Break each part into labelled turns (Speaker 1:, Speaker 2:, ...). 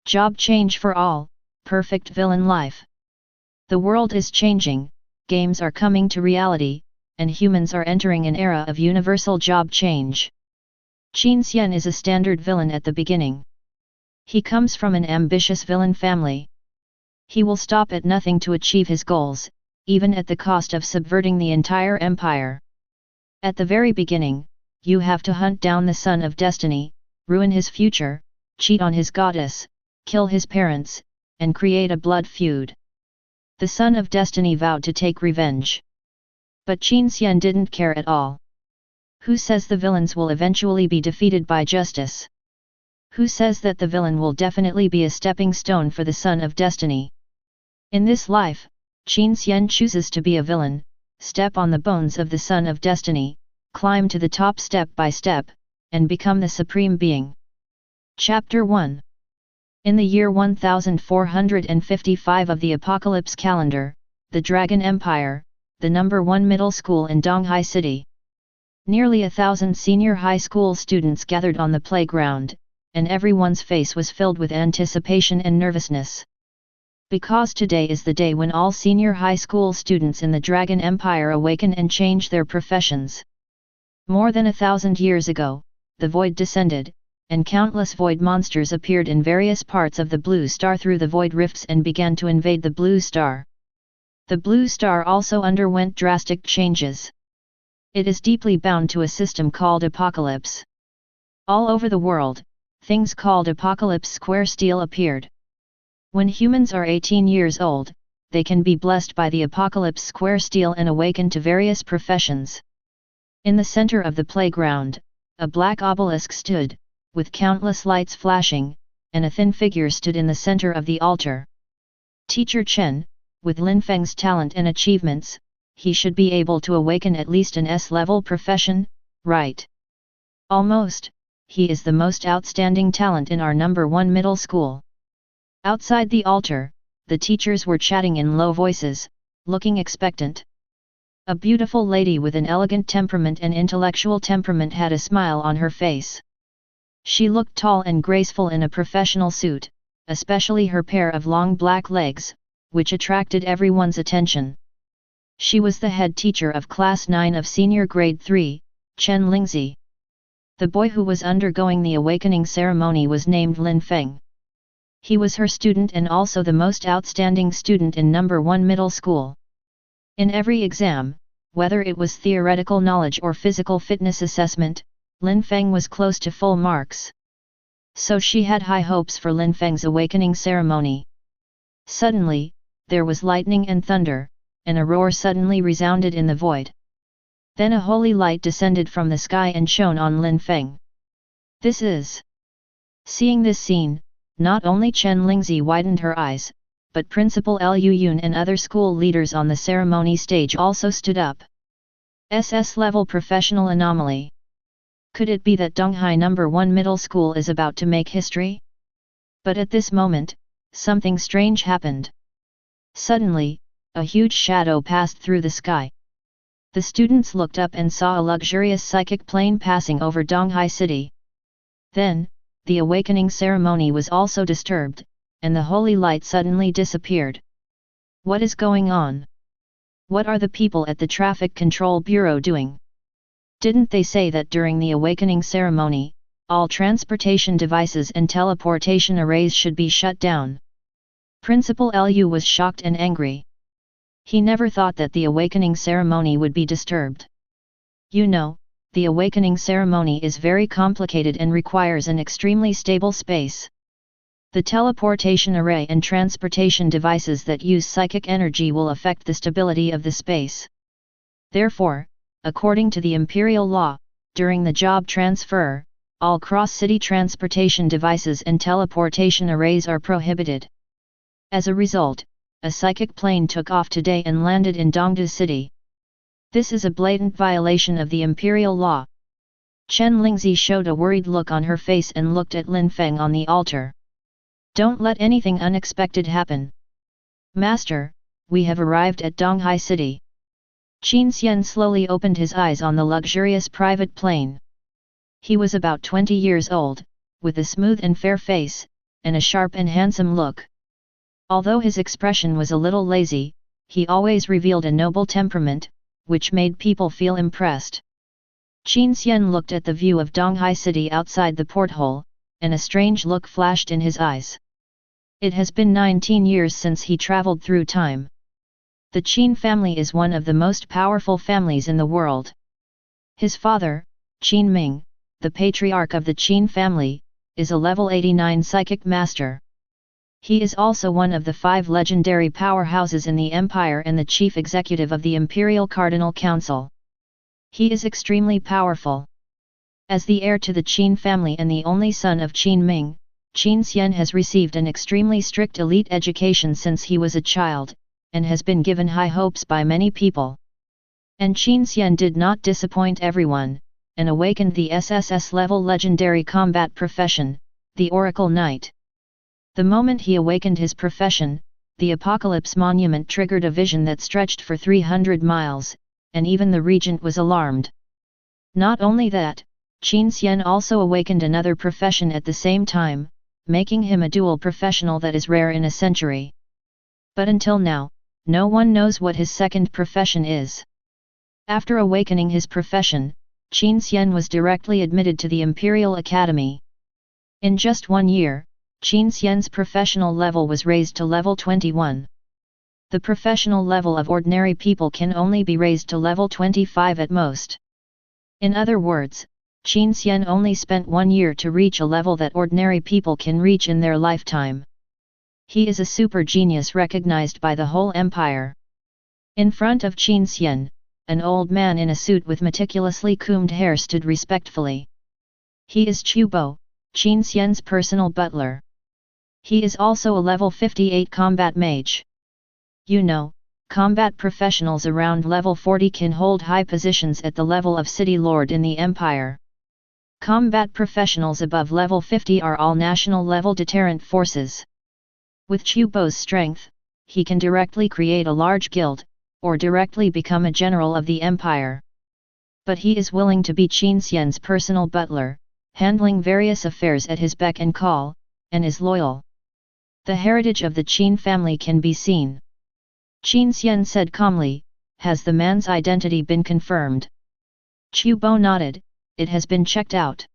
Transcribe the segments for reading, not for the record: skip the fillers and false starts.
Speaker 1: Job change for all, perfect villain life. The world is changing, games are coming to reality, and humans are entering an era of universal job change. Qin Xian is a standard villain at the beginning. He comes from an ambitious villain family. He will stop at nothing to achieve his goals, even at the cost of subverting the entire empire. At the very beginning, you have to hunt down the son of destiny, ruin his future, cheat on his goddess, kill his parents, and create a blood feud. The son of destiny vowed to take revenge. But Qin Xian didn't care at all. Who says the villains will eventually be defeated by justice? Who says that the villain will definitely be a stepping stone for the son of destiny? In this life, Qin Xian chooses to be a villain, step on the bones of the son of destiny, climb to the top step by step, and become the supreme being. Chapter 1. In the year 1455 of the Apocalypse calendar, the Dragon Empire, the #1 middle school in Donghai City. Nearly 1,000 senior high school students gathered on the playground, and everyone's face was filled with anticipation and nervousness. Because today is the day when all senior high school students in the Dragon Empire awaken and change their professions. More than 1,000 years ago, the void descended, and countless void monsters appeared in various parts of the Blue Star through the void rifts and began to invade the Blue Star. The Blue Star also underwent drastic changes. It is deeply bound to a system called Apocalypse. All over the world, things called Apocalypse Square Steel appeared. When humans are 18 years old, they can be blessed by the Apocalypse Square Steel and awaken to various professions. In the center of the playground, a black obelisk stood, with countless lights flashing, and a thin figure stood in the center of the altar. Teacher Chen, with Lin Feng's talent and achievements, he should be able to awaken at least an S-level profession, right? Almost, he is the most outstanding talent in our #1 middle school. Outside the altar, the teachers were chatting in low voices, looking expectant. A beautiful lady with an elegant temperament and intellectual temperament had a smile on her face. She looked tall and graceful in a professional suit, especially her pair of long black legs, which attracted everyone's attention. She was the head teacher of Class 9 of Senior Grade 3, Chen Lingzi. The boy who was undergoing the awakening ceremony was named Lin Feng. He was her student and also the most outstanding student in #1 middle school. In every exam, whether it was theoretical knowledge or physical fitness assessment, Lin Feng was close to full marks. So she had high hopes for Lin Feng's awakening ceremony. Suddenly, there was lightning and thunder, and a roar suddenly resounded in the void. Then a holy light descended from the sky and shone on Lin Feng. This is... Seeing this scene, not only Chen Lingzi widened her eyes, but Principal Liu Yun and other school leaders on the ceremony stage also stood up. SS-level professional anomaly. Could it be that Donghai #1 middle school is about to make history? But at this moment, something strange happened. Suddenly, a huge shadow passed through the sky. The students looked up and saw a luxurious psychic plane passing over Donghai City. Then, the awakening ceremony was also disturbed, and the holy light suddenly disappeared. What is going on? What are the people at the Traffic Control Bureau doing? Didn't they say that during the awakening ceremony, all transportation devices and teleportation arrays should be shut down? Principal Liu was shocked and angry. He never thought that the awakening ceremony would be disturbed. You know, the awakening ceremony is very complicated and requires an extremely stable space. The teleportation array and transportation devices that use psychic energy will affect the stability of the space. Therefore, according to the imperial law, during the job transfer, all cross-city transportation devices and teleportation arrays are prohibited. As a result, a psychic plane took off today and landed in Dongda City. This is a blatant violation of the imperial law. Chen Lingzi showed a worried look on her face and looked at Lin Feng on the altar. Don't let anything unexpected happen. Master, we have arrived at Donghai City. Qin Xian slowly opened his eyes on the luxurious private plane. He was about 20 years old, with a smooth and fair face, and a sharp and handsome look. Although his expression was a little lazy, he always revealed a noble temperament, which made people feel impressed. Qin Xian looked at the view of Donghai City outside the porthole, and a strange look flashed in his eyes. It has been 19 years since he traveled through time. The Qin family is one of the most powerful families in the world. His father, Qin Ming, the patriarch of the Qin family, is a level 89 psychic master. He is also one of the 5 legendary powerhouses in the empire and the chief executive of the Imperial Cardinal Council. He is extremely powerful. As the heir to the Qin family and the only son of Qin Ming, Qin Xian has received an extremely strict elite education since he was a child, and has been given high hopes by many people. And Qin Xian did not disappoint everyone, and awakened the SSS-level legendary combat profession, the Oracle Knight. The moment he awakened his profession, the Apocalypse Monument triggered a vision that stretched for 300 miles, and even the regent was alarmed. Not only that, Qin Xian also awakened another profession at the same time, making him a dual professional that is rare in a century. But until now, no one knows what his second profession is. After awakening his profession, Qin Xian was directly admitted to the Imperial Academy. In just 1 year, Qin Xian's professional level was raised to level 21. The professional level of ordinary people can only be raised to level 25 at most. In other words, Qin Xian only spent 1 year to reach a level that ordinary people can reach in their lifetime. He is a super genius recognized by the whole empire. In front of Qin Xian, an old man in a suit with meticulously combed hair stood respectfully. He is Chu Bo, Qin Xian's personal butler. He is also a level 58 combat mage. You know, combat professionals around level 40 can hold high positions at the level of city lord in the empire. Combat professionals above level 50 are all national level deterrent forces. With Chu Bo's strength, he can directly create a large guild, or directly become a general of the empire. But he is willing to be Qin Xian's personal butler, handling various affairs at his beck and call, and is loyal. The heritage of the Qin family can be seen. Qin Xian said calmly, "Has the man's identity been confirmed?" Chu Bo nodded, "It has been checked out."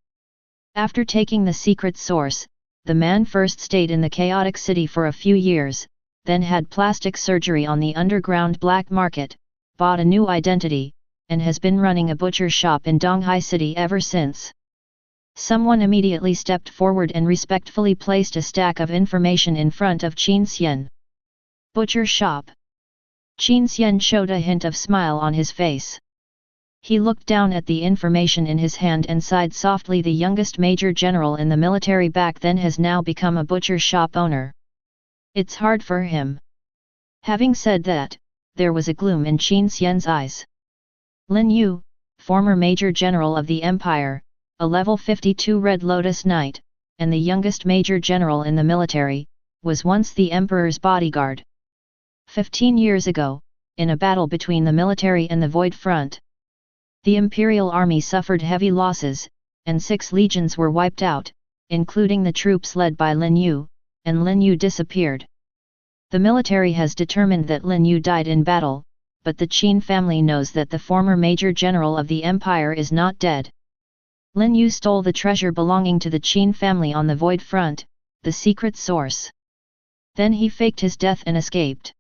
Speaker 1: After taking the secret source, the man first stayed in the chaotic city for a few years, then had plastic surgery on the underground black market, bought a new identity, and has been running a butcher shop in Donghai City ever since. Someone immediately stepped forward and respectfully placed a stack of information in front of Qin Xian. Butcher shop. Qin Xian showed a hint of smile on his face. He looked down at the information in his hand and sighed softly. The youngest major general in the military back then has now become a butcher shop owner. It's hard for him. Having said that, there was a gloom in Qin Xian's eyes. Lin Yu, former major general of the empire, a level 52 Red Lotus Knight, and the youngest major general in the military, was once the emperor's bodyguard. 15 years ago, in a battle between the military and the Void Front, the imperial army suffered heavy losses, and 6 legions were wiped out, including the troops led by Lin Yu, and Lin Yu disappeared. The military has determined that Lin Yu died in battle, but the Qin family knows that the former major general of the empire is not dead. Lin Yu stole the treasure belonging to the Qin family on the Void Front, the secret source. Then he faked his death and escaped.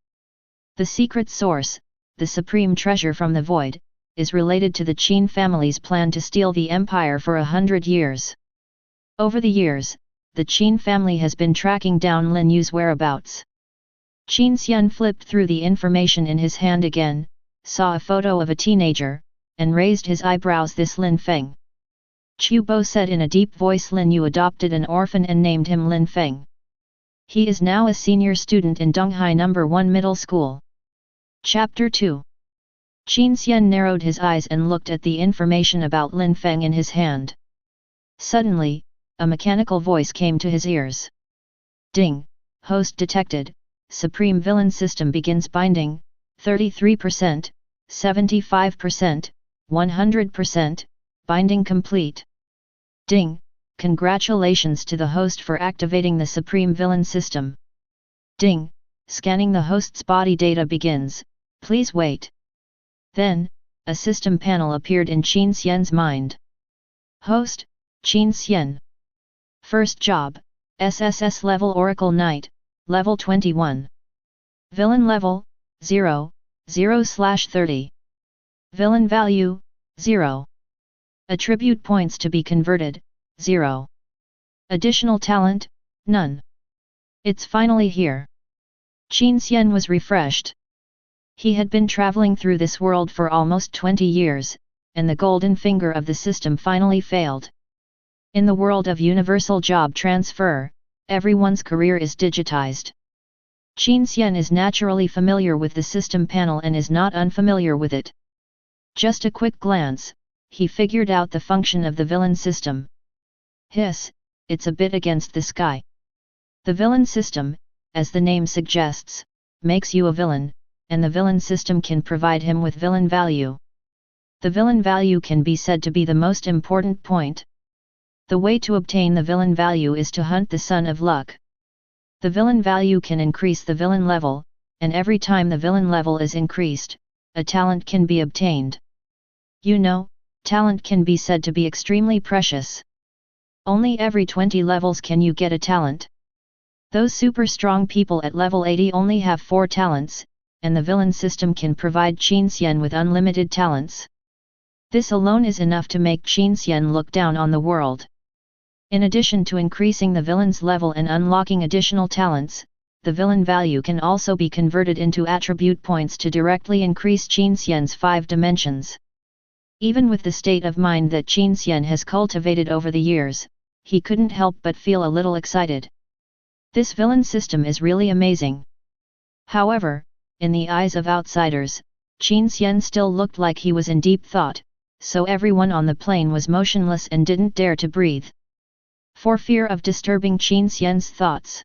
Speaker 1: The secret source, the supreme treasure from the Void, is related to the Qin family's plan to steal the empire for 100 years. Over the years, the Qin family has been tracking down Lin Yu's whereabouts. Qin Xian flipped through the information in his hand again, saw a photo of a teenager, and raised his eyebrows. This Lin Feng. Chu Bo said in a deep voice. Lin Yu adopted an orphan and named him Lin Feng. He is now a senior student in Donghai No. 1 Middle School. Chapter 2. Qin Xian narrowed his eyes and looked at the information about Lin Feng in his hand. Suddenly, a mechanical voice came to his ears. Ding, host detected, Supreme Villain System begins binding, 33%, 75%, 100%, binding complete. Ding, Congratulations to the host for activating the Supreme Villain system. Ding, scanning the host's body data begins, please wait. Then, a system panel appeared in Qin Xian's mind. Host, Qin Xian. First job, SSS level Oracle Knight, level 21. Villain level, 0, 0/30. Villain value, 0. Attribute points to be converted, 0. Additional talent, none. It's finally here. Qin Xian was refreshed. He had been traveling through this world for almost 20 years, and the golden finger of the system finally failed. In the world of universal job transfer, everyone's career is digitized. Qin Xian is naturally familiar with the system panel and is not unfamiliar with it. Just a quick glance, he figured out the function of the villain system. Hiss, it's a bit against the sky. The villain system, as the name suggests, makes you a villain, and the villain system can provide him with villain value. The villain value can be said to be the most important point. The way to obtain the villain value is to hunt the Son of Luck. The villain value can increase the villain level, and every time the villain level is increased, a talent can be obtained. You know, talent can be said to be extremely precious. Only every 20 levels can you get a talent. Those super strong people at level 80 only have 4 talents, and the villain system can provide Qin Xian with unlimited talents. This alone is enough to make Qin Xian look down on the world. In addition to increasing the villain's level and unlocking additional talents, the villain value can also be converted into attribute points to directly increase Qin Xian's 5 dimensions. Even with the state of mind that Qin Xian has cultivated over the years, he couldn't help but feel a little excited. This villain system is really amazing. However, in the eyes of outsiders, Qin Xian still looked like he was in deep thought, so everyone on the plane was motionless and didn't dare to breathe, for fear of disturbing Qin Xian's thoughts.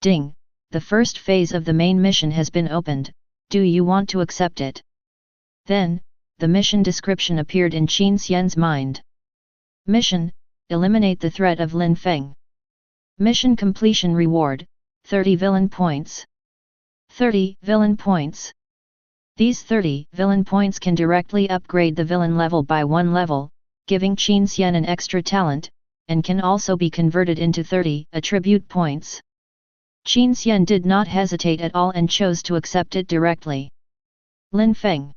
Speaker 1: Ding, the first phase of the main mission has been opened, do you want to accept it? Then, the mission description appeared in Qin Xian's mind. Mission, eliminate the threat of Lin Feng. Mission completion reward, 30 villain points. 30 villain points. These 30 villain points can directly upgrade the villain level by 1 level, giving Qin Xian an extra talent, and can also be converted into 30 attribute points. Qin Xian did not hesitate at all and chose to accept it directly. Lin Feng.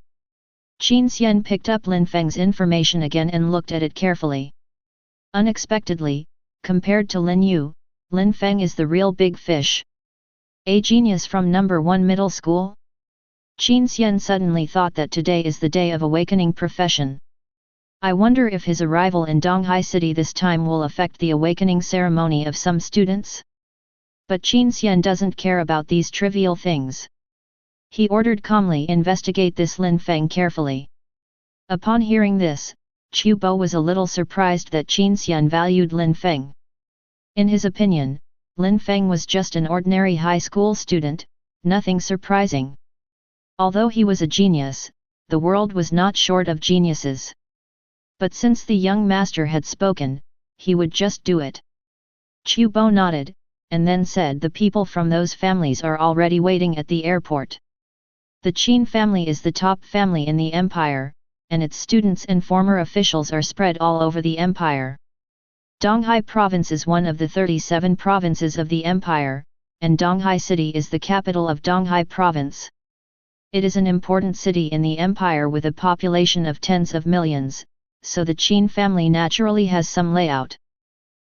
Speaker 1: Qin Xian picked up Lin Feng's information again and looked at it carefully. Unexpectedly, compared to Lin Yu, Lin Feng is the real big fish. A genius from number 1 middle school? Qin Xian suddenly thought that today is the day of awakening profession. I wonder if his arrival in Donghai City this time will affect the awakening ceremony of some students? But Qin Xian doesn't care about these trivial things. He ordered calmly investigate this Lin Feng carefully. Upon hearing this, Chu Bo was a little surprised that Qin Xian valued Lin Feng. In his opinion, Lin Feng was just an ordinary high school student, nothing surprising. Although he was a genius, the world was not short of geniuses. But since the young master had spoken, he would just do it. Chu Bo nodded, and then said the people from those families are already waiting at the airport. The Qin family is the top family in the empire, and its students and former officials are spread all over the empire. Donghai Province is one of the 37 provinces of the empire, and Donghai City is the capital of Donghai Province. It is an important city in the empire with a population of tens of millions, so the Qin family naturally has some layout.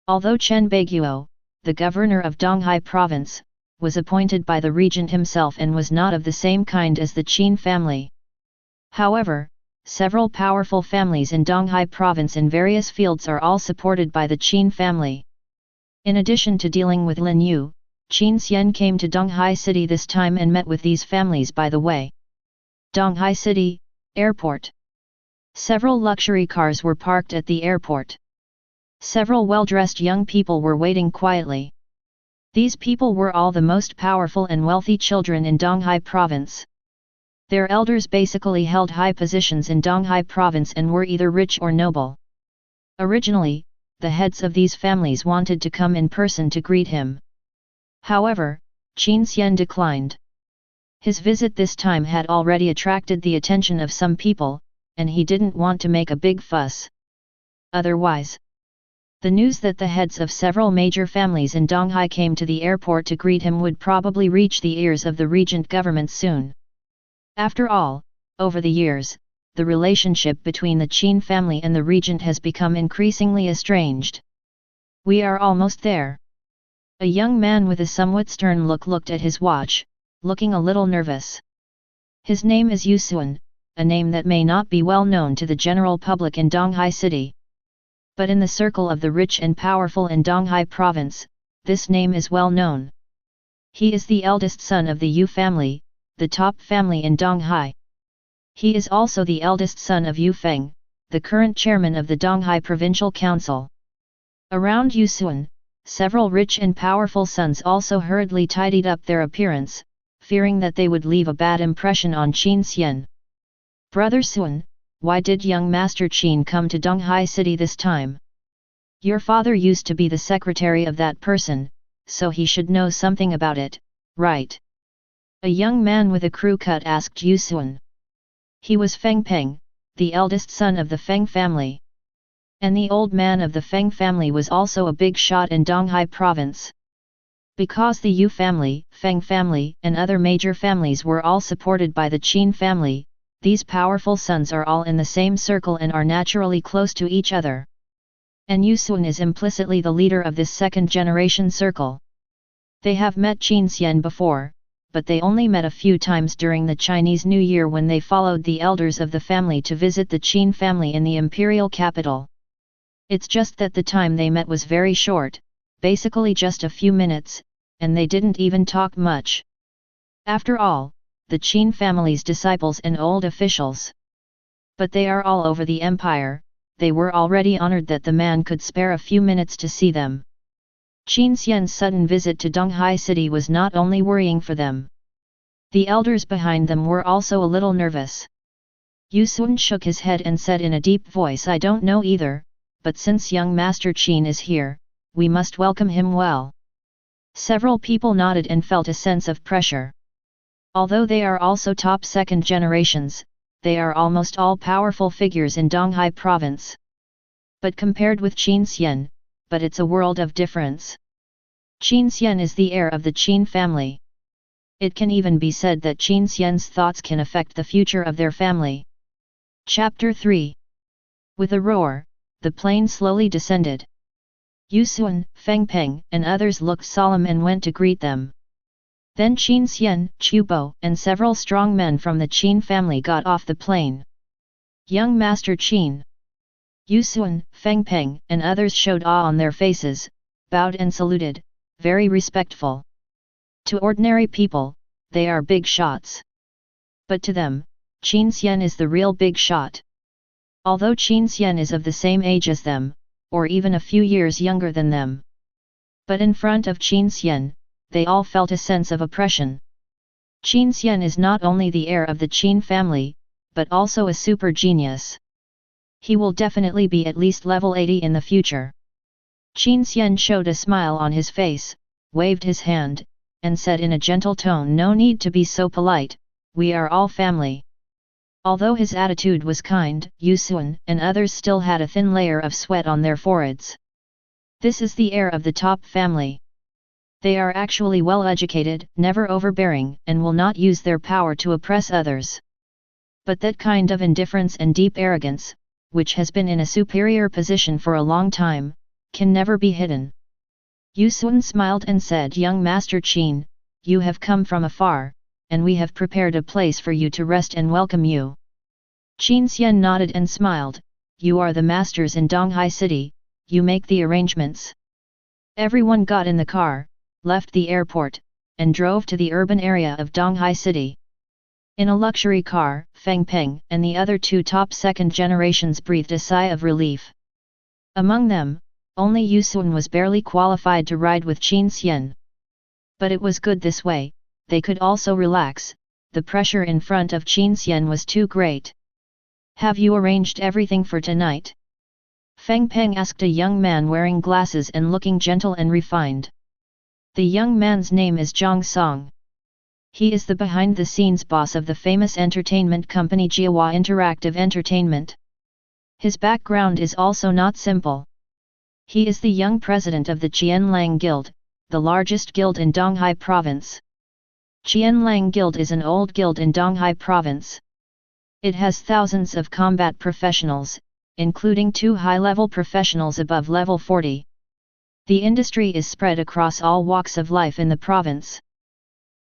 Speaker 1: Although Chen Baiguo, the governor of Donghai Province, was appointed by the regent himself and was not of the same kind as the Qin family. However, several powerful families in Donghai Province in various fields are all supported by the Qin family. In addition to dealing with Lin Yu, Qin Xian came to Donghai City this time and met with these families by the way. Donghai City, Airport. Several luxury cars were parked at the airport. Several well-dressed young people were waiting quietly. These people were all the most powerful and wealthy children in Donghai Province. Their elders basically held high positions in Donghai Province and were either rich or noble. Originally, the heads of these families wanted to come in person to greet him. However, Qin Xian declined. His visit this time had already attracted the attention of some people, and he didn't want to make a big fuss. Otherwise, the news that the heads of several major families in Donghai came to the airport to greet him would probably reach the ears of the regent government soon. After all, over the years, the relationship between the Qin family and the regent has become increasingly estranged. We are almost there. A young man with a somewhat stern look looked at his watch, looking a little nervous. His name is Yusuan, a name that may not be well known to the general public in Donghai city. But in the circle of the rich and powerful in Donghai province, this name is well known. He is the eldest son of the Yu family, the top family in Donghai. He is also the eldest son of Yu Feng, the current chairman of the Donghai Provincial Council. Around Yusuan, several rich and powerful sons also hurriedly tidied up their appearance, fearing that they would leave a bad impression on Qin Xian. Brother Suan, why did young Master Qin come to Donghai city this time? Your father used to be the secretary of that person, so he should know something about it, right? A young man with a crew cut asked Yusuan. He was Feng Peng, the eldest son of the Feng family. And the old man of the Feng family was also a big shot in Donghai province. Because the Yu family, Feng family, and other major families were all supported by the Qin family, these powerful sons are all in the same circle and are naturally close to each other. And Yusuan is implicitly the leader of this second-generation circle. They have met Qin Xian before, but they only met a few times during the Chinese New Year when they followed the elders of the family to visit the Qin family in the imperial capital. It's just that the time they met was very short, basically just a few minutes, and they didn't even talk much. After all, the Qin family's disciples and old officials. But they are all over the empire, they were already honored that the man could spare a few minutes to see them. Qin Xian's sudden visit to Donghai city was not only worrying for them. The elders behind them were also a little nervous. Yusuan shook his head and said in a deep voice, I don't know either, but since young Master Qin is here, we must welcome him well. Several people nodded and felt a sense of pressure. Although they are also top second generations, they are almost all powerful figures in Donghai province. But compared with Qin Xian, but it's a world of difference. Qin Xian is the heir of the Qin family. It can even be said that Qin Xian's thoughts can affect the future of their family. Chapter 3. With a roar, the plane slowly descended. Yusuan, Feng Peng, and others looked solemn and went to greet them. Then Qin Xian, Chubo, and several strong men from the Qin family got off the plane. Young Master Qin. Yusuan, Feng Peng, and others showed awe on their faces, bowed and saluted, very respectful. To ordinary people, they are big shots. But to them, Qin Xian is the real big shot. Although Qin Xian is of the same age as them, or even a few years younger than them. But in front of Qin Xian, they all felt a sense of oppression. Qin Xian is not only the heir of the Qin family, but also a super genius. He will definitely be at least level 80 in the future. Qin Xian showed a smile on his face, waved his hand, and said in a gentle tone, no need to be so polite, we are all family. Although his attitude was kind, Yusuan and others still had a thin layer of sweat on their foreheads. This is the heir of the top family. They are actually well educated, never overbearing, and will not use their power to oppress others. But that kind of indifference and deep arrogance, which has been in a superior position for a long time, can never be hidden. Yusuan smiled and said, young Master Qin, you have come from afar, and we have prepared a place for you to rest and welcome you. Qin Xian nodded and smiled, you are the masters in Donghai city, you make the arrangements. Everyone got in the car, left the airport, and drove to the urban area of Donghai city. In a luxury car, Feng Peng and the other two top second generations breathed a sigh of relief. Among them, only Yusuan was barely qualified to ride with Qin Xian. But it was good this way, they could also relax, the pressure in front of Qin Xian was too great. Have you arranged everything for tonight? Feng Peng asked a young man wearing glasses and looking gentle and refined. The young man's name is Zhang Song. He is the behind-the-scenes boss of the famous entertainment company Jiahua Interactive Entertainment. His background is also not simple. He is the young president of the Qianlang Guild, the largest guild in Donghai Province. Qianlang Guild is an old guild in Donghai Province. It has thousands of combat professionals, including 2 high-level professionals above level 40. The industry is spread across all walks of life in the province.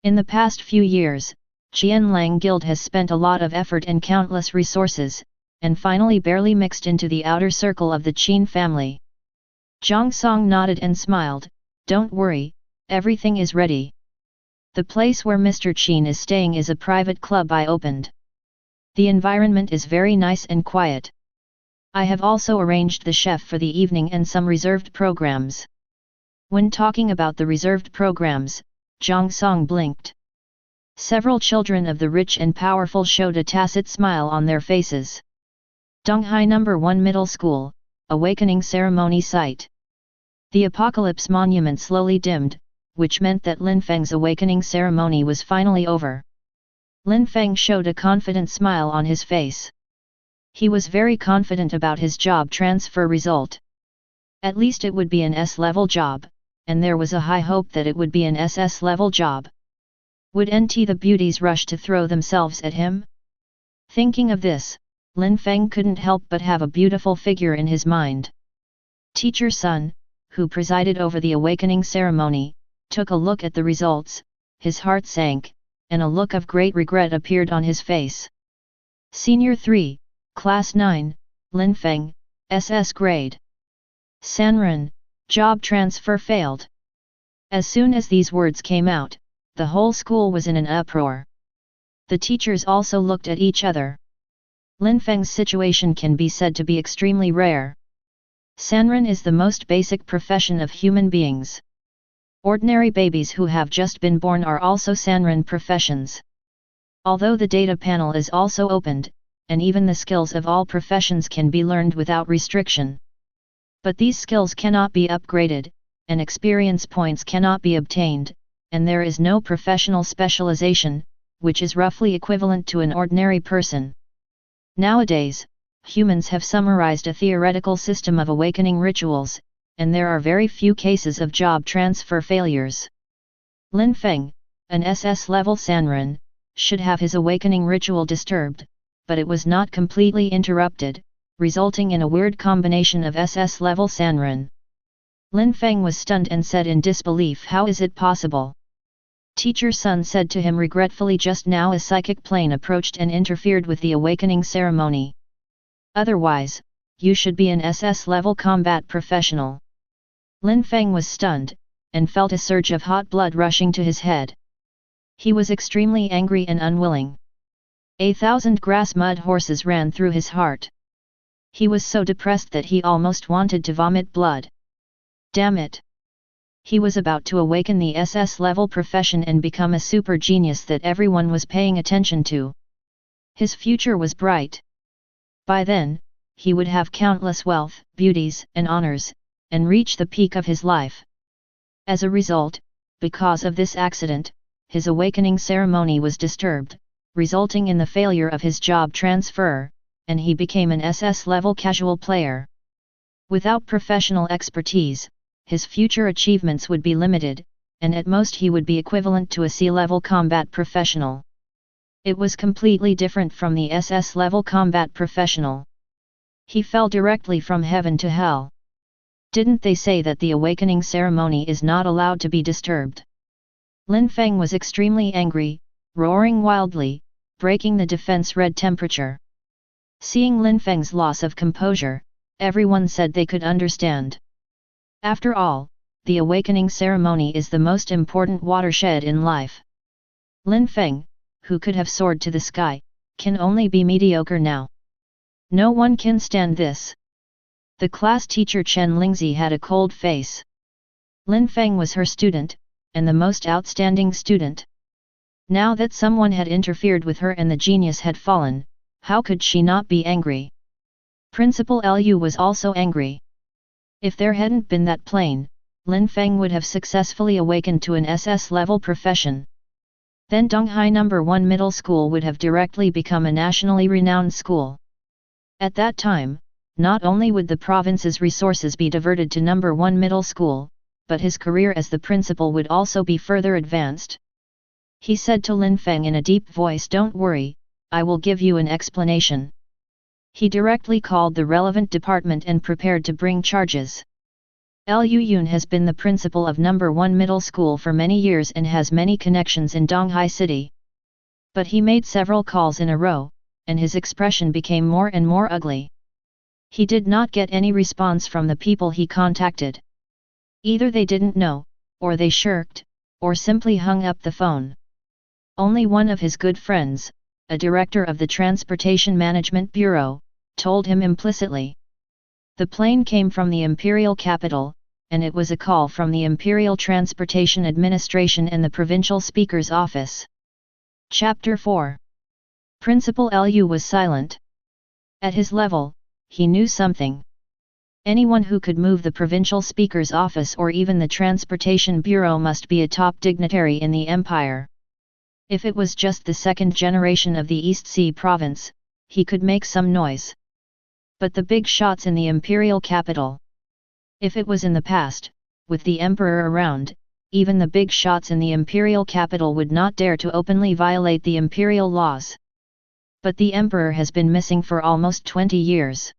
Speaker 1: In the past few years, Qianlang Guild has spent a lot of effort and countless resources, and finally barely mixed into the outer circle of the Qin family. Zhang Song nodded and smiled. Don't worry, everything is ready. The place where Mr. Qin is staying is a private club I opened. The environment is very nice and quiet. I have also arranged the chef for the evening and some reserved programs. When talking about the reserved programs, Zhang Song blinked. Several children of the rich and powerful showed a tacit smile on their faces. Donghai No. 1 Middle School, Awakening Ceremony Site. The Apocalypse Monument slowly dimmed, which meant that Lin Feng's awakening ceremony was finally over. Lin Feng showed a confident smile on his face. He was very confident about his job transfer result. At least it would be an S-level job, and there was a high hope that it would be an SS-level job. Would NT the beauties rush to throw themselves at him? Thinking of this, Lin Feng couldn't help but have a beautiful figure in his mind. Teacher Sun, who presided over the awakening ceremony, took a look at the results, his heart sank, and a look of great regret appeared on his face. Senior 3, Class 9, Lin Feng, SS grade. Sanren, job transfer failed. As soon as these words came out, the whole school was in an uproar. The teachers also looked at each other. Lin Feng's situation can be said to be extremely rare. Sanren is the most basic profession of human beings. Ordinary babies who have just been born are also Sanren professions. Although the data panel is also opened, and even the skills of all professions can be learned without restriction. But these skills cannot be upgraded, and experience points cannot be obtained, and there is no professional specialization, which is roughly equivalent to an ordinary person. Nowadays, humans have summarized a theoretical system of awakening rituals, and there are very few cases of job transfer failures. Lin Feng, an SS-level Sanren, should have his awakening ritual disturbed, but it was not completely interrupted, resulting in a weird combination of SS-level Sanren. Lin Feng was stunned and said in disbelief, how is it possible? Teacher Sun said to him regretfully, just now a psychic plane approached and interfered with the awakening ceremony. Otherwise, you should be an SS-level combat professional. Lin Feng was stunned, and felt a surge of hot blood rushing to his head. He was extremely angry and unwilling. 1,000 grass mud horses ran through his heart. He was so depressed that he almost wanted to vomit blood. Damn it! He was about to awaken the SS-level profession and become a super genius that everyone was paying attention to. His future was bright. By then, he would have countless wealth, beauties, and honors, and reach the peak of his life. As a result, because of this accident, his awakening ceremony was disturbed, resulting in the failure of his job transfer, and he became an SS-level casual player. Without professional expertise, his future achievements would be limited, and at most he would be equivalent to a C-level combat professional. It was completely different from the SS-level combat professional. He fell directly from heaven to hell. Didn't they say that the awakening ceremony is not allowed to be disturbed? Lin Feng was extremely angry, roaring wildly, breaking the defense red temperature. Seeing Lin Feng's loss of composure, everyone said they could understand. After all, the awakening ceremony is the most important watershed in life. Lin Feng, who could have soared to the sky, can only be mediocre now. No one can stand this. The class teacher Chen Lingzi had a cold face. Lin Feng was her student, and the most outstanding student. Now that someone had interfered with her and the genius had fallen, how could she not be angry? Principal Lu was also angry. If there hadn't been that plane, Lin Feng would have successfully awakened to an SS-level profession. Then Donghai No. 1 Middle School would have directly become a nationally renowned school. At that time, not only would the province's resources be diverted to No. 1 Middle School, but his career as the principal would also be further advanced. He said to Lin Feng in a deep voice, "Don't worry, I will give you an explanation." He directly called the relevant department and prepared to bring charges. Lu Yun has been the principal of No. 1 Middle School for many years and has many connections in Donghai City. But he made several calls in a row, and his expression became more and more ugly. He did not get any response from the people he contacted. Either they didn't know, or they shirked, or simply hung up the phone. Only one of his good friends, a director of the Transportation Management Bureau, told him implicitly. The plane came from the imperial capital, and it was a call from the Imperial Transportation Administration and the Provincial Speaker's office. Chapter 4. Principal Lu was silent. At his level, he knew something. Anyone who could move the Provincial Speaker's office or even the Transportation Bureau must be a top dignitary in the empire. If it was just the second generation of the East Sea province, he could make some noise. But the big shots in the imperial capital. If it was in the past, with the emperor around, even the big shots in the imperial capital would not dare to openly violate the imperial laws. But the emperor has been missing for almost 20 years.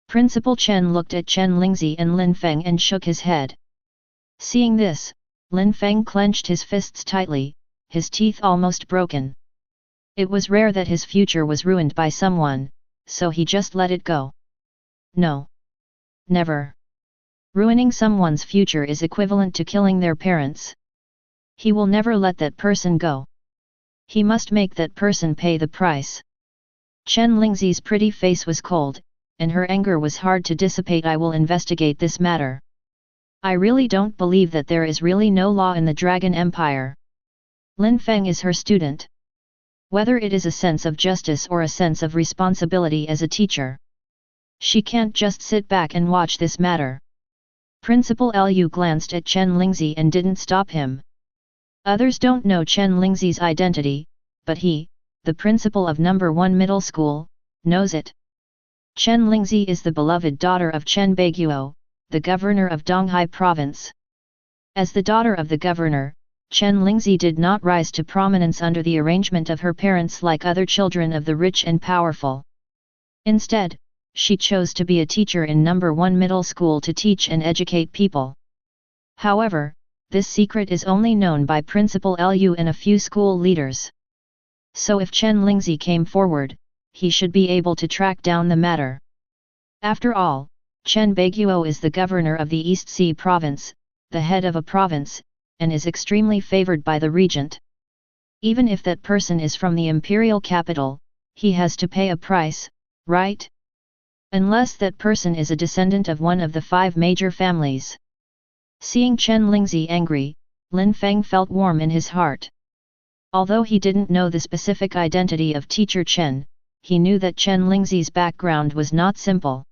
Speaker 1: Principal Chen looked at Chen Lingzi and Lin Feng and shook his head. Seeing this, Lin Feng clenched his fists tightly, his teeth almost broken. It was rare that his future was ruined by someone, so he just let it go. No. Never. Ruining someone's future is equivalent to killing their parents. He will never let that person go. He must make that person pay the price. Chen Lingzi's pretty face was cold, and her anger was hard to dissipate. "I will investigate this matter. I really don't believe that there is really no law in the Dragon Empire. Lin Feng is her student. Whether it is a sense of justice or a sense of responsibility as a teacher. She can't just sit back and watch this matter." Principal Lu glanced at Chen Lingzi and didn't stop him. Others don't know Chen Lingzi's identity, but he, the principal of No. 1 Middle School, knows it. Chen Lingzi is the beloved daughter of Chen Baiguo, the governor of Donghai Province. As the daughter of the governor, Chen Lingzi did not rise to prominence under the arrangement of her parents like other children of the rich and powerful. Instead, she chose to be a teacher in No. 1 Middle School to teach and educate people. However, this secret is only known by Principal Lu and a few school leaders. So if Chen Lingzi came forward, he should be able to track down the matter. After all, Chen Baiguo is the governor of the East Sea province, the head of a province, and is extremely favored by the regent. Even if that person is from the imperial capital, he has to pay a price, right? Unless that person is a descendant of one of the 5 major families. Seeing Chen Lingzi angry, Lin Feng felt warm in his heart. Although he didn't know the specific identity of teacher Chen, he knew that Chen Lingzi's background was not simple.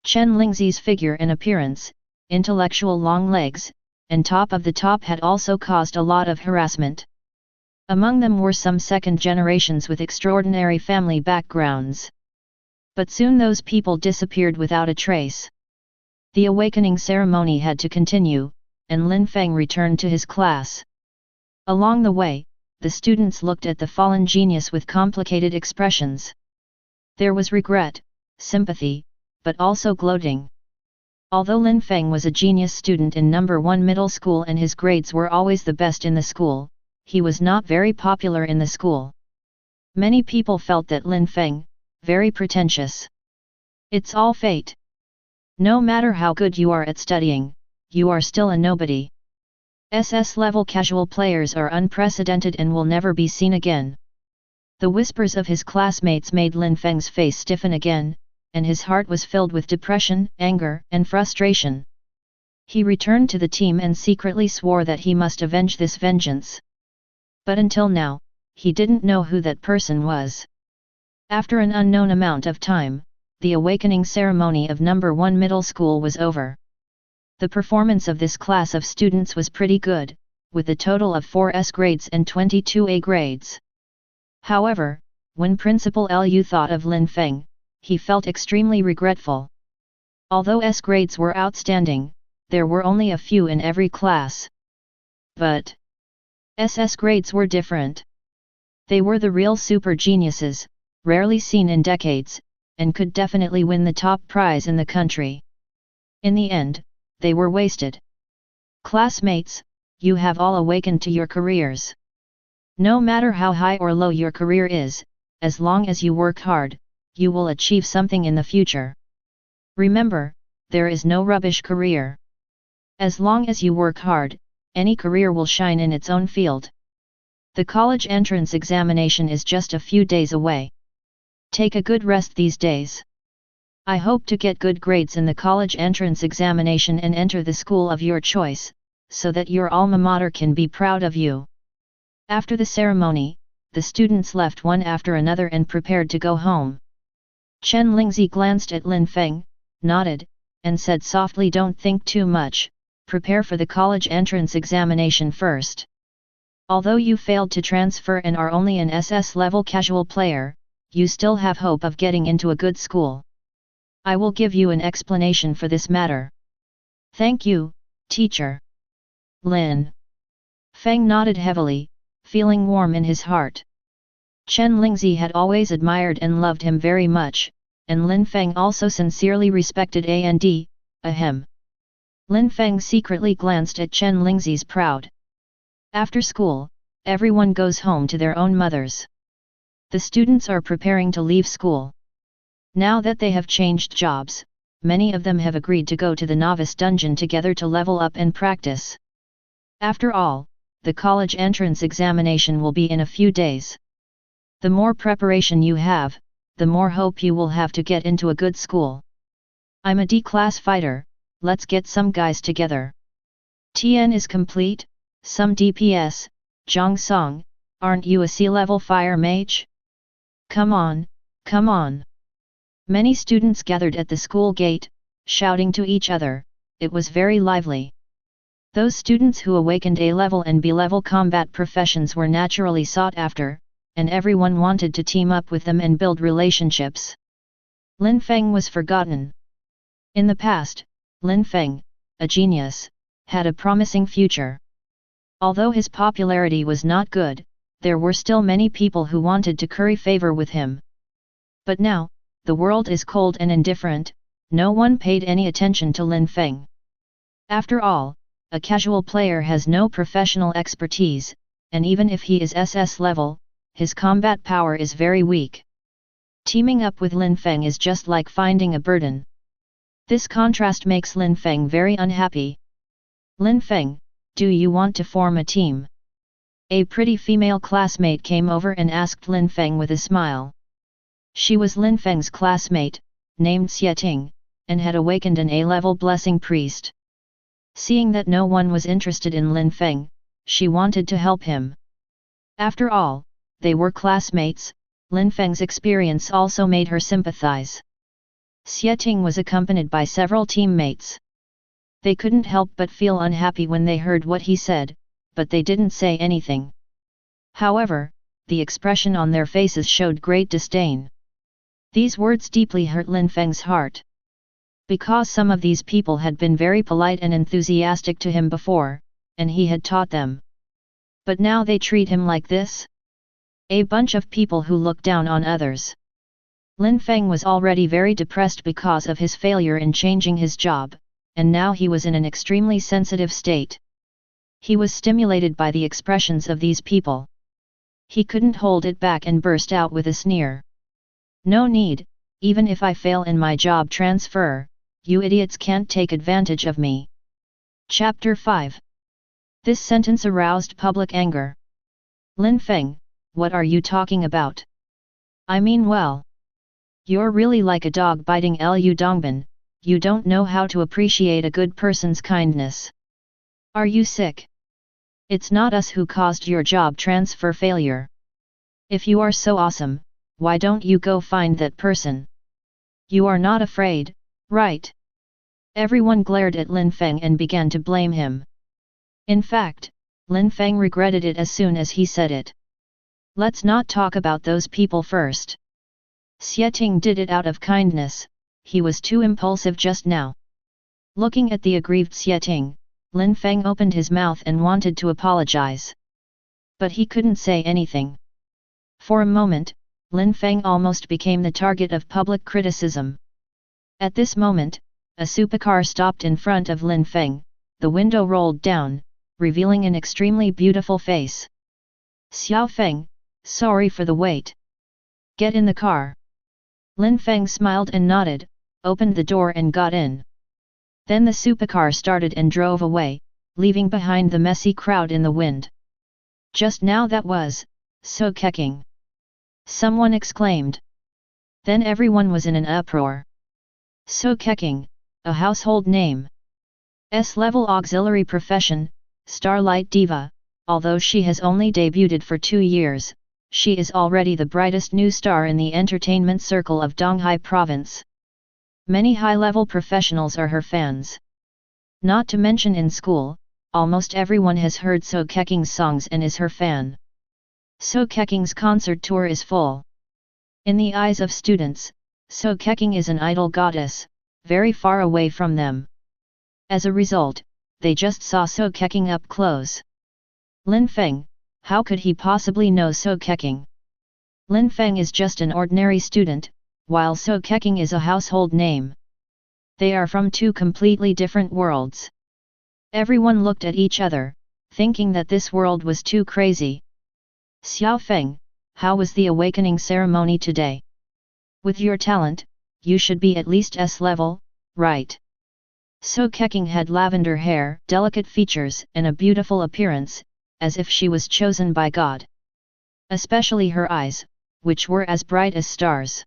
Speaker 1: Chen Lingzi's figure and appearance, intellectual long legs, and top of the top had also caused a lot of harassment. Among them were some second generations with extraordinary family backgrounds. But soon those people disappeared without a trace. The awakening ceremony had to continue, and Lin Feng returned to his class. Along the way, the students looked at the fallen genius with complicated expressions. There was regret, sympathy, but also gloating. Although Lin Feng was a genius student in No. 1 Middle School and his grades were always the best in the school, he was not very popular in the school. Many people felt that Lin Feng, very pretentious. It's all fate. No matter how good you are at studying, you are still a nobody. SS-level casual players are unprecedented and will never be seen again. The whispers of his classmates made Lin Feng's face stiffen again, and his heart was filled with depression, anger, and frustration. He returned to the team and secretly swore that he must avenge this vengeance. But until now, he didn't know who that person was. After an unknown amount of time, the awakening ceremony of number 1 middle school was over. The performance of this class of students was pretty good, with a total of 4 S grades and 22 A grades. However, when Principal Lu thought of Lin Feng, he felt extremely regretful. Although S grades were outstanding, there were only a few in every class. But SS grades were different. They were the real super geniuses, rarely seen in decades, and could definitely win the top prize in the country. In the end, they were wasted. Classmates, you have all awakened to your careers. No matter how high or low your career is, as long as you work hard, you will achieve something in the future. Remember, there is no rubbish career. As long as you work hard, any career will shine in its own field. The college entrance examination is just a few days away. Take a good rest these days. I hope to get good grades in the college entrance examination and enter the school of your choice, so that your alma mater can be proud of you. After the ceremony, the students left one after another and prepared to go home. Chen Lingzi glanced at Lin Feng, nodded, and said softly, "Don't think too much, prepare for the college entrance examination first. Although you failed to transfer and are only an SS level casual player, you still have hope of getting into a good school. I will give you an explanation for this matter." "Thank you, teacher." Lin Feng nodded heavily, feeling warm in his heart. Chen Lingzi had always admired and loved him very much, and Lin Feng also sincerely respected him. Lin Feng secretly glanced at Chen Lingzi's proud. After school, everyone goes home to their own mothers. The students are preparing to leave school. Now that they have changed jobs, many of them have agreed to go to the novice dungeon together to level up and practice. After all, the college entrance examination will be in a few days. The more preparation you have, the more hope you will have to get into a good school. I'm a D-class fighter, let's get some guys together. Tian is complete, some DPS, Zhang Song, aren't you a C-level fire mage? Come on, come on. Many students gathered at the school gate, shouting to each other. It was very lively. Those students who awakened A-level and B-level combat professions were naturally sought after, and everyone wanted to team up with them and build relationships. Lin Feng was forgotten. In the past, Lin Feng, a genius, had a promising future. Although his popularity was not good, there were still many people who wanted to curry favor with him. But now, the world is cold and indifferent, no one paid any attention to Lin Feng. After all, a casual player has no professional expertise, and even if he is SS level, his combat power is very weak. Teaming up with Lin Feng is just like finding a burden. This contrast makes Lin Feng very unhappy. "Lin Feng, do you want to form a team?" A pretty female classmate came over and asked Lin Feng with a smile. She was Lin Feng's classmate, named Xieting, and had awakened an A-level blessing priest. Seeing that no one was interested in Lin Feng, she wanted to help him. After all, they were classmates, Lin Feng's experience also made her sympathize. Xieting was accompanied by several teammates. They couldn't help but feel unhappy when they heard what he said, but they didn't say anything. However, the expression on their faces showed great disdain. These words deeply hurt Lin Feng's heart. Because some of these people had been very polite and enthusiastic to him before, and he had taught them. But now they treat him like this? A bunch of people who look down on others. Lin Feng was already very depressed because of his failure in changing his job, and now he was in an extremely sensitive state. He was stimulated by the expressions of these people. He couldn't hold it back and burst out with a sneer. "No need, even if I fail in my job transfer, you idiots can't take advantage of me." Chapter 5. This sentence aroused public anger. "Lin Feng, what are you talking about? I mean well. You're really like a dog biting Lu Dongbin, you don't know how to appreciate a good person's kindness. Are you sick? It's not us who caused your job transfer failure. If you are so awesome, why don't you go find that person? You are not afraid, right? Everyone glared at Lin Feng and began to blame him. In fact, Lin Feng regretted it as soon as he said it. Let's not talk about those people first. Xieting did it out of kindness, he was too impulsive just now. Looking at the aggrieved Xieting, Lin Feng opened his mouth and wanted to apologize. But he couldn't say anything. For a moment, Lin Feng almost became the target of public criticism. At this moment, a supercar stopped in front of Lin Feng, the window rolled down, revealing an extremely beautiful face. Xiao Feng, sorry for the wait. Get in the car. Lin Feng smiled and nodded, opened the door and got in. Then the supercar started and drove away, leaving behind the messy crowd in the wind. Just now that was so kecking! Someone exclaimed. Then everyone was in an uproar. So kecking, a household name. S-level auxiliary profession, Starlight Diva, although she has only debuted for 2 years, she is already the brightest new star in the entertainment circle of Donghai province. Many high-level professionals are her fans. Not to mention in school, almost everyone has heard So Keking's songs and is her fan. So Keking's concert tour is full. In the eyes of students, So Keking is an idol goddess, very far away from them. As a result, they just saw So Keking up close. Lin Feng, how could he possibly know So Keking? Lin Feng is just an ordinary student, while So Keking is a household name. They are from 2 completely different worlds. Everyone looked at each other, thinking that this world was too crazy. Xiao Feng, how was the awakening ceremony today? With your talent, you should be at least S-level, right? So Keking had lavender hair, delicate features and a beautiful appearance, as if she was chosen by God. Especially her eyes, which were as bright as stars.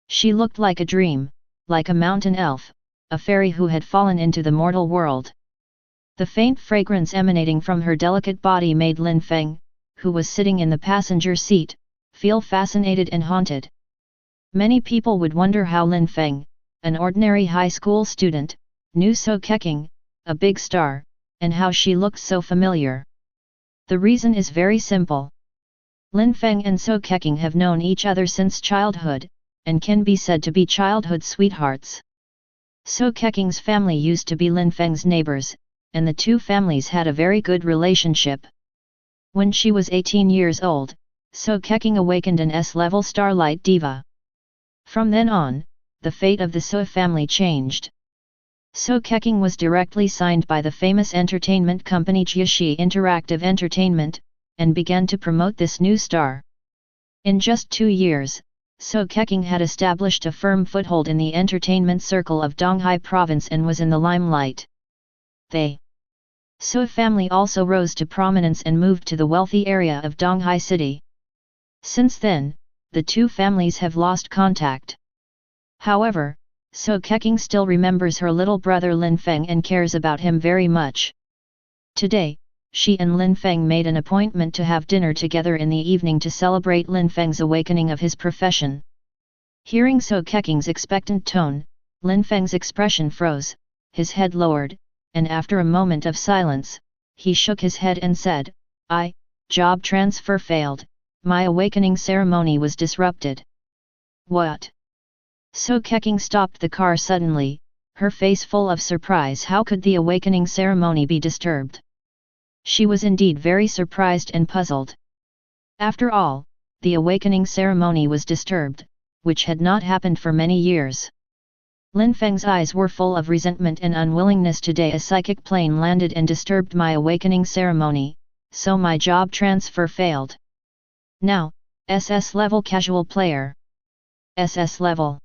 Speaker 1: She looked like a dream, like a mountain elf, a fairy who had fallen into the mortal world. The faint fragrance emanating from her delicate body made Lin Feng, who was sitting in the passenger seat, feel fascinated and haunted. Many people would wonder how Lin Feng, an ordinary high school student, knew So Keking, a big star, and how she looked so familiar. The reason is very simple. Lin Feng and So Keking have known each other since childhood, and can be said to be childhood sweethearts. So Keking's family used to be Lin Feng's neighbors, and the 2 families had a very good relationship. When she was 18 years old, So Keking awakened an S-level Starlight Diva. From then on, the fate of the So family changed. So Keking was directly signed by the famous entertainment company Jiaxi Interactive Entertainment, and began to promote this new star. In just 2 years, So Keking had established a firm foothold in the entertainment circle of Donghai province and was in the limelight. The So family also rose to prominence and moved to the wealthy area of Donghai city. Since then, the 2 families have lost contact. However, So Keking still remembers her little brother Lin Feng and cares about him very much. Today, she and Lin Feng made an appointment to have dinner together in the evening to celebrate Lin Feng's awakening of his profession. Hearing So Keking's expectant tone, Lin Feng's expression froze, his head lowered, and after a moment of silence, he shook his head and said, Job transfer failed, my awakening ceremony was disrupted. What? So Keking stopped the car suddenly, her face full of surprise. How could the awakening ceremony be disturbed? She was indeed very surprised and puzzled. After all, the awakening ceremony was disturbed, which had not happened for many years. Lin Feng's eyes were full of resentment and unwillingness. Today a psychic plane landed and disturbed my awakening ceremony, so my job transfer failed. Now, SS level casual player. SS level.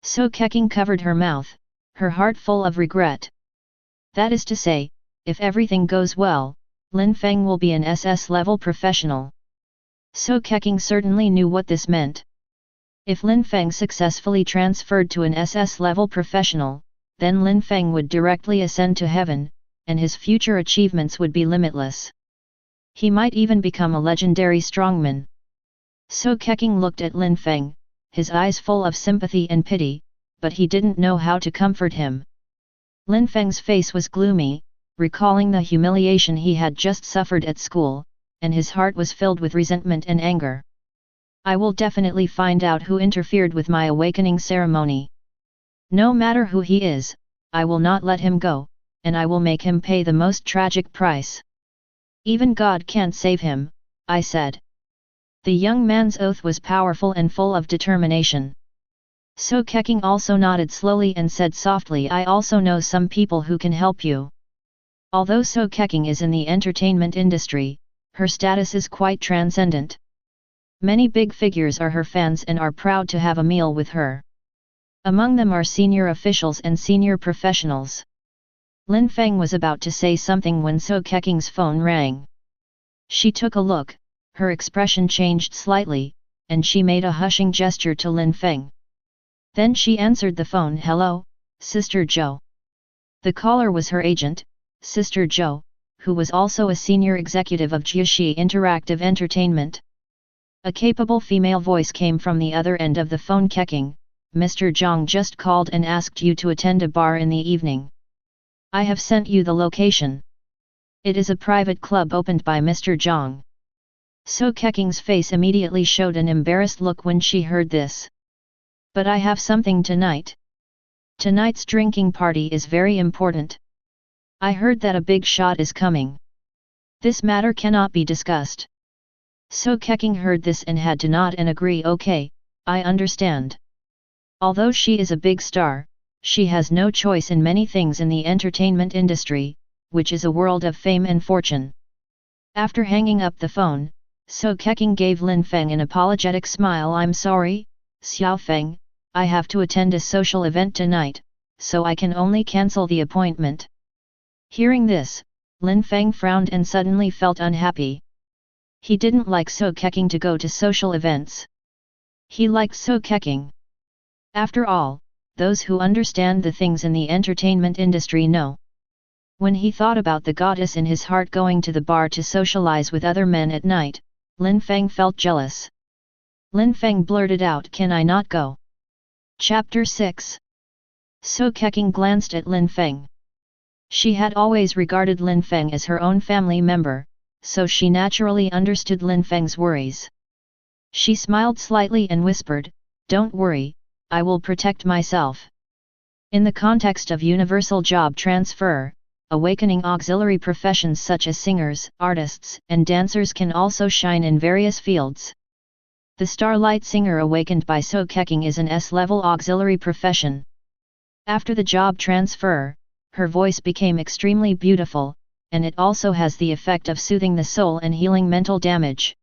Speaker 1: So Keking covered her mouth, her heart full of regret. That is to say, if everything goes well, Lin Feng will be an SS level professional. So Keking certainly knew what this meant. If Lin Feng successfully transferred to an SS level professional, then Lin Feng would directly ascend to heaven, and his future achievements would be limitless. He might even become a legendary strongman. So Keking looked at Lin Feng, his eyes full of sympathy and pity, but he didn't know how to comfort him. Lin Feng's face was gloomy, recalling the humiliation he had just suffered at school, and his heart was filled with resentment and anger. I will definitely find out who interfered with my awakening ceremony. No matter who he is, I will not let him go, and I will make him pay the most tragic price. Even God can't save him, I said. The young man's oath was powerful and full of determination. So Keqing also nodded slowly and said softly, I also know some people who can help you. Although So Keqing is in the entertainment industry, her status is quite transcendent. Many big figures are her fans and are proud to have a meal with her. Among them are senior officials and senior professionals. Lin Feng was about to say something when So Keqing's phone rang. She took a look, her expression changed slightly, and she made a hushing gesture to Lin Feng. Then she answered the phone. Hello, Sister Zhou. The caller was her agent, Sister Zhou, who was also a senior executive of Jiaxi Interactive Entertainment. A capable female voice came from the other end of the phone. Keqing, Mr. Zhang just called and asked you to attend a bar in the evening. I have sent you the location. It is a private club opened by Mr. Zhang. So Keqing's face immediately showed an embarrassed look when she heard this. But I have something tonight. Tonight's drinking party is very important. I heard that a big shot is coming. This matter cannot be discussed. So Keqing heard this and had to nod and agree. Okay, I understand. Although she is a big star, she has no choice in many things in the entertainment industry, which is a world of fame and fortune. After hanging up the phone, So Keqing gave Lin Feng an apologetic smile. I'm sorry, Xiao Feng, I have to attend a social event tonight, so I can only cancel the appointment. Hearing this, Lin Feng frowned and suddenly felt unhappy. He didn't like So Keqing to go to social events. He liked So Keqing. After all, those who understand the things in the entertainment industry know. When he thought about the goddess in his heart going to the bar to socialize with other men at night, Lin Feng felt jealous. Lin Feng blurted out, Can I not go? Chapter 6. So Keqing glanced at Lin Feng. She had always regarded Lin Feng as her own family member, so she naturally understood Lin Feng's worries. She smiled slightly and whispered, Don't worry, I will protect myself. In the context of universal job transfer, awakening auxiliary professions such as singers, artists, and dancers can also shine in various fields. The Starlight Singer awakened by So Keqing is an S-level auxiliary profession. After the job transfer, her voice became extremely beautiful, and it also has the effect of soothing the soul and healing mental damage.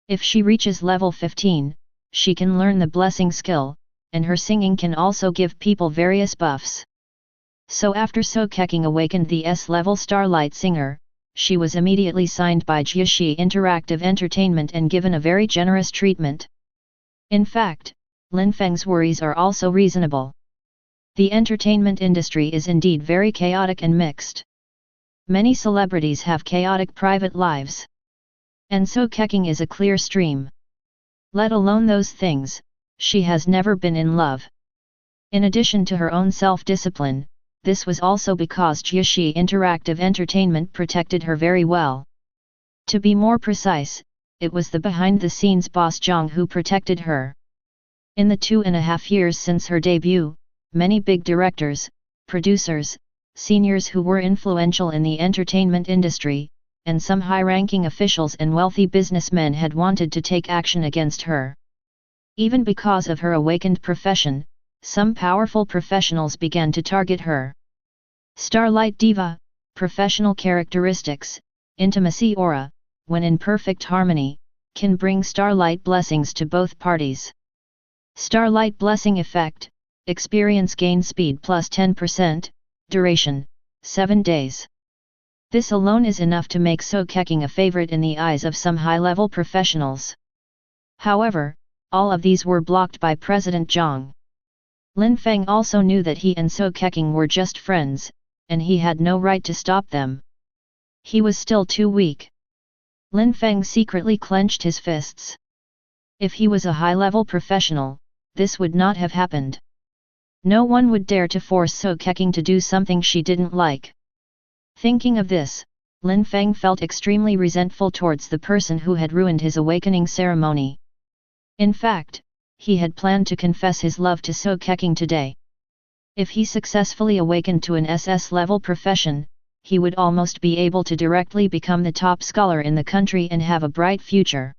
Speaker 1: If she reaches level 15, she can learn the blessing skill, and her singing can also give people various buffs. So after So Keqing awakened the S-level Starlight Singer, she was immediately signed by Jiaxi Interactive Entertainment and given a very generous treatment. In fact, Lin Feng's worries are also reasonable. The entertainment industry is indeed very chaotic and mixed. Many celebrities have chaotic private lives. And So Keqing is a clear stream. Let alone those things, she has never been in love. In addition to her own self-discipline, this was also because Jiaxi Interactive Entertainment protected her very well. To be more precise, it was the behind-the-scenes boss Zhang who protected her. In the 2.5 years since her debut, many big directors, producers, seniors who were influential in the entertainment industry, and some high-ranking officials and wealthy businessmen had wanted to take action against her. Even because of her awakened profession, some powerful professionals began to target her. Starlight Diva, professional characteristics, intimacy aura, when in perfect harmony, can bring starlight blessings to both parties. Starlight blessing effect, experience gain speed plus 10%, duration, 7 days. This alone is enough to make So Keqing a favorite in the eyes of some high-level professionals. However, all of these were blocked by President Zhang. Lin Feng also knew that he and So Keqing were just friends, and he had no right to stop them. He was still too weak. Lin Feng secretly clenched his fists. If he was a high-level professional, this would not have happened. No one would dare to force So Keqing to do something she didn't like. Thinking of this, Lin Feng felt extremely resentful towards the person who had ruined his awakening ceremony. In fact, he had planned to confess his love to So Keqing today. If he successfully awakened to an SS-level profession, he would almost be able to directly become the top scholar in the country and have a bright future.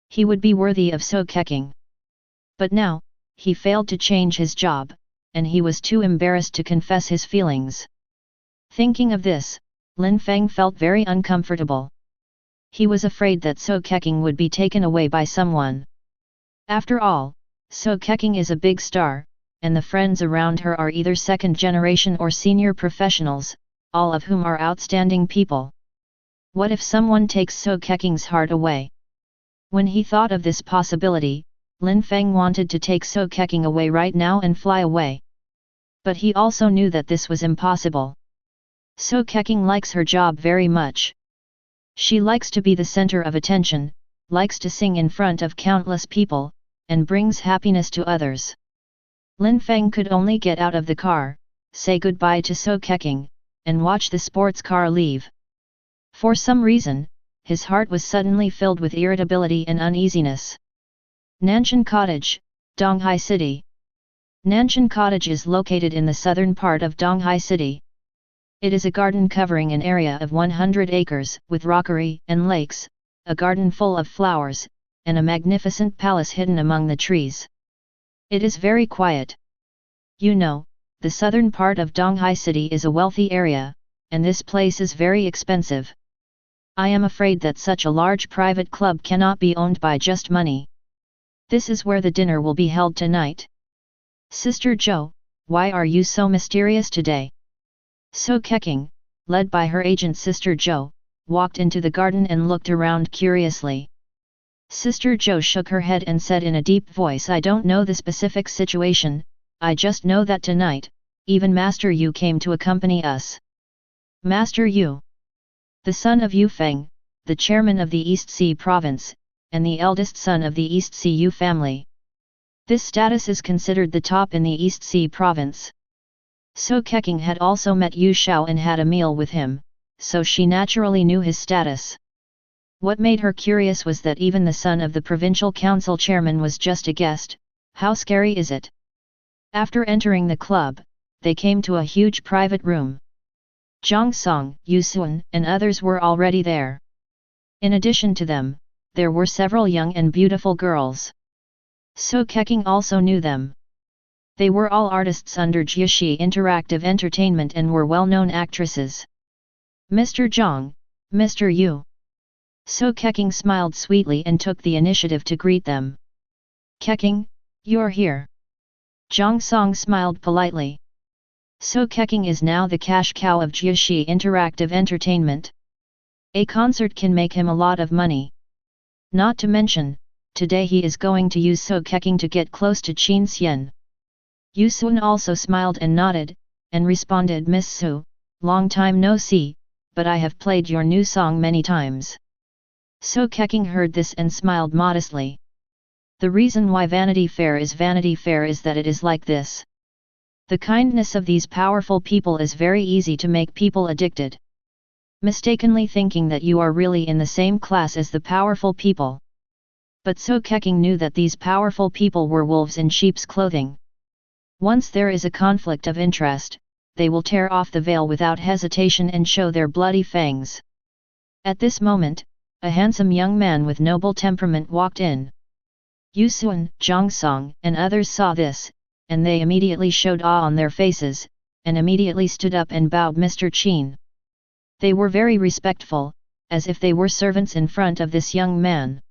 Speaker 1: He would be worthy of So Keqing. But now, he failed to change his job, and he was too embarrassed to confess his feelings. Thinking of this, Lin Feng felt very uncomfortable. He was afraid that So Keqing would be taken away by someone. After all, So Keqing is a big star, and the friends around her are either second generation or senior professionals, all of whom are outstanding people. What if someone takes So Keqing's heart away? When he thought of this possibility, Lin Feng wanted to take So Keqing away right now and fly away. But he also knew that this was impossible. So Keqing likes her job very much. She likes to be the center of attention, likes to sing in front of countless people, and brings happiness to others. Lin Feng could only get out of the car, say goodbye to So Keqing, and watch the sports car leave. For some reason, his heart was suddenly filled with irritability and uneasiness. Nanshan Cottage, Donghai City. Nanshan Cottage is located in the southern part of Donghai City. It is a garden covering an area of 100 acres, with rockery and lakes, a garden full of flowers, and a magnificent palace hidden among the trees. It is very quiet. You know, the southern part of Donghai City is a wealthy area, and this place is very expensive. I am afraid that such a large private club cannot be owned by just money. This is where the dinner will be held tonight. Sister Zhou, why are you so mysterious today? So Keqing, led by her agent Sister Zhou, walked into the garden and looked around curiously. Sister Zhou shook her head and said in a deep voice, I don't know the specific situation, I just know that tonight, even Master Yu came to accompany us. Master Yu, the son of Yu Feng, the chairman of the East Sea province, and the eldest son of the East Sea Yu family. This status is considered the top in the East Sea province. So Keqing had also met Yu Xiao and had a meal with him, so she naturally knew his status. What made her curious was that even the son of the provincial council chairman was just a guest. How scary is it? After entering the club, they came to a huge private room. Zhang Song, Yu Sun, and others were already there. In addition to them, there were several young and beautiful girls. So Keqing also knew them. They were all artists under Jiaxi Interactive Entertainment and were well-known actresses. Mr. Zhang, Mr. Yu. So Keqing smiled sweetly and took the initiative to greet them. Keqing, you're here. Zhang Song smiled politely. So Keqing is now the cash cow of Jiaxi Interactive Entertainment. A concert can make him a lot of money. Not to mention, today he is going to use So Keqing to get close to Qin Xian. Yu Sun also smiled and nodded, and responded, Miss Su, long time no see, but I have played your new song many times. So Keqing heard this and smiled modestly. The reason why Vanity Fair is that it is like this. The kindness of these powerful people is very easy to make people addicted. Mistakenly thinking that you are really in the same class as the powerful people. But So Keqing knew that these powerful people were wolves in sheep's clothing. Once there is a conflict of interest, they will tear off the veil without hesitation and show their bloody fangs. At this moment, a handsome young man with noble temperament walked in. Yu Sun, Zhang Song, and others saw this, and they immediately showed awe on their faces, and immediately stood up and bowed Mr. Qin. They were very respectful, as if they were servants in front of this young man.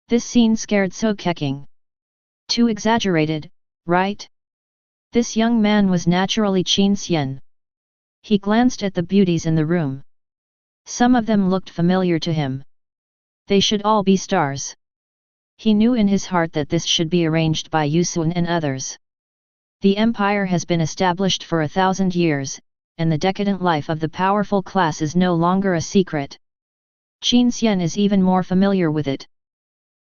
Speaker 1: This scene scared So Keqing. Too exaggerated, right? This young man was naturally Qin Xian. He glanced at the beauties in the room. Some of them looked familiar to him. They should all be stars. He knew in his heart that this should be arranged by Yu Sun and others. The empire has been established for 1,000 years, and the decadent life of the powerful class is no longer a secret. Qin Xian is even more familiar with it.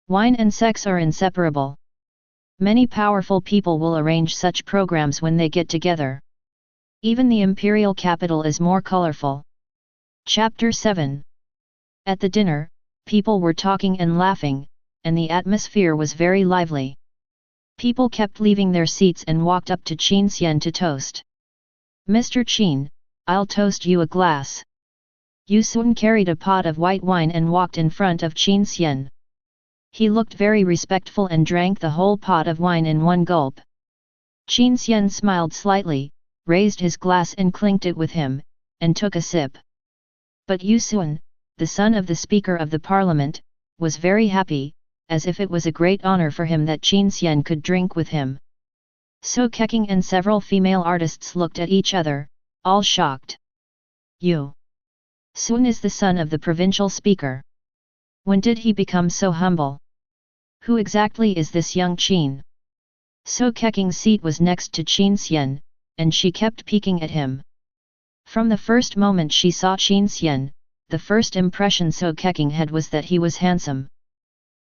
Speaker 1: Wine and sex are inseparable. Many powerful people will arrange such programs when they get together. Even the imperial capital is more colorful. Chapter 7. At the dinner, people were talking and laughing, and the atmosphere was very lively. People kept leaving their seats and walked up to Qin Xian to toast. "Mr. Qin, I'll toast you a glass." Yu Sun carried a pot of white wine and walked in front of Qin Xian. He looked very respectful and drank the whole pot of wine in one gulp. Qin Xian smiled slightly, raised his glass and clinked it with him, and took a sip. But Yu Sun, the son of the Speaker of the Parliament, was very happy, as if it was a great honor for him that Qin Xian could drink with him. So Keqing and several female artists looked at each other, all shocked. Yu Sun is the son of the provincial speaker. When did he become so humble? Who exactly is this young Qin? So Keqing's seat was next to Qin Xian, and she kept peeking at him. From the first moment she saw Qin Xian, the first impression So Keqing had was that he was handsome.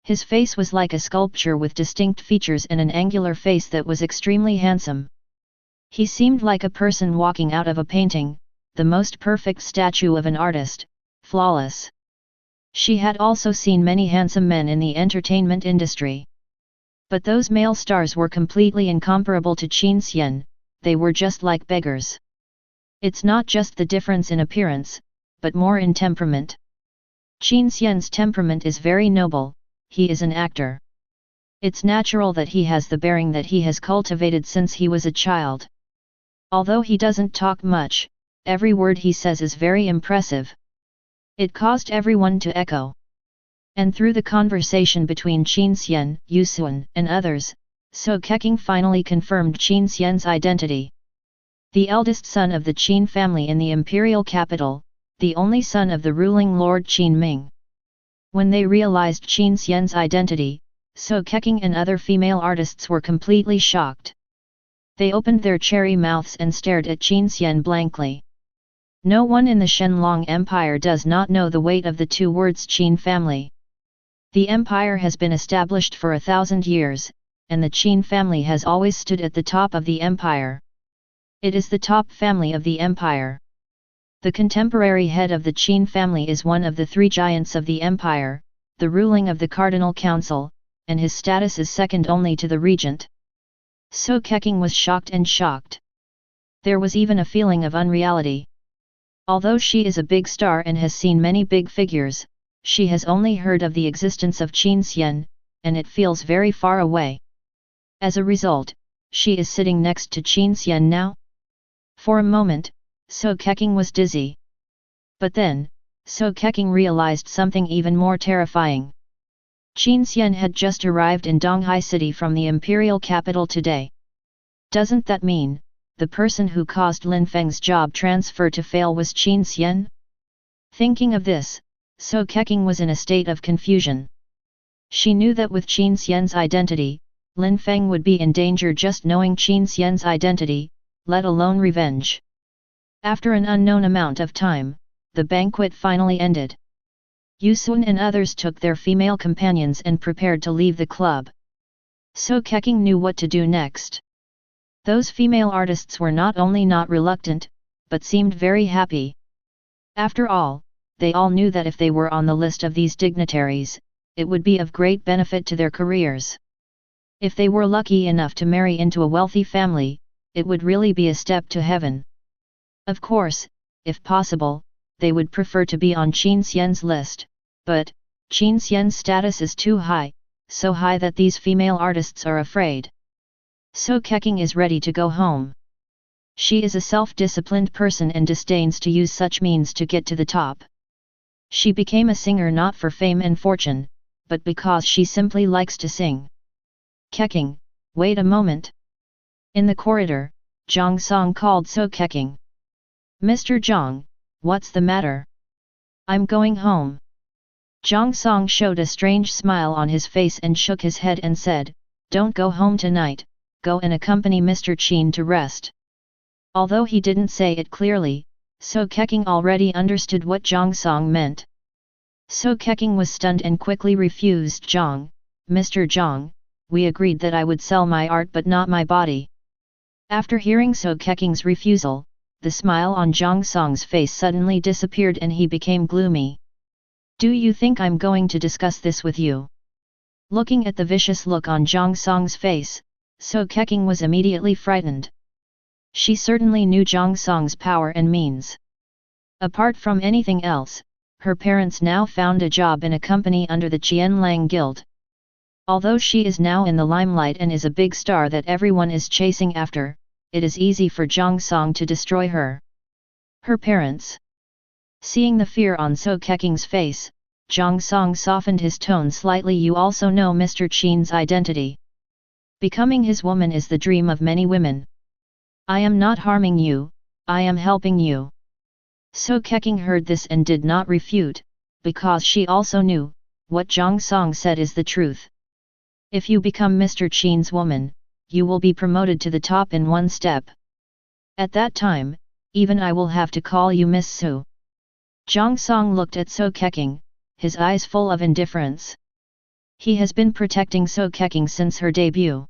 Speaker 1: His face was like a sculpture with distinct features and an angular face that was extremely handsome. He seemed like a person walking out of a painting, the most perfect statue of an artist, flawless. She had also seen many handsome men in the entertainment industry. But those male stars were completely incomparable to Qin Xian, they were just like beggars. It's not just the difference in appearance, but more in temperament. Qin Xian's temperament is very noble, he is an actor. It's natural that he has the bearing that he has cultivated since he was a child. Although he doesn't talk much, every word he says is very impressive. It caused everyone to echo. And through the conversation between Qin Xian, Yu Sun, and others, So Keqing finally confirmed Qin Xian's identity. The eldest son of the Qin family in the imperial capital, the only son of the ruling Lord Qin Ming. When they realized Qin Xian's identity, So Keqing and other female artists were completely shocked. They opened their cherry mouths and stared at Qin Xian blankly. No one in the Shenlong Empire does not know the weight of the two words Qin family. The empire has been established for 1,000 years, and the Qin family has always stood at the top of the empire. It is the top family of the empire. The contemporary head of the Qin family is one of the three giants of the empire, the ruling of the Cardinal Council, and his status is second only to the regent. So Keqing was shocked and shocked. There was even a feeling of unreality. Although she is a big star and has seen many big figures, she has only heard of the existence of Qin Xian, and it feels very far away. As a result, she is sitting next to Qin Xian now. For a moment, So Keqing was dizzy. But then, So Keqing realized something even more terrifying. Qin Xian had just arrived in Donghai City from the imperial capital today. Doesn't that mean, the person who caused Lin Feng's job transfer to fail was Qin Xian? Thinking of this, So Keqing was in a state of confusion. She knew that with Qin Xian's identity, Lin Feng would be in danger just knowing Qin Xian's identity, let alone revenge. After an unknown amount of time, the banquet finally ended. Yu Sun and others took their female companions and prepared to leave the club. So Keqing knew what to do next. Those female artists were not only not reluctant, but seemed very happy. After all, they all knew that if they were on the list of these dignitaries, it would be of great benefit to their careers. If they were lucky enough to marry into a wealthy family, it would really be a step to heaven. Of course, if possible, they would prefer to be on Qin Xian's list, but Qin Xian's status is too high, so high that these female artists are afraid. So Keqing is ready to go home. She is a self-disciplined person and disdains to use such means to get to the top. She became a singer not for fame and fortune, but because she simply likes to sing. Keqing, wait a moment. In the corridor, Zhang Song called So Keqing. Mr. Zhang, what's the matter? I'm going home. Zhang Song showed a strange smile on his face and shook his head and said, Don't go home tonight, go and accompany Mr. Qin to rest. Although he didn't say it clearly, So Keqing already understood what Zhang Song meant. So Keqing was stunned and quickly refused. Mr. Zhang, we agreed that I would sell my art but not my body. After hearing So Keking's refusal, the smile on Zhang Song's face suddenly disappeared and he became gloomy. Do you think I'm going to discuss this with you? Looking at the vicious look on Zhang Song's face, So Keking was immediately frightened. She certainly knew Zhang Song's power and means. Apart from anything else, her parents now found a job in a company under the Qianlang Guild. Although she is now in the limelight and is a big star that everyone is chasing after, it is easy for Zhang Song to destroy her. Her parents. Seeing the fear on So Keking's face, Zhang Song softened his tone slightly. You also know Mr. Qin's identity. Becoming his woman is the dream of many women. I am not harming you, I am helping you. So Keking heard this and did not refute, because she also knew, what Zhang Song said is the truth. If you become Mr. Qin's woman, you will be promoted to the top in one step. At that time, even I will have to call you Miss Su. Zhang Song looked at So Keking, his eyes full of indifference. He has been protecting So Keking since her debut.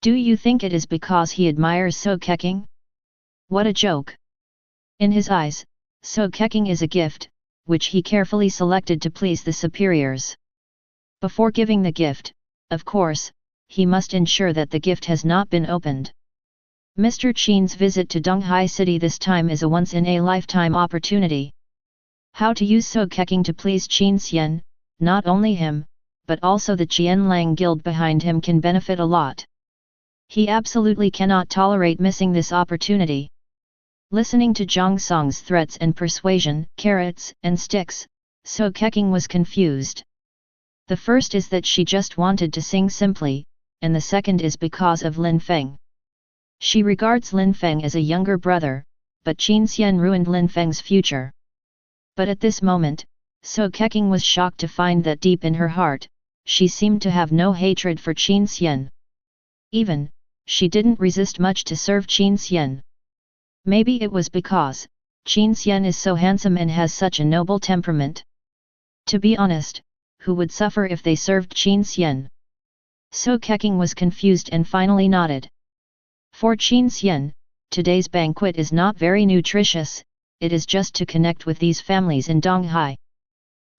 Speaker 1: Do you think it is because he admires So Keking? What a joke! In his eyes, So Keking is a gift, which he carefully selected to please the superiors. Before giving the gift, of course, he must ensure that the gift has not been opened. Mr. Qin's visit to Donghai City this time is a once-in-a-lifetime opportunity. How to use So Keking to please Qin Xian, not only him, but also the Qianlang Guild behind him can benefit a lot. He absolutely cannot tolerate missing this opportunity. Listening to Zhang Song's threats and persuasion, carrots and sticks, So Keking was confused. The first is that she just wanted to sing simply, and the second is because of Lin Feng. She regards Lin Feng as a younger brother, but Qin Xian ruined Lin Feng's future. But at this moment, So Keking was shocked to find that deep in her heart, she seemed to have no hatred for Qin Xian. Even, she didn't resist much to serve Qin Xian. Maybe it was because, Qin Xian is so handsome and has such a noble temperament. To be honest, who would suffer if they served Qin Xian? So Keking was confused and finally nodded. For Qin Xian, today's banquet is not very nutritious, it is just to connect with these families in Donghai.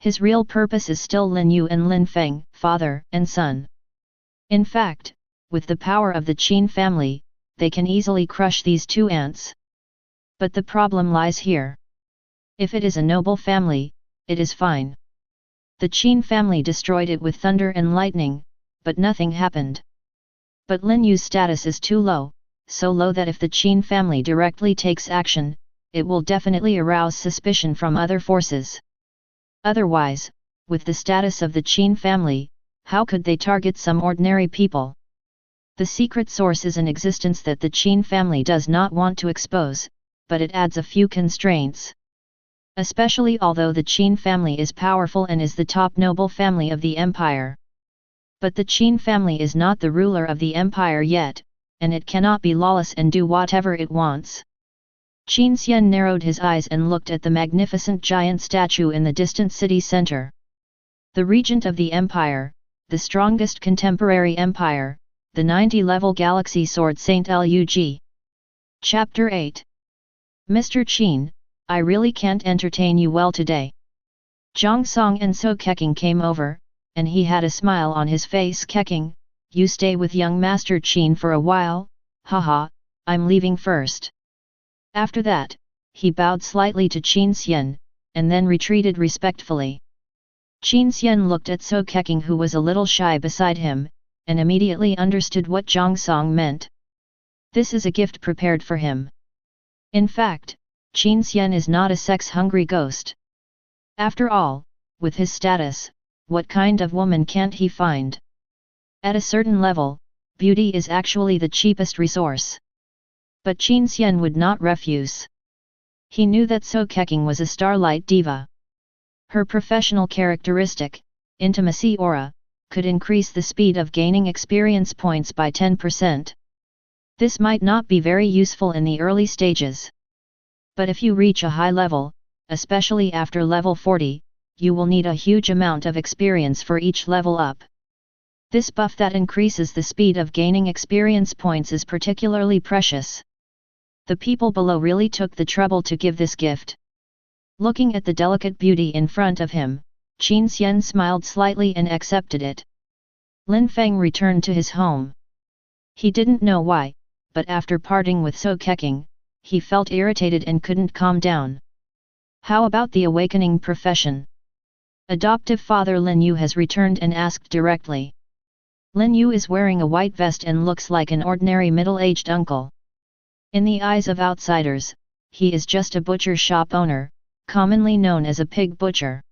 Speaker 1: His real purpose is still Lin Yu and Lin Feng, father and son. In fact, with the power of the Qin family, they can easily crush these two ants. But the problem lies here. If it is a noble family, it is fine. The Qin family destroyed it with thunder and lightning, but nothing happened. But Lin Yu's status is too low, so low that if the Qin family directly takes action, it will definitely arouse suspicion from other forces. Otherwise, with the status of the Qin family, how could they target some ordinary people? The secret source is an existence that the Qin family does not want to expose, but it adds a few constraints. Especially although the Qin family is powerful and is the top noble family of the empire. But the Qin family is not the ruler of the empire yet, and it cannot be lawless and do whatever it wants. Qin Xian narrowed his eyes and looked at the magnificent giant statue in the distant city center. The regent of the empire, the strongest contemporary empire, the 90-level galaxy sword Saint Lug. Chapter 8. Mr. Qin, I really can't entertain you well today. Zhang Song and So Keking came over, and he had a smile on his face. Keking, you stay with young Master Qin for a while, haha, I'm leaving first. After that, he bowed slightly to Qin Xian, and then retreated respectfully. Qin Xian looked at So Keking, who was a little shy beside him, and immediately understood what Zhang Song meant. This is a gift prepared for him. In fact, Qin Xian is not a sex-hungry ghost. After all, with his status, what kind of woman can't he find? At a certain level, beauty is actually the cheapest resource. But Qin Xian would not refuse. He knew that So Keking was a starlight diva. Her professional characteristic, intimacy aura, could increase the speed of gaining experience points by 10%. This might not be very useful in the early stages. But if you reach a high level, especially after level 40, you will need a huge amount of experience for each level up. This buff that increases the speed of gaining experience points is particularly precious. The people below really took the trouble to give this gift. Looking at the delicate beauty in front of him, Qin Xian smiled slightly and accepted it. Lin Feng returned to his home. He didn't know why, but after parting with So Keqing, he felt irritated and couldn't calm down. How about the awakening profession? Adoptive father Lin Yu has returned and asked directly. Lin Yu is wearing a white vest and looks like an ordinary middle-aged uncle. In the eyes of outsiders, he is just a butcher shop owner, commonly known as a pig butcher.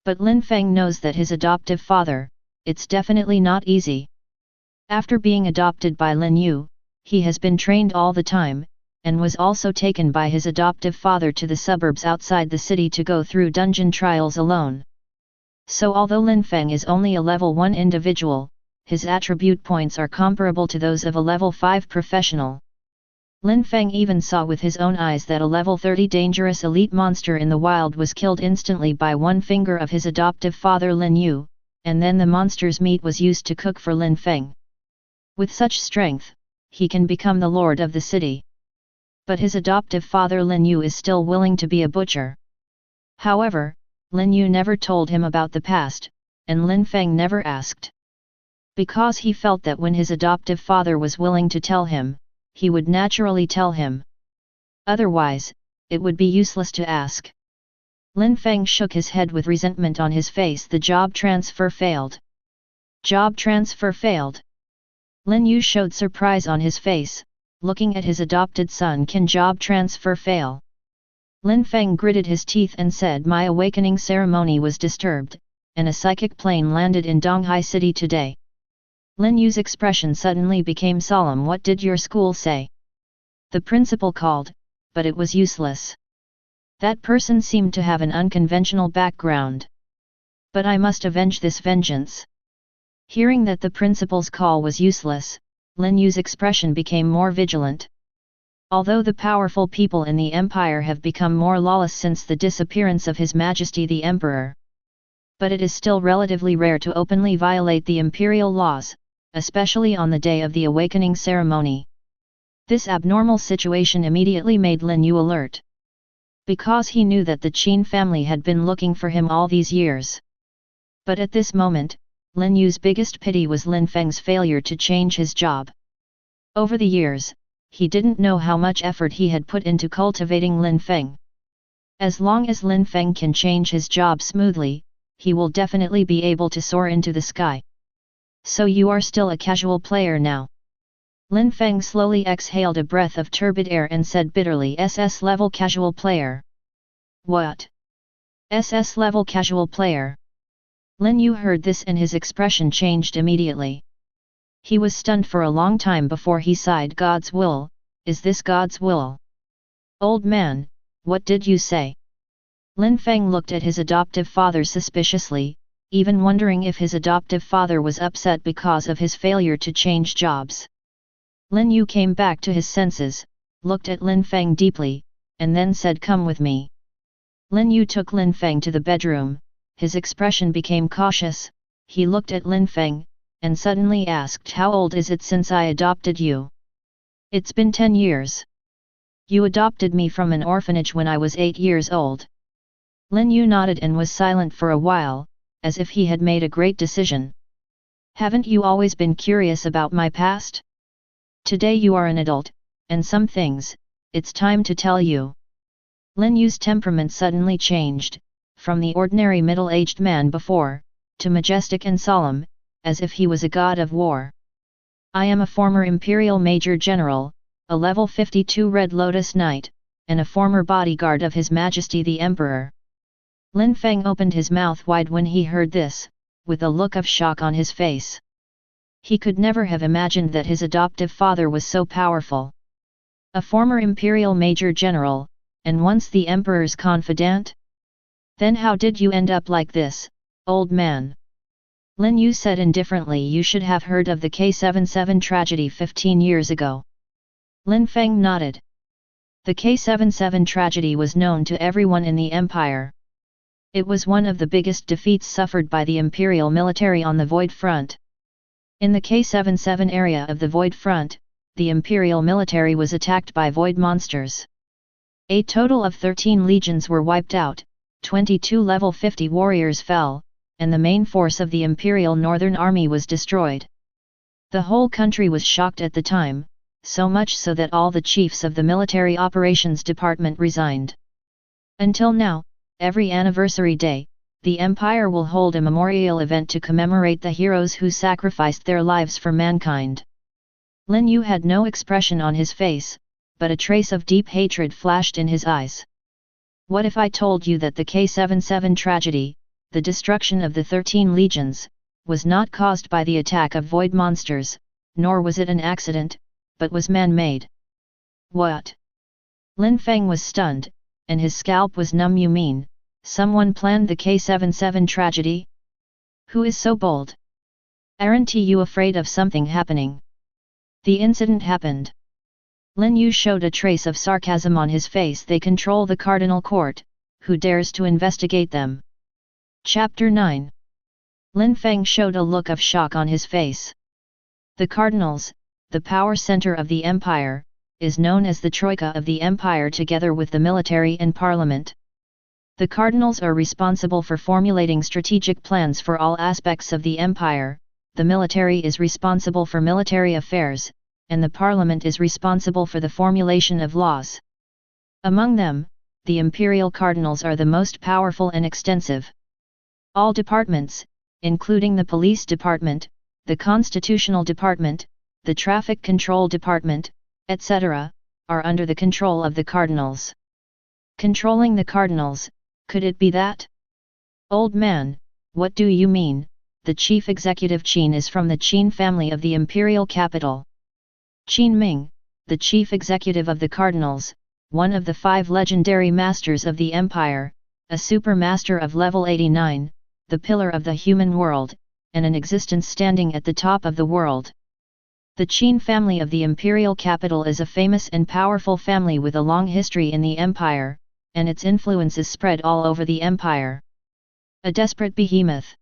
Speaker 1: But Lin Feng knows that his adoptive father, it's definitely not easy. After being adopted by Lin Yu, he has been trained all the time, and was also taken by his adoptive father to the suburbs outside the city to go through dungeon trials alone. So although Lin Feng is only a level 1 individual, his attribute points are comparable to those of a level 5 professional. Lin Feng even saw with his own eyes that a level 30 dangerous elite monster in the wild was killed instantly by one finger of his adoptive father Lin Yu, and then the monster's meat was used to cook for Lin Feng. With such strength, he can become the lord of the city. But his adoptive father Lin Yu is still willing to be a butcher. However, Lin Yu never told him about the past, and Lin Feng never asked. Because he felt that when his adoptive father was willing to tell him, he would naturally tell him. Otherwise, it would be useless to ask. Lin Feng shook his head with resentment on his face. The job transfer failed. Job transfer failed. Lin Yu showed surprise on his face, looking at his adopted son. Can job transfer fail? Lin Feng gritted his teeth and said, my awakening ceremony was disturbed, and a psychic plane landed in Donghai City today. Lin Yu's expression suddenly became solemn. What did your school say? The principal called, but it was useless. That person seemed to have an unconventional background. But I must avenge this vengeance. Hearing that the principal's call was useless, Lin Yu's expression became more vigilant. Although the powerful people in the empire have become more lawless since the disappearance of His Majesty the Emperor. But it is still relatively rare to openly violate the imperial laws, especially on the day of the awakening ceremony. This abnormal situation immediately made Lin Yu alert. Because he knew that the Qin family had been looking for him all these years. But at this moment, Lin Yu's biggest pity was Lin Feng's failure to change his job. Over the years, he didn't know how much effort he had put into cultivating Lin Feng. As long as Lin Feng can change his job smoothly, he will definitely be able to soar into the sky. So you are still a casual player now? Lin Feng slowly exhaled a breath of turbid air and said bitterly, SS level casual player. What? SS level casual player? Lin Yu heard this and his expression changed immediately. He was stunned for a long time before he sighed. God's will, is this God's will? Old man, what did you say? Lin Feng looked at his adoptive father suspiciously, even wondering if his adoptive father was upset because of his failure to change jobs. Lin Yu came back to his senses, looked at Lin Feng deeply, and then said, come with me. Lin Yu took Lin Feng to the bedroom. His expression became cautious. He looked at Lin Feng, and suddenly asked, how old is it since I adopted you? It's been 10 years. You adopted me from an orphanage when I was 8 years old. Lin Yu nodded and was silent for a while, as if he had made a great decision. Haven't you always been curious about my past? Today you are an adult, and some things, it's time to tell you. Lin Yu's temperament suddenly changed, from the ordinary middle-aged man before, to majestic and solemn, as if he was a god of war. I am a former Imperial Major General, a level 52 Red Lotus Knight, and a former bodyguard of His Majesty the Emperor. Lin Feng opened his mouth wide when he heard this, with a look of shock on his face. He could never have imagined that his adoptive father was so powerful. A former Imperial Major General, and once the Emperor's confidant? Then how did you end up like this, old man? Lin Yu said indifferently, you should have heard of the K77 tragedy 15 years ago. Lin Feng nodded. The K77 tragedy was known to everyone in the empire. It was one of the biggest defeats suffered by the imperial military on the Void Front. In the K77 area of the Void Front, the Imperial military was attacked by Void monsters. A total of 13 legions were wiped out, 22 level 50 warriors fell, and the main force of the Imperial Northern Army was destroyed. The whole country was shocked at the time, so much so that all the chiefs of the Military Operations Department resigned. Until now, every anniversary day, the Empire will hold a memorial event to commemorate the heroes who sacrificed their lives for mankind. Lin Yu had no expression on his face, but a trace of deep hatred flashed in his eyes. What if I told you that the K77 tragedy, the destruction of the 13 legions, was not caused by the attack of void monsters, nor was it an accident, but was man-made? What? Lin Feng was stunned, and his scalp was numb. You mean, someone planned the K77 tragedy? Who is so bold? Aren't you afraid of something happening? The incident happened. Lin Yu showed a trace of sarcasm on his face. They control the Cardinal Court, who dares to investigate them? Chapter 9. Lin Feng showed a look of shock on his face. The Cardinals, the power center of the Empire, is known as the Troika of the Empire together with the military and parliament. The Cardinals are responsible for formulating strategic plans for all aspects of the Empire, the military is responsible for military affairs, and the parliament is responsible for the formulation of laws. Among them, the Imperial Cardinals are the most powerful and extensive. All departments, including the police department, the constitutional department, the traffic control department, etc., are under the control of the Cardinals. Controlling the Cardinals, could it be that? Old man, what do you mean? The chief executive Qin is from the Qin family of the imperial capital. Qin Ming, the chief executive of the Cardinals, one of the 5 legendary masters of the Empire, a super master of level 89, the pillar of the human world, and an existence standing at the top of the world. The Qin family of the imperial capital is a famous and powerful family with a long history in the Empire, and its influence is spread all over the Empire. A desperate behemoth.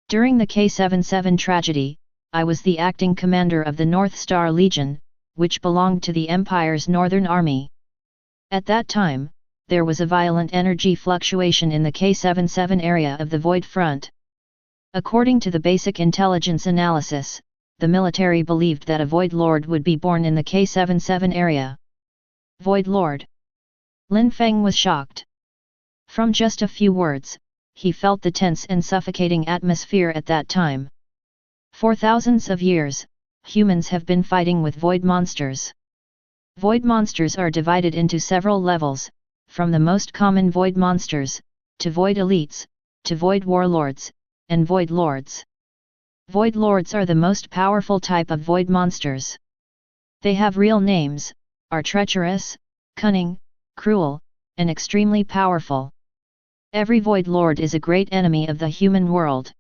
Speaker 1: During the K77 tragedy, I was the acting commander of the North Star Legion, which belonged to the Empire's Northern Army. At that time, there was a violent energy fluctuation in the K77 area of the Void Front. According to the basic intelligence analysis, the military believed that a Void Lord would be born in the K77 area. Void Lord? Lin Feng was shocked. From just a few words, he felt the tense and suffocating atmosphere at that time. For thousands of years, humans have been fighting with void monsters. Void monsters are divided into several levels, from the most common void monsters, to void elites, to void warlords, and void lords. Void lords are the most powerful type of void monsters. They have real names, are treacherous, cunning, cruel, and extremely powerful. Every void lord is a great enemy of the human world.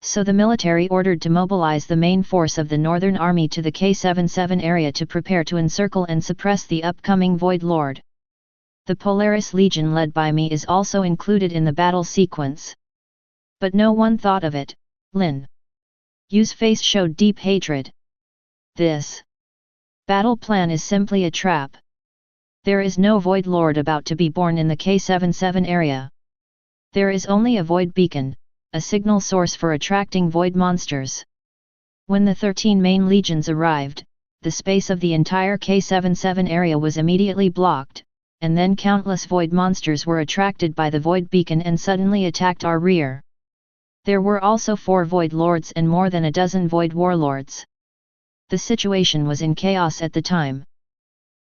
Speaker 1: So the military ordered to mobilize the main force of the Northern Army to the K77 area to prepare to encircle and suppress the upcoming Void Lord. The Polaris Legion led by me is also included in the battle sequence. But no one thought of it. Lin Yu's face showed deep hatred. This battle plan is simply a trap. There is no Void Lord about to be born in the K77 area. There is only a Void Beacon, a signal source for attracting void monsters. When the 13 main legions arrived, the space of the entire K77 area was immediately blocked, and then countless void monsters were attracted by the void beacon and suddenly attacked our rear. There were also 4 void lords and more than a dozen void warlords. The situation was in chaos at the time.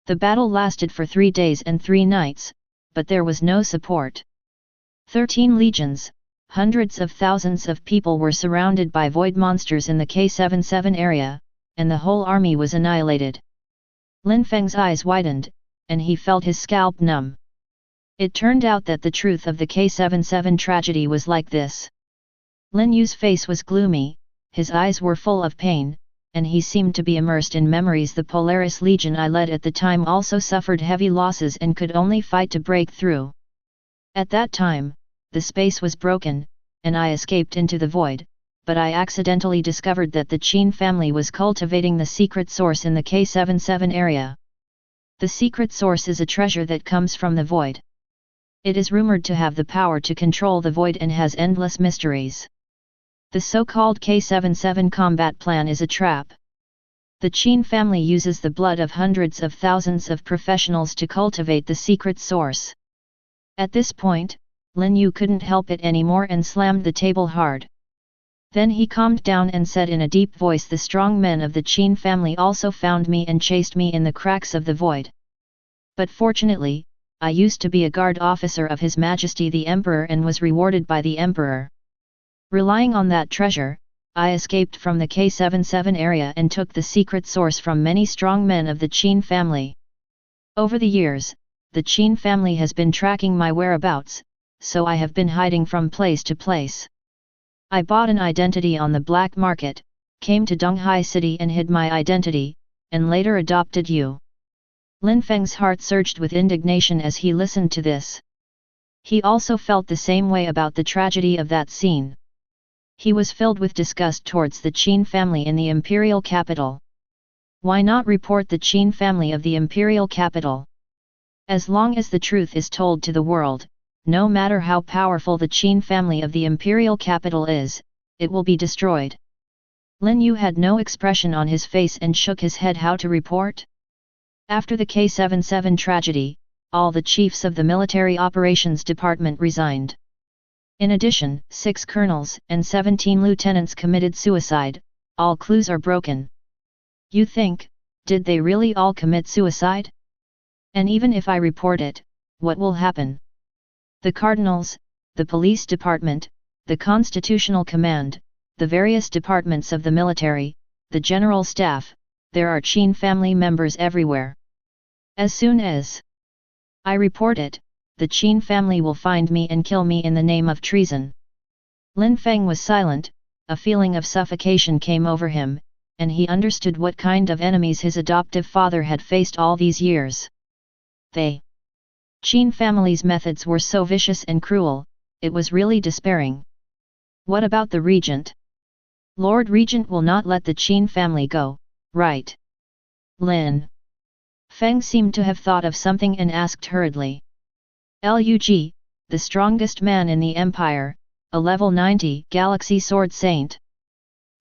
Speaker 1: The battle lasted for 3 days and 3 nights, but there was no support. 13 legions, hundreds of thousands of people were surrounded by void monsters in the K77 area, and the whole army was annihilated. Lin Feng's eyes widened, and he felt his scalp numb. It turned out that the truth of the K77 tragedy was like this. Lin Yu's face was gloomy, his eyes were full of pain, and he seemed to be immersed in memories. The Polaris Legion I led at the time also suffered heavy losses and could only fight to break through. At that time, the space was broken, and I escaped into the void, but I accidentally discovered that the Qin family was cultivating the secret source in the K77 area. The secret source is a treasure that comes from the void. It is rumored to have the power to control the void and has endless mysteries. The so-called K77 combat plan is a trap. The Qin family uses the blood of hundreds of thousands of professionals to cultivate the secret source. At this point, Lin Yu couldn't help it anymore and slammed the table hard. Then he calmed down and said in a deep voice, "The strong men of the Qin family also found me and chased me in the cracks of the void. But fortunately, I used to be a guard officer of His Majesty the Emperor and was rewarded by the Emperor. Relying on that treasure, I escaped from the K77 area and took the secret source from many strong men of the Qin family. Over the years, the Qin family has been tracking my whereabouts, so I have been hiding from place to place. I bought an identity on the black market, came to Donghai City and hid my identity, and later adopted you." Lin Feng's heart surged with indignation as he listened to this. He also felt the same way about the tragedy of that scene. He was filled with disgust towards the Qin family in the imperial capital. Why not report the Qin family of the imperial capital? As long as the truth is told to the world, no matter how powerful the Qin family of the imperial capital is, it will be destroyed. Lin Yu had no expression on his face and shook his head. How to report? After the K77 tragedy, all the chiefs of the military operations department resigned. In addition, 6 colonels and 17 lieutenants committed suicide. All clues are broken. You think, did they really all commit suicide? And even if I report it, what will happen? The cardinals, the police department, the constitutional command, the various departments of the military, the general staff, there are Qin family members everywhere. As soon as I report it, the Qin family will find me and kill me in the name of treason." Lin Feng was silent, a feeling of suffocation came over him, and he understood what kind of enemies his adoptive father had faced all these years. The Qin family's methods were so vicious and cruel, it was really despairing. What about the regent? Lord Regent will not let the Qin family go, right? Lin Feng seemed to have thought of something and asked hurriedly. Lug, the strongest man in the empire, a level 90 Galaxy Sword Saint.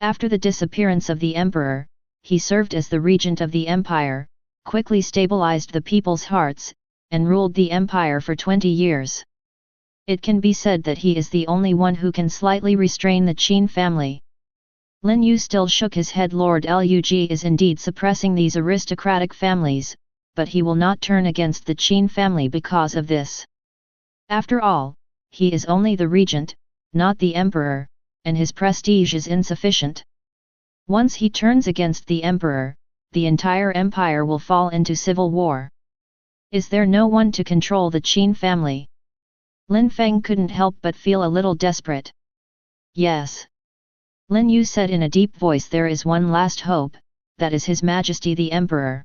Speaker 1: After the disappearance of the emperor, he served as the regent of the empire, quickly stabilized the people's hearts, and ruled the empire for 20 years. It can be said that he is the only one who can slightly restrain the Qin family. Lin Yu still shook his head. Lord Lug is indeed suppressing these aristocratic families, but he will not turn against the Qin family because of this. After all, he is only the regent, not the emperor, and his prestige is insufficient. Once he turns against the emperor, the entire empire will fall into civil war. Is there no one to control the Qin family? Lin Feng couldn't help but feel a little desperate. Yes. Lin Yu said in a deep voice, there is one last hope, that is His Majesty the Emperor.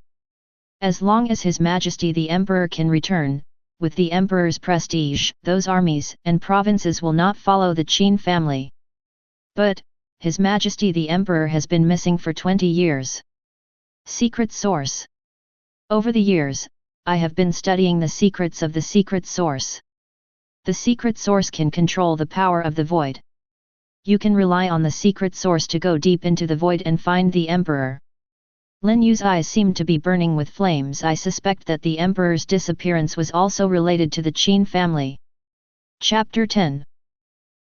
Speaker 1: As long as His Majesty the Emperor can return, with the Emperor's prestige, those armies and provinces will not follow the Qin family. But, His Majesty the Emperor has been missing for 20 years. Secret source. Over the years, I have been studying the secrets of the secret source. The secret source can control the power of the void. You can rely on the secret source to go deep into the void and find the emperor. Lin Yu's eyes seemed to be burning with flames. I suspect that the emperor's disappearance was also related to the Qin family. Chapter 10.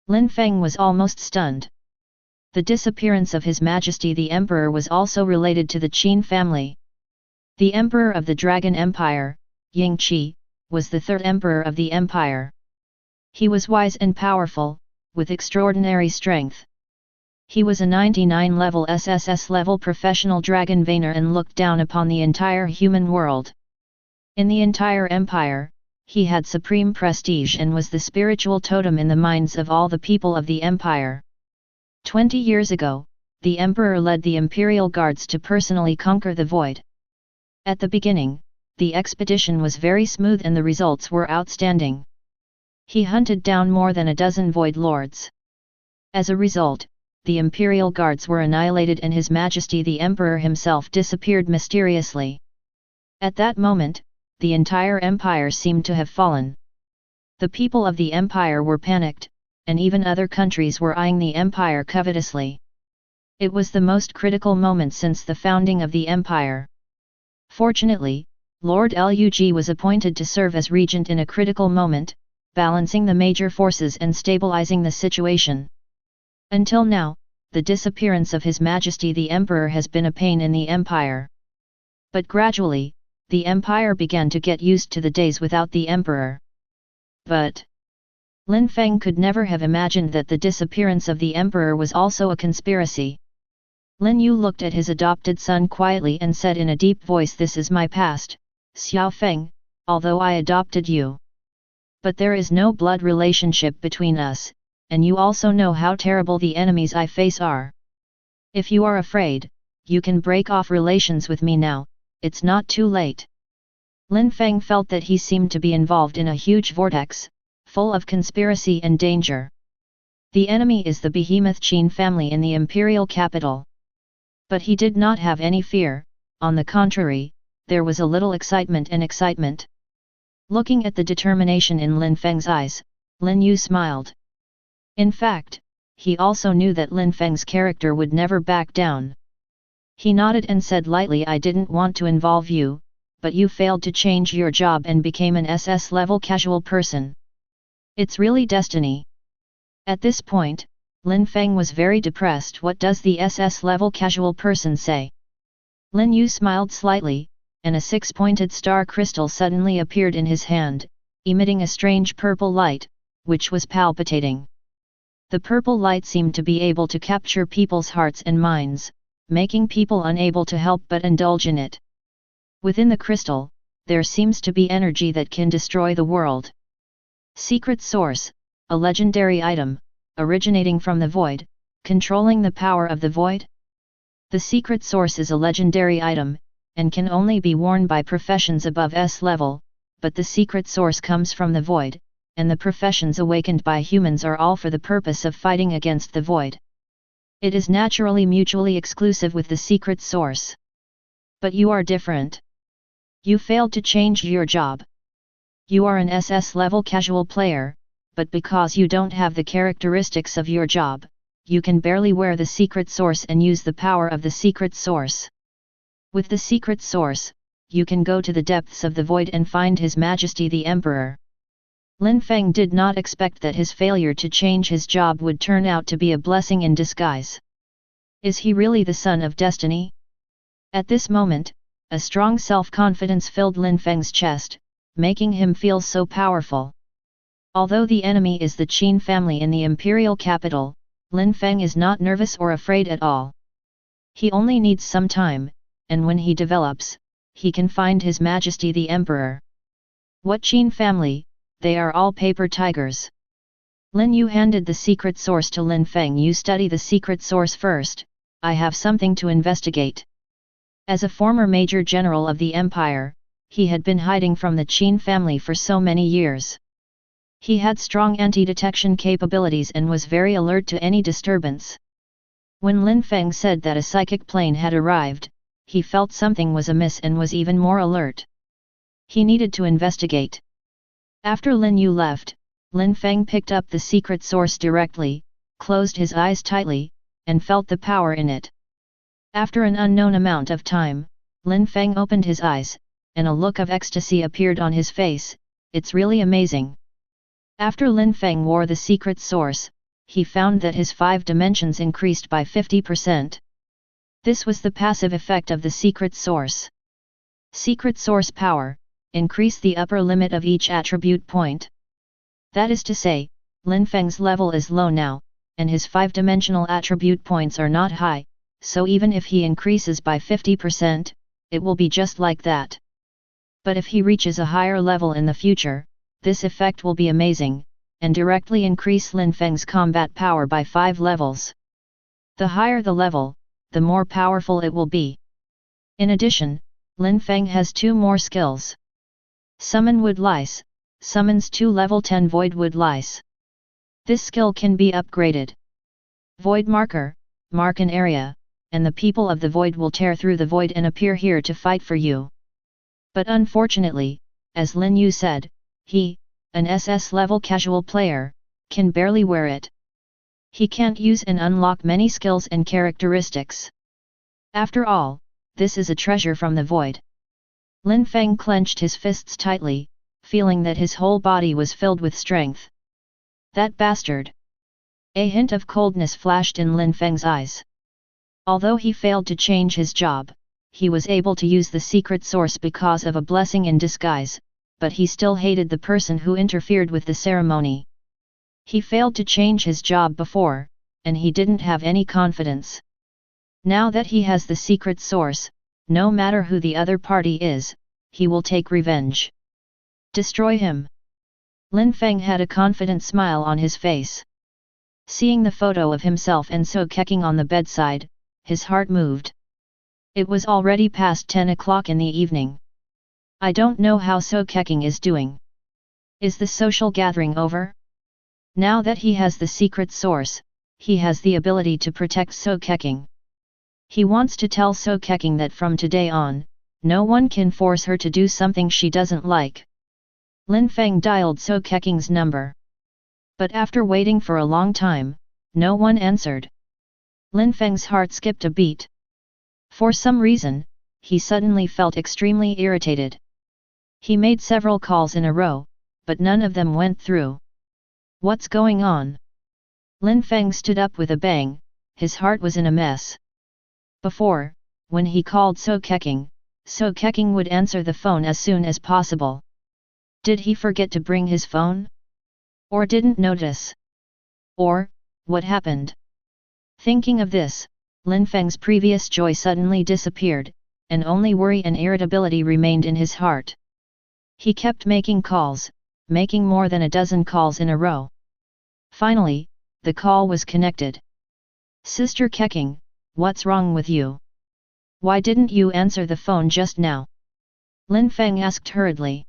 Speaker 1: Lin Feng was almost stunned. The disappearance of His Majesty the Emperor was also related to the Qin family. The Emperor of the Dragon Empire, Ying Qi, was the third emperor of the empire. He was wise and powerful, with extraordinary strength. He was a 99 level SSS level professional dragon vainer and looked down upon the entire human world. In the entire empire, he had supreme prestige and was the spiritual totem in the minds of all the people of the empire. 20 years ago, the emperor led the imperial guards to personally conquer the void. At the beginning, the expedition was very smooth and the results were outstanding. He hunted down more than a dozen void lords. As a result, the imperial guards were annihilated and His Majesty the Emperor himself disappeared mysteriously. At that moment, the entire empire seemed to have fallen. The people of the empire were panicked, and even other countries were eyeing the empire covetously. It was the most critical moment since the founding of the empire. Fortunately, Lord Lug was appointed to serve as regent in a critical moment, balancing the major forces and stabilizing the situation. Until now, the disappearance of His Majesty the Emperor has been a pain in the empire. But gradually, the empire began to get used to the days without the emperor. But Lin Feng could never have imagined that the disappearance of the emperor was also a conspiracy. Lin Yu looked at his adopted son quietly and said in a deep voice, "This is my past, Xiao Feng, although I adopted you. But there is no blood relationship between us, and you also know how terrible the enemies I face are. If you are afraid, you can break off relations with me now, it's not too late." Lin Feng felt that he seemed to be involved in a huge vortex, full of conspiracy and danger. The enemy is the behemoth Qin family in the imperial capital. But he did not have any fear, on the contrary, there was a little excitement. Looking at the determination in Lin Feng's eyes, Lin Yu smiled. In fact, he also knew that Lin Feng's character would never back down. He nodded and said lightly, "I didn't want to involve you, but you failed to change your job and became an SS-level casual person. It's really destiny." At this point, Lin Feng was very depressed. What does the SS-level casual person say? Lin Yu smiled slightly, and a six-pointed star crystal suddenly appeared in his hand, emitting a strange purple light, which was palpitating. The purple light seemed to be able to capture people's hearts and minds, making people unable to help but indulge in it. Within the crystal, there seems to be energy that can destroy the world. Secret Source, a legendary item, originating from the void, controlling the power of the void? The Secret Source is a legendary item, and can only be worn by professions above S level, but the Secret Source comes from the void, and the professions awakened by humans are all for the purpose of fighting against the void. It is naturally mutually exclusive with the Secret Source. But you are different. You failed to change your job. You are an SS level casual player, but because you don't have the characteristics of your job, you can barely wear the Secret Source and use the power of the Secret Source. With the Secret Source, you can go to the depths of the void and find His Majesty the Emperor. Lin Feng did not expect that his failure to change his job would turn out to be a blessing in disguise. Is he really the son of destiny? At this moment, a strong self-confidence filled Lin Feng's chest, making him feel so powerful. Although the enemy is the Qin family in the imperial capital, Lin Feng is not nervous or afraid at all. He only needs some time, and when he develops, he can find His Majesty the Emperor. What Qin family? They are all paper tigers. Lin Yu handed the Secret Source to Lin Feng. "You study the Secret Source first, I have something to investigate." As a former major general of the empire, he had been hiding from the Qin family for so many years. He had strong anti-detection capabilities and was very alert to any disturbance. When Lin Feng said that a psychic plane had arrived, he felt something was amiss and was even more alert. He needed to investigate. After Lin Yu left, Lin Feng picked up the Secret Source directly, closed his eyes tightly, and felt the power in it. After an unknown amount of time, Lin Feng opened his eyes, and a look of ecstasy appeared on his face. "It's really amazing." After Lin Feng wore the Secret Source, he found that his 5 dimensions increased by 50%. This was the passive effect of the Secret Source. Secret Source power: increase the upper limit of each attribute point. That is to say, Lin Feng's level is low now, and his 5-dimensional attribute points are not high, so even if he increases by 50%, it will be just like that. But if he reaches a higher level in the future, this effect will be amazing, and directly increase Lin Feng's combat power by 5 levels. The higher the level, the more powerful it will be. In addition, Lin Feng has 2 more skills. Summon Wood Lice, summons 2 level 10 Void Wood Lice. This skill can be upgraded. Void marker, mark an area, and the people of the void will tear through the void and appear here to fight for you. But unfortunately, as Lin Yu said, he, an SS level casual player, can barely wear it. He can't use and unlock many skills and characteristics. After all, this is a treasure from the void. Lin Feng clenched his fists tightly, feeling that his whole body was filled with strength. That bastard! A hint of coldness flashed in Lin Feng's eyes. Although he failed to change his job, he was able to use the secret source because of a blessing in disguise, but he still hated the person who interfered with the ceremony. He failed to change his job before, and he didn't have any confidence. Now that he has the secret source, no matter who the other party is, he will take revenge. Destroy him. Lin Feng had a confident smile on his face. Seeing the photo of himself and So Keqing on the bedside, his heart moved. It was already past 10 o'clock in the evening. I don't know how So Keqing is doing. Is the social gathering over? Now that he has the secret source, he has the ability to protect So Keqing. He wants to tell So Keqing that from today on, no one can force her to do something she doesn't like. Lin Feng dialed So Keqing's number. But after waiting for a long time, no one answered. Lin Feng's heart skipped a beat. For some reason, he suddenly felt extremely irritated. He made several calls in a row, but none of them went through. What's going on? Lin Feng stood up with a bang, his heart was in a mess. Before, when he called So Keqing would answer the phone as soon as possible. Did he forget to bring his phone? Or didn't notice? Or, what happened? Thinking of this, Lin Feng's previous joy suddenly disappeared, and only worry and irritability remained in his heart. He kept making calls, making more than a dozen calls in a row. Finally, the call was connected. Sister Keqing, what's wrong with you? Why didn't you answer the phone just now? Lin Feng asked hurriedly.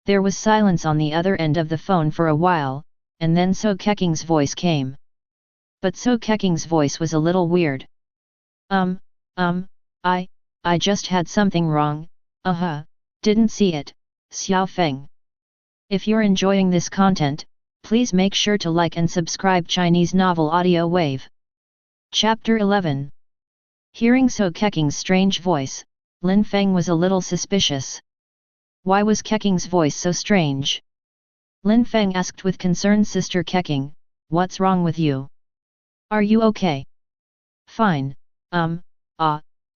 Speaker 1: There was silence on the other end of the phone for a while, and then So Keqing's voice came. But So Keqing's voice was a little weird. I just had something wrong, didn't see it, Xiao Feng. If you're enjoying this content, please make sure to like and subscribe Chinese Novel Audio Wave. Chapter 11. Hearing So Keqing's strange voice, Lin Feng was a little suspicious. Why was Keqing's voice so strange? Lin Feng asked with concern. Sister Keqing, what's wrong with you? Are you okay? Fine,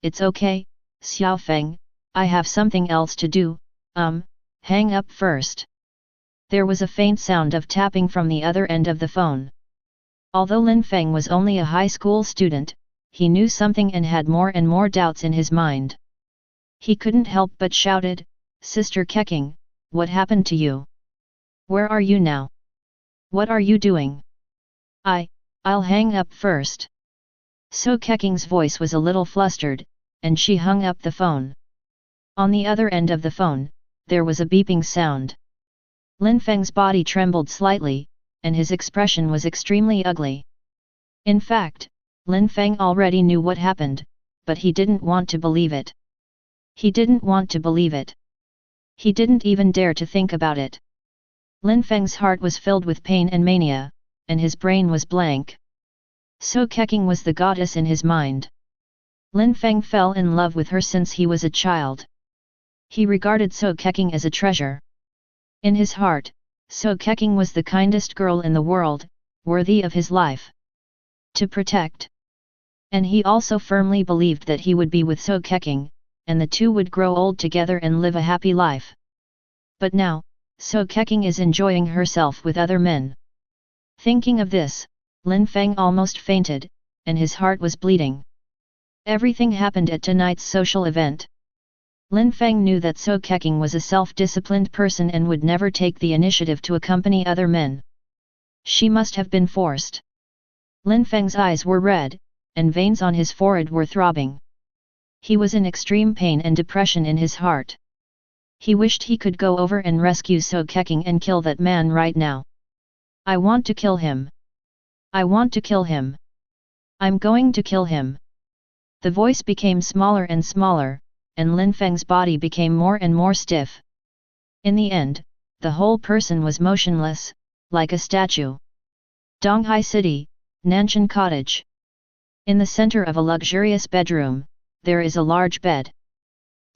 Speaker 1: it's okay, Xiao Feng, I have something else to do, hang up first. There was a faint sound of tapping from the other end of the phone. Although Lin Feng was only a high school student, he knew something and had more and more doubts in his mind. He couldn't help but shouted, Sister Keqing, what happened to you? Where are you now? What are you doing? I'll hang up first. So Keqing's voice was a little flustered, and she hung up the phone. On the other end of the phone, there was a beeping sound. Lin Feng's body trembled slightly, and his expression was extremely ugly. In fact, Lin Feng already knew what happened, but he didn't want to believe it. He didn't want to believe it. He didn't even dare to think about it. Lin Feng's heart was filled with pain and mania, and his brain was blank. So Keqing was the goddess in his mind. Lin Feng fell in love with her since he was a child. He regarded So Keqing as a treasure. In his heart, So Keqing was the kindest girl in the world, worthy of his life to protect. And he also firmly believed that he would be with So Keqing, and the two would grow old together and live a happy life. But now, So Keqing is enjoying herself with other men. Thinking of this, Lin Feng almost fainted, and his heart was bleeding. Everything happened at tonight's social event. Lin Feng knew that So Keqing was a self-disciplined person and would never take the initiative to accompany other men. She must have been forced. Lin Feng's eyes were red, and veins on his forehead were throbbing. He was in extreme pain and depression in his heart. He wished he could go over and rescue So Keqing and kill that man right now. I want to kill him. I want to kill him. I'm going to kill him. The voice became smaller and smaller, and Lin Feng's body became more and more stiff. In the end, the whole person was motionless, like a statue. Donghai City, Nanshan Cottage. In the center of a luxurious bedroom, there is a large bed.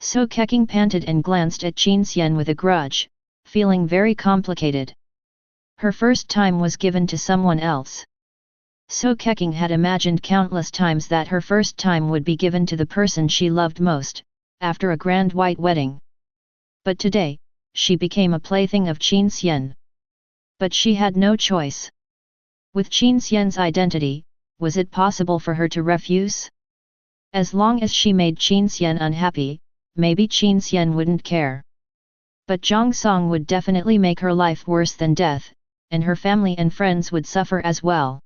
Speaker 1: So Keqing panted and glanced at Qin Xian with a grudge, feeling very complicated. Her first time was given to someone else. So Keqing had imagined countless times that her first time would be given to the person she loved most, after a grand white wedding. But today, she became a plaything of Qin Xian. But she had no choice. With Qin Xian's identity, was it possible for her to refuse? As long as she made Qin Xian unhappy, maybe Qin Xian wouldn't care. But Zhang Song would definitely make her life worse than death, and her family and friends would suffer as well.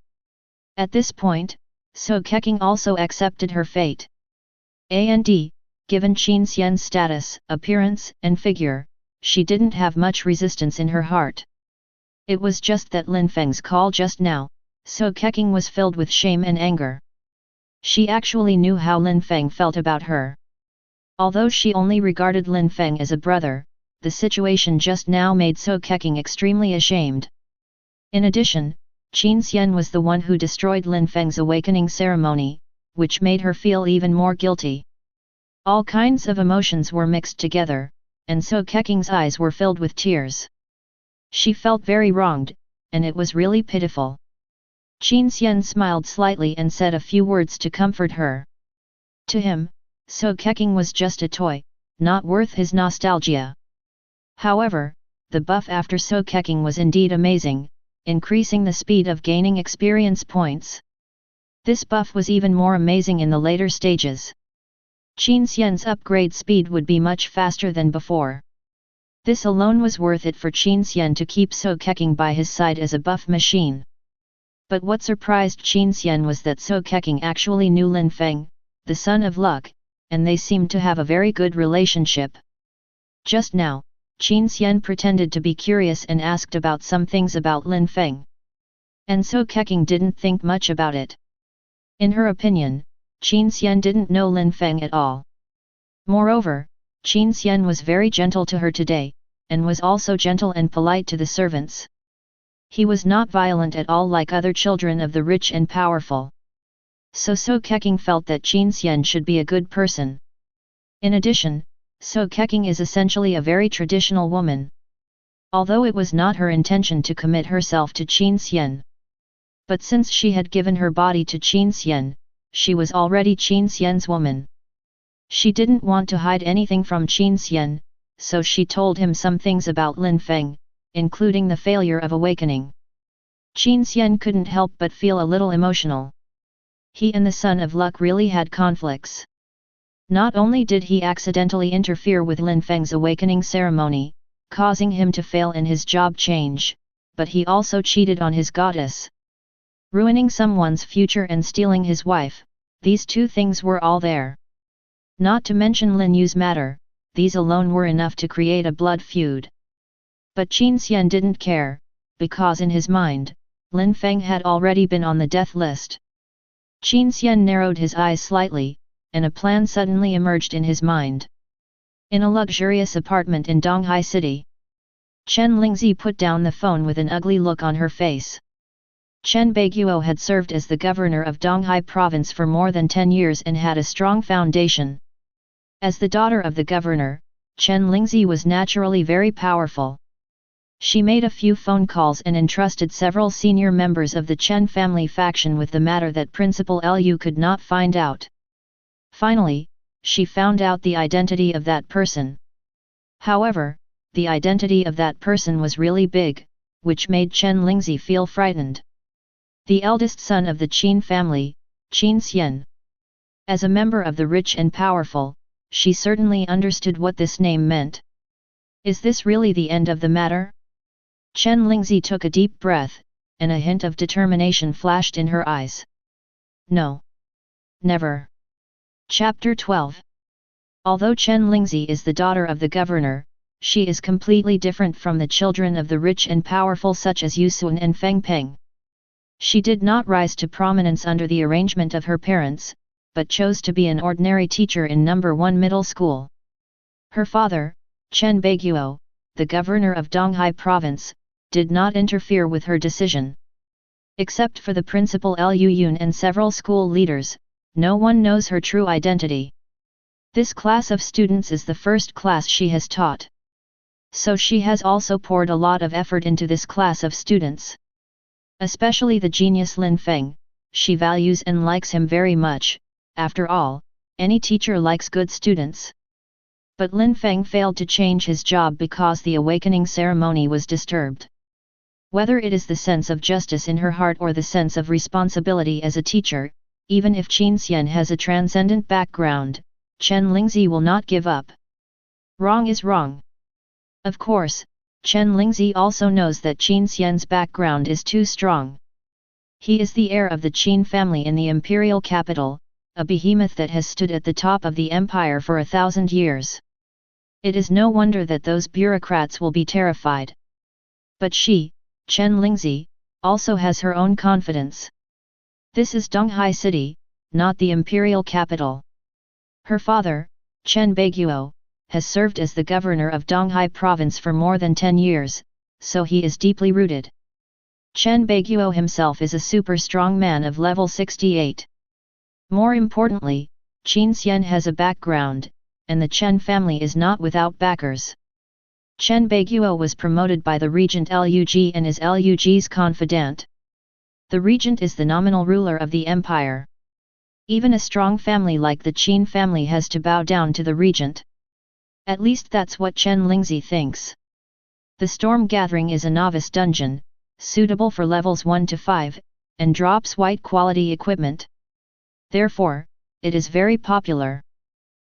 Speaker 1: At this point, So Keqing also accepted her fate. Given Qin Xian's status, appearance, and figure, she didn't have much resistance in her heart. It was just that Lin Feng's call just now, So Keqing was filled with shame and anger. She actually knew how Lin Feng felt about her. Although she only regarded Lin Feng as a brother, the situation just now made So Keqing extremely ashamed. In addition, Qin Xian was the one who destroyed Lin Feng's awakening ceremony, which made her feel even more guilty. All kinds of emotions were mixed together, and So Keqing's eyes were filled with tears. She felt very wronged, and it was really pitiful. Qin Xian smiled slightly and said a few words to comfort her. To him, So Keqing was just a toy, not worth his nostalgia. However, the buff after So Keqing was indeed amazing, increasing the speed of gaining experience points. This buff was even more amazing in the later stages. Qin Xian's upgrade speed would be much faster than before. This alone was worth it for Qin Xian to keep So Keqing by his side as a buff machine. But what surprised Qin Xian was that So Keqing actually knew Lin Feng, the son of luck, and they seemed to have a very good relationship. Just now, Qin Xian pretended to be curious and asked about some things about Lin Feng. And So Keqing didn't think much about it. In her opinion, Qin Xian didn't know Lin Feng at all. Moreover, Qin Xian was very gentle to her today, and was also gentle and polite to the servants. He was not violent at all like other children of the rich and powerful. So Keqing felt that Qin Xian should be a good person. In addition, So Keqing is essentially a very traditional woman. Although it was not her intention to commit herself to Qin Xian. But since she had given her body to Qin Xian, she was already Qin Xian's woman. She didn't want to hide anything from Qin Xian, so she told him some things about Lin Feng, including the failure of awakening. Qin Xian couldn't help but feel a little emotional. He and the Son of Luck really had conflicts. Not only did he accidentally interfere with Lin Feng's awakening ceremony, causing him to fail in his job change, but he also cheated on his goddess. Ruining someone's future and stealing his wife, these two things were all there. Not to mention Lin Yu's matter, these alone were enough to create a blood feud. But Qin Xian didn't care, because in his mind, Lin Feng had already been on the death list. Qin Xian narrowed his eyes slightly, and a plan suddenly emerged in his mind. In a luxurious apartment in Donghai City, Chen Lingzi put down the phone with an ugly look on her face. Chen Baiguo had served as the governor of Donghai province for more than 10 years and had a strong foundation. As the daughter of the governor, Chen Lingzi was naturally very powerful. She made a few phone calls and entrusted several senior members of the Chen family faction with the matter that Principal Liu could not find out. Finally, she found out the identity of that person. However, the identity of that person was really big, which made Chen Lingzi feel frightened. The eldest son of the Qin family, Qin Xian. As a member of the rich and powerful, she certainly understood what this name meant. Is this really the end of the matter? Chen Lingzi took a deep breath, and a hint of determination flashed in her eyes. No. Never. Chapter 12. Although Chen Lingzi is the daughter of the governor, she is completely different from the children of the rich and powerful such as Yu Sun and Feng Peng. She did not rise to prominence under the arrangement of her parents, but chose to be an ordinary teacher in No. 1 middle school. Her father, Chen Baiguo, the governor of Donghai province, did not interfere with her decision. Except for the principal Lu Yun and several school leaders, no one knows her true identity. This class of students is the first class she has taught. So she has also poured a lot of effort into this class of students. Especially the genius Lin Feng, she values and likes him very much. After all, any teacher likes good students. But Lin Feng failed to change his job because the awakening ceremony was disturbed. Whether it is the sense of justice in her heart or the sense of responsibility as a teacher, even if Qin Xian has a transcendent background, Chen Lingzi will not give up. Wrong is wrong. Of course, Chen Lingzi also knows that Qin Xian's background is too strong. He is the heir of the Qin family in the imperial capital, a behemoth that has stood at the top of the empire for 1,000 years. It is no wonder that those bureaucrats will be terrified. But she, Chen Lingzi, also has her own confidence. This is Donghai City, not the imperial capital. Her father, Chen Baiguo, has served as the governor of Donghai province for more than 10 years, so he is deeply rooted. Chen Baiguo himself is a super strong man of level 68. More importantly, Qin Xian has a background, and the Chen family is not without backers. Chen Baiguo was promoted by the regent Lug and is Lug's confidant. The regent is the nominal ruler of the empire. Even a strong family like the Qin family has to bow down to the regent. At least that's what Chen Lingzi thinks. The Storm Gathering is a novice dungeon, suitable for levels 1 to 5, and drops white quality equipment. Therefore, it is very popular.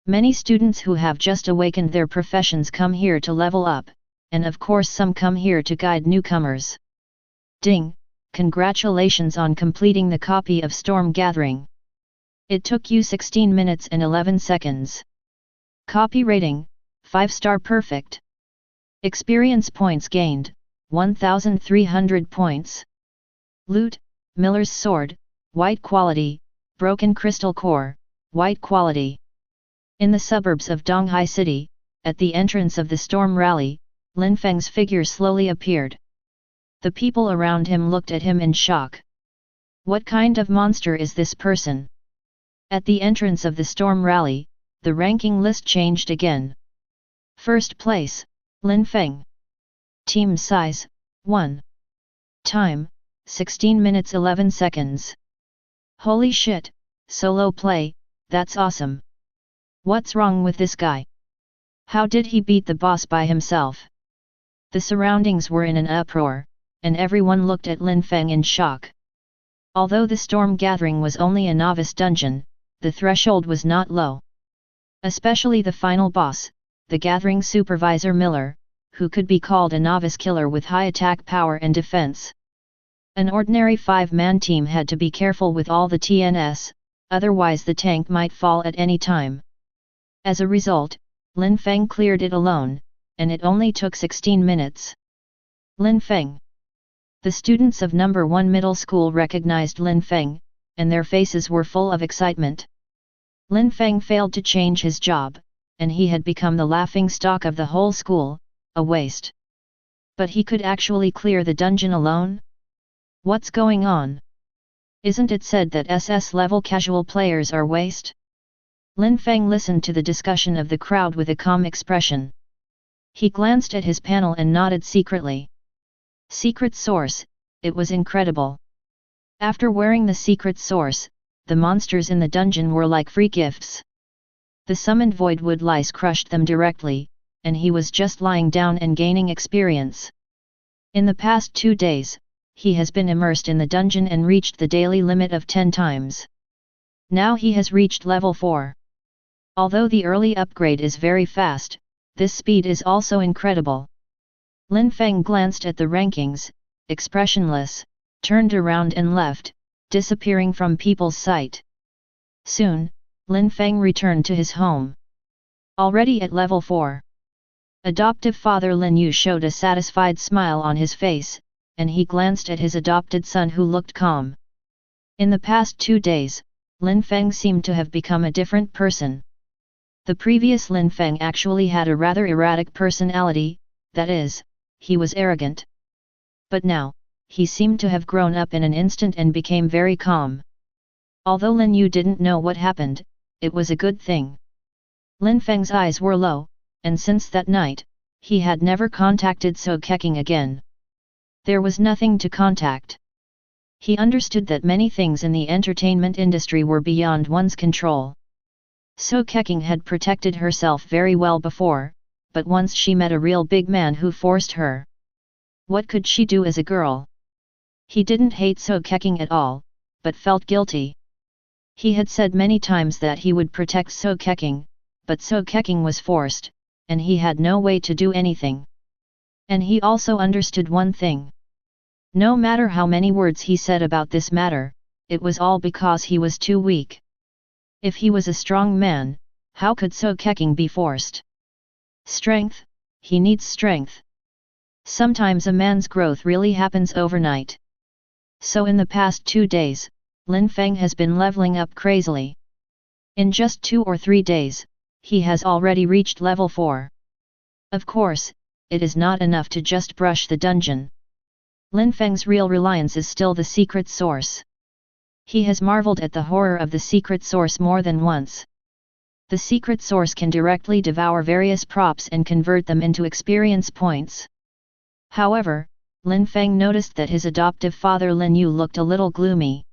Speaker 1: Many students who have just awakened their professions come here to level up, and of course some come here to guide newcomers. Ding! Congratulations on completing the copy of Storm Gathering. It took you 16 minutes and 11 seconds. Copy rating, 5-star perfect. Experience points gained, 1,300 points. Loot, Miller's Sword, white quality, broken crystal core, white quality. In the suburbs of Donghai City, at the entrance of the storm rally, Lin Feng's figure slowly appeared. The people around him looked at him in shock. What kind of monster is this person? At the entrance of the storm rally, the ranking list changed again. First place, Lin Feng. Team size, 1. Time, 16 minutes 11 seconds. Holy shit, solo play, that's awesome. What's wrong with this guy? How did he beat the boss by himself? The surroundings were in an uproar, and everyone looked at Lin Feng in shock. Although the Storm Gathering was only a novice dungeon, the threshold was not low. Especially the final boss, the Gathering Supervisor Miller, who could be called a novice killer with high attack power and defense. An ordinary 5-man team had to be careful with all the Tiance, otherwise the tank might fall at any time. As a result, Lin Feng cleared it alone, and it only took 16 minutes. Lin Feng. The students of No. 1 middle school recognized Lin Feng, and their faces were full of excitement. Lin Feng failed to change his job, and he had become the laughing stock of the whole school, a waste. But he could actually clear the dungeon alone? What's going on? Isn't it said that SS-level casual players are waste? Lin Feng listened to the discussion of the crowd with a calm expression. He glanced at his panel and nodded secretly. Secret source, it was incredible. After wearing the secret source, the monsters in the dungeon were like free gifts. The summoned voidwood lice crushed them directly, and he was just lying down and gaining experience. In the past 2 days, he has been immersed in the dungeon and reached the daily limit of 10 times. Now he has reached level 4. Although the early upgrade is very fast, this speed is also incredible. Lin Feng glanced at the rankings, expressionless, turned around and left, disappearing from people's sight. Soon, Lin Feng returned to his home. Already at level 4. Adoptive father Lin Yu showed a satisfied smile on his face, and he glanced at his adopted son who looked calm. In the past 2 days, Lin Feng seemed to have become a different person. The previous Lin Feng actually had a rather erratic personality, that is, he was arrogant. But now, he seemed to have grown up in an instant and became very calm. Although Lin Yu didn't know what happened, it was a good thing. Lin Feng's eyes were low, and since that night, he had never contacted So Keqing again. There was nothing to contact. He understood that many things in the entertainment industry were beyond one's control. So Keqing had protected herself very well before, but once she met a real big man who forced her. What could she do as a girl? He didn't hate So Keqing at all, but felt guilty. He had said many times that he would protect So Keqing, but So Keqing was forced, and he had no way to do anything. And he also understood one thing. No matter how many words he said about this matter, it was all because he was too weak. If he was a strong man, how could So Keqing be forced? Strength, he needs strength. Sometimes a man's growth really happens overnight. So in the past 2 days, Lin Feng has been leveling up crazily. In just 2 or 3 days, he has already reached level 4. Of course, it is not enough to just brush the dungeon. Lin Feng's real reliance is still the secret source. He has marveled at the horror of the secret source more than once. The secret source can directly devour various props and convert them into experience points. However, Lin Feng noticed that his adoptive father Lin Yu looked a little gloomy.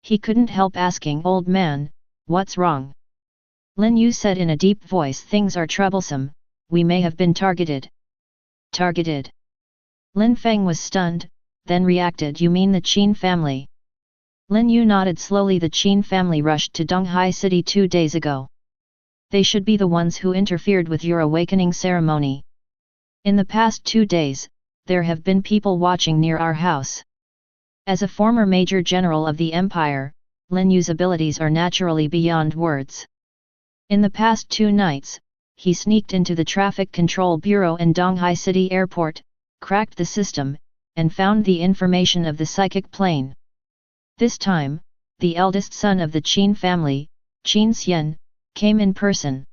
Speaker 1: He couldn't help asking, "Old man, what's wrong?" Lin Yu said in a deep voice, "Things are troublesome, we may have been targeted." Targeted? Lin Feng was stunned, then reacted, "You mean the Qin family?" Lin Yu nodded slowly. "The Qin family rushed to Donghai City 2 days ago. They should be the ones who interfered with your awakening ceremony. In the past 2 days, there have been people watching near our house." As a former major general of the empire, Lin Yu's abilities are naturally beyond words. In the past 2 nights, he sneaked into the Traffic Control Bureau and Donghai City Airport, cracked the system, and found the information of the psychic plane. This time, the eldest son of the Qin family, Qin Xian, came in person.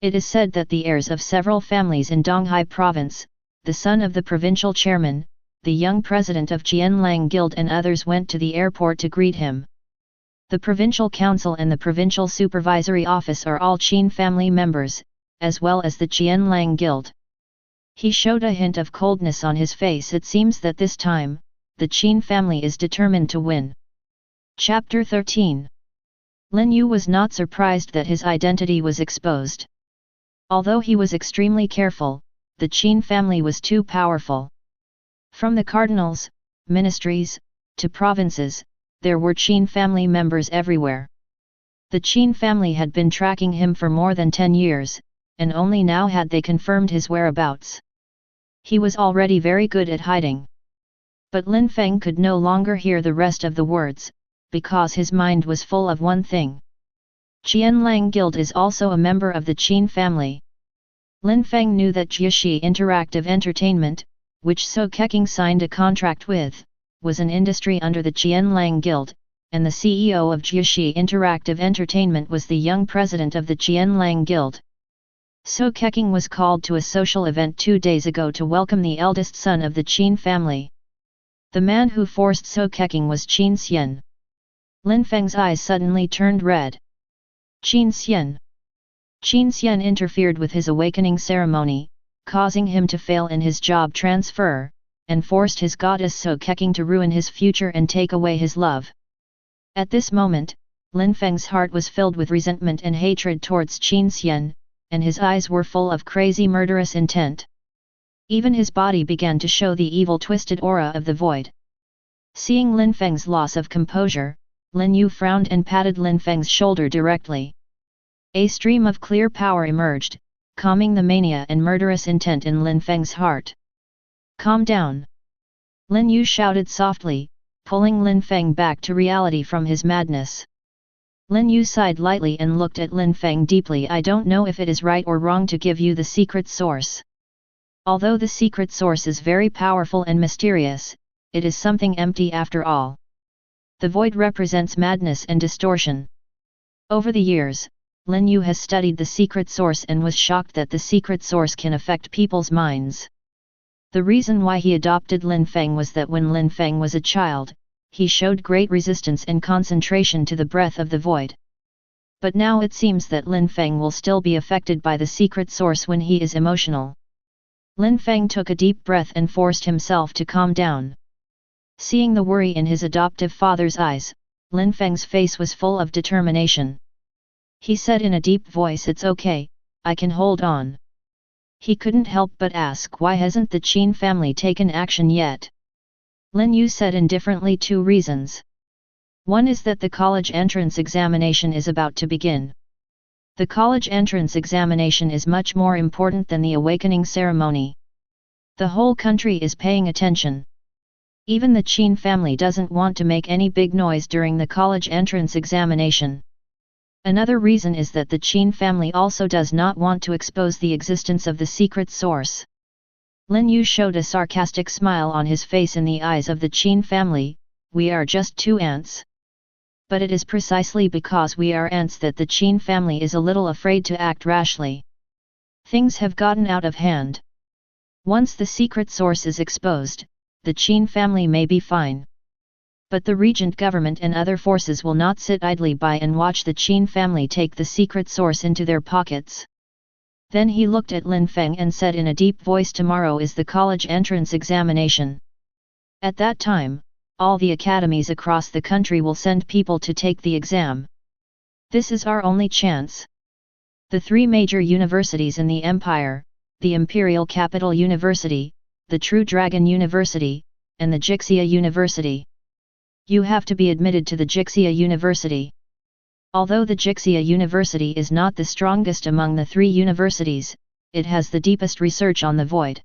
Speaker 1: It is said that the heirs of several families in Donghai province, the son of the provincial chairman, the young president of Qianlang Guild and others went to the airport to greet him. The provincial council and the provincial supervisory office are all Qin family members, as well as the Qianlang Guild. He showed a hint of coldness on his face. It seems that this time, the Qin family is determined to win. Chapter 13. Lin Yu was not surprised that his identity was exposed. Although he was extremely careful, the Qin family was too powerful. From the cardinals, ministries, to provinces, there were Qin family members everywhere. The Qin family had been tracking him for more than 10 years, and only now had they confirmed his whereabouts. He was already very good at hiding. But Lin Feng could no longer hear the rest of the words, because his mind was full of one thing. Qianlang Guild is also a member of the Qin family. Lin Feng knew that Jiaxi Interactive Entertainment, which So Keqing signed a contract with, was an industry under the Qianlang Guild, and the CEO of Jiaxi Interactive Entertainment was the young president of the Qianlang Guild. So Keqing was called to a social event 2 days ago to welcome the eldest son of the Qin family. The man who forced So Keqing was Qin Xian. Lin Feng's eyes suddenly turned red. Qin Xian. Qin Xian interfered with his awakening ceremony, causing him to fail in his job transfer, and forced his goddess So Keqing to ruin his future and take away his love. At this moment, Lin Feng's heart was filled with resentment and hatred towards Qin Xian, and his eyes were full of crazy murderous intent. Even his body began to show the evil twisted aura of the void. Seeing Lin Feng's loss of composure, Lin Yu frowned and patted Lin Feng's shoulder directly. A stream of clear power emerged, calming the mania and murderous intent in Lin Feng's heart. "Calm down!" Lin Yu shouted softly, pulling Lin Feng back to reality from his madness. Lin Yu sighed lightly and looked at Lin Feng deeply. "I don't know if it is right or wrong to give you the secret source. Although the secret source is very powerful and mysterious, it is something empty after all. The void represents madness and distortion. Over the years, Lin Yu has studied the secret source and was shocked that the secret source can affect people's minds. The reason why he adopted Lin Feng was that when Lin Feng was a child, he showed great resistance and concentration to the breath of the void. But now it seems that Lin Feng will still be affected by the secret source when he is emotional. Lin Feng took a deep breath and forced himself to calm down. Seeing the worry in his adoptive father's eyes, Lin Feng's face was full of determination. He said in a deep voice, "It's okay, I can hold on." He couldn't help but ask, why hasn't the Qin family taken action yet? Lin Yu said indifferently, 2 reasons. One is that the college entrance examination is about to begin. The college entrance examination is much more important than the awakening ceremony. The whole country is paying attention. Even the Qin family doesn't want to make any big noise during the college entrance examination. Another reason is that the Qin family also does not want to expose the existence of the secret source. Lin Yu showed a sarcastic smile on his face. In the eyes of the Qin family, we are just 2 ants. But it is precisely because we are ants that the Qin family is a little afraid to act rashly. Things have gotten out of hand. Once the secret source is exposed, the Qin family may be fine. But the regent government and other forces will not sit idly by and watch the Qin family take the secret source into their pockets. Then he looked at Lin Feng and said in a deep voice, "Tomorrow is the college entrance examination. At that time, all the academies across the country will send people to take the exam. This is our only chance." The 3 major universities in the empire, the Imperial Capital University, the True Dragon University, and the Jixia University. You have to be admitted to the Jixia University. Although the Jixia University is not the strongest among the 3 universities, it has the deepest research on the void.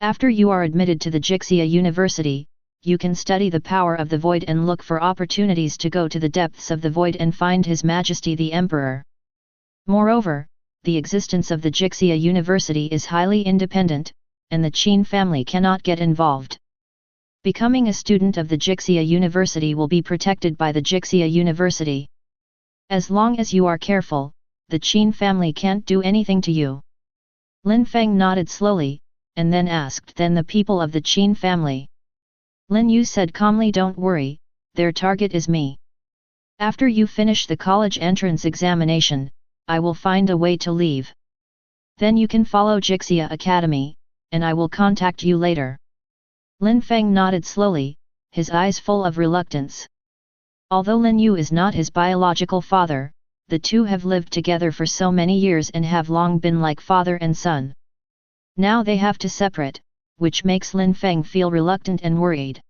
Speaker 1: After you are admitted to the Jixia University, you can study the power of the void and look for opportunities to go to the depths of the void and find His Majesty the Emperor. Moreover, the existence of the Jixia University is highly independent, and the Qin family cannot get involved. Becoming a student of the Jixia University will be protected by the Jixia University. As long as you are careful, the Qin family can't do anything to you. Lin Feng nodded slowly, and then asked, "Then the people of the Qin family?" Lin Yu said calmly, "Don't worry, their target is me. After you finish the college entrance examination, I will find a way to leave. Then you can follow Jixia Academy, and I will contact you later." Lin Feng nodded slowly, his eyes full of reluctance. Although Lin Yu is not his biological father, the two have lived together for so many years and have long been like father and son. Now they have to separate, which makes Lin Feng feel reluctant and worried.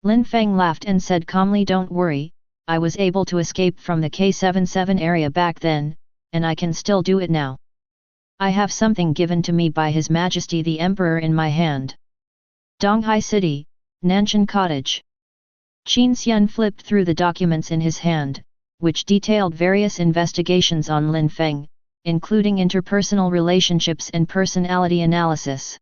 Speaker 1: Lin Feng laughed and said calmly, "Don't worry, I was able to escape from the K77 area back then, and I can still do it now. I have something given to me by His Majesty the Emperor in my hand." Donghai City, Nanshan Cottage. Qin Xian flipped through the documents in his hand, which detailed various investigations on Lin Feng, including interpersonal relationships and personality analysis.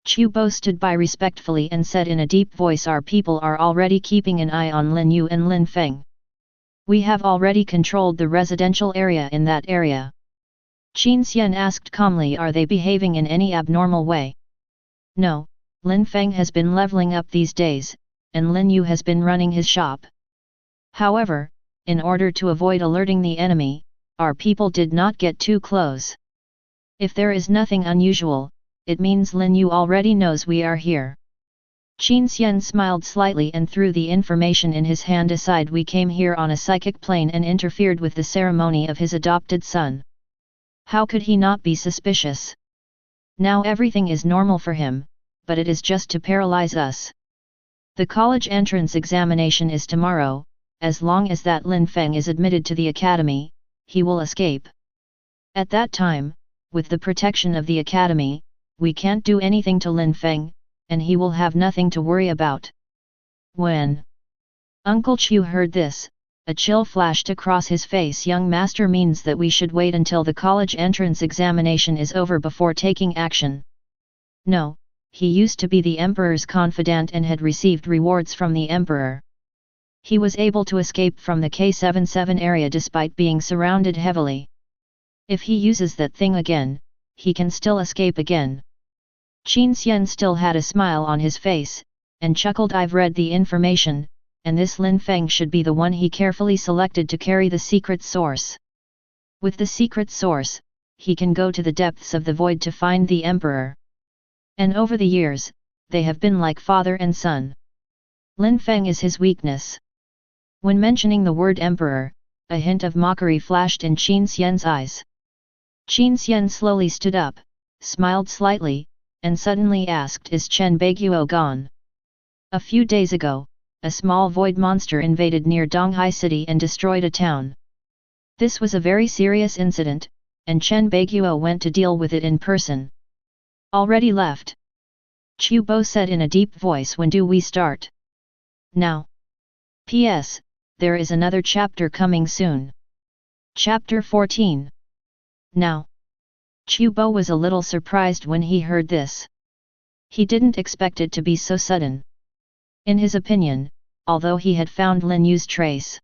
Speaker 1: Chu boasted by respectfully and said in a deep voice, "Our people are already keeping an eye on Lin Yu and Lin Feng. We have already controlled the residential area in that area." Qin Xian asked calmly, "Are they behaving in any abnormal way?" "No, Lin Feng has been leveling up these days, and Lin Yu has been running his shop. However, in order to avoid alerting the enemy, our people did not get too close. If there is nothing unusual, it means Lin Yu already knows we are here." Qin Xian smiled slightly and threw the information in his hand aside. "We came here on a psychic plane and interfered with the ceremony of his adopted son. How could he not be suspicious? Now everything is normal for him, but it is just to paralyze us. The college entrance examination is tomorrow. As long as that Lin Feng is admitted to the academy, he will escape. At that time, with the protection of the academy, we can't do anything to Lin Feng, and he will have nothing to worry about." When Uncle Chu heard this, a chill flashed across his face. "Young master means that we should wait until the college entrance examination is over before taking action." No, he used to be the emperor's confidant and had received rewards from the emperor. He was able to escape from the K77 area despite being surrounded heavily. If he uses that thing again, he can still escape again. Qin Xian still had a smile on his face, and chuckled. I've read the information, and this Lin Feng should be the one he carefully selected to carry the secret source. With the secret source, he can go to the depths of the void to find the emperor. And over the years, they have been like father and son. Lin Feng is his weakness. When mentioning the word emperor, a hint of mockery flashed in Qin Xian's eyes. Qin Xian slowly stood up, smiled slightly, and suddenly asked, is Chen Baiguo gone? A few days ago, a small void monster invaded near Donghai City and destroyed a town. This was a very serious incident, and Chen Baiguo went to deal with it in person. Already left? Chu Bo said in a deep voice. When do we start? Now. P.S. There is another chapter coming soon. Chapter 14. Now. Chu Bo was a little surprised when he heard this. He didn't expect it to be so sudden. In his opinion, although he had found Lin Yu's trace,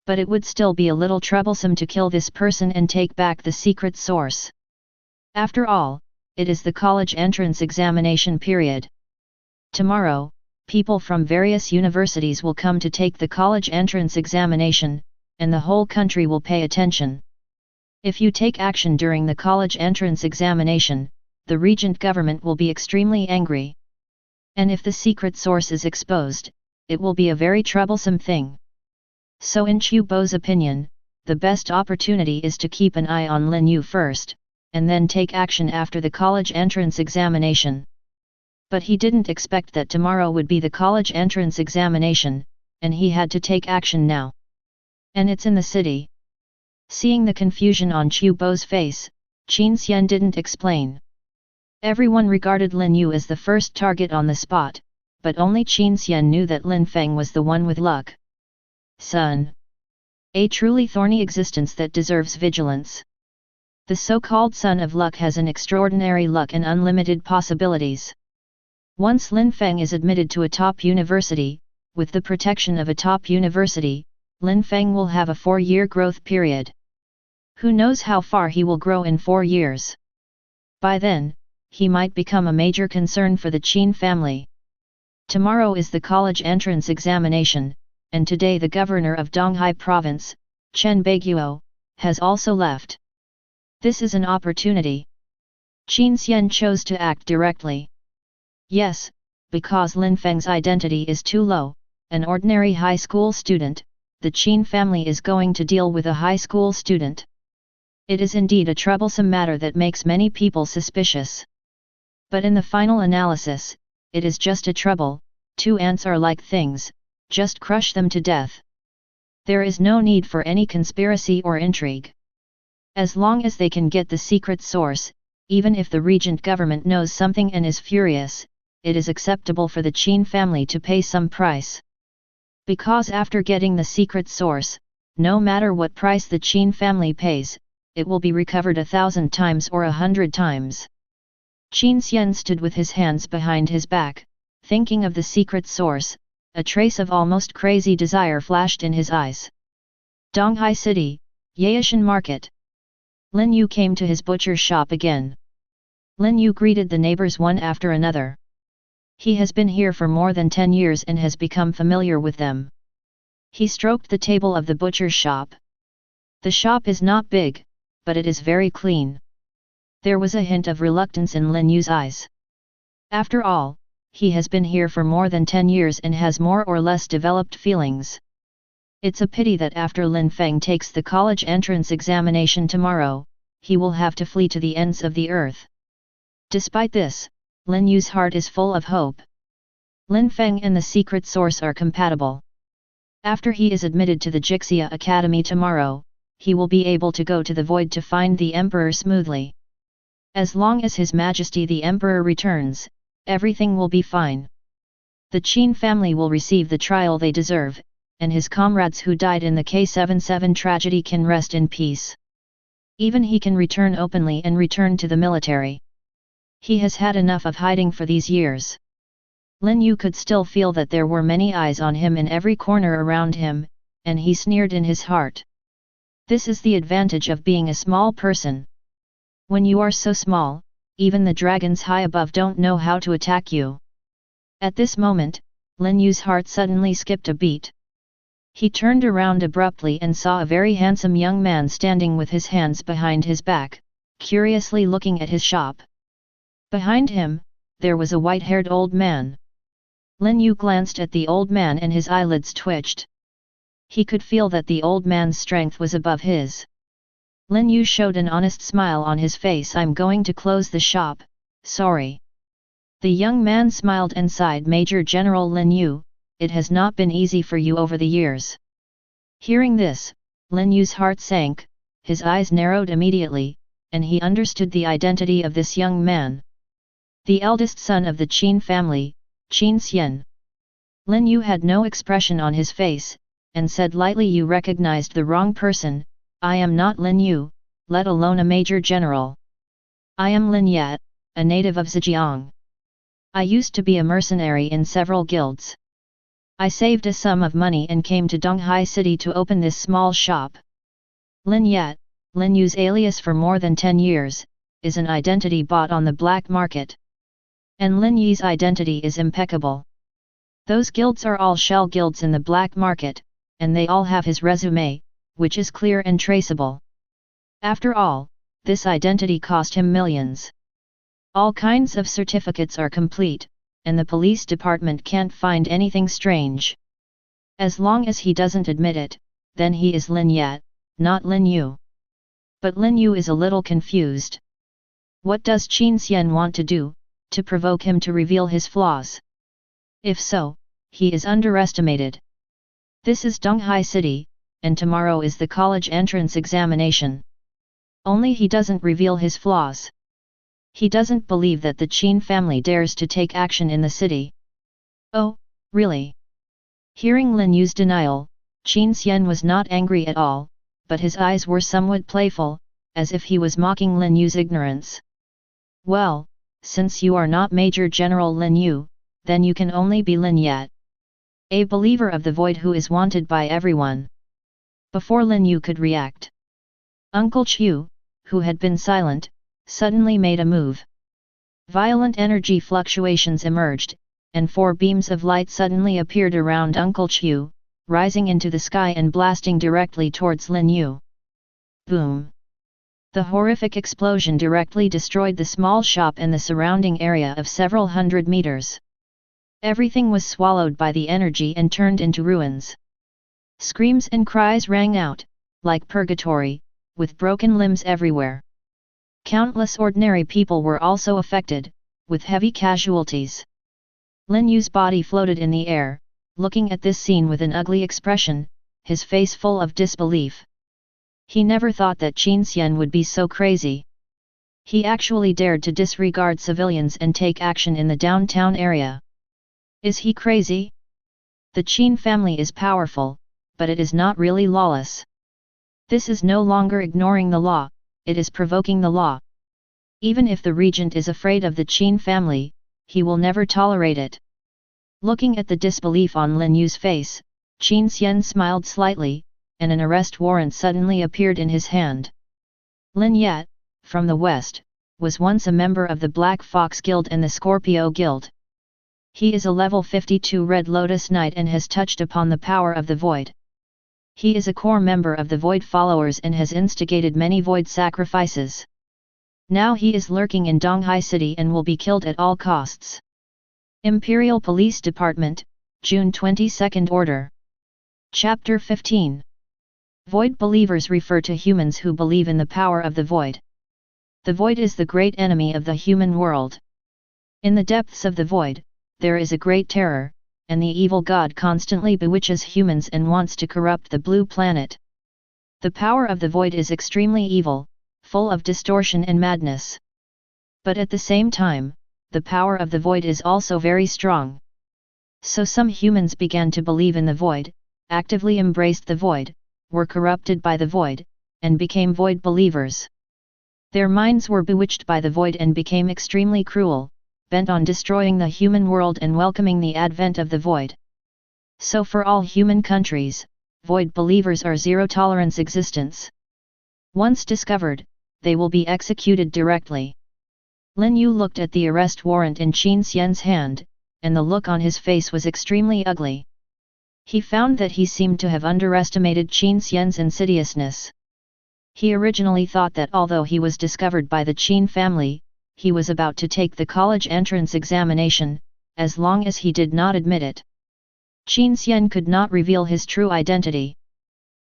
Speaker 1: but it would still be a little troublesome to kill this person and take back the secret source. After all, it is the college entrance examination period. Tomorrow, people from various universities will come to take the college entrance examination, and the whole country will pay attention. If you take action during the college entrance examination, the regent government will be extremely angry. And if the secret source is exposed, it will be a very troublesome thing. So in Chu Bo's opinion, the best opportunity is to keep an eye on Lin Yu first, and then take action after the college entrance examination. But he didn't expect that tomorrow would be the college entrance examination, and he had to take action now. And it's in the city. Seeing the confusion on Chu Bo's face, Qin Xian didn't explain. Everyone regarded Lin Yu as the first target on the spot, but only Qin Xian knew that Lin Feng was the one with luck. Son. A truly thorny existence that deserves vigilance. The so-called son of luck has an extraordinary luck and unlimited possibilities. Once Lin Feng is admitted to a top university, with the protection of a top university, Lin Feng will have a 4-year growth period. Who knows how far he will grow in 4 years? By then, he might become a major concern for the Qin family. Tomorrow is the college entrance examination, and today the governor of Donghai province, Chen Baiguo, has also left. This is an opportunity. Qin Xian chose to act directly. Yes, because Lin Feng's identity is too low, an ordinary high school student, the Qin family is going to deal with a high school student. It is indeed a troublesome matter that makes many people suspicious. But in the final analysis, it is just a trouble. 2 ants are like things, just crush them to death. There is no need for any conspiracy or intrigue. As long as they can get the secret source, even if the regent government knows something and is furious, it is acceptable for the Qin family to pay some price. Because after getting the secret source, no matter what price the Qin family pays, it will be recovered 1,000 times or 100 times. Qin Xian stood with his hands behind his back, thinking of the secret source. A trace of almost crazy desire flashed in his eyes. Donghai City, Yaishan Market. Lin Yu came to his butcher's shop again. Lin Yu greeted the neighbors one after another. He has been here for more than 10 years and has become familiar with them. He stroked the table of the butcher's shop. The shop is not big, but it is very clean. There was a hint of reluctance in Lin Yu's eyes. After all, he has been here for more than 10 years and has more or less developed feelings. It's a pity that after Lin Feng takes the college entrance examination tomorrow, he will have to flee to the ends of the earth. Despite this, Lin Yu's heart is full of hope. Lin Feng and the secret source are compatible. After he is admitted to the Jixia Academy tomorrow, he will be able to go to the void to find the Emperor smoothly. As long as His Majesty the Emperor returns, everything will be fine. The Qin family will receive the trial they deserve, and his comrades who died in the K77 tragedy can rest in peace. Even he can return openly and return to the military. He has had enough of hiding for these years. Lin Yu could still feel that there were many eyes on him in every corner around him, and he sneered in his heart. This is the advantage of being a small person. When you are so small, even the dragons high above don't know how to attack you. At this moment, Lin Yu's heart suddenly skipped a beat. He turned around abruptly and saw a very handsome young man standing with his hands behind his back, curiously looking at his shop. Behind him, there was a white-haired old man. Lin Yu glanced at the old man and his eyelids twitched. He could feel that the old man's strength was above his. Lin Yu showed an honest smile on his face. I'm going to close the shop, sorry. The young man smiled and sighed. Major General Lin Yu, it has not been easy for you over the years. Hearing this, Lin Yu's heart sank, his eyes narrowed immediately, and he understood the identity of this young man. The eldest son of the Qin family, Qin Xian. Lin Yu had no expression on his face, and said lightly, you recognized the wrong person. I am not Lin Yu, let alone a major general. I am Lin Yat, a native of Zhejiang. I used to be a mercenary in several guilds. I saved a sum of money and came to Donghai City to open this small shop. Lin Yat, Lin Yu's alias for more than 10 years, is an identity bought on the black market. And Lin Yi's identity is impeccable. Those guilds are all shell guilds in the black market, and they all have his resume, which is clear and traceable. After all, this identity cost him millions. All kinds of certificates are complete, and the police department can't find anything strange. As long as he doesn't admit it, then he is Lin Yat, not Lin Yu. But Lin Yu is a little confused. What does Qin Xian want to do, to provoke him to reveal his flaws? If so, he is underestimated. This is Donghai City, and tomorrow is the college entrance examination. Only he doesn't reveal his flaws. He doesn't believe that the Qin family dares to take action in the city. Oh, really? Hearing Lin Yu's denial, Qin Xian was not angry at all, but his eyes were somewhat playful, as if he was mocking Lin Yu's ignorance. Well, since you are not Major General Lin Yu, then you can only be Lin Yat, a believer of the void who is wanted by everyone. Before Lin Yu could react, Uncle Chu, who had been silent, suddenly made a move. Violent energy fluctuations emerged, and 4 beams of light suddenly appeared around Uncle Chu, rising into the sky and blasting directly towards Lin Yu. Boom! The horrific explosion directly destroyed the small shop and the surrounding area of several hundred meters. Everything was swallowed by the energy and turned into ruins. Screams and cries rang out, like purgatory, with broken limbs everywhere. Countless ordinary people were also affected, with heavy casualties. Lin Yu's body floated in the air, looking at this scene with an ugly expression, his face full of disbelief. He never thought that Qin Xian would be so crazy. He actually dared to disregard civilians and take action in the downtown area. Is he crazy? The Qin family is powerful, but it is not really lawless. This is no longer ignoring the law, it is provoking the law. Even if the regent is afraid of the Qin family, he will never tolerate it. Looking at the disbelief on Lin Yu's face, Qin Xian smiled slightly, and an arrest warrant suddenly appeared in his hand. Lin Yat, from the west, was once a member of the Black Fox Guild and the Scorpio Guild. He is a level 52 Red Lotus Knight and has touched upon the power of the Void. He is a core member of the Void followers and has instigated many Void sacrifices. Now he is lurking in Donghai City and will be killed at all costs. Imperial Police Department, June 22nd Order. Chapter 15. Void believers refer to humans who believe in the power of the Void. The Void is the great enemy of the human world. In the depths of the Void, there is a great terror, and the evil god constantly bewitches humans and wants to corrupt the blue planet. The power of the Void is extremely evil, full of distortion and madness. But at the same time, the power of the Void is also very strong. So some humans began to believe in the Void, actively embraced the Void, were corrupted by the Void, and became Void believers. Their minds were bewitched by the void and became extremely cruel, bent on destroying the human world and welcoming the advent of the void. So for all human countries, void believers are zero-tolerance existence. Once discovered, they will be executed directly. Lin Yu looked at the arrest warrant in Qin Xian's hand, and the look on his face was extremely ugly. He found that he seemed to have underestimated Qin Xian's insidiousness. He originally thought that although he was discovered by the Qin family, he was about to take the college entrance examination, as long as he did not admit it. Qin Xian could not reveal his true identity.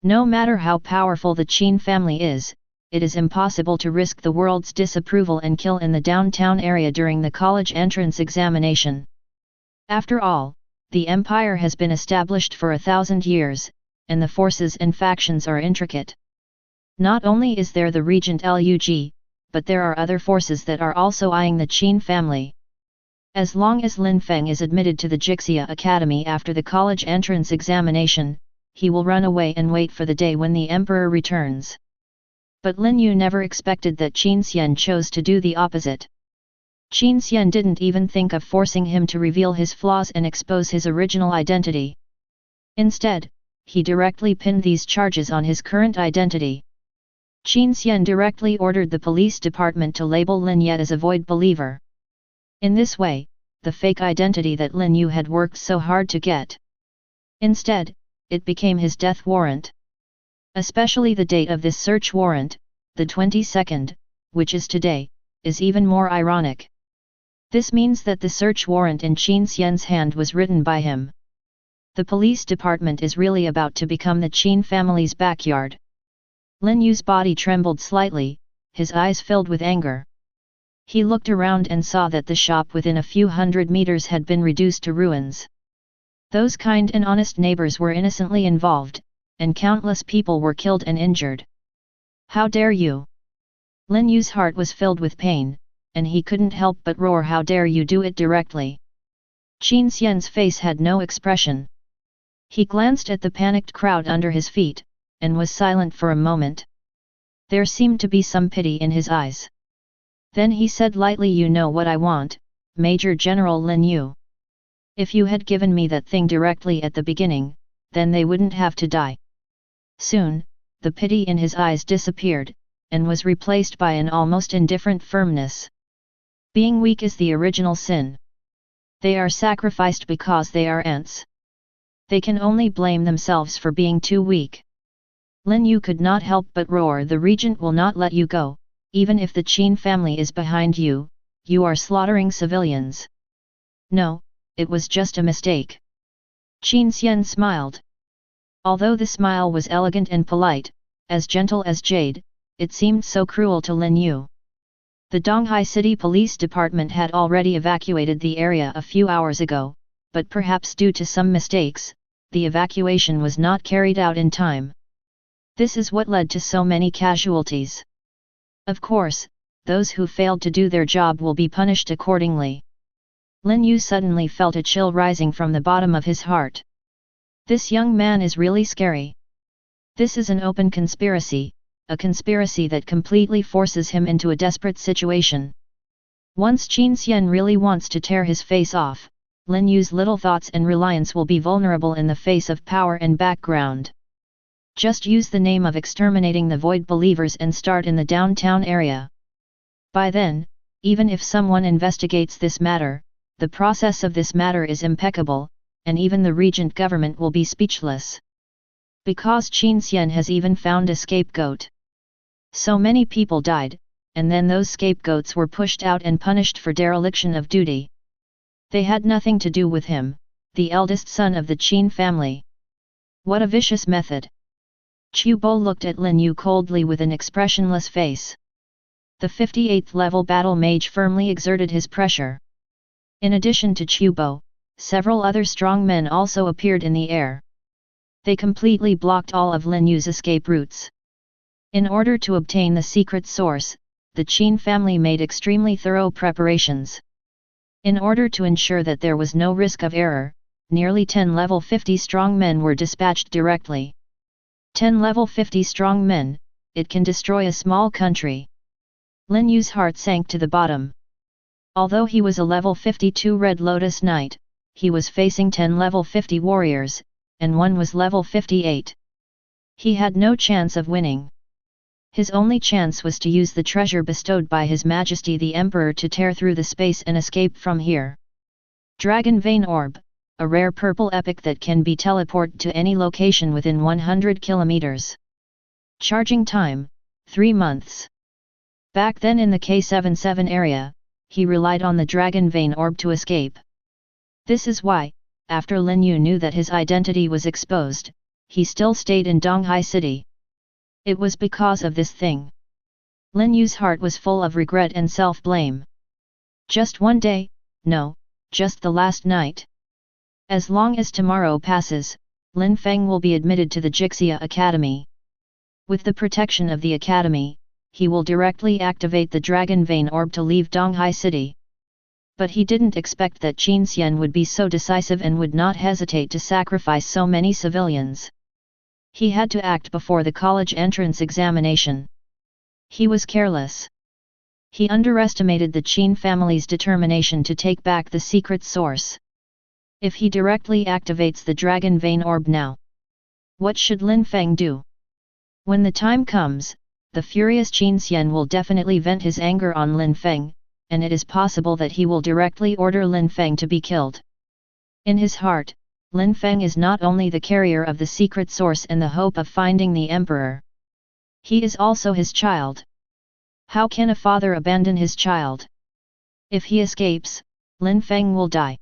Speaker 1: No matter how powerful the Qin family is, it is impossible to risk the world's disapproval and kill in the downtown area during the college entrance examination. After all, the empire has been established for 1,000 years, and the forces and factions are intricate. Not only is there the regent Lug, but there are other forces that are also eyeing the Qin family. As long as Lin Feng is admitted to the Jixia Academy after the college entrance examination, he will run away and wait for the day when the emperor returns. But Lin Yu never expected that Qin Xian chose to do the opposite. Qin Xian didn't even think of forcing him to reveal his flaws and expose his original identity. Instead, he directly pinned these charges on his current identity. Qin Xian directly ordered the police department to label Lin Yet as a void believer. In this way, the fake identity that Lin Yu had worked so hard to get. Instead, it became his death warrant. Especially the date of this search warrant, the 22nd, which is today, is even more ironic. This means that the search warrant in Qin Xian's hand was written by him. The police department is really about to become the Qin family's backyard. Lin Yu's body trembled slightly, his eyes filled with anger. He looked around and saw that the shop within a few hundred meters had been reduced to ruins. Those kind and honest neighbors were innocently involved, and countless people were killed and injured. How dare you? Lin Yu's heart was filled with pain, and he couldn't help but roar, how dare you do it directly. Qin Xian's face had no expression. He glanced at the panicked crowd under his feet, and was silent for a moment. There seemed to be some pity in his eyes. Then he said lightly, you know what I want, Major General Lin Yu. If you had given me that thing directly at the beginning, then they wouldn't have to die. Soon, the pity in his eyes disappeared, and was replaced by an almost indifferent firmness. Being weak is the original sin. They are sacrificed because they are ants. They can only blame themselves for being too weak. Lin Yu could not help but roar, the regent will not let you go, even if the Qin family is behind you, you are slaughtering civilians. No, it was just a mistake. Qin Xian smiled. Although the smile was elegant and polite, as gentle as jade, it seemed so cruel to Lin Yu. The Donghai City Police Department had already evacuated the area a few hours ago, but perhaps due to some mistakes, the evacuation was not carried out in time. This is what led to so many casualties. Of course, those who failed to do their job will be punished accordingly. Lin Yu suddenly felt a chill rising from the bottom of his heart. This young man is really scary. This is an open conspiracy, a conspiracy that completely forces him into a desperate situation. Once Qin Xian really wants to tear his face off, Lin Yu's little thoughts and reliance will be vulnerable in the face of power and background. Just use the name of exterminating the void believers and start in the downtown area. By then, even if someone investigates this matter, the process of this matter is impeccable, and even the regent government will be speechless. Because Qin Xian has even found a scapegoat. So many people died, and then those scapegoats were pushed out and punished for dereliction of duty. They had nothing to do with him, the eldest son of the Qin family. What a vicious method! Qiu Bo looked at Lin Yu coldly with an expressionless face. The 58th level battle mage firmly exerted his pressure. In addition to Qiu Bo, several other strong men also appeared in the air. They completely blocked all of Lin Yu's escape routes. In order to obtain the secret source, the Qin family made extremely thorough preparations. In order to ensure that there was no risk of error, nearly 10 level 50 strong men were dispatched directly. 10 level 50 strong men, it can destroy a small country. Lin Yu's heart sank to the bottom. Although he was a level 52 Red Lotus Knight, he was facing 10 level 50 warriors, and one was level 58. He had no chance of winning. His only chance was to use the treasure bestowed by His Majesty the Emperor to tear through the space and escape from here. Dragon Vein Orb, a rare purple epic that can be teleported to any location within 100 kilometers. Charging time, 3 months. Back then in the K77 area, he relied on the Dragon Vein Orb to escape. This is why, after Lin Yu knew that his identity was exposed, he still stayed in Donghai City. It was because of this thing. Lin Yu's heart was full of regret and self-blame. Just one day, no, just the last night. As long as tomorrow passes, Lin Feng will be admitted to the Jixia Academy. With the protection of the Academy, he will directly activate the Dragon Vein Orb to leave Donghai City. But he didn't expect that Qin Xian would be so decisive and would not hesitate to sacrifice so many civilians. He had to act before the college entrance examination. He was careless. He underestimated the Qin family's determination to take back the secret source. If he directly activates the Dragon Vein Orb now, what should Lin Feng do? When the time comes, the furious Qin Xian will definitely vent his anger on Lin Feng, and it is possible that he will directly order Lin Feng to be killed. In his heart, Lin Feng is not only the carrier of the secret source and the hope of finding the emperor. He is also his child. How can a father abandon his child? If he escapes, Lin Feng will die.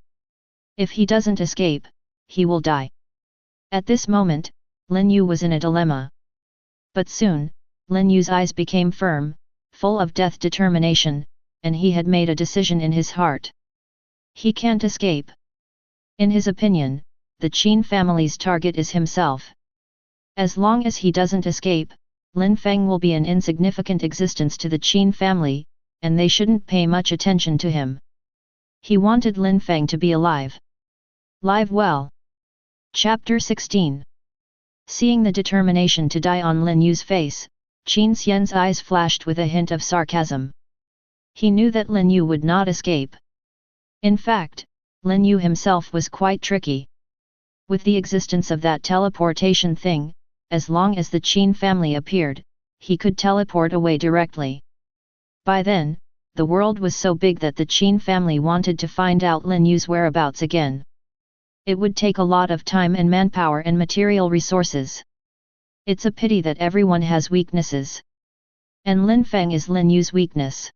Speaker 1: If he doesn't escape, he will die. At this moment, Lin Yu was in a dilemma. But soon, Lin Yu's eyes became firm, full of death determination, and he had made a decision in his heart. He can't escape. In his opinion, the Qin family's target is himself. As long as he doesn't escape, Lin Feng will be an insignificant existence to the Qin family, and they shouldn't pay much attention to him. He wanted Lin Feng to be alive. Live well. Chapter 16. Seeing the determination to die on Lin Yu's face, Qin Xian's eyes flashed with a hint of sarcasm. He knew that Lin Yu would not escape. In fact, Lin Yu himself was quite tricky. With the existence of that teleportation thing, as long as the Qin family appeared, he could teleport away directly. By then, the world was so big that the Qin family wanted to find out Lin Yu's whereabouts again. It would take a lot of time and manpower and material resources. It's a pity that everyone has weaknesses. And Lin Feng is Lin Yu's weakness.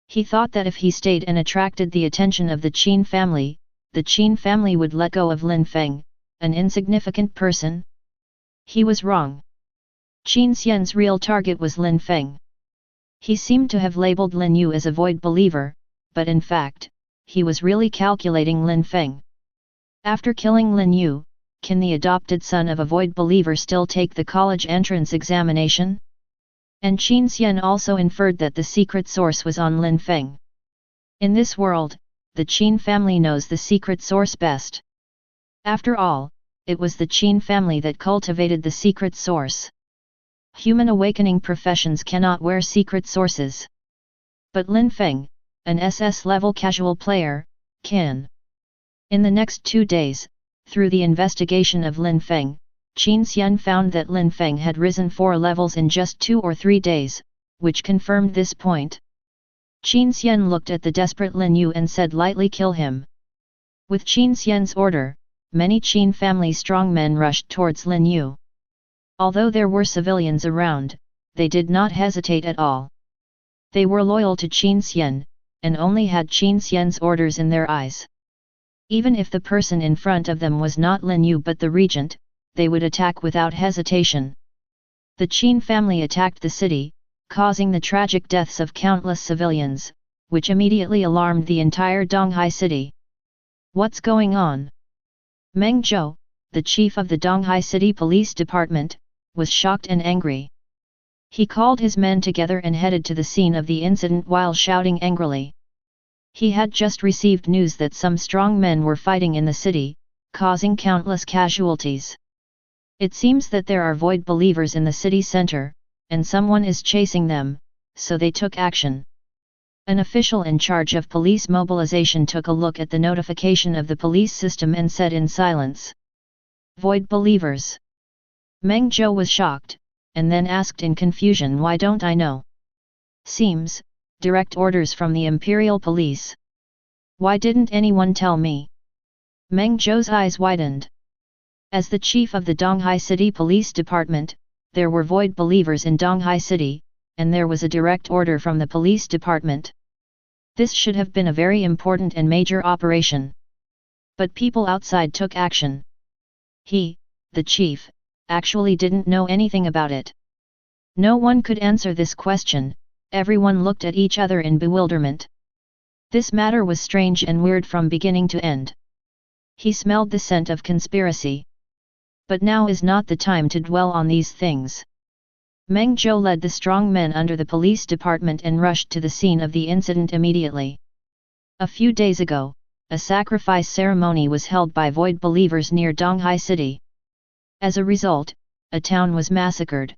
Speaker 1: He thought that if he stayed and attracted the attention of the Qin family would let go of Lin Feng, an insignificant person. He was wrong. Qin Xian's real target was Lin Feng. He seemed to have labeled Lin Yu as a void believer, but in fact, he was really calculating Lin Feng. After killing Lin Yu, can the adopted son of a void believer still take the college entrance examination? And Qin Xian also inferred that the secret source was on Lin Feng. In this world, the Qin family knows the secret source best. After all, it was the Qin family that cultivated the secret source. Human awakening professions cannot wear secret sources. But Lin Feng, an SS-level casual player, can. In the next 2 days, through the investigation of Lin Feng, Qin Xian found that Lin Feng had risen 4 levels in just 2 or 3 days, which confirmed this point. Qin Xian looked at the desperate Lin Yu and said lightly, "Kill him." With Qin Xian's order, many Qin family strongmen rushed towards Lin Yu. Although there were civilians around, they did not hesitate at all. They were loyal to Qin Xian, and only had Qin Xian's orders in their eyes. Even if the person in front of them was not Lin Yu but the regent, they would attack without hesitation. The Qin family attacked the city, causing the tragic deaths of countless civilians, which immediately alarmed the entire Donghai city. What's going on? Meng Zhou, the chief of the Donghai City Police Department, was shocked and angry. He called his men together and headed to the scene of the incident while shouting angrily. He had just received news that some strong men were fighting in the city, causing countless casualties. It seems that there are void believers in the city center, and someone is chasing them, so they took action. An official in charge of police mobilization took a look at the notification of the police system and said in silence, "Void believers." Meng Zhou was shocked, and then asked in confusion, "Why don't I know? Seems, direct orders from the Imperial Police. Why didn't anyone tell me?" Meng Zhou's eyes widened. As the chief of the Donghai City Police Department, there were void believers in Donghai City, and there was a direct order from the police department. This should have been a very important and major operation. But people outside took action. He, the chief, actually didn't know anything about it. No one could answer this question. Everyone looked at each other in bewilderment. This matter was strange and weird from beginning to end. He smelled the scent of conspiracy. But now is not the time to dwell on these things. Meng Zhou led the strong men under the police department and rushed to the scene of the incident immediately. A few days ago, a sacrifice ceremony was held by void believers near Donghai City. As a result, a town was massacred.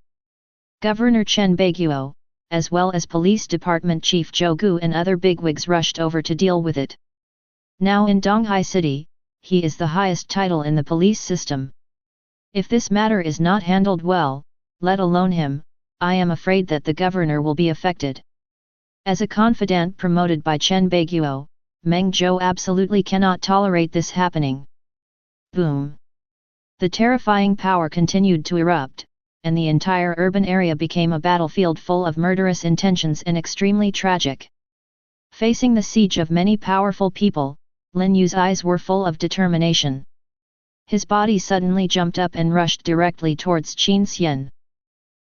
Speaker 1: Governor Chen Baiguo, as well as police department chief Zhou Gu and other bigwigs rushed over to deal with it. Now in Donghai City, he is the highest title in the police system. If this matter is not handled well, let alone him, I am afraid that the governor will be affected. As a confidant promoted by Chen Baiguo, Meng Zhou absolutely cannot tolerate this happening. Boom! The terrifying power continued to erupt, and the entire urban area became a battlefield full of murderous intentions and extremely tragic. Facing the siege of many powerful people, Lin Yu's eyes were full of determination. His body suddenly jumped up and rushed directly towards Qin Xian.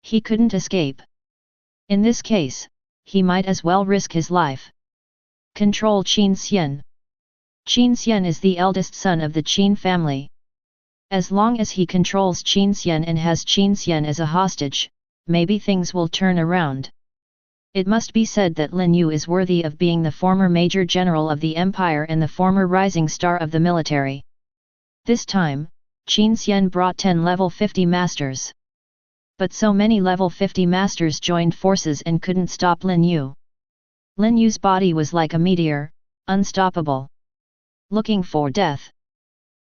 Speaker 1: He couldn't escape. In this case, he might as well risk his life. Control Qin Xian. Qin Xian is the eldest son of the Qin family. As long as he controls Qin Xian and has Qin Xian as a hostage, maybe things will turn around. It must be said that Lin Yu is worthy of being the former Major General of the Empire and the former rising star of the military. This time, Qin Xian brought 10 level 50 masters. But so many level 50 masters joined forces and couldn't stop Lin Yu. Lin Yu's body was like a meteor, unstoppable. Looking for death.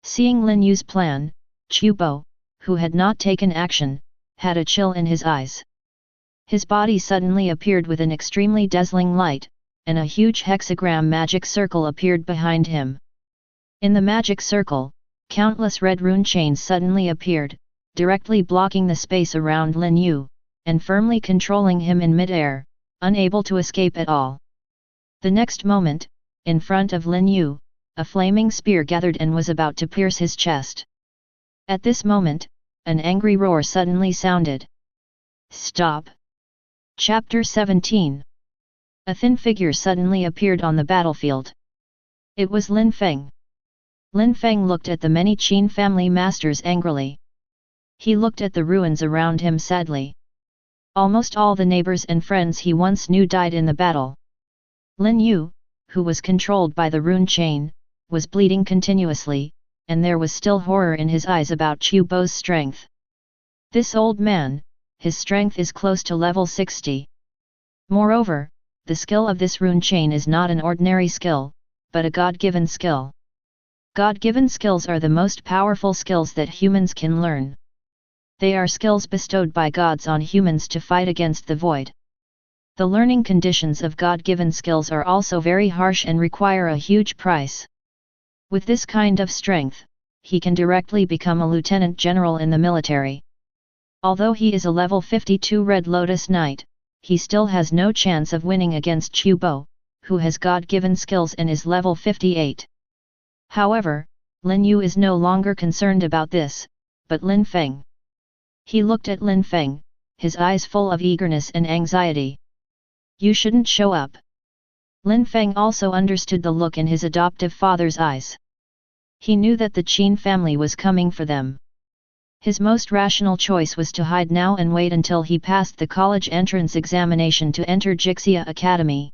Speaker 1: Seeing Lin Yu's plan, Qiu Bo, who had not taken action, had a chill in his eyes. His body suddenly appeared with an extremely dazzling light, and a huge hexagram magic circle appeared behind him. In the magic circle, countless red rune chains suddenly appeared, directly blocking the space around Lin Yu, and firmly controlling him in mid-air, unable to escape at all. The next moment, in front of Lin Yu, a flaming spear gathered and was about to pierce his chest. At this moment, an angry roar suddenly sounded. Stop! Chapter 17. A thin figure suddenly appeared on the battlefield. It was Lin Feng. Lin Feng looked at the many Qin family masters angrily. He looked at the ruins around him sadly. Almost all the neighbors and friends he once knew died in the battle. Lin Yu, who was controlled by the rune chain, was bleeding continuously, and there was still horror in his eyes about Qiu Bo's strength. This old man, his strength is close to level 60. Moreover, the skill of this rune chain is not an ordinary skill, but a God-given skill. God-given skills are the most powerful skills that humans can learn. They are skills bestowed by gods on humans to fight against the void. The learning conditions of God-given skills are also very harsh and require a huge price. With this kind of strength, he can directly become a lieutenant general in the military. Although he is a level 52 Red Lotus Knight, he still has no chance of winning against Qiu Bo, who has God-given skills and is level 58. However, Lin Yu is no longer concerned about this, but Lin Feng. He looked at Lin Feng, his eyes full of eagerness and anxiety. You shouldn't show up. Lin Feng also understood the look in his adoptive father's eyes. He knew that the Qin family was coming for them. His most rational choice was to hide now and wait until he passed the college entrance examination to enter Jixia Academy.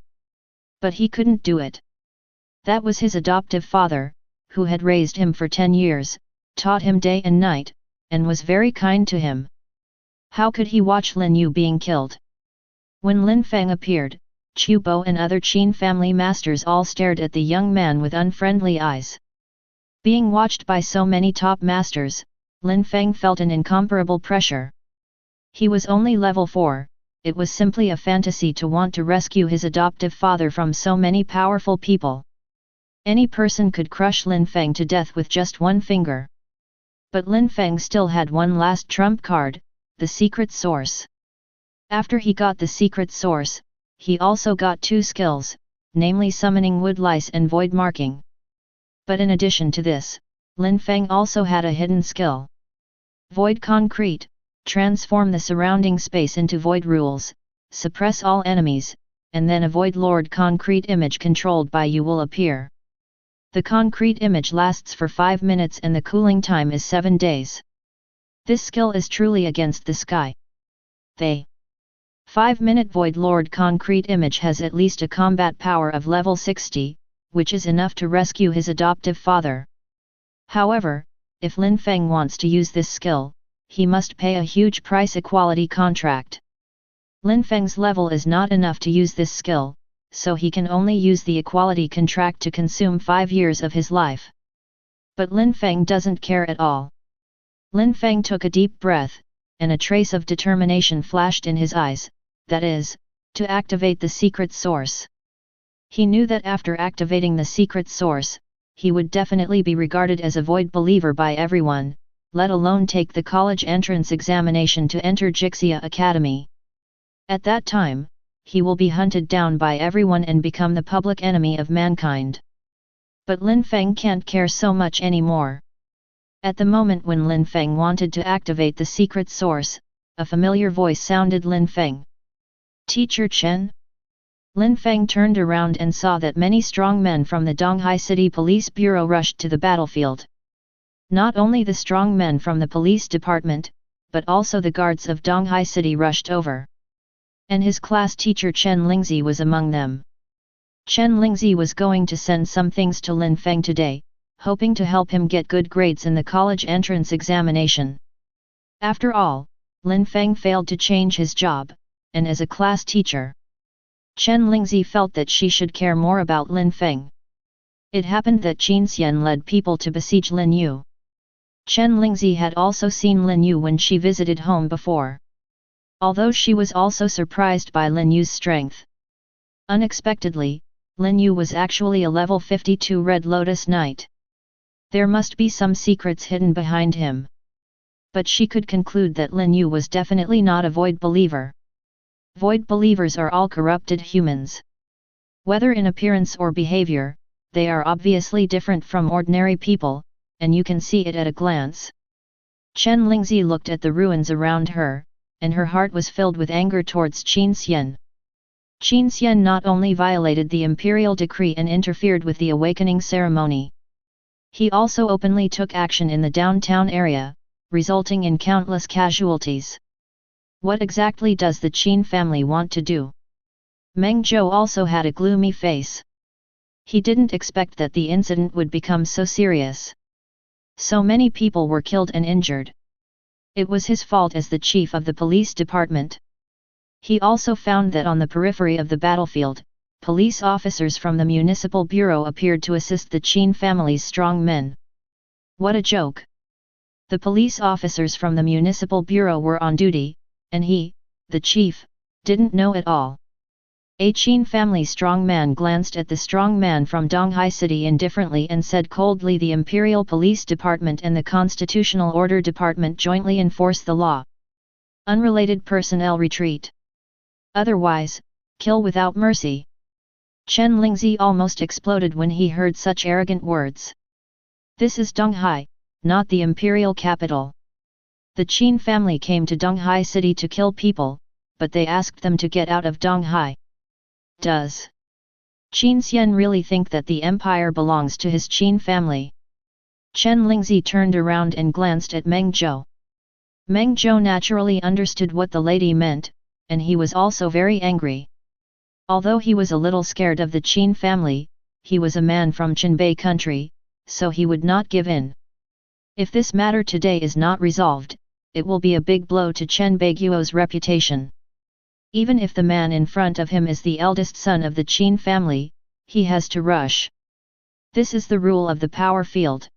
Speaker 1: But he couldn't do it. That was his adoptive father, who had raised him for 10 years, taught him day and night, and was very kind to him. How could he watch Lin Yu being killed? When Lin Feng appeared, Chu Bo and other Qin family masters all stared at the young man with unfriendly eyes. Being watched by so many top masters, Lin Feng felt an incomparable pressure. He was only level 4, it was simply a fantasy to want to rescue his adoptive father from so many powerful people. Any person could crush Lin Feng to death with just one finger. But Lin Feng still had one last trump card, the secret source. After he got the secret source, he also got 2 skills, namely summoning wood lice and void marking. But in addition to this, Lin Feng also had a hidden skill. Void concrete, transform the surrounding space into void rules, suppress all enemies, and then a void lord concrete image controlled by you will appear. The concrete image lasts for 5 minutes and the cooling time is 7 days. This skill is truly against the sky. The 5-minute Void Lord concrete image has at least a combat power of level 60, which is enough to rescue his adoptive father. However, if Lin Feng wants to use this skill, he must pay a huge price equality contract. Lin Feng's level is not enough to use this skill, so he can only use the equality contract to consume 5 years of his life. But Lin Feng doesn't care at all. Lin Feng took a deep breath, and a trace of determination flashed in his eyes, that is, to activate the secret source. He knew that after activating the secret source, he would definitely be regarded as a void believer by everyone, let alone take the college entrance examination to enter Jixia Academy. At that time, he will be hunted down by everyone and become the public enemy of mankind. But Lin Feng can't care so much anymore. At the moment when Lin Feng wanted to activate the secret source, a familiar voice sounded Lin Feng. Teacher Chen? Lin Feng turned around and saw that many strong men from the Donghai City Police Bureau rushed to the battlefield. Not only the strong men from the police department, but also the guards of Donghai City rushed over. And his class teacher Chen Lingzi was among them. Chen Lingzi was going to send some things to Lin Feng today, hoping to help him get good grades in the college entrance examination. After all, Lin Feng failed to change his job, and as a class teacher, Chen Lingzi felt that she should care more about Lin Feng. It happened that Qin Xian led people to besiege Lin Yu. Chen Lingzi had also seen Lin Yu when she visited home before. Although she was also surprised by Lin Yu's strength. Unexpectedly, Lin Yu was actually a level 52 Red Lotus Knight. There must be some secrets hidden behind him. But she could conclude that Lin Yu was definitely not a void believer. Void believers are all corrupted humans. Whether in appearance or behavior, they are obviously different from ordinary people, and you can see it at a glance. Chen Lingzi looked at the ruins around her, and her heart was filled with anger towards Qin Xian. Qin Xian not only violated the imperial decree and interfered with the awakening ceremony. He also openly took action in the downtown area, resulting in countless casualties. What exactly does the Qin family want to do? Meng Zhou also had a gloomy face. He didn't expect that the incident would become so serious. So many people were killed and injured. It was his fault as the chief of the police department. He also found that on the periphery of the battlefield, police officers from the municipal bureau appeared to assist the Qin family's strong men. What a joke! The police officers from the municipal bureau were on duty, and he, the chief, didn't know at all. A Qin family strongman glanced at the strongman from Donghai City indifferently and said coldly, the Imperial Police Department and the Constitutional Order Department jointly enforce the law. Unrelated personnel retreat. Otherwise, kill without mercy. Chen Lingzi almost exploded when he heard such arrogant words. This is Donghai, not the imperial capital. The Qin family came to Donghai City to kill people, but they asked them to get out of Donghai. Does Qin Xian really think that the empire belongs to his Qin family? Chen Lingzi turned around and glanced at Meng Zhou. Meng Zhou naturally understood what the lady meant, and he was also very angry. Although he was a little scared of the Qin family, he was a man from Qinbei country, so he would not give in. If this matter today is not resolved, it will be a big blow to Chen Baiguo's reputation. Even if the man in front of him is the eldest son of the Qin family, he has to rush. This is the rule of the power field.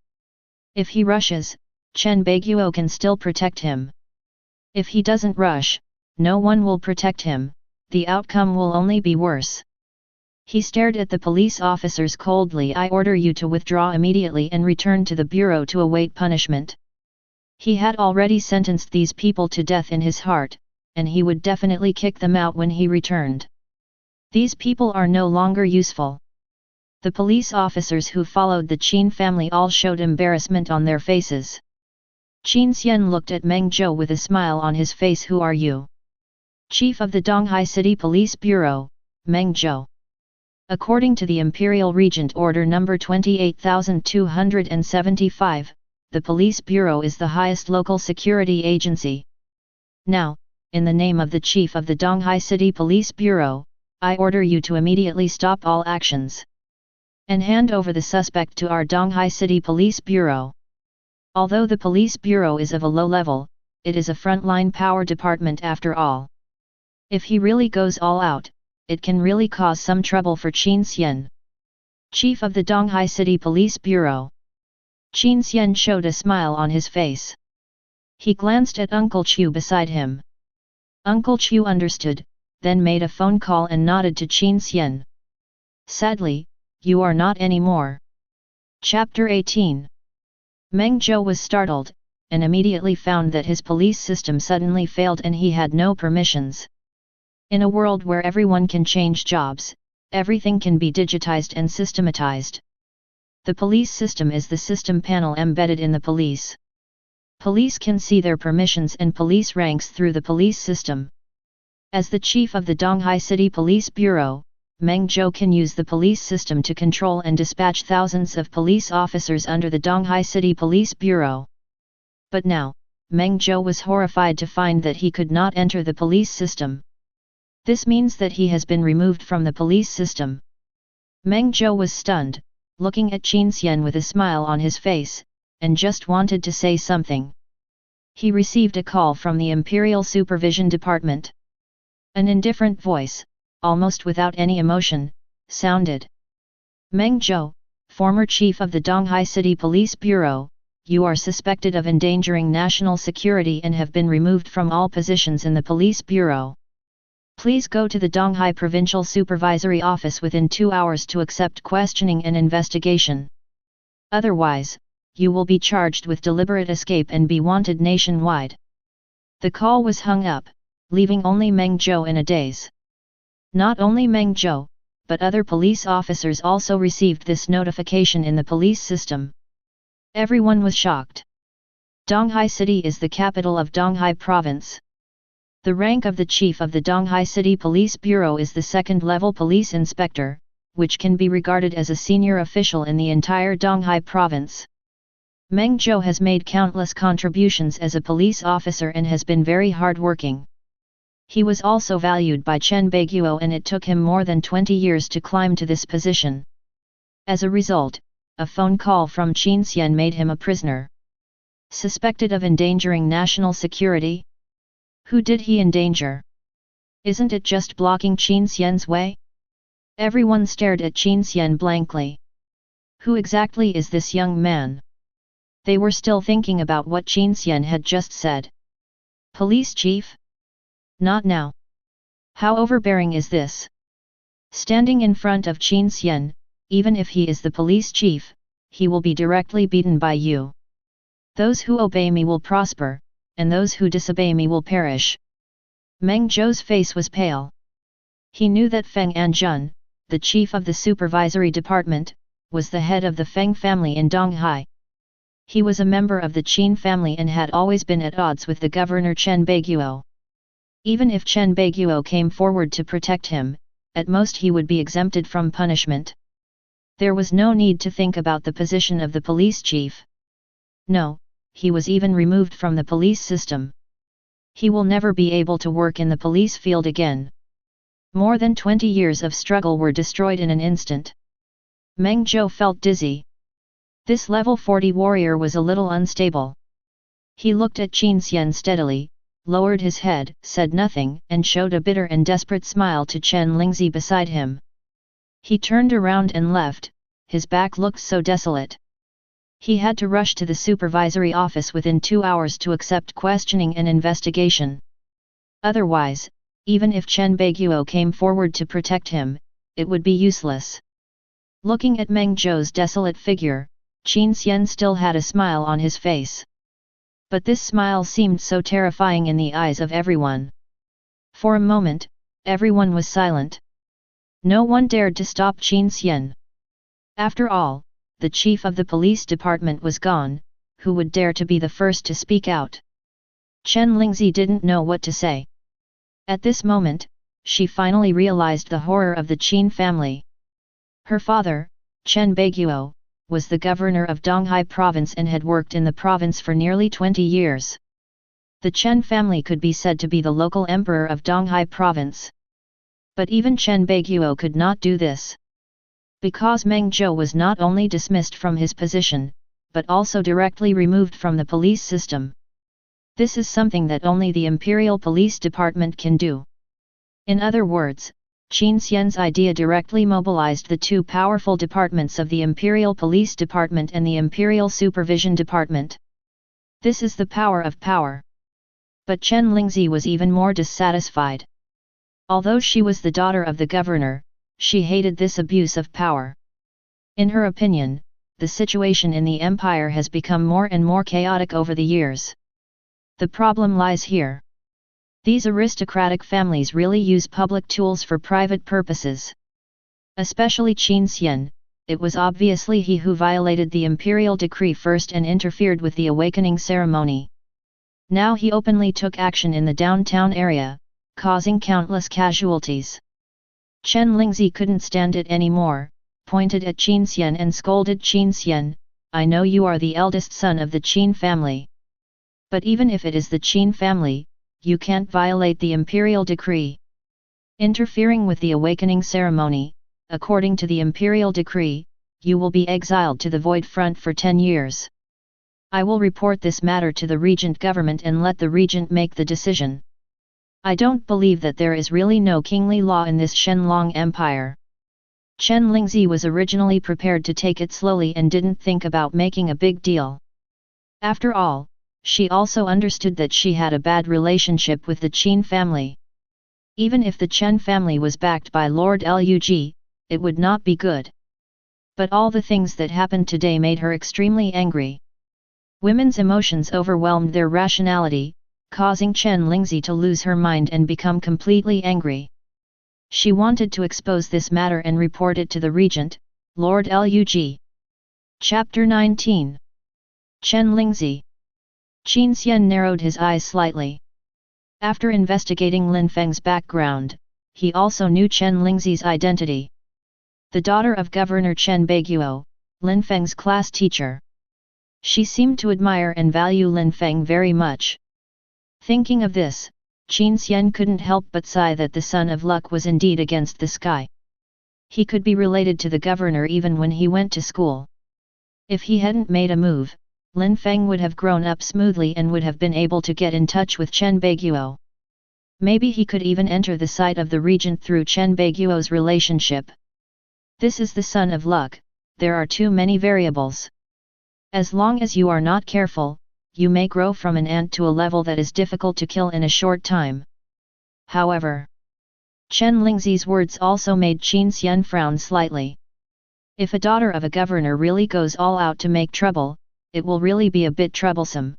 Speaker 1: If he rushes, Chen Baiguo can still protect him. If he doesn't rush, no one will protect him, the outcome will only be worse. He stared at the police officers coldly. I order you to withdraw immediately and return to the bureau to await punishment. He had already sentenced these people to death in his heart, and he would definitely kick them out when he returned. These people are no longer useful. The police officers who followed the Qin family all showed embarrassment on their faces. Qin Xian looked at Meng Zhou with a smile on his face. Who are you? Chief of the Donghai City Police Bureau, Meng Zhou. According to the Imperial Regent Order number 28275, the Police Bureau is the highest local security agency. Now, in the name of the Chief of the Donghai City Police Bureau, I order you to immediately stop all actions and hand over the suspect to our Donghai City Police Bureau. Although the Police Bureau is of a low level, it is a frontline power department after all. If he really goes all out, it can really cause some trouble for Qin Xian. Chief of the Donghai City Police Bureau. Qin Xian showed a smile on his face. He glanced at Uncle Chu beside him. Uncle Chu understood, then made a phone call and nodded to Qin Xian. Sadly, you are not anymore. Chapter 18. Meng Zhou was startled, and immediately found that his police system suddenly failed and he had no permissions. In a world where everyone can change jobs, everything can be digitized and systematized. The police system is the system panel embedded in the police. Police can see their permissions and police ranks through the police system. As the chief of the Donghai City Police Bureau, Meng Zhou can use the police system to control and dispatch thousands of police officers under the Donghai City Police Bureau. But now, Meng Zhou was horrified to find that he could not enter the police system. This means that he has been removed from the police system. Meng Zhou was stunned, looking at Qin Xian with a smile on his face, and just wanted to say something. He received a call from the Imperial Supervision Department. An indifferent voice, almost without any emotion, sounded. Meng Zhou, former chief of the Donghai City Police Bureau, you are suspected of endangering national security and have been removed from all positions in the police bureau. Please go to the Donghai Provincial Supervisory Office within 2 hours to accept questioning and investigation. Otherwise, you will be charged with deliberate escape and be wanted nationwide. The call was hung up, leaving only Meng Zhou in a daze. Not only Meng Zhou, but other police officers also received this notification in the police system. Everyone was shocked. Donghai City is the capital of Donghai Province. The rank of the chief of the Donghai City Police Bureau is the second-level police inspector, which can be regarded as a senior official in the entire Donghai Province. Meng Zhou has made countless contributions as a police officer and has been very hard-working. He was also valued by Chen Baiguo and it took him more than 20 years to climb to this position. As a result, a phone call from Qin Xian made him a prisoner. Suspected of endangering national security? Who did he endanger? Isn't it just blocking Qin Xian's way? Everyone stared at Qin Xian blankly. Who exactly is this young man? They were still thinking about what Qin Xian had just said. Police chief? Not now. How overbearing is this? Standing in front of Qin Xian, even if he is the police chief, he will be directly beaten by you. Those who obey me will prosper, and those who disobey me will perish. Meng Zhou's face was pale. He knew that Feng Anjun, the chief of the supervisory department, was the head of the Feng family in Donghai. He was a member of the Qin family and had always been at odds with the governor Chen Baiguo. Even if Chen Baiguo came forward to protect him, at most he would be exempted from punishment. There was no need to think about the position of the police chief. No, he was even removed from the police system. He will never be able to work in the police field again. More than 20 years of struggle were destroyed in an instant. Meng Zhou felt dizzy. This level 40 warrior was a little unstable. He looked at Qin Xian steadily, lowered his head, said nothing, and showed a bitter and desperate smile to Chen Lingzi beside him. He turned around and left, his back looked so desolate. He had to rush to the supervisory office within 2 hours to accept questioning and investigation. Otherwise, even if Chen Baiguo came forward to protect him, it would be useless. Looking at Meng Zhou's desolate figure, Qin Xian still had a smile on his face. But this smile seemed so terrifying in the eyes of everyone. For a moment, everyone was silent. No one dared to stop Qin Xian. After all, the chief of the police department was gone, who would dare to be the first to speak out? Chen Lingzi didn't know what to say. At this moment, she finally realized the horror of the Qin family. Her father, Chen Baiguo, was the governor of Donghai province and had worked in the province for nearly 20 years. The Chen family could be said to be the local emperor of Donghai province. But even Chen Baiguo could not do this. Because Meng Zhou was not only dismissed from his position, but also directly removed from the police system. This is something that only the Imperial Police Department can do. In other words, Qin Xian's idea directly mobilized the two powerful departments of the Imperial Police Department and the Imperial Supervision Department. This is the power of power. But Chen Lingzi was even more dissatisfied. Although she was the daughter of the governor, she hated this abuse of power. In her opinion, the situation in the empire has become more and more chaotic over the years. The problem lies here. These aristocratic families really use public tools for private purposes. Especially Qin Xian, it was obviously he who violated the imperial decree first and interfered with the awakening ceremony. Now he openly took action in the downtown area, causing countless casualties. Chen Lingzi couldn't stand it anymore, pointed at Qin Xian and scolded Qin Xian, "I know you are the eldest son of the Qin family. But even if it is the Qin family, you can't violate the imperial decree. Interfering with the awakening ceremony, according to the imperial decree, you will be exiled to the Void Front for 10 years. I will report this matter to the regent government and let the regent make the decision. I don't believe that there is really no kingly law in this Shenlong Empire." Chen Lingzi was originally prepared to take it slowly and didn't think about making a big deal. After all, she also understood that she had a bad relationship with the Qin family. Even if the Chen family was backed by Lord Lug, it would not be good. But all the things that happened today made her extremely angry. Women's emotions overwhelmed their rationality, causing Chen Lingzi to lose her mind and become completely angry. She wanted to expose this matter and report it to the regent, Lord Lug. Chapter 19. Chen Lingzi. Qin Xian narrowed his eyes slightly. After investigating Lin Feng's background, he also knew Chen Lingzi's identity. The daughter of Governor Chen Baiguo, Lin Feng's class teacher. She seemed to admire and value Lin Feng very much. Thinking of this, Qin Xian couldn't help but sigh that the son of luck was indeed against the sky. He could be related to the governor even when he went to school. If he hadn't made a move, Lin Feng would have grown up smoothly and would have been able to get in touch with Chen Baiguo. Maybe he could even enter the sight of the regent through Chen Baiguo's relationship. This is the son of luck, there are too many variables. As long as you are not careful, you may grow from an ant to a level that is difficult to kill in a short time. However, Chen Lingzi's words also made Qin Xian frown slightly. If a daughter of a governor really goes all out to make trouble, it will really be a bit troublesome.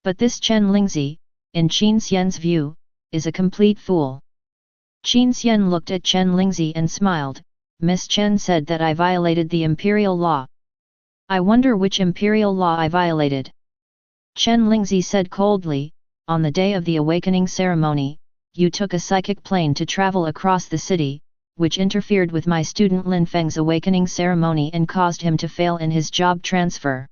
Speaker 1: But this Chen Lingzi, in Qin Xian's view, is a complete fool. Qin Xian looked at Chen Lingzi and smiled. "Miss Chen said that I violated the imperial law. I wonder which imperial law I violated." Chen Lingzi said coldly, "On the day of the awakening ceremony, you took a psychic plane to travel across the city, which interfered with my student Lin Feng's awakening ceremony and caused him to fail in his job transfer.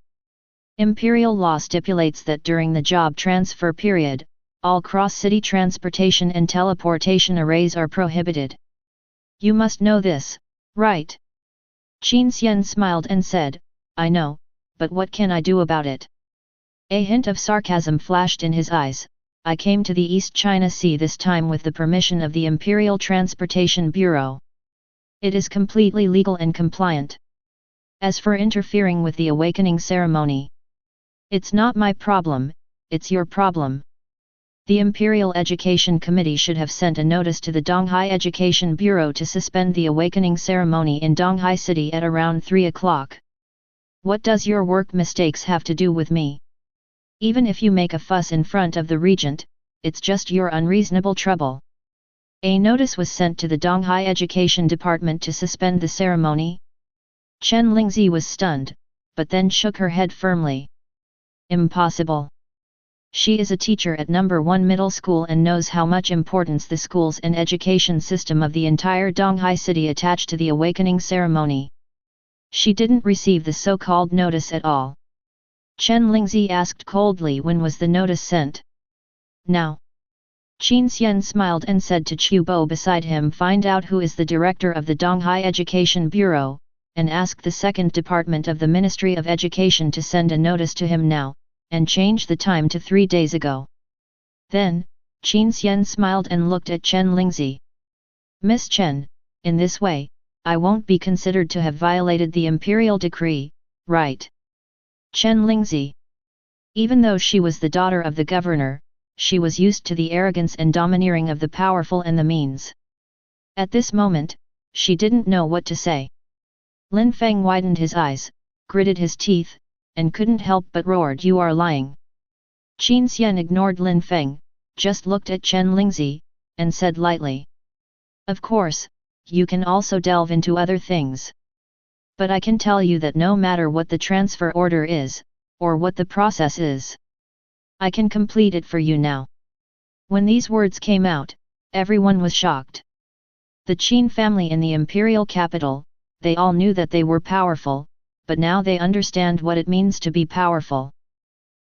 Speaker 1: Imperial law stipulates that during the job transfer period, all cross-city transportation and teleportation arrays are prohibited. You must know this, right?" Qin Xian smiled and said, "I know, but what can I do about it?" A hint of sarcasm flashed in his eyes, I came to the East China Sea this time with the permission of the Imperial Transportation Bureau. It is completely legal and compliant. As for interfering with the awakening ceremony, it's not my problem, it's your problem. The Imperial Education Committee should have sent a notice to the Donghai Education Bureau to suspend the awakening ceremony in Donghai City at around 3 o'clock. What does your work mistakes have to do with me? Even if you make a fuss in front of the regent, it's just your unreasonable trouble. A notice was sent to the Donghai Education Department to suspend the ceremony. Chen Lingzi was stunned, but then shook her head firmly. Impossible. She is a teacher at No. 1 middle school and knows how much importance the schools and education system of the entire Donghai city attach to the awakening ceremony. She didn't receive the so-called notice at all. Chen Lingzi asked coldly when was the notice sent. Now. Qin Xian smiled and said to Chu Bo beside him, find out who is the director of the Donghai Education Bureau, and ask the second department of the Ministry of Education to send a notice to him now, and change the time to 3 days ago. Then, Qin Xian smiled and looked at Chen Lingzi. Miss Chen, in this way, I won't be considered to have violated the imperial decree, right? Chen Lingzi. Even though she was the daughter of the governor, she was used to the arrogance and domineering of the powerful and the means. At this moment, she didn't know what to say. Lin Feng widened his eyes, gritted his teeth, and couldn't help but roared, you are lying. Qin Xian ignored Lin Feng, just looked at Chen Lingzi, and said lightly. Of course, you can also delve into other things. But I can tell you that no matter what the transfer order is, or what the process is, I can complete it for you now. When these words came out, everyone was shocked. The Qin family in the imperial capital, they all knew that they were powerful, but now they understand what it means to be powerful.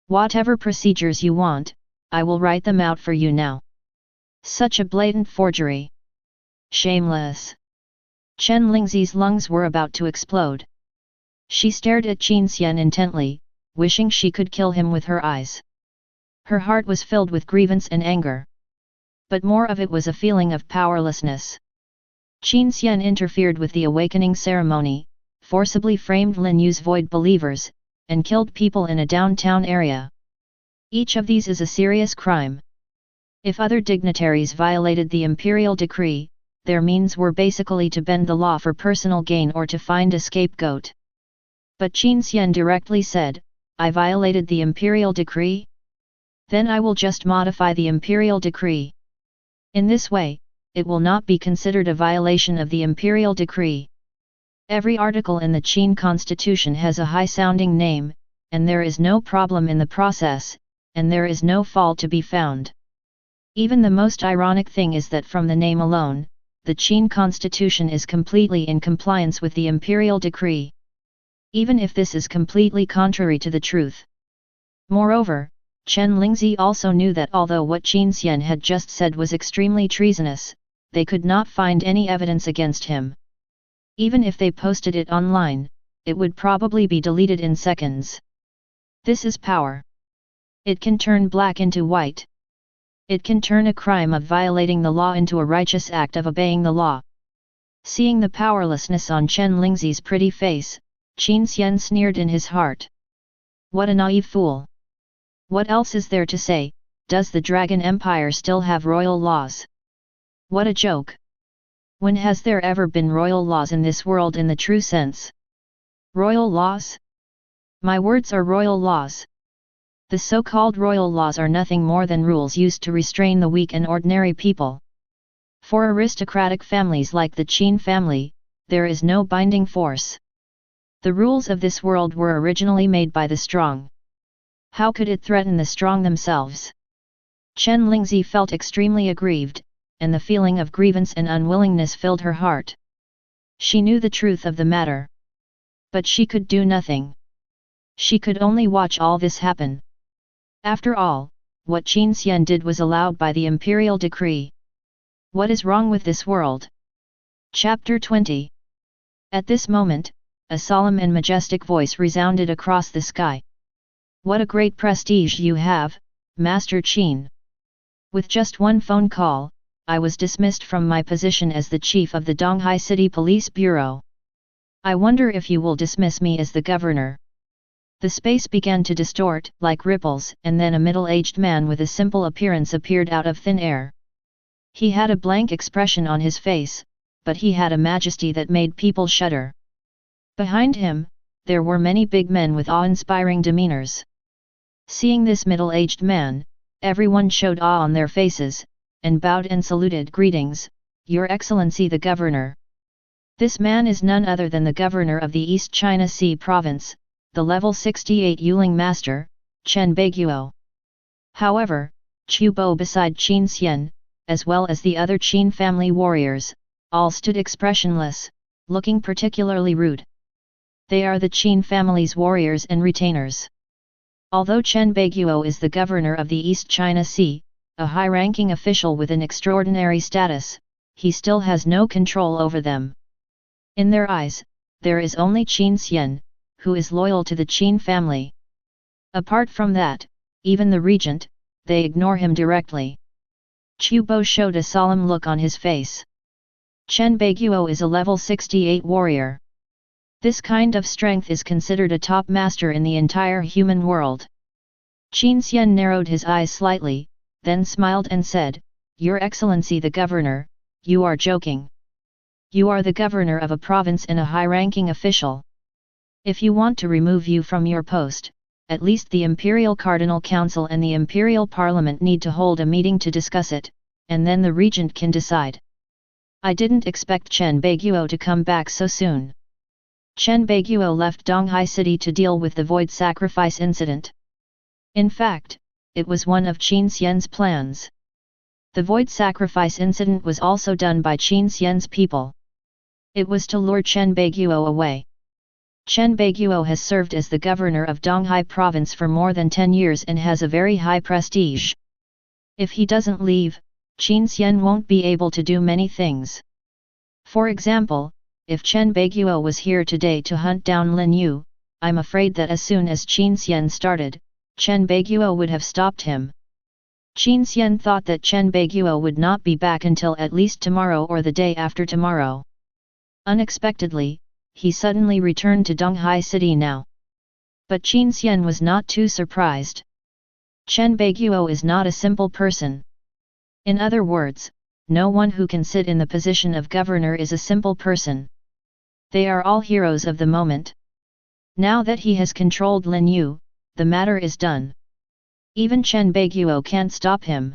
Speaker 1: Whatever procedures you want, I will write them out for you now. Such a blatant forgery. Shameless. Chen Lingzi's lungs were about to explode. She stared at Qin Xian intently, wishing she could kill him with her eyes. Her heart was filled with grievance and anger. But more of it was a feeling of powerlessness. Qin Xian interfered with the awakening ceremony, forcibly framed Lin Yu's void believers, and killed people in a downtown area. Each of these is a serious crime. If other dignitaries violated the imperial decree, their means were basically to bend the law for personal gain or to find a scapegoat. But Qin Xian directly said, I violated the imperial decree? Then I will just modify the imperial decree. In this way, it will not be considered a violation of the imperial decree. Every article in the Qin constitution has a high-sounding name, and there is no problem in the process, and there is no fault to be found. Even the most ironic thing is that from the name alone, the Qin constitution is completely in compliance with the imperial decree. Even if this is completely contrary to the truth. Moreover, Chen Lingzi also knew that although what Qin Xian had just said was extremely treasonous, they could not find any evidence against him. Even if they posted it online, it would probably be deleted in seconds. This is power. It can turn black into white. It can turn a crime of violating the law into a righteous act of obeying the law. Seeing the powerlessness on Chen Lingzi's pretty face, Qin Xian sneered in his heart. What a naive fool! What else is there to say? Does the Dragon Empire still have royal laws? What a joke! When has there ever been royal laws in this world in the true sense? Royal laws? My words are royal laws. The so-called royal laws are nothing more than rules used to restrain the weak and ordinary people. For aristocratic families like the Qin family, there is no binding force. The rules of this world were originally made by the strong. How could it threaten the strong themselves? Chen Lingzi felt extremely aggrieved, and the feeling of grievance and unwillingness filled her heart. She knew the truth of the matter. But she could do nothing. She could only watch all this happen. After all, what Qin Xian did was allowed by the imperial decree. What is wrong with this world? Chapter 20. At this moment, a solemn and majestic voice resounded across the sky. What a great prestige you have, Master Qin! With just one phone call, I was dismissed from my position as the chief of the Donghai City Police Bureau. I wonder if you will dismiss me as the governor." The space began to distort like ripples, and then a middle-aged man with a simple appearance appeared out of thin air. He had a blank expression on his face, but he had a majesty that made people shudder. Behind him, there were many big men with awe-inspiring demeanors. Seeing this middle-aged man, everyone showed awe on their faces, and bowed and saluted. "Greetings, Your Excellency the Governor." This man is none other than the Governor of the East China Sea Province, the level 68 Yuling Master, Chen Baiguo. However, Chu Bo beside Qin Xian, as well as the other Qin family warriors, all stood expressionless, looking particularly rude. They are the Qin family's warriors and retainers. Although Chen Baiguo is the governor of the East China Sea, a high-ranking official with an extraordinary status, he still has no control over them. In their eyes, there is only Qin Xian, who is loyal to the Qin family. Apart from that, even the regent, they ignore him directly. Chu Bo showed a solemn look on his face. Chen Baiguo is a level 68 warrior. This kind of strength is considered a top master in the entire human world. Qin Xian narrowed his eyes slightly, then smiled and said, "Your Excellency the Governor, you are joking. You are the governor of a province and a high-ranking official. If you want to remove you from your post, at least the Imperial Cardinal Council and the Imperial Parliament need to hold a meeting to discuss it, and then the regent can decide." I didn't expect Chen Baiguo to come back so soon. Chen Baiguo left Donghai City to deal with the void sacrifice incident. In fact, it was one of Qin Xian's plans. The void sacrifice incident was also done by Qin Xian's people. It was to lure Chen Baiguo away. Chen Baiguo has served as the governor of Donghai province for more than 10 years and has a very high prestige. If he doesn't leave, Qin Xian won't be able to do many things. For example, if Chen Baiguo was here today to hunt down Lin Yu, I'm afraid that as soon as Qin Xian started, Chen Baiguo would have stopped him. Qin Xian thought that Chen Baiguo would not be back until at least tomorrow or the day after tomorrow. Unexpectedly, he suddenly returned to Donghai City now. But Qin Xian was not too surprised. Chen Baiguo is not a simple person. In other words, no one who can sit in the position of governor is a simple person. They are all heroes of the moment. Now that he has controlled Lin Yu, the matter is done. Even Chen Baiguo can't stop him.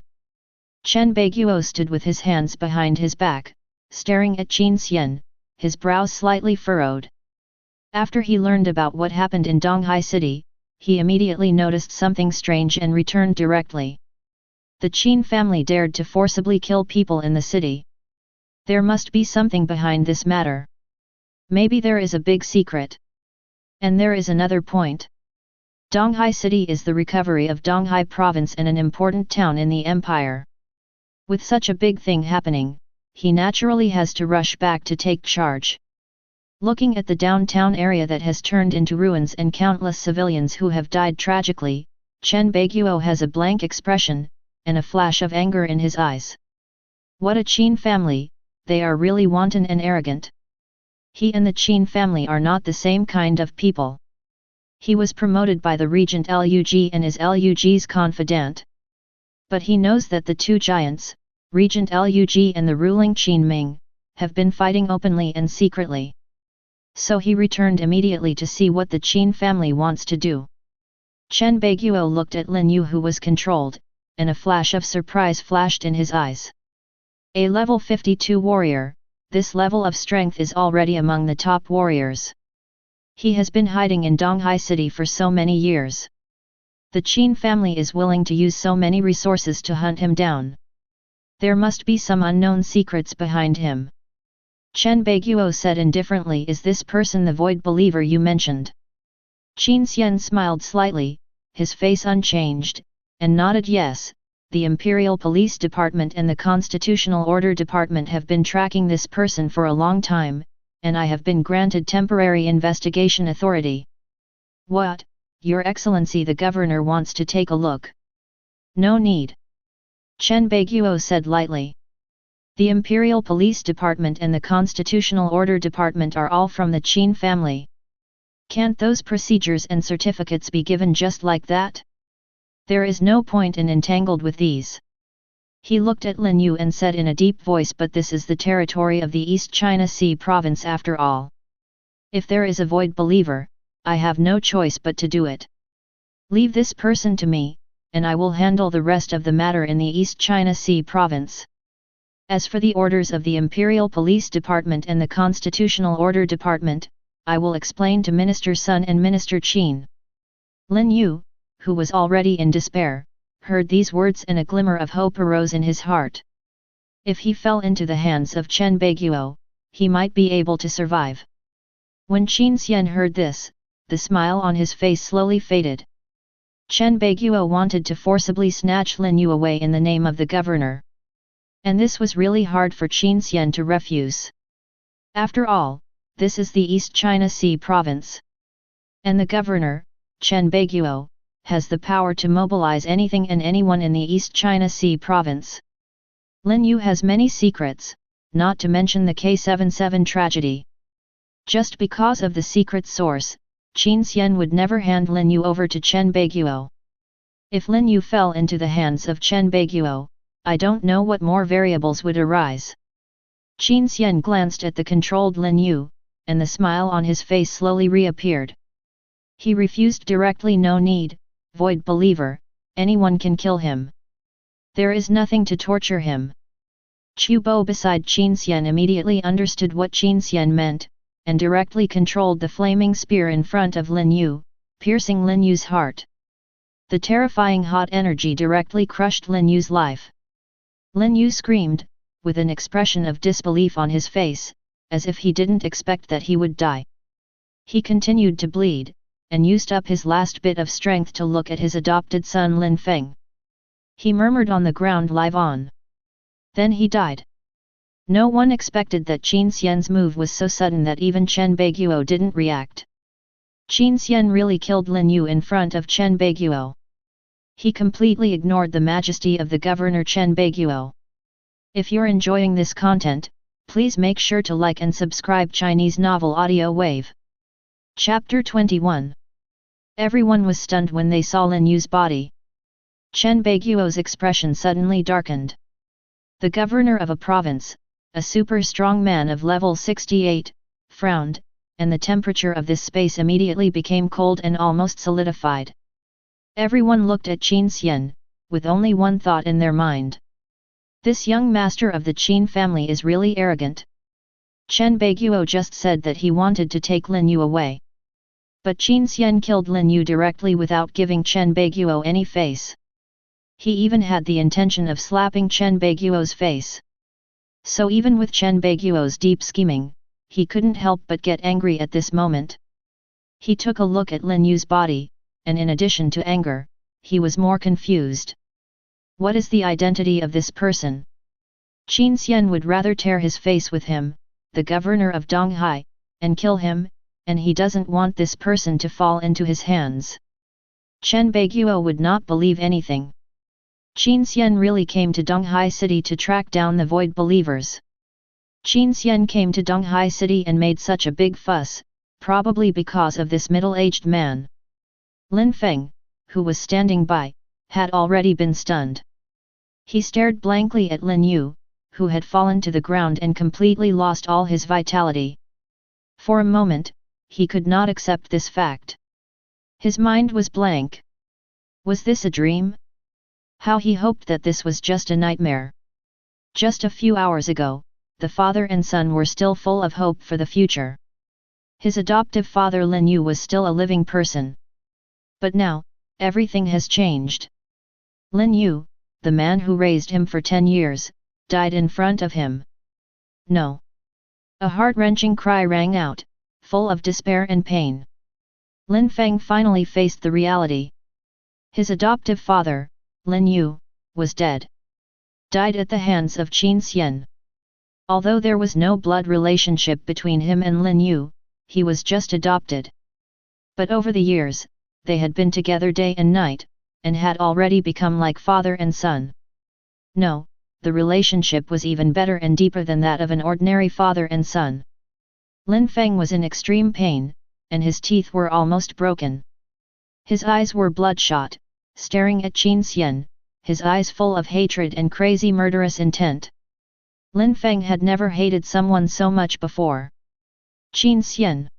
Speaker 1: Chen Baiguo stood with his hands behind his back, staring at Qin Xian, his brows slightly furrowed. After he learned about what happened in Donghai City, he immediately noticed something strange and returned directly. The Qin family dared to forcibly kill people in the city. There must be something behind this matter. Maybe there is a big secret. And there is another point. Donghai City is the recovery of Donghai province and an important town in the empire. With such a big thing happening, he naturally has to rush back to take charge. Looking at the downtown area that has turned into ruins and countless civilians who have died tragically, Chen Baiguo has a blank expression, and a flash of anger in his eyes. What a Qin family, they are really wanton and arrogant. He and the Qin family are not the same kind of people. He was promoted by the regent Lug and is Lug's confidant. But he knows that the two giants, Regent Lug and the ruling Qin Ming, have been fighting openly and secretly. So he returned immediately to see what the Qin family wants to do. Chen Baiguo looked at Lin Yu, who was controlled, and a flash of surprise flashed in his eyes. A level 52 warrior, this level of strength is already among the top warriors. He has been hiding in Donghai City for so many years. The Qin family is willing to use so many resources to hunt him down. There must be some unknown secrets behind him. Chen Baiguo said indifferently, "Is this person the void believer you mentioned?" Qin Xian smiled slightly, his face unchanged, and nodded yes. The Imperial Police Department and the Constitutional Order Department have been tracking this person for a long time, and I have been granted temporary investigation authority. What, Your Excellency the Governor wants to take a look? No need. Chen Baiguo said lightly. The Imperial Police Department and the Constitutional Order Department are all from the Qin family. Can't those procedures and certificates be given just like that? There is no point in entangled with these. He looked at Lin Yu and said in a deep voice, but this is the territory of the East China Sea province after all. If there is a void believer, I have no choice but to do it. Leave this person to me, and I will handle the rest of the matter in the East China Sea province. As for the orders of the Imperial Police Department and the Constitutional Order Department, I will explain to Minister Sun and Minister Qin. Lin Yu, who was already in despair, heard these words and a glimmer of hope arose in his heart. If he fell into the hands of Chen Baiguo, he might be able to survive. When Qin Xian heard this, the smile on his face slowly faded. Chen Baiguo wanted to forcibly snatch Lin Yu away in the name of the governor. And this was really hard for Qin Xian to refuse. After all, this is the East China Sea province. And the governor, Chen Baiguo, has the power to mobilize anything and anyone in the East China Sea province. Lin Yu has many secrets, not to mention the K77 tragedy. Just because of the secret source, Qin Xian would never hand Lin Yu over to Chen Baiguo. If Lin Yu fell into the hands of Chen Baiguo, I don't know what more variables would arise. Qin Xian glanced at the controlled Lin Yu, and the smile on his face slowly reappeared. He refused directly. No need, void believer, anyone can kill him. There is nothing to torture him. Chu Bo beside Qin Xian immediately understood what Qin Xian meant, and directly controlled the flaming spear in front of Lin Yu, piercing Lin Yu's heart. The terrifying hot energy directly crushed Lin Yu's life. Lin Yu screamed, with an expression of disbelief on his face, as if he didn't expect that he would die. He continued to bleed, and used up his last bit of strength to look at his adopted son Lin Feng. He murmured on the ground, "Live on." Then he died. No one expected that Qin Xian's move was so sudden that even Chen Baiguo didn't react. Qin Xian really killed Lin Yu in front of Chen Baiguo. He completely ignored the majesty of the governor Chen Baiguo. If you're enjoying this content, please make sure to like and subscribe Chinese Novel Audio Wave. Chapter 21. Everyone was stunned when they saw Lin Yu's body. Chen Baiguo's expression suddenly darkened. The governor of a province, a super strong man of level 68, frowned, and the temperature of this space immediately became cold and almost solidified. Everyone looked at Qin Xian, with only one thought in their mind. This young master of the Qin family is really arrogant. Chen Baiguo just said that he wanted to take Lin Yu away. But Qin Xian killed Lin Yu directly without giving Chen Baiguo any face. He even had the intention of slapping Chen Baiguo's face. So even with Chen Baiguo's deep scheming, he couldn't help but get angry at this moment. He took a look at Lin Yu's body, and in addition to anger, he was more confused. What is the identity of this person? Qin Xian would rather tear his face with him, the governor of Donghai, and kill him, and he doesn't want this person to fall into his hands. Chen Baiguo would not believe anything. Qin Xian really came to Donghai City to track down the void believers. Qin Xian came to Donghai City and made such a big fuss, probably because of this middle-aged man. Lin Feng, who was standing by, had already been stunned. He stared blankly at Lin Yu, who had fallen to the ground and completely lost all his vitality. For a moment, he could not accept this fact. His mind was blank. Was this a dream? How he hoped that this was just a nightmare. Just a few hours ago, the father and son were still full of hope for the future. His adoptive father Lin Yu was still a living person. But now, everything has changed. Lin Yu, the man who raised him for 10 years, died in front of him. No. A heart-wrenching cry rang out, full of despair and pain. Lin Feng finally faced the reality. His adoptive father, Lin Yu, was dead. Died at the hands of Qin Xian. Although there was no blood relationship between him and Lin Yu, he was just adopted. But over the years, they had been together day and night, and had already become like father and son. No, the relationship was even better and deeper than that of an ordinary father and son. Lin Feng was in extreme pain, and his teeth were almost broken. His eyes were bloodshot, staring at Qin Xian, his eyes full of hatred and crazy murderous intent. Lin Feng had never hated someone so much before. Qin Xian.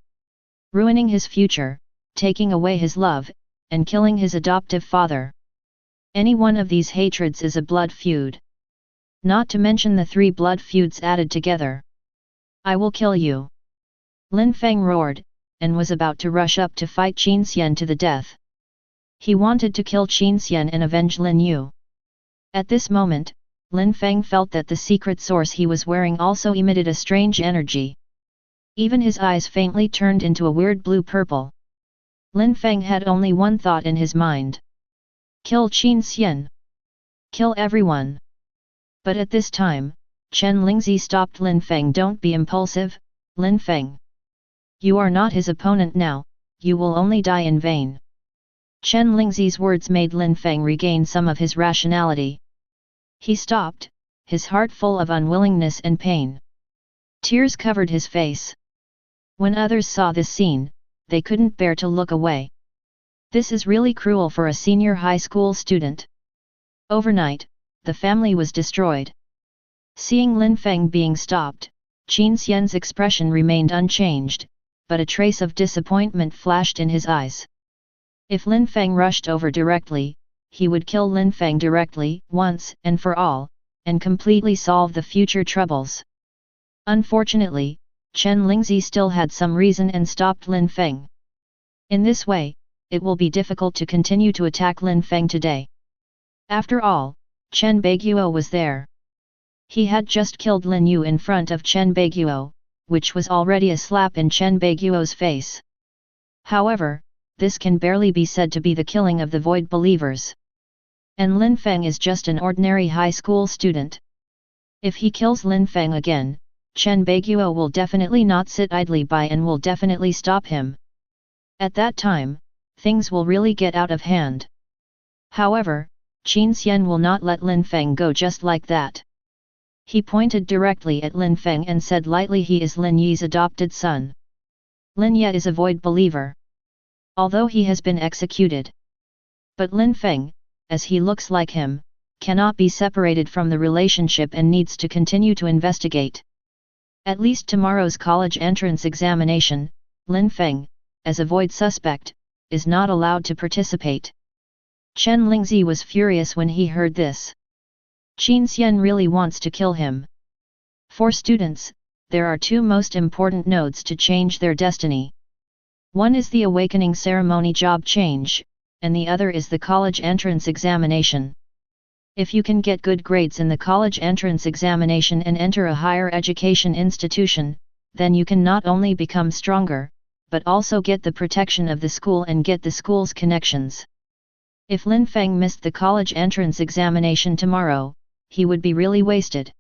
Speaker 1: Ruining his future, taking away his love, and killing his adoptive father. Any one of these hatreds is a blood feud. Not to mention the 3 blood feuds added together. I will kill you! Lin Feng roared, and was about to rush up to fight Qin Xian to the death. He wanted to kill Qin Xian and avenge Lin Yu. At this moment, Lin Feng felt that the secret source he was wearing also emitted a strange energy. Even his eyes faintly turned into a weird blue-purple. Lin Feng had only one thought in his mind. Kill Qin Xian! Kill everyone! But at this time, Chen Lingzi stopped Lin Feng. Don't be impulsive, Lin Feng. You are not his opponent now, you will only die in vain. Chen Lingzi's words made Lin Feng regain some of his rationality. He stopped, his heart full of unwillingness and pain. Tears covered his face. When others saw this scene, they couldn't bear to look away. This is really cruel for a senior high school student. Overnight, the family was destroyed. Seeing Lin Feng being stopped, Qin Xian's expression remained unchanged, but a trace of disappointment flashed in his eyes. If Lin Feng rushed over directly, he would kill Lin Feng directly, once and for all, and completely solve the future troubles. Unfortunately, Chen Lingzi still had some reason and stopped Lin Feng. In this way, it will be difficult to continue to attack Lin Feng today. After all, Chen Baiguo was there. He had just killed Lin Yu in front of Chen Baiguo, which was already a slap in Chen Baiguo's face. However, this can barely be said to be the killing of the void believers. And Lin Feng is just an ordinary high school student. If he kills Lin Feng again, Chen Baiguo will definitely not sit idly by and will definitely stop him. At that time, things will really get out of hand. However, Qin Xian will not let Lin Feng go just like that. He pointed directly at Lin Feng and said lightly, he is Lin Yi's adopted son. Lin Ye is a void believer. Although he has been executed. But Lin Feng, as he looks like him, cannot be separated from the relationship and needs to continue to investigate. At least tomorrow's college entrance examination, Lin Feng, as a void suspect, is not allowed to participate. Chen Lingzi was furious when he heard this. Qin Xian really wants to kill him. For students, there are 2 most important nodes to change their destiny. One is the awakening ceremony job change, and the other is the college entrance examination. If you can get good grades in the college entrance examination and enter a higher education institution, then you can not only become stronger, but also get the protection of the school and get the school's connections. If Lin Feng missed the college entrance examination tomorrow, he would be really wasted.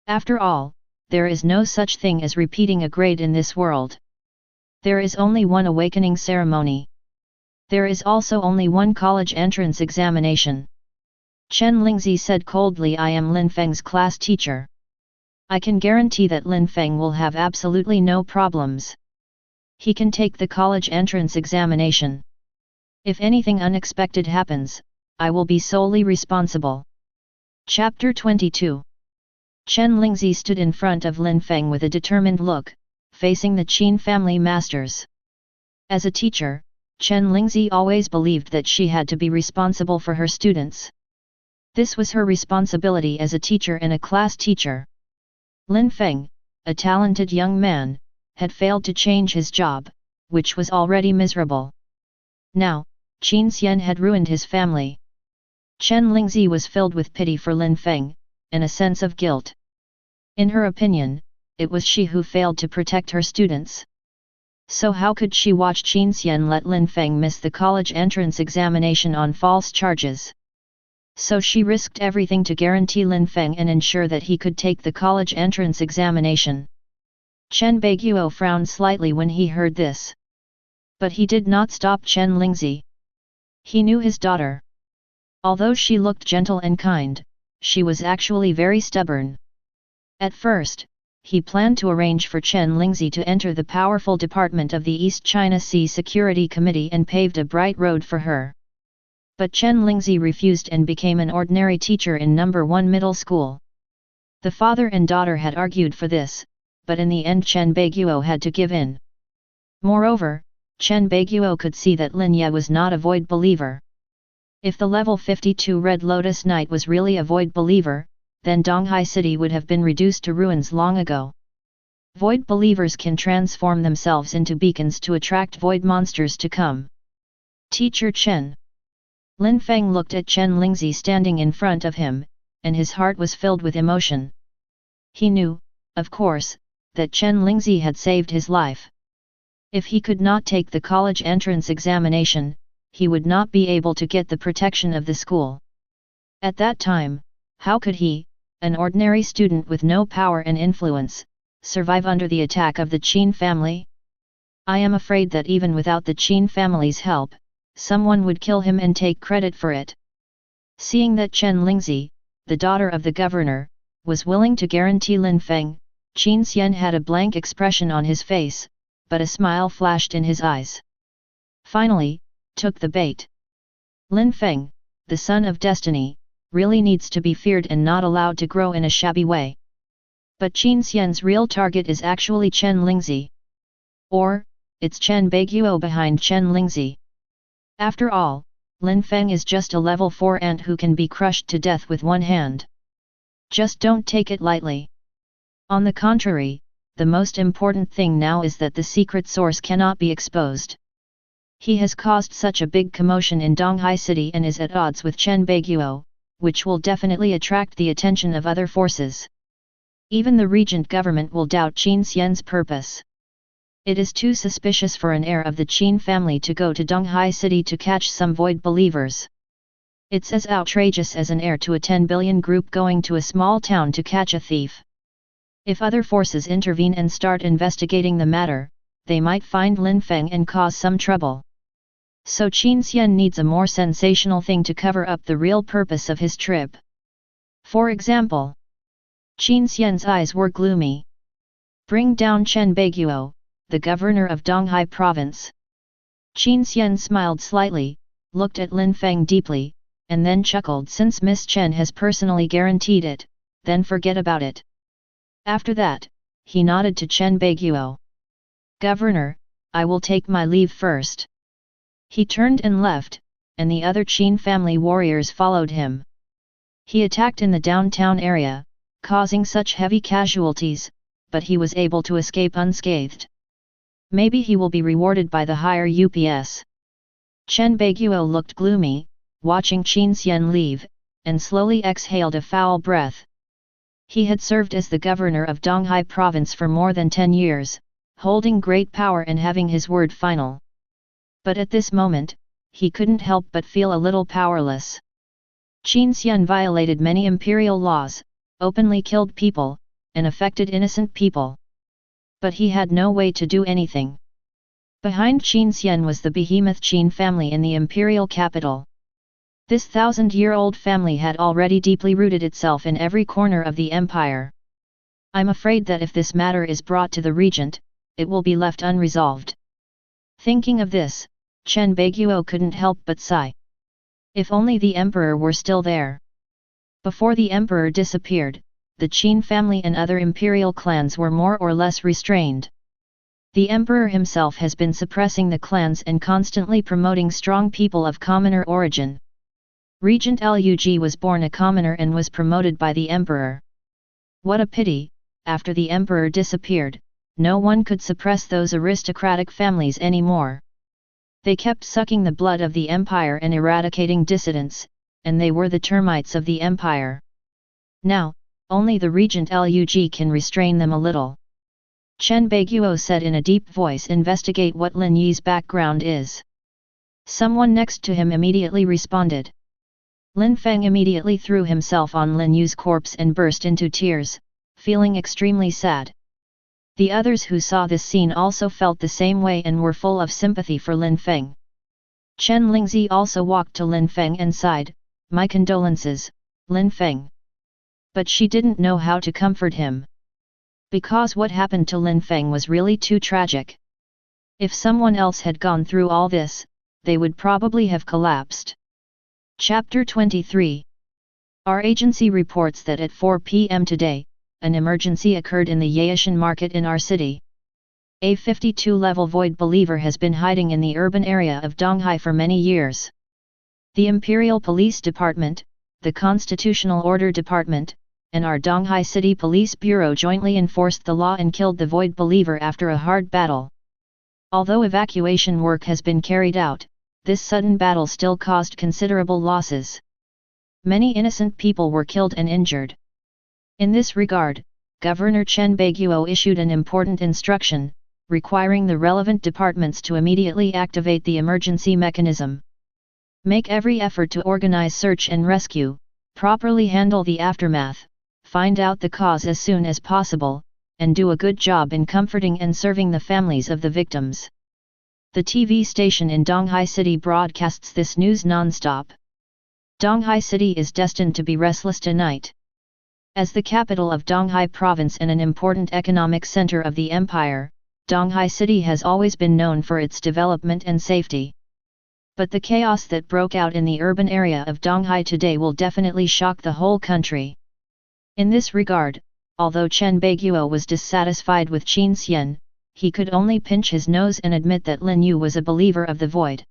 Speaker 1: After all, there is no such thing as repeating a grade in this world. There is only one awakening ceremony. There is also only one college entrance examination. Chen Lingzi said coldly, I am Lin Feng's class teacher. I can guarantee that Lin Feng will have absolutely no problems. He can take the college entrance examination. If anything unexpected happens, I will be solely responsible. Chapter 22. Chen Lingzi stood in front of Lin Feng with a determined look, facing the Qin family masters. As a teacher, Chen Lingzi always believed that she had to be responsible for her students. This was her responsibility as a teacher and a class teacher. Lin Feng, a talented young man, had failed to change his job, which was already miserable. Now, Qin Xian had ruined his family. Chen Lingzi was filled with pity for Lin Feng, and a sense of guilt. In her opinion, it was she who failed to protect her students. So how could she watch Qin Xian let Lin Feng miss the college entrance examination on false charges? So she risked everything to guarantee Lin Feng and ensure that he could take the college entrance examination. Chen Baiguo frowned slightly when he heard this. But he did not stop Chen Lingzi. He knew his daughter. Although she looked gentle and kind, she was actually very stubborn. At first, he planned to arrange for Chen Lingzi to enter the powerful department of the East China Sea Security Committee and paved a bright road for her. But Chen Lingzi refused and became an ordinary teacher in No. 1 middle school. The father and daughter had argued for this, but in the end Chen Baiguo had to give in. Moreover, Chen Baiguo could see that Lin Ye was not a void believer. If the level 52 Red Lotus Knight was really a void believer, then Donghai City would have been reduced to ruins long ago. Void believers can transform themselves into beacons to attract void monsters to come. Teacher Chen. Lin Feng looked at Chen Lingzi standing in front of him, and his heart was filled with emotion. He knew, of course, that Chen Lingzi had saved his life. If he could not take the college entrance examination, he would not be able to get the protection of the school. At that time, how could he, an ordinary student with no power and influence, survive under the attack of the Qin family? I am afraid that even without the Qin family's help, someone would kill him and take credit for it. Seeing that Chen Lingzi, the daughter of the governor, was willing to guarantee Lin Feng, Qin Xian had a blank expression on his face, but a smile flashed in his eyes. Finally, took the bait. Lin Feng, the son of destiny, really needs to be feared and not allowed to grow in a shabby way. But Qin Xian's real target is actually Chen Lingzi. Or, it's Chen Baiguo behind Chen Lingzi. After all, Lin Feng is just a level 4 ant who can be crushed to death with one hand. Just don't take it lightly. On the contrary, the most important thing now is that the secret source cannot be exposed. He has caused such a big commotion in Donghai City and is at odds with Chen Baiguo, which will definitely attract the attention of other forces. Even the regent government will doubt Qin Xian's purpose. It is too suspicious for an heir of the Qin family to go to Donghai City to catch some void believers. It's as outrageous as an heir to a 10 billion group going to a small town to catch a thief. If other forces intervene and start investigating the matter, they might find Lin Feng and cause some trouble. So Qin Xian needs a more sensational thing to cover up the real purpose of his trip. For example, Qin Xian's eyes were gloomy. Bring down Chen Baiguo, the governor of Donghai province. Qin Xian smiled slightly, looked at Lin Feng deeply, and then chuckled. Since Miss Chen has personally guaranteed it, then forget about it. After that, he nodded to Chen Baiguo. Governor, I will take my leave first. He turned and left, and the other Qin family warriors followed him. He attacked in the downtown area, causing such heavy casualties, but he was able to escape unscathed. Maybe he will be rewarded by the higher UPS. Chen Baiguo looked gloomy, watching Qin Xian leave, and slowly exhaled a foul breath. He had served as the governor of Donghai province for more than 10 years, holding great power and having his word final. But at this moment, he couldn't help but feel a little powerless. Qin Xian violated many imperial laws, openly killed people, and affected innocent people. But he had no way to do anything. Behind Qin Xian was the behemoth Qin family in the imperial capital. This 1,000-year-old family had already deeply rooted itself in every corner of the empire. I'm afraid that if this matter is brought to the regent, it will be left unresolved. Thinking of this, Chen Baiguo couldn't help but sigh. If only the emperor were still there. Before the emperor disappeared, the Qin family and other imperial clans were more or less restrained. The emperor himself has been suppressing the clans and constantly promoting strong people of commoner origin. Regent Lug was born a commoner and was promoted by the emperor. What a pity, after the emperor disappeared, no one could suppress those aristocratic families anymore. They kept sucking the blood of the empire and eradicating dissidents, and they were the termites of the empire. Now, only the regent Lug can restrain them a little. Chen Baiguo said in a deep voice, investigate what Lin Yi's background is. Someone next to him immediately responded. Lin Feng immediately threw himself on Lin Yi's corpse and burst into tears, feeling extremely sad. The others who saw this scene also felt the same way and were full of sympathy for Lin Feng. Chen Lingzi also walked to Lin Feng and sighed, my condolences, Lin Feng. But she didn't know how to comfort him. Because what happened to Lin Feng was really too tragic. If someone else had gone through all this, they would probably have collapsed. Chapter 23. Our agency reports that at 4 p.m. today, an emergency occurred in the Yaishan market in our city. A 52-level void believer has been hiding in the urban area of Donghai for many years. The Imperial Police Department, the Constitutional Order Department, and our Donghai City Police Bureau jointly enforced the law and killed the void believer after a hard battle. Although evacuation work has been carried out, this sudden battle still caused considerable losses. Many innocent people were killed and injured. In this regard, Governor Chen Baiguo issued an important instruction, requiring the relevant departments to immediately activate the emergency mechanism. Make every effort to organize search and rescue, properly handle the aftermath, find out the cause as soon as possible, and do a good job in comforting and serving the families of the victims. The TV station in Donghai City broadcasts this news non-stop. Donghai City is destined to be restless tonight. As the capital of Donghai Province and an important economic center of the empire, Donghai City has always been known for its development and safety. But the chaos that broke out in the urban area of Donghai today will definitely shock the whole country. In this regard, although Chen Baiguo was dissatisfied with Qin Xian, he could only pinch his nose and admit that Lin Yu was a believer of the void.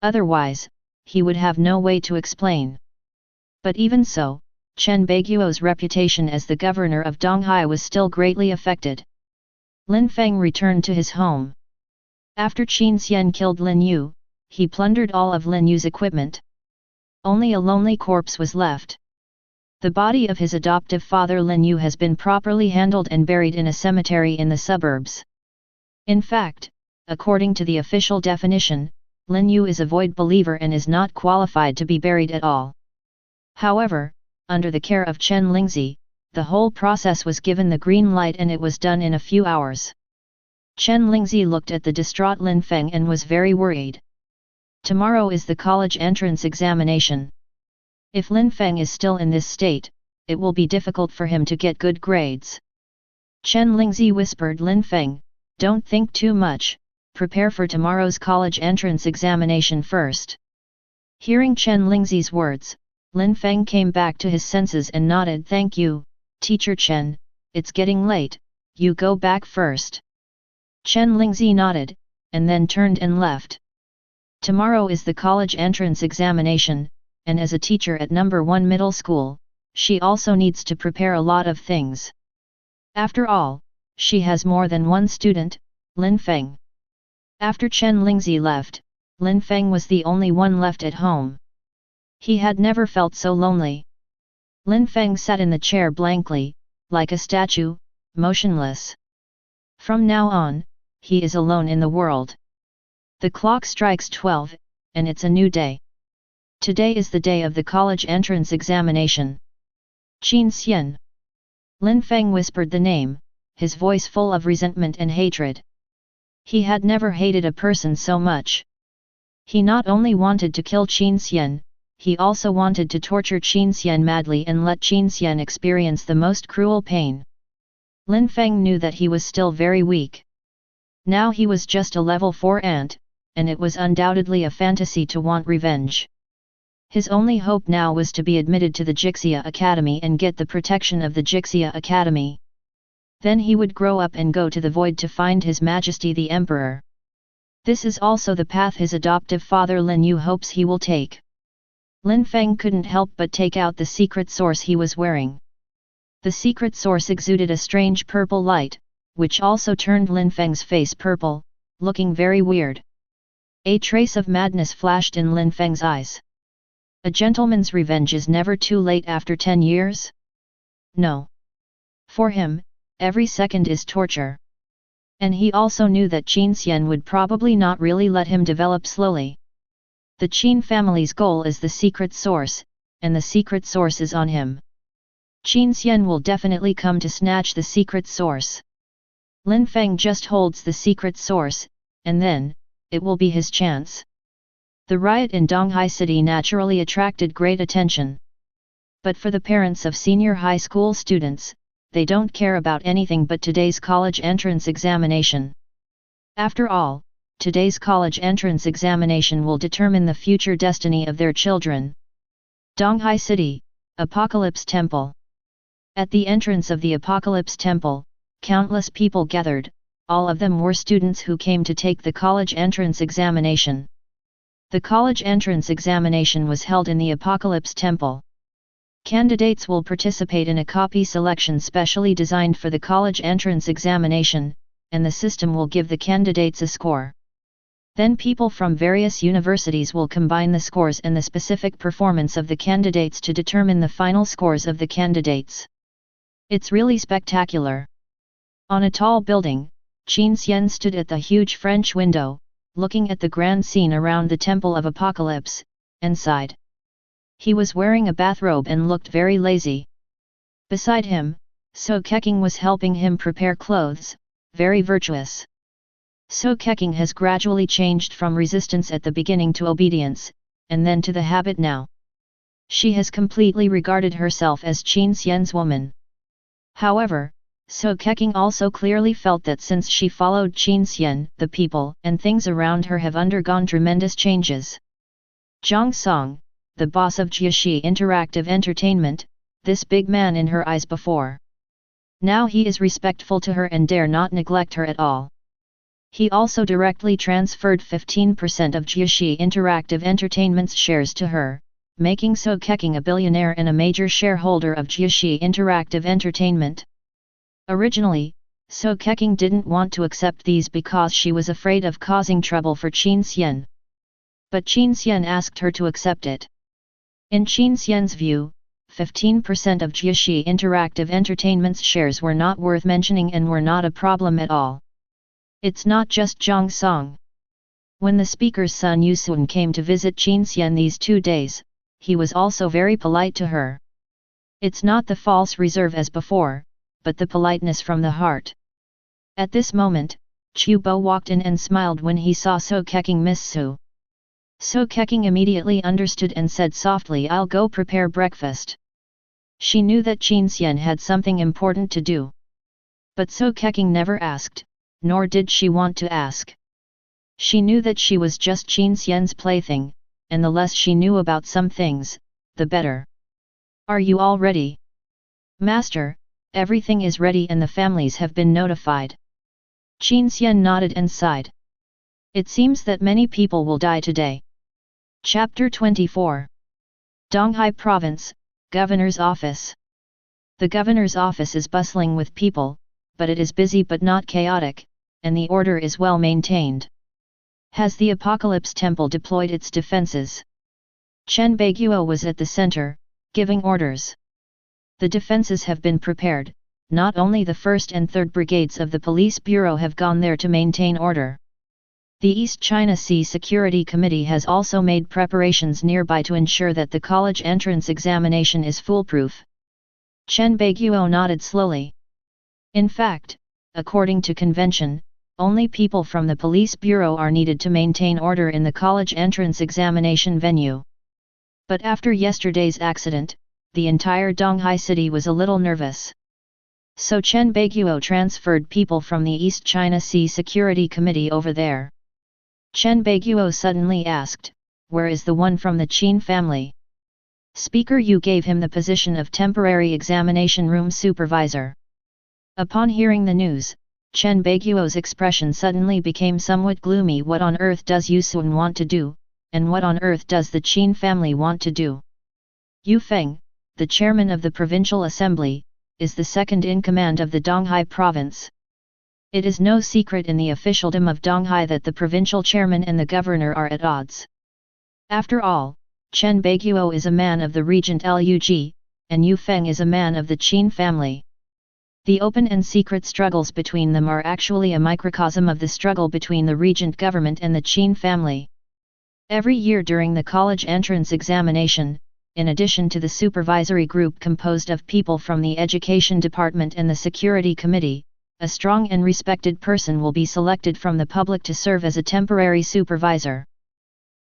Speaker 1: Otherwise, he would have no way to explain. But even so, Chen Baiguo's reputation as the governor of Donghai was still greatly affected. Lin Feng returned to his home. After Qin Xian killed Lin Yu, he plundered all of Lin Yu's equipment. Only a lonely corpse was left. The body of his adoptive father Lin Yu has been properly handled and buried in a cemetery in the suburbs. In fact, according to the official definition, Lin Yu is a void believer and is not qualified to be buried at all. However, under the care of Chen Lingzi, the whole process was given the green light and it was done in a few hours. Chen Lingzi looked at the distraught Lin Feng and was very worried. Tomorrow is the college entrance examination. If Lin Feng is still in this state, it will be difficult for him to get good grades. Chen Lingzi whispered Lin Feng, "Don't think too much, prepare for tomorrow's college entrance examination first." Hearing Chen Lingzi's words, Lin Feng came back to his senses and nodded. "Thank you, Teacher Chen, it's getting late, you go back first." Chen Lingzi nodded, and then turned and left. Tomorrow is the college entrance examination, and as a teacher at number 1 middle school, she also needs to prepare a lot of things. After all, she has more than one student, Lin Feng. After Chen Lingzi left, Lin Feng was the only one left at home. He had never felt so lonely. Lin Feng sat in the chair blankly, like a statue, motionless. From now on, he is alone in the world. The clock strikes 12, and it's a new day. Today is the day of the college entrance examination. Qin Xian. Lin Feng whispered the name, his voice full of resentment and hatred. He had never hated a person so much. He not only wanted to kill Qin Xian, he also wanted to torture Qin Xian madly and let Qin Xian experience the most cruel pain. Lin Feng knew that he was still very weak. Now he was just a level 4 ant, and it was undoubtedly a fantasy to want revenge. His only hope now was to be admitted to the Jixia Academy and get the protection of the Jixia Academy. Then he would grow up and go to the void to find His Majesty the Emperor. This is also the path his adoptive father Lin Yu hopes he will take. Lin Feng couldn't help but take out the secret source he was wearing. The secret source exuded a strange purple light, which also turned Lin Feng's face purple, looking very weird. A trace of madness flashed in Lin Feng's eyes. A gentleman's revenge is never too late after 10 years? No. For him, every second is torture. And he also knew that Qin Xian would probably not really let him develop slowly. The Qin family's goal is the secret source, and the secret source is on him. Qin Xian will definitely come to snatch the secret source. Lin Feng just holds the secret source, and then, it will be his chance. The riot in Donghai City naturally attracted great attention. But for the parents of senior high school students, they don't care about anything but today's college entrance examination. After all, today's college entrance examination will determine the future destiny of their children. Donghai City, Apocalypse Temple. At the entrance of the Apocalypse Temple, countless people gathered, all of them were students who came to take the college entrance examination. The college entrance examination was held in the Apocalypse Temple. Candidates will participate in a copy selection specially designed for the college entrance examination, and the system will give the candidates a score. Then people from various universities will combine the scores and the specific performance of the candidates to determine the final scores of the candidates. It's really spectacular. On a tall building, Qin Xian stood at the huge French window, looking at the grand scene around the Temple of Apocalypse, and sighed. He was wearing a bathrobe and looked very lazy. Beside him, So Keqing was helping him prepare clothes, very virtuous. So Keqing has gradually changed from resistance at the beginning to obedience, and then to the habit now. She has completely regarded herself as Qin Xian's woman. However, So Keqing also clearly felt that since she followed Qin Xian, the people and things around her have undergone tremendous changes. Zhang Song, the boss of Jiaxi Interactive Entertainment, this big man in her eyes before. Now he is respectful to her and dare not neglect her at all. He also directly transferred 15% of Jiaxi Interactive Entertainment's shares to her, making So Keqing a billionaire and a major shareholder of Jiaxi Interactive Entertainment. Originally, So Keqing didn't want to accept these because she was afraid of causing trouble for Qin Xian. But Qin Xian asked her to accept it. In Qin Xian's view, 15% of Jiaxi Interactive Entertainment's shares were not worth mentioning and were not a problem at all. It's not just Zhang Song. When the speaker's son Yusun came to visit Qin Xian these 2 days, he was also very polite to her. It's not the false reserve as before, but the politeness from the heart. At this moment, Chu Bo walked in and smiled when he saw So Keqing Miss Su. So Keqing immediately understood and said softly, "I'll go prepare breakfast." She knew that Qin Xian had something important to do. But So Keqing never asked, nor did she want to ask. She knew that she was just Qin Xian's plaything, and the less she knew about some things, the better. "Are you all ready?" "Master, everything is ready and the families have been notified." Qin Xian nodded and sighed. It seems that many people will die today. Chapter 24. Donghai Province, Governor's Office. The Governor's Office is bustling with people, but it is busy but not chaotic, and the order is well maintained. Has the Apocalypse Temple deployed its defenses? Chen Baiguo was at the center, giving orders. The defenses have been prepared, not only the 1st and 3rd Brigades of the Police Bureau have gone there to maintain order. The East China Sea Security Committee has also made preparations nearby to ensure that the college entrance examination is foolproof. Chen Baiguo nodded slowly. In fact, according to convention, only people from the Police Bureau are needed to maintain order in the college entrance examination venue. But after yesterday's accident, the entire Donghai city was a little nervous. So Chen Baiguo transferred people from the East China Sea Security Committee over there. Chen Baiguo suddenly asked, "Where is the one from the Qin family?" Speaker Yu gave him the position of temporary examination room supervisor. Upon hearing the news, Chen Baiguo's expression suddenly became somewhat gloomy. What on earth does Yusun want to do, and what on earth does the Qin family want to do? Yu Feng, the chairman of the Provincial Assembly, is the second in command of the Donghai province. It is no secret in the officialdom of Donghai that the provincial chairman and the governor are at odds. After all, Chen Baiguo is a man of the regent Lug, and Yu Feng is a man of the Qin family. The open and secret struggles between them are actually a microcosm of the struggle between the regent government and the Qin family. Every year during the college entrance examination, in addition to the supervisory group composed of people from the Education Department and the Security Committee, a strong and respected person will be selected from the public to serve as a temporary supervisor.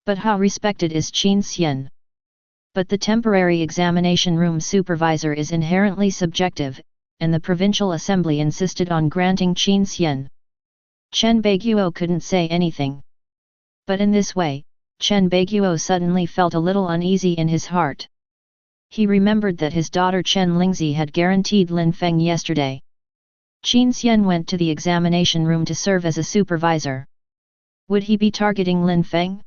Speaker 1: But how respected is Qin Xian? But the temporary examination room supervisor is inherently subjective, and the provincial assembly insisted on granting Qin Xian. Chen Baiguo couldn't say anything. But in this way, Chen Baiguo suddenly felt a little uneasy in his heart. He remembered that his daughter Chen Lingzi had guaranteed Lin Feng yesterday. Qin Xian went to the examination room to serve as a supervisor. Would he be targeting Lin Feng?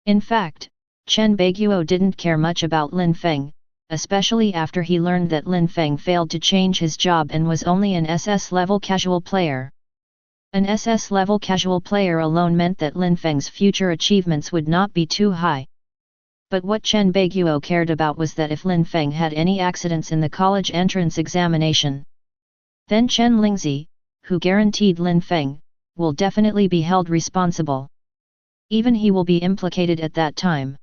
Speaker 1: In fact, Chen Baiguo didn't care much about Lin Feng, especially after he learned that Lin Feng failed to change his job and was only an SS-level casual player. An SS-level casual player alone meant that Lin Feng's future achievements would not be too high. But what Chen Baiguo cared about was that if Lin Feng had any accidents in the college entrance examination, then Chen Lingzi, who guaranteed Lin Feng, will definitely be held responsible. Even he will be implicated at that time.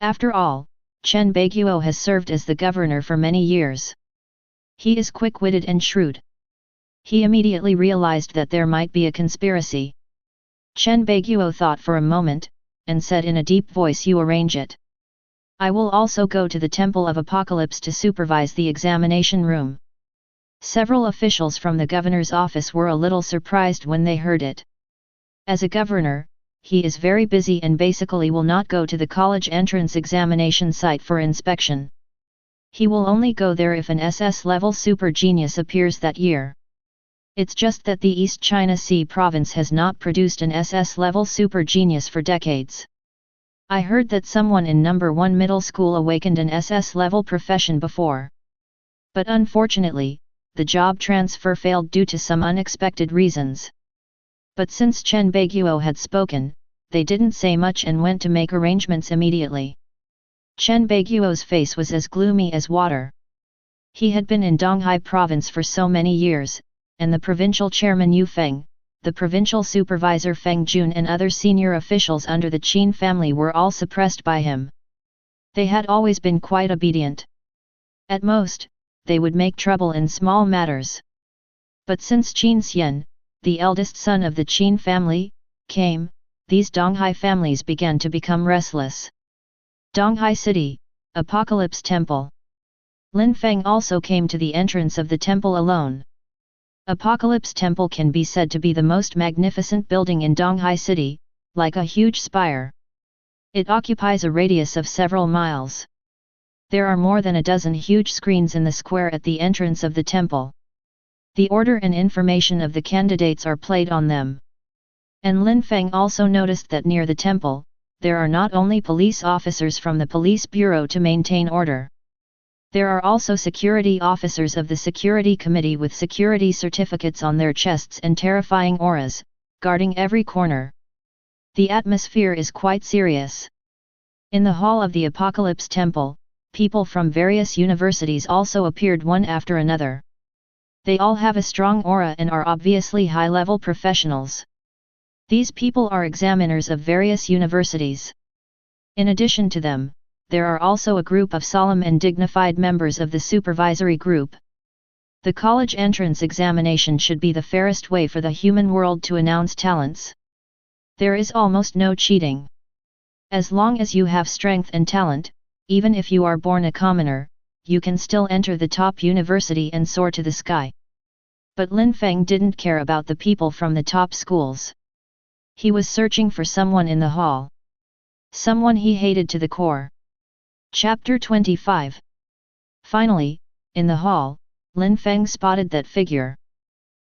Speaker 1: After all, Chen Baiguo has served as the governor for many years. He is quick-witted and shrewd. He immediately realized that there might be a conspiracy. Chen Baiguo thought for a moment, and said in a deep voice, "You arrange it. I will also go to the Temple of Apocalypse to supervise the examination room." Several officials from the governor's office were a little surprised when they heard it. As a governor, he is very busy and basically will not go to the college entrance examination site for inspection. He will only go there if an SS-level super genius appears that year. It's just that the East China Sea province has not produced an SS-level super genius for decades. I heard that someone in number 1 middle school awakened an SS-level profession before. But unfortunately, the job transfer failed due to some unexpected reasons. But since Chen Baiguo had spoken, they didn't say much and went to make arrangements immediately. Chen Baiguo's face was as gloomy as water. He had been in Donghai province for so many years, and the provincial chairman Yu Feng, the provincial supervisor Feng Jun and other senior officials under the Qin family were all suppressed by him. They had always been quite obedient. At most, they would make trouble in small matters. But since Qin Xian, the eldest son of the Qin family, came, these Donghai families began to become restless. Donghai City, Apocalypse Temple. Lin Feng also came to the entrance of the temple alone. Apocalypse Temple can be said to be the most magnificent building in Donghai City, like a huge spire. It occupies a radius of several miles. There are more than a dozen huge screens in the square at the entrance of the temple. The order and information of the candidates are played on them. And Lin Feng also noticed that near the temple, there are not only police officers from the police bureau to maintain order. There are also security officers of the security committee with security certificates on their chests and terrifying auras, guarding every corner. The atmosphere is quite serious. In the hall of the Apocalypse Temple, people from various universities also appeared one after another. They all have a strong aura and are obviously high-level professionals. These people are examiners of various universities. In addition to them, there are also a group of solemn and dignified members of the supervisory group. The college entrance examination should be the fairest way for the human world to announce talents. There is almost no cheating. As long as you have strength and talent, even if you are born a commoner, you can still enter the top university and soar to the sky. But Lin Feng didn't care about the people from the top schools. He was searching for someone in the hall. Someone he hated to the core. Chapter 25. Finally, in the hall, Lin Feng spotted that figure.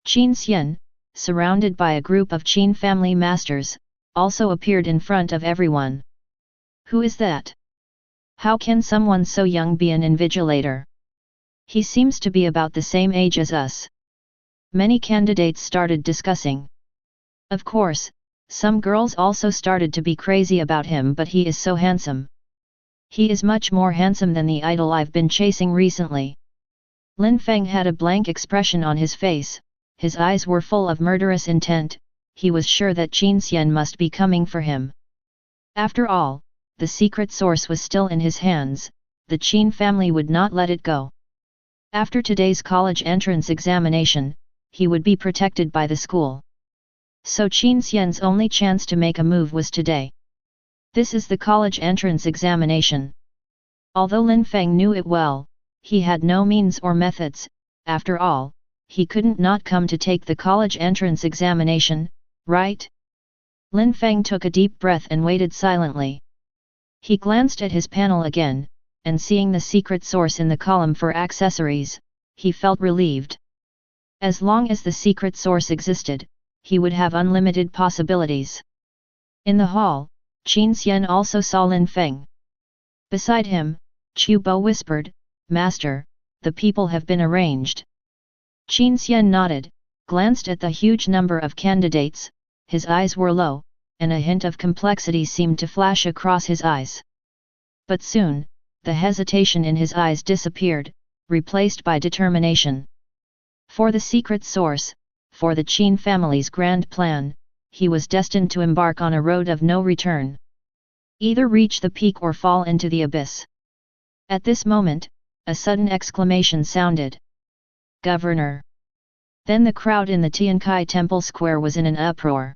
Speaker 1: Qin Xian, surrounded by a group of Qin family masters, also appeared in front of everyone. Who is that? How can someone so young be an invigilator? He seems to be about the same age as us. Many candidates started discussing. Of course, some girls also started to be crazy about him, but he is so handsome. He is much more handsome than the idol I've been chasing recently. Lin Feng had a blank expression on his face, his eyes were full of murderous intent. He was sure that Qin Xian must be coming for him. After all, the secret source was still in his hands, the Qin family would not let it go. After today's college entrance examination, he would be protected by the school. So Qin Xian's only chance to make a move was today. This is the college entrance examination. Although Lin Feng knew it well, he had no means or methods. After all, he couldn't not come to take the college entrance examination, right? Lin Feng took a deep breath and waited silently. He glanced at his panel again, and seeing the secret source in the column for accessories, he felt relieved. As long as the secret source existed, he would have unlimited possibilities. In the hall, Qin Xian also saw Lin Feng. Beside him, Chu Bo whispered, "Master, the people have been arranged." Qin Xian nodded, glanced at the huge number of candidates. His eyes were low, and a hint of complexity seemed to flash across his eyes. But soon, the hesitation in his eyes disappeared, replaced by determination. For the secret source, for the Qin family's grand plan, he was destined to embark on a road of no return. Either reach the peak or fall into the abyss. At this moment, a sudden exclamation sounded. "Governor!" Then the crowd in the Tiankai Temple Square was in an uproar.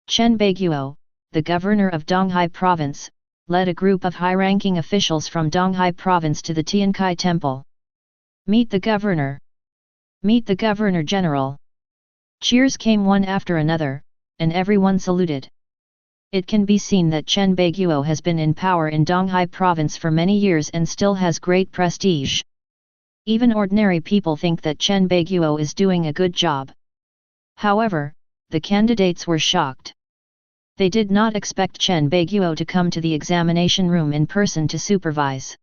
Speaker 1: Chen Baiguo, the governor of Donghai Province, led a group of high-ranking officials from Donghai Province to the Tiankai Temple. "Meet the governor! Meet the governor general!" Cheers came one after another, and everyone saluted. It can be seen that Chen Baiguo has been in power in Donghai Province for many years and still has great prestige. Even ordinary people think that Chen Baiguo is doing a good job. However, the candidates were shocked. They did not expect Chen Baiguo to come to the examination room in person to supervise.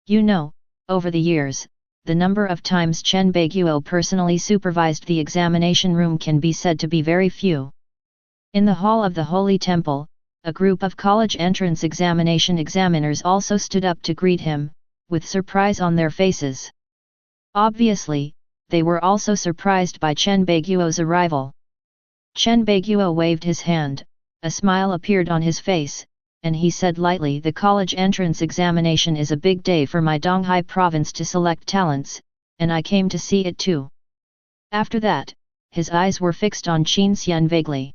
Speaker 1: You know, over the years, the number of times Chen Baiguo personally supervised the examination room can be said to be very few. In the hall of the Holy Temple, a group of college entrance examination examiners also stood up to greet him, with surprise on their faces. Obviously, they were also surprised by Chen Baiguo's arrival. Chen Baiguo waved his hand, a smile appeared on his face, and he said lightly, "The college entrance examination is a big day for my Donghai province to select talents, and I came to see it too." After that, his eyes were fixed on Qin Xian vaguely.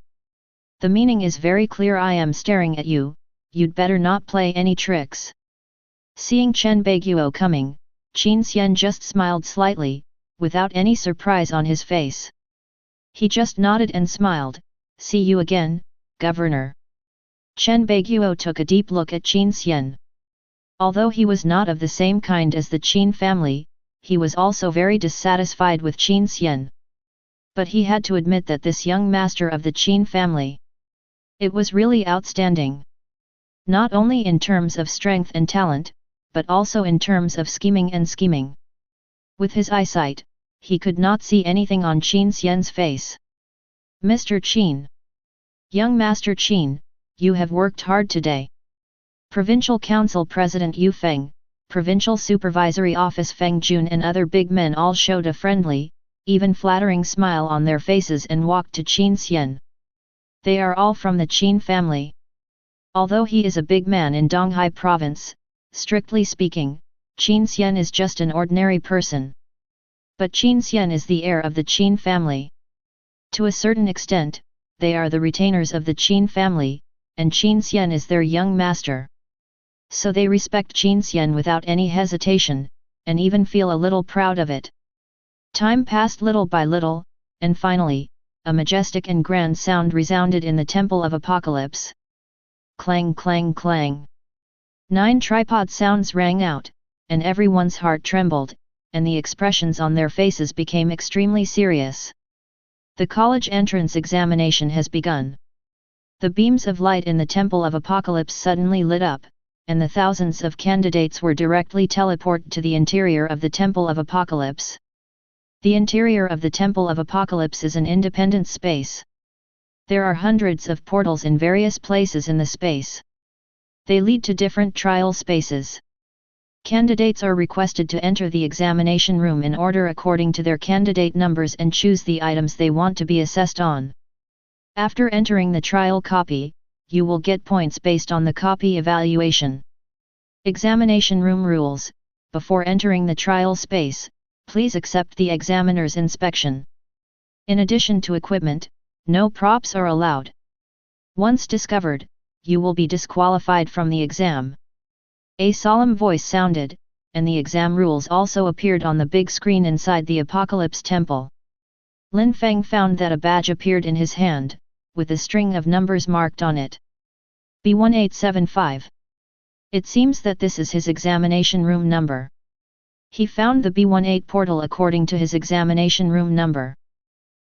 Speaker 1: "The meaning is very clear. I am staring at you, you'd better not play any tricks." Seeing Chen Baiguo coming, Qin Xian just smiled slightly, without any surprise on his face. He just nodded and smiled, "See you again, Governor." Chen Baiguo took a deep look at Qin Xian. Although he was not of the same kind as the Qin family, he was also very dissatisfied with Qin Xian. But he had to admit that this young master of the Qin family, it was really outstanding. Not only in terms of strength and talent, but also in terms of scheming and scheming. With his eyesight, he could not see anything on Qin Xian's face. "Mr. Qin. Young Master Qin, you have worked hard today." Provincial Council President Yu Feng, Provincial Supervisory Office Feng Jun and other big men all showed a friendly, even flattering smile on their faces and walked to Qin Xian. They are all from the Qin family. Although he is a big man in Donghai Province, strictly speaking, Qin Xian is just an ordinary person. But Qin Xian is the heir of the Qin family. To a certain extent, they are the retainers of the Qin family, and Qin Xian is their young master. So they respect Qin Xian without any hesitation, and even feel a little proud of it. Time passed little by little, and finally, a majestic and grand sound resounded in the Temple of Apocalypse. Clang clang clang. 9 tripod sounds rang out, and everyone's heart trembled, and the expressions on their faces became extremely serious. The college entrance examination has begun. The beams of light in the Temple of Apocalypse suddenly lit up, and the thousands of candidates were directly teleported to the interior of the Temple of Apocalypse. The interior of the Temple of Apocalypse is an independent space. There are hundreds of portals in various places in the space. They lead to different trial spaces. Candidates are requested to enter the examination room in order according to their candidate numbers and choose the items they want to be assessed on. After entering the trial copy, you will get points based on the copy evaluation. Examination room rules: before entering the trial space, please accept the examiner's inspection. In addition to equipment, no props are allowed. Once discovered, you will be disqualified from the exam. A solemn voice sounded, and the exam rules also appeared on the big screen inside the Apocalypse Temple. Lin Feng found that a badge appeared in his hand, with a string of numbers marked on it. B1875. It seems that this is his examination room number. He found the B18 portal according to his examination room number.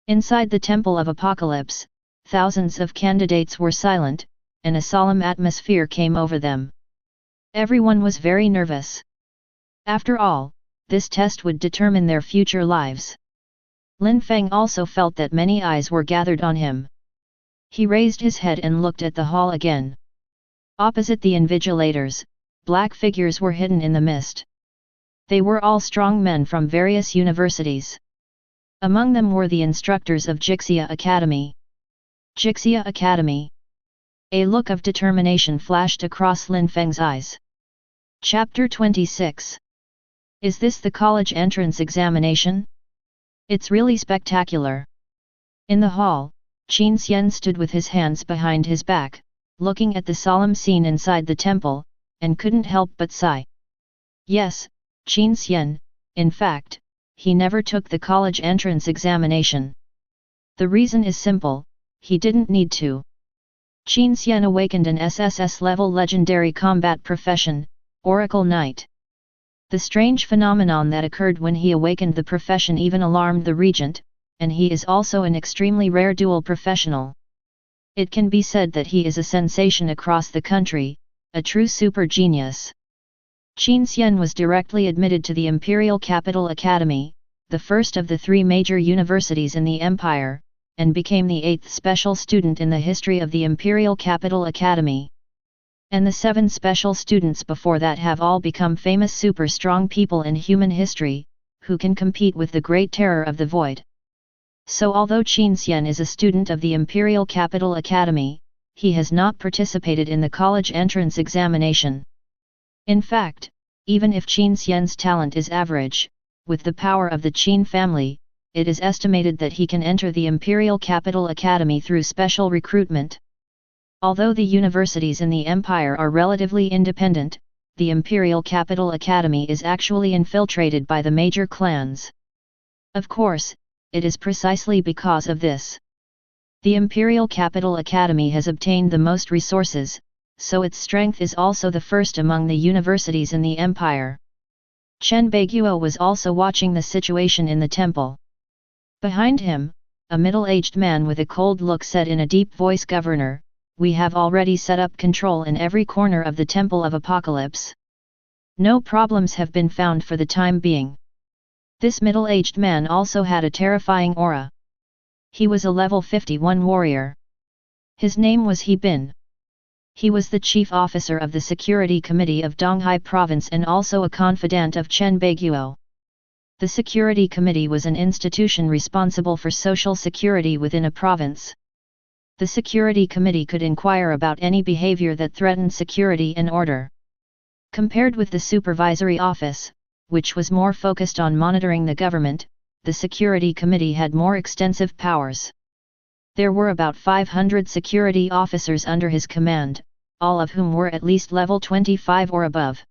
Speaker 1: Inside the Temple of Apocalypse, thousands of candidates were silent, and a solemn atmosphere came over them. Everyone was very nervous. After all, this test would determine their future lives. Lin Feng also felt that many eyes were gathered on him. He raised his head and looked at the hall again. Opposite the invigilators, black figures were hidden in the mist. They were all strong men from various universities. Among them were the instructors of Qixia Academy. Qixia Academy. A look of determination flashed across Lin Feng's eyes. Chapter 26. Is this the college entrance examination? It's really spectacular. In the hall, Qin Xian stood with his hands behind his back, looking at the solemn scene inside the temple, and couldn't help but sigh. Yes, Qin Xian, in fact, he never took the college entrance examination. The reason is simple, he didn't need to. Qin Xian awakened an SSS-level legendary combat profession, Oracle Knight. The strange phenomenon that occurred when he awakened the profession even alarmed the regent, and he is also an extremely rare dual professional. It can be said that he is a sensation across the country, a true super genius. Qin Xian was directly admitted to the Imperial Capital Academy, the first of the 3 major universities in the empire, and became the 8th special student in the history of the Imperial Capital Academy. And the 7 special students before that have all become famous super strong people in human history, who can compete with the Great Terror of the Void. So although Qin Xian is a student of the Imperial Capital Academy, he has not participated in the college entrance examination. In fact, even if Qin Xian's talent is average, with the power of the Qin family, it is estimated that he can enter the Imperial Capital Academy through special recruitment. Although the universities in the empire are relatively independent, the Imperial Capital Academy is actually infiltrated by the major clans. Of course, it is precisely because of this. The Imperial Capital Academy has obtained the most resources, so its strength is also the first among the universities in the empire. Chen Beiguo was also watching the situation in the temple. Behind him, a middle-aged man with a cold look said in a deep voice, "Governor, we have already set up control in every corner of the Temple of Apocalypse. No problems have been found for the time being." This middle-aged man also had a terrifying aura. He was a level 51 warrior. His name was He Bin. He was the chief officer of the Security Committee of Donghai Province and also a confidant of Chen Beiguo. The Security Committee was an institution responsible for social security within a province. The Security Committee could inquire about any behavior that threatened security and order. Compared with the Supervisory Office, which was more focused on monitoring the government, the Security Committee had more extensive powers. There were about 500 security officers under his command, all of whom were at least level 25 or above.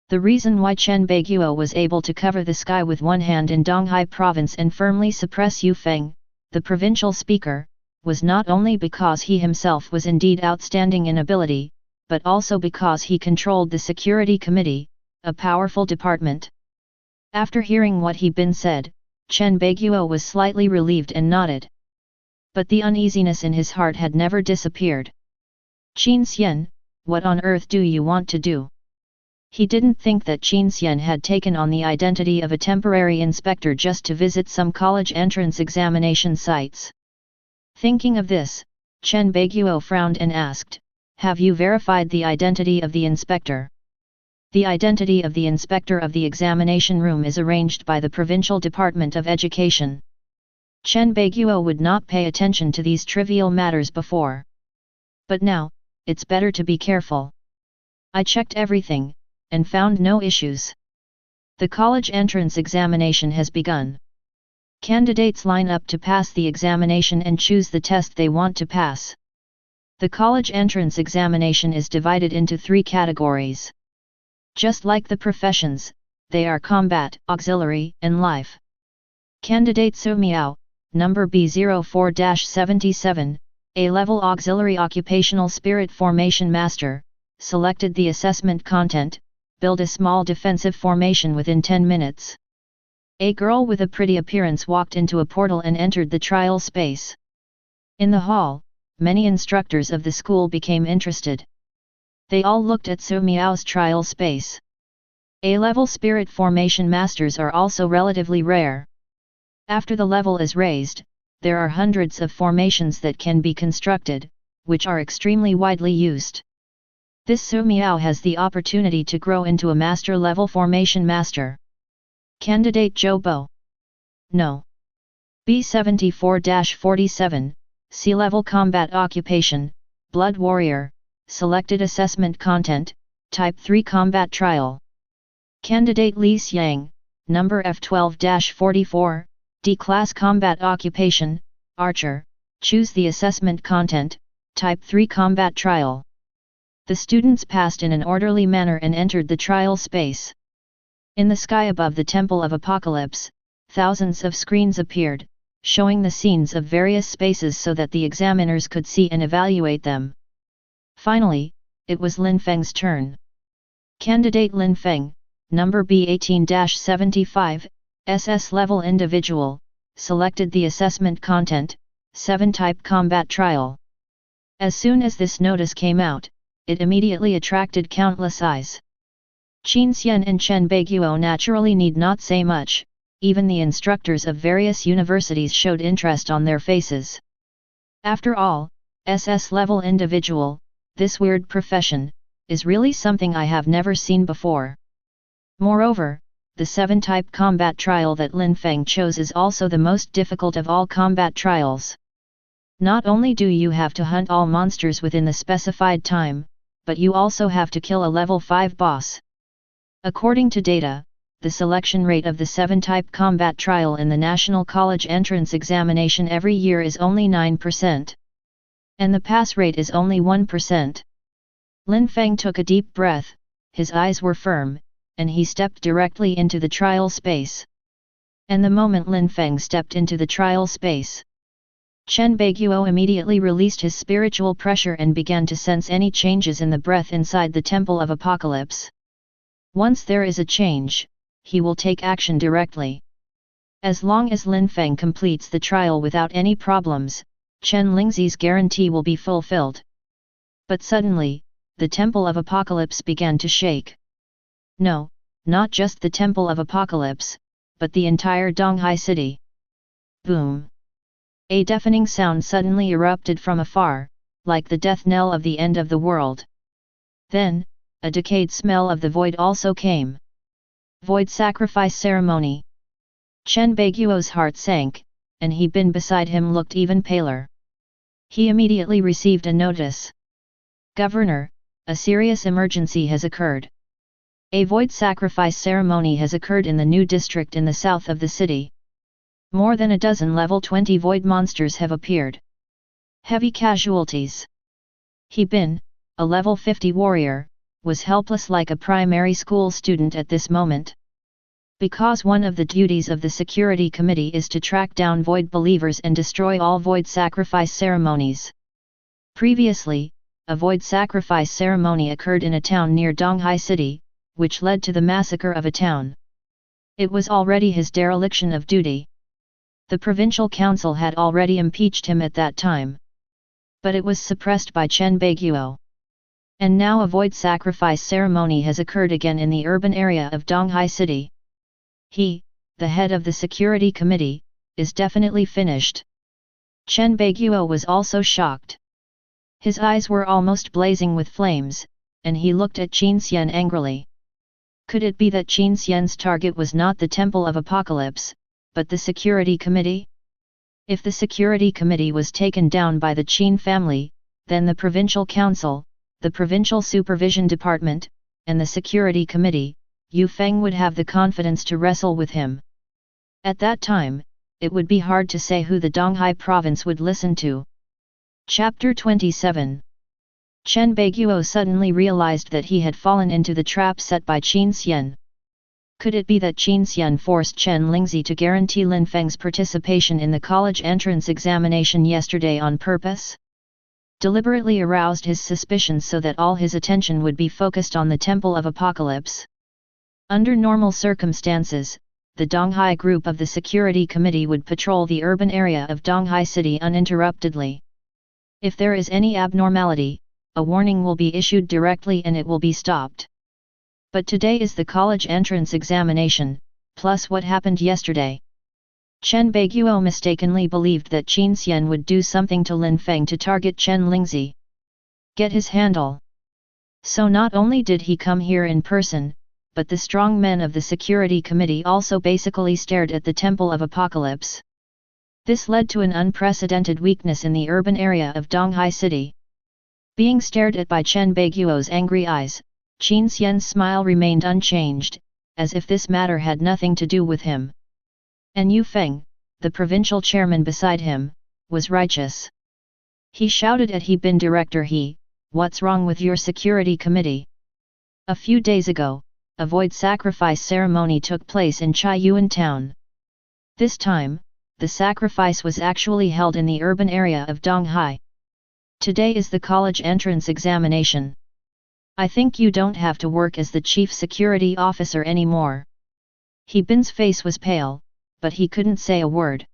Speaker 1: The reason why Chen Beiguo was able to cover the sky with one hand in Donghai Province and firmly suppress Yu Feng, the provincial speaker, was not only because he himself was indeed outstanding in ability, but also because he controlled the Security Committee, a powerful department. After hearing what He Bin said, Chen Beiguo was slightly relieved and nodded. But the uneasiness in his heart had never disappeared. "Qin Xian, what on earth do you want to do?" He didn't think that Qin Xian had taken on the identity of a temporary inspector just to visit some college entrance examination sites. Thinking of this, Chen Beiguo frowned and asked, "Have you verified the identity of the inspector?" The identity of the inspector of the examination room is arranged by the Provincial Department of Education. Chen Beiguo would not pay attention to these trivial matters before. But now, it's better to be careful. I checked everything, and found no issues. The college entrance examination has begun. Candidates line up to pass the examination and choose the test they want to pass. The college entrance examination is divided into 3 categories. Just like the professions, they are combat, auxiliary, and life. Candidate Su Miao, number B04-77, A-level auxiliary occupational spirit formation master, selected the assessment content, build a small defensive formation within 10 minutes. A girl with a pretty appearance walked into a portal and entered the trial space. In the hall, many instructors of the school became interested. They all looked at Su Miao's trial space. A-level spirit formation masters are also relatively rare. After the level is raised, there are hundreds of formations that can be constructed, which are extremely widely used. This Su Miao has the opportunity to grow into a master-level formation master. Candidate Zhou Bo. No. B74-47, C-level combat occupation, Blood Warrior, selected assessment content, Type 3 combat trial. Candidate Li Xiang, number F12-44, D-class combat occupation, Archer, choose the assessment content, Type 3 combat trial. The students passed in an orderly manner and entered the trial space. In the sky above the Temple of Apocalypse, thousands of screens appeared, showing the scenes of various spaces so that the examiners could see and evaluate them. Finally, it was Lin Feng's turn. Candidate Lin Feng, number B18-75, SS level individual, selected the assessment content, 7 type combat trial. As soon as this notice came out, it immediately attracted countless eyes. Qin Xian and Chen Beiguo naturally need not say much, even the instructors of various universities showed interest on their faces. After all, SS level individual, this weird profession, is really something I have never seen before. Moreover, the 7-type combat trial that Lin Feng chose is also the most difficult of all combat trials. Not only do you have to hunt all monsters within the specified time, but you also have to kill a level 5 boss. According to data, the selection rate of the 7-type combat trial in the National College entrance examination every year is only 9%. And the pass rate is only 1%. Lin Feng took a deep breath, his eyes were firm, and he stepped directly into the trial space. And the moment Lin Feng stepped into the trial space, Chen Beiguo immediately released his spiritual pressure and began to sense any changes in the breath inside the Temple of Apocalypse. Once there is a change, he will take action directly. As long as Lin Feng completes the trial without any problems, Chen Lingzi's guarantee will be fulfilled. But suddenly, the Temple of Apocalypse began to shake. No, not just the Temple of Apocalypse, but the entire Donghai city. Boom! A deafening sound suddenly erupted from afar, like the death knell of the end of the world. Then, a decayed smell of the void also came. Void sacrifice ceremony. Chen Beiguo's heart sank, and he bin beside him looked even paler. He immediately received a notice. Governor, a serious emergency has occurred. A void sacrifice ceremony has occurred in the new district in the south of the city. More than a dozen level 20 void monsters have appeared. Heavy casualties. He bin, a level 50 warrior, was helpless like a primary school student at this moment. Because one of the duties of the security committee is to track down void believers and destroy all void sacrifice ceremonies. Previously, a void sacrifice ceremony occurred in a town near Donghai City, which led to the massacre of a town. It was already his dereliction of duty. The provincial council had already impeached him at that time. But it was suppressed by Chen Beiguo. And now a void sacrifice ceremony has occurred again in the urban area of Donghai City. He, the head of the security committee, is definitely finished. Chen Beiguo was also shocked. His eyes were almost blazing with flames, and he looked at Qin Xian angrily. Could it be that Qin Xian's target was not the Temple of Apocalypse, but the security committee? If the security committee was taken down by the Qin family, then the provincial council, the provincial supervision department, and the security committee, Yu Feng would have the confidence to wrestle with him. At that time, it would be hard to say who the Donghai province would listen to. Chapter 27 Chen Beiguo suddenly realized that he had fallen into the trap set by Qin Xian. Could it be that Qin Xian forced Chen Lingzi to guarantee Lin Feng's participation in the college entrance examination yesterday on purpose? Deliberately aroused his suspicions so that all his attention would be focused on the Temple of Apocalypse. Under normal circumstances, the Donghai group of the Security Committee would patrol the urban area of Donghai City uninterruptedly. If there is any abnormality, a warning will be issued directly and it will be stopped. But today is the college entrance examination, plus what happened yesterday. Chen Beiguo mistakenly believed that Qin Xian would do something to Lin Feng to target Chen Lingzi. Get his handle. So not only did he come here in person, but the strong men of the Security Committee also basically stared at the Temple of Apocalypse. This led to an unprecedented weakness in the urban area of Donghai City. Being stared at by Chen Beiguo's angry eyes, Qin Xian's smile remained unchanged, as if this matter had nothing to do with him. And Yu Feng, the provincial chairman beside him, was righteous. He shouted at He Bin Director He, "What's wrong with your security committee?" A few days ago, a void sacrifice ceremony took place in Chaiyuan town. This time, the sacrifice was actually held in the urban area of Donghai. Today is the college entrance examination. I think you don't have to work as the chief security officer anymore. He Bin's face was pale, but he couldn't say a word.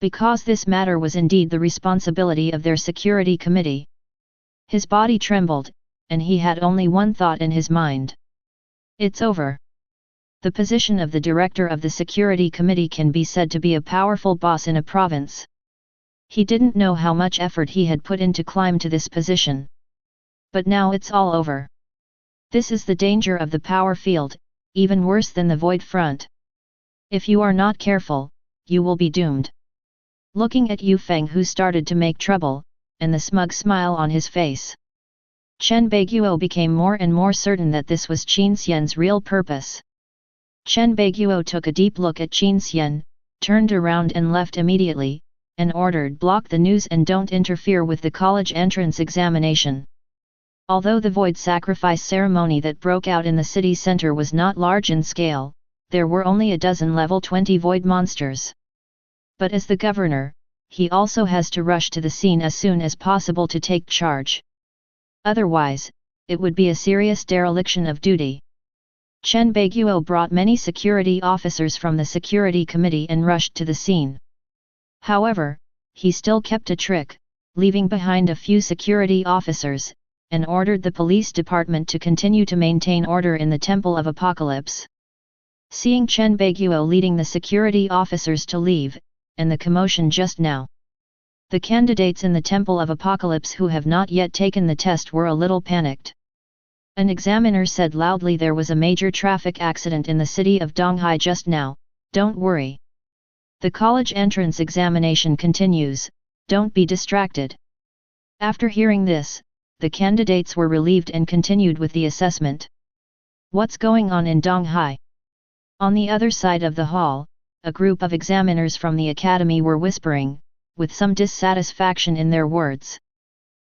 Speaker 1: Because this matter was indeed the responsibility of their security committee. His body trembled, and he had only one thought in his mind. It's over. The position of the director of the security committee can be said to be a powerful boss in a province. He didn't know how much effort he had put in to climb to this position. But now it's all over. This is the danger of the power field, even worse than the void front. If you are not careful, you will be doomed. Looking at Yu Feng, who started to make trouble, and the smug smile on his face, Chen Beiguo became more and more certain that this was Qin Xian's real purpose. Chen Beiguo took a deep look at Qin Xian, turned around and left immediately, and ordered, "Block the news and don't interfere with the college entrance examination." Although the void sacrifice ceremony that broke out in the city center was not large in scale, there were only a dozen level 20 void monsters. But as the governor, he also has to rush to the scene as soon as possible to take charge. Otherwise, it would be a serious dereliction of duty. Chen Beiguo brought many security officers from the security committee and rushed to the scene. However, he still kept a trick, leaving behind a few security officers, and ordered the police department to continue to maintain order in the Temple of Apocalypse. Seeing Chen Beiguo leading the security officers to leave, and the commotion just now, the candidates in the Temple of Apocalypse who have not yet taken the test were a little panicked. An examiner said loudly, "There was a major traffic accident in the city of Donghai just now, don't worry. The college entrance examination continues, don't be distracted." After hearing this, the candidates were relieved and continued with the assessment. What's going on in Donghai? On the other side of the hall, a group of examiners from the academy were whispering, with some dissatisfaction in their words.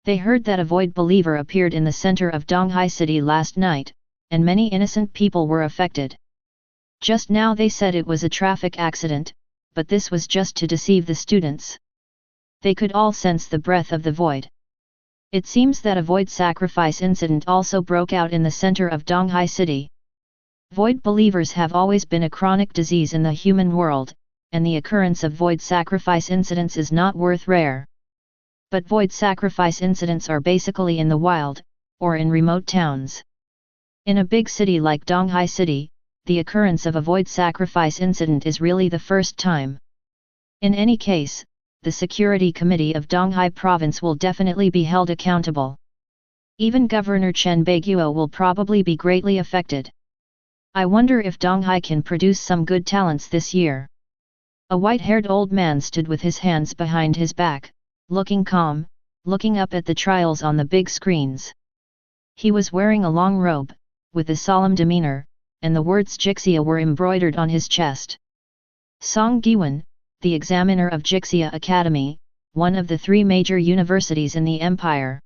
Speaker 1: They heard that a void believer appeared in the center of Donghai City last night, and many innocent people were affected. Just now they said it was a traffic accident, but this was just to deceive the students. They could all sense the breath of the void. It seems that a void sacrifice incident also broke out in the center of Donghai City. Void believers have always been a chronic disease in the human world, and the occurrence of void sacrifice incidents is not worth rare. But void sacrifice incidents are basically in the wild, or in remote towns. In a big city like Donghai City, the occurrence of a void sacrifice incident is really the first time. In any case, the Security Committee of Donghai Province will definitely be held accountable. Even Governor Chen Beiguo will probably be greatly affected. I wonder if Donghai can produce some good talents this year. A white-haired old man stood with his hands behind his back, looking calm, looking up at the trials on the big screens. He was wearing a long robe, with a solemn demeanor, and the words Jixia were embroidered on his chest. Song Giwan, the examiner of Jixia Academy, one of the 3 major universities in the empire.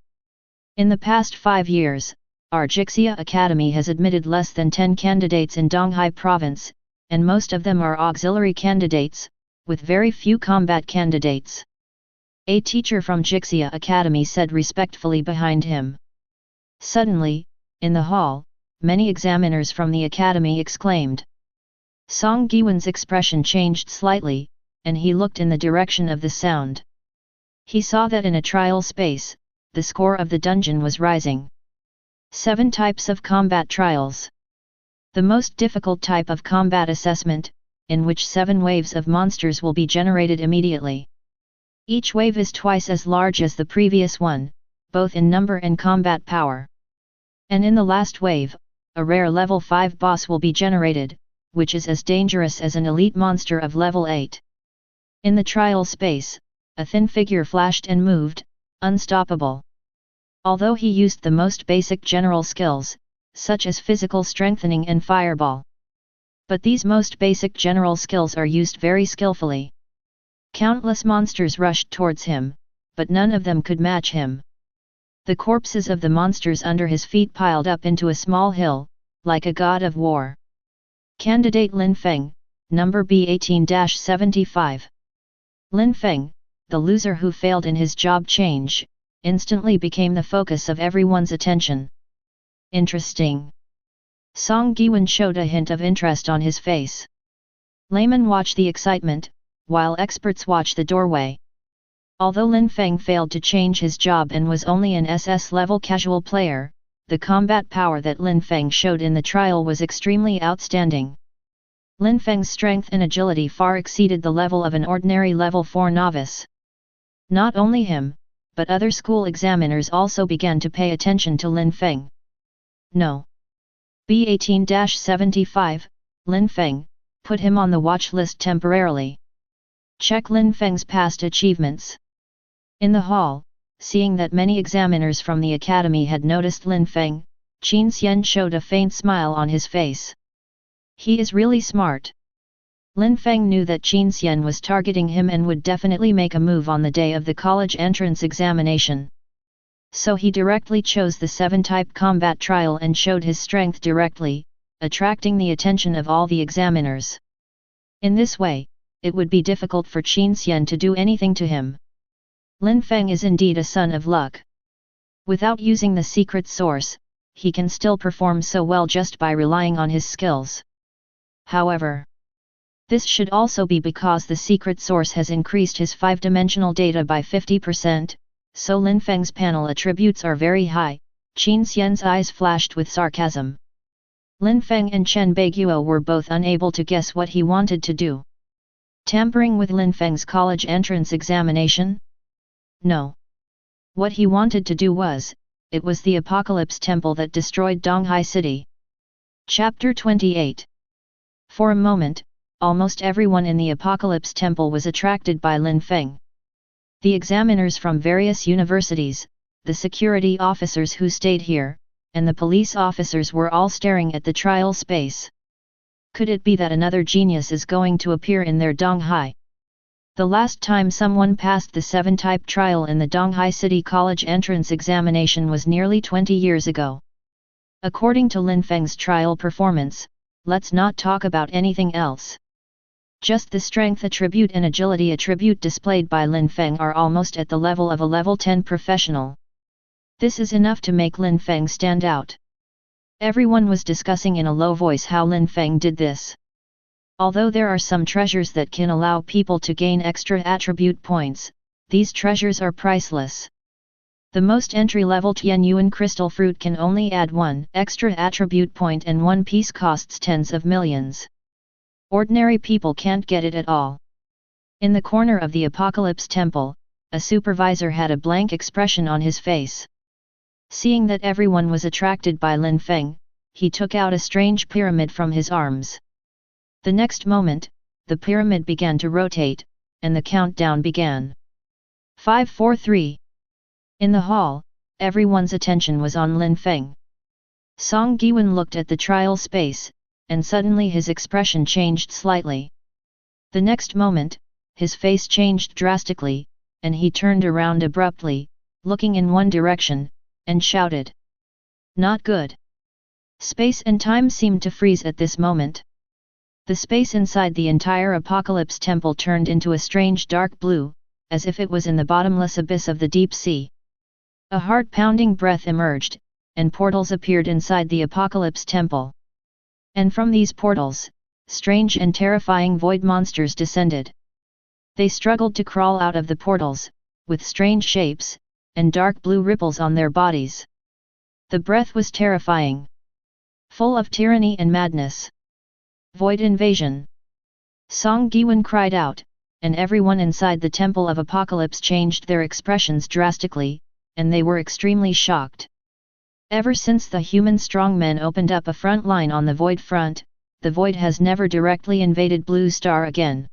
Speaker 1: In the past 5 years, our Jixia Academy has admitted less than 10 candidates in Donghai Province, and most of them are auxiliary candidates, with very few combat candidates. A teacher from Jixia Academy said respectfully behind him. Suddenly, in the hall, many examiners from the academy exclaimed. Song Giwen's expression changed slightly, and he looked in the direction of the sound. He saw that in a trial space, the score of the dungeon was rising. 7 types of combat trials. The most difficult type of combat assessment, in which 7 waves of monsters will be generated immediately. Each wave is twice as large as the previous one, both in number and combat power. And in the last wave, a rare level 5 boss will be generated, which is as dangerous as an elite monster of level 8. In the trial space, a thin figure flashed and moved, unstoppable. Although he used the most basic general skills, such as physical strengthening and fireball. But these most basic general skills are used very skillfully. Countless monsters rushed towards him, but none of them could match him. The corpses of the monsters under his feet piled up into a small hill, like a god of war. Candidate Lin Feng, number B18-75. Lin Feng, the loser who failed in his job change, instantly became the focus of everyone's attention. Interesting. Song Giwen showed a hint of interest on his face. Laymen watch the excitement, while experts watch the doorway. Although Lin Feng failed to change his job and was only an SS-level casual player, the combat power that Lin Feng showed in the trial was extremely outstanding. Lin Feng's strength and agility far exceeded the level of an ordinary level 4 novice. Not only him, but other school examiners also began to pay attention to Lin Feng. No. B18-75, Lin Feng, put him on the watch list temporarily. Check Lin Feng's past achievements. In the hall, seeing that many examiners from the academy had noticed Lin Feng, Qin Xian showed a faint smile on his face. He is really smart. Lin Feng knew that Qin Xian was targeting him and would definitely make a move on the day of the college entrance examination. So he directly chose the 7-type combat trial and showed his strength directly, attracting the attention of all the examiners. In this way, it would be difficult for Qin Xian to do anything to him. Lin Feng is indeed a son of luck. Without using the secret source, he can still perform so well just by relying on his skills. However, this should also be because the secret source has increased his 5-dimensional data by 50%, so Lin Feng's panel attributes are very high. Qin Xian's eyes flashed with sarcasm. Lin Feng and Chen Beiguo were both unable to guess what he wanted to do. Tampering with Lin Feng's college entrance examination? No. What he wanted to do was, it was the Apocalypse Temple that destroyed Donghai City. Chapter 28. For a moment, almost everyone in the Apocalypse Temple was attracted by Lin Feng. The examiners from various universities, the security officers who stayed here, and the police officers were all staring at the trial space. Could it be that another genius is going to appear in their Donghai? The last time someone passed the 7-type trial in the Donghai City College entrance examination was nearly 20 years ago. According to Lin Feng's trial performance, let's not talk about anything else. Just the strength attribute and agility attribute displayed by Lin Feng are almost at the level of a level 10 professional. This is enough to make Lin Feng stand out. Everyone was discussing in a low voice how Lin Feng did this. Although there are some treasures that can allow people to gain extra attribute points, these treasures are priceless. The most entry-level Tianyuan crystal fruit can only add 1 extra attribute point and one piece costs tens of millions. Ordinary people can't get it at all. In the corner of the Apocalypse Temple, a supervisor had a blank expression on his face. Seeing that everyone was attracted by Lin Feng, he took out a strange pyramid from his arms. The next moment, the pyramid began to rotate, and the countdown began. 5, 4, 3. In the hall, everyone's attention was on Lin Feng. Song Giwen looked at the trial space, and suddenly his expression changed slightly. The next moment, his face changed drastically, and he turned around abruptly, looking in one direction, and shouted. Not good. Space and time seemed to freeze at this moment. The space inside the entire Apocalypse Temple turned into a strange dark blue, as if it was in the bottomless abyss of the deep sea. A heart-pounding breath emerged, and portals appeared inside the Apocalypse Temple. And from these portals, strange and terrifying void monsters descended. They struggled to crawl out of the portals, with strange shapes, and dark blue ripples on their bodies. The breath was terrifying. Full of tyranny and madness. Void invasion! Song Giwen cried out, and everyone inside the Temple of Apocalypse changed their expressions drastically, and they were extremely shocked. Ever since the human strongmen opened up a front line on the Void front, the Void has never directly invaded Blue Star again.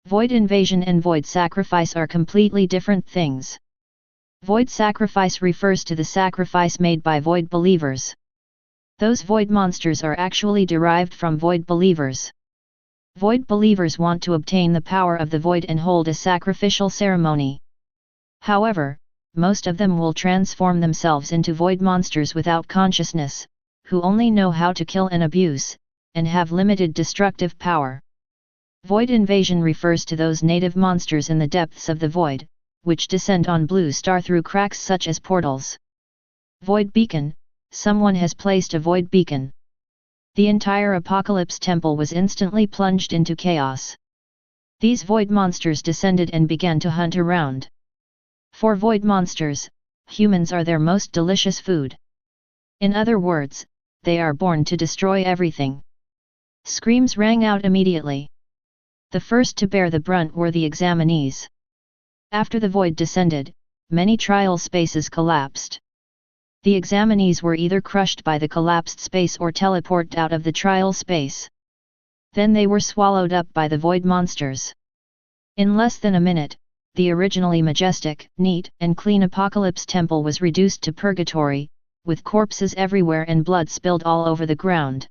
Speaker 1: Void invasion and Void sacrifice are completely different things. Void sacrifice refers to the sacrifice made by Void believers. Those Void monsters are actually derived from Void believers. Void believers want to obtain the power of the Void and hold a sacrificial ceremony. However, most of them will transform themselves into Void monsters without consciousness, who only know how to kill and abuse, and have limited destructive power. Void invasion refers to those native monsters in the depths of the Void, which descend on Blue Star through cracks such as portals. Void beacon. Someone has placed a Void beacon. The entire Apocalypse Temple was instantly plunged into chaos. These Void monsters descended and began to hunt around. For Void monsters, humans are their most delicious food. In other words, they are born to destroy everything. Screams rang out immediately. The first to bear the brunt were the examinees. After the Void descended, many trial spaces collapsed. The examinees were either crushed by the collapsed space or teleported out of the trial space. Then they were swallowed up by the Void monsters. In less than a minute, the originally majestic, neat and clean Apocalypse Temple was reduced to purgatory, with corpses everywhere and blood spilled all over the ground.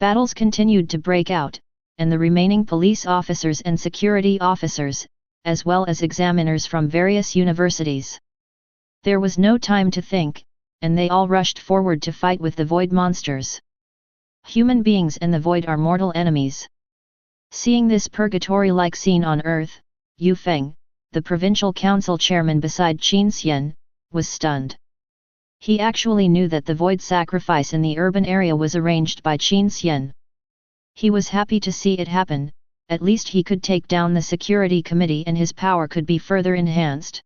Speaker 1: Battles continued to break out, and the remaining police officers and security officers, as well as examiners from various universities. There was no time to think, and they all rushed forward to fight with the Void monsters. Human beings and the Void are mortal enemies. Seeing this purgatory-like scene on Earth, Yu Feng, the provincial council chairman beside Qin Xian, was stunned. He actually knew that the Void sacrifice in the urban area was arranged by Qin Xian. He was happy to see it happen, at least he could take down the security committee and his power could be further enhanced.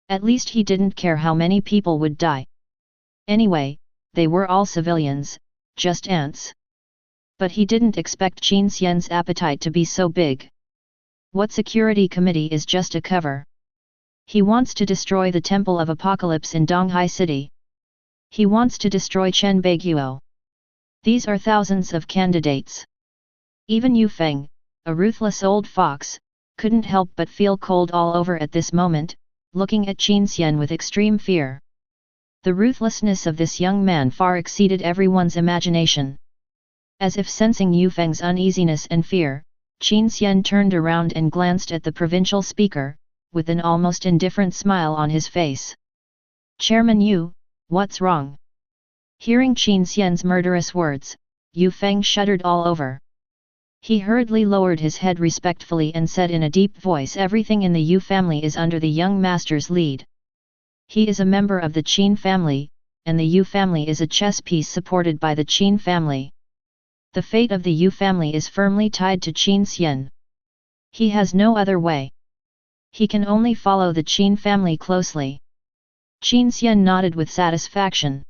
Speaker 1: At least he didn't care how many people would die. Anyway, they were all civilians, just ants. But he didn't expect Qin Xian's appetite to be so big. What security committee is just a cover? He wants to destroy the Temple of Apocalypse in Donghai City. He wants to destroy Chen Baiguo. These are thousands of candidates. Even Yu Feng, a ruthless old fox, couldn't help but feel cold all over at this moment, looking at Qin Xian with extreme fear. The ruthlessness of this young man far exceeded everyone's imagination. As if sensing Yu Feng's uneasiness and fear, Qin Xian turned around and glanced at the provincial speaker, with an almost indifferent smile on his face. Chairman Yu, what's wrong? Hearing Qin Xian's murderous words, Yu Feng shuddered all over. He hurriedly lowered his head respectfully and said in a deep voice, everything in the Yu family is under the young master's lead. He is a member of the Qin family, and the Yu family is a chess piece supported by the Qin family. The fate of the Yu family is firmly tied to Qin Xian. He has no other way. He can only follow the Qin family closely. Qin Xian nodded with satisfaction.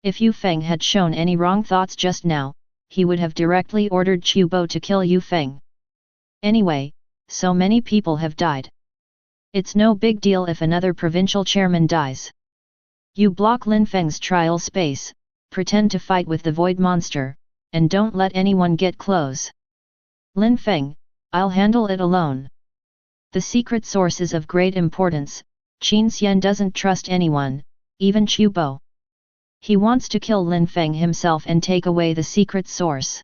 Speaker 1: If Yu Feng had shown any wrong thoughts just now, he would have directly ordered Qiu Bo to kill Yu Feng. Anyway, so many people have died. It's no big deal if another provincial chairman dies. You block Lin Feng's trial space, pretend to fight with the Void monster, and don't let anyone get close. Lin Feng, I'll handle it alone. The secret source is of great importance. Qin Xian doesn't trust anyone, even Qiu Bo. He wants to kill Lin Feng himself and take away the secret source.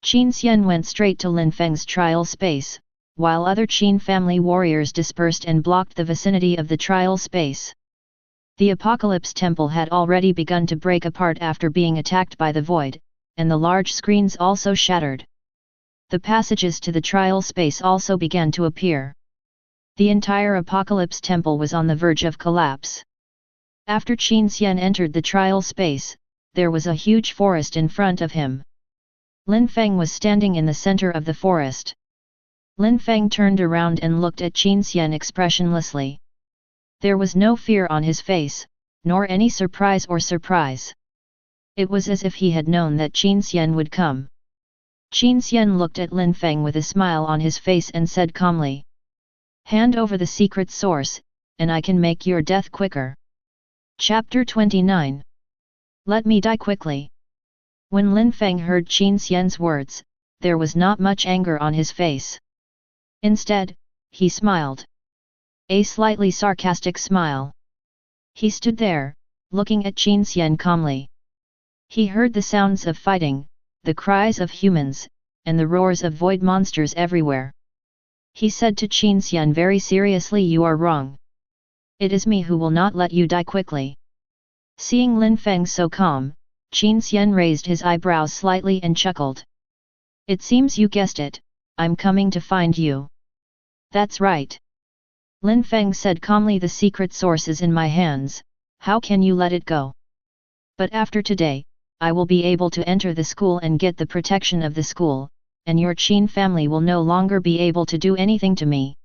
Speaker 1: Qin Xian went straight to Lin Feng's trial space, while other Qin family warriors dispersed and blocked the vicinity of the trial space. The Apocalypse Temple had already begun to break apart after being attacked by the void, and the large screens also shattered. The passages to the trial space also began to appear. The entire Apocalypse Temple was on the verge of collapse. After Qin Xian entered the trial space, there was a huge forest in front of him. Lin Feng was standing in the center of the forest. Lin Feng turned around and looked at Qin Xian expressionlessly. There was no fear on his face, nor any surprise. It was as if he had known that Qin Xian would come. Qin Xian looked at Lin Feng with a smile on his face and said calmly, "Hand over the secret source, and I can make your death quicker." Chapter 29. Let me die quickly. When Lin Feng heard Qin Xian's words, there was not much anger on his face. Instead, he smiled. A slightly sarcastic smile. He stood there, looking at Qin Xian calmly. He heard the sounds of fighting, the cries of humans, and the roars of void monsters everywhere. He said to Qin Xian very seriously, "You are wrong. It is me who will not let you die quickly." Seeing Lin Feng so calm, Qin Xian raised his eyebrows slightly and chuckled. "It seems you guessed it, I'm coming to find you." "That's right." Lin Feng said calmly, "The secret source is in my hands, how can you let it go? But after today, I will be able to enter the school and get the protection of the school, and your Qin family will no longer be able to do anything to me.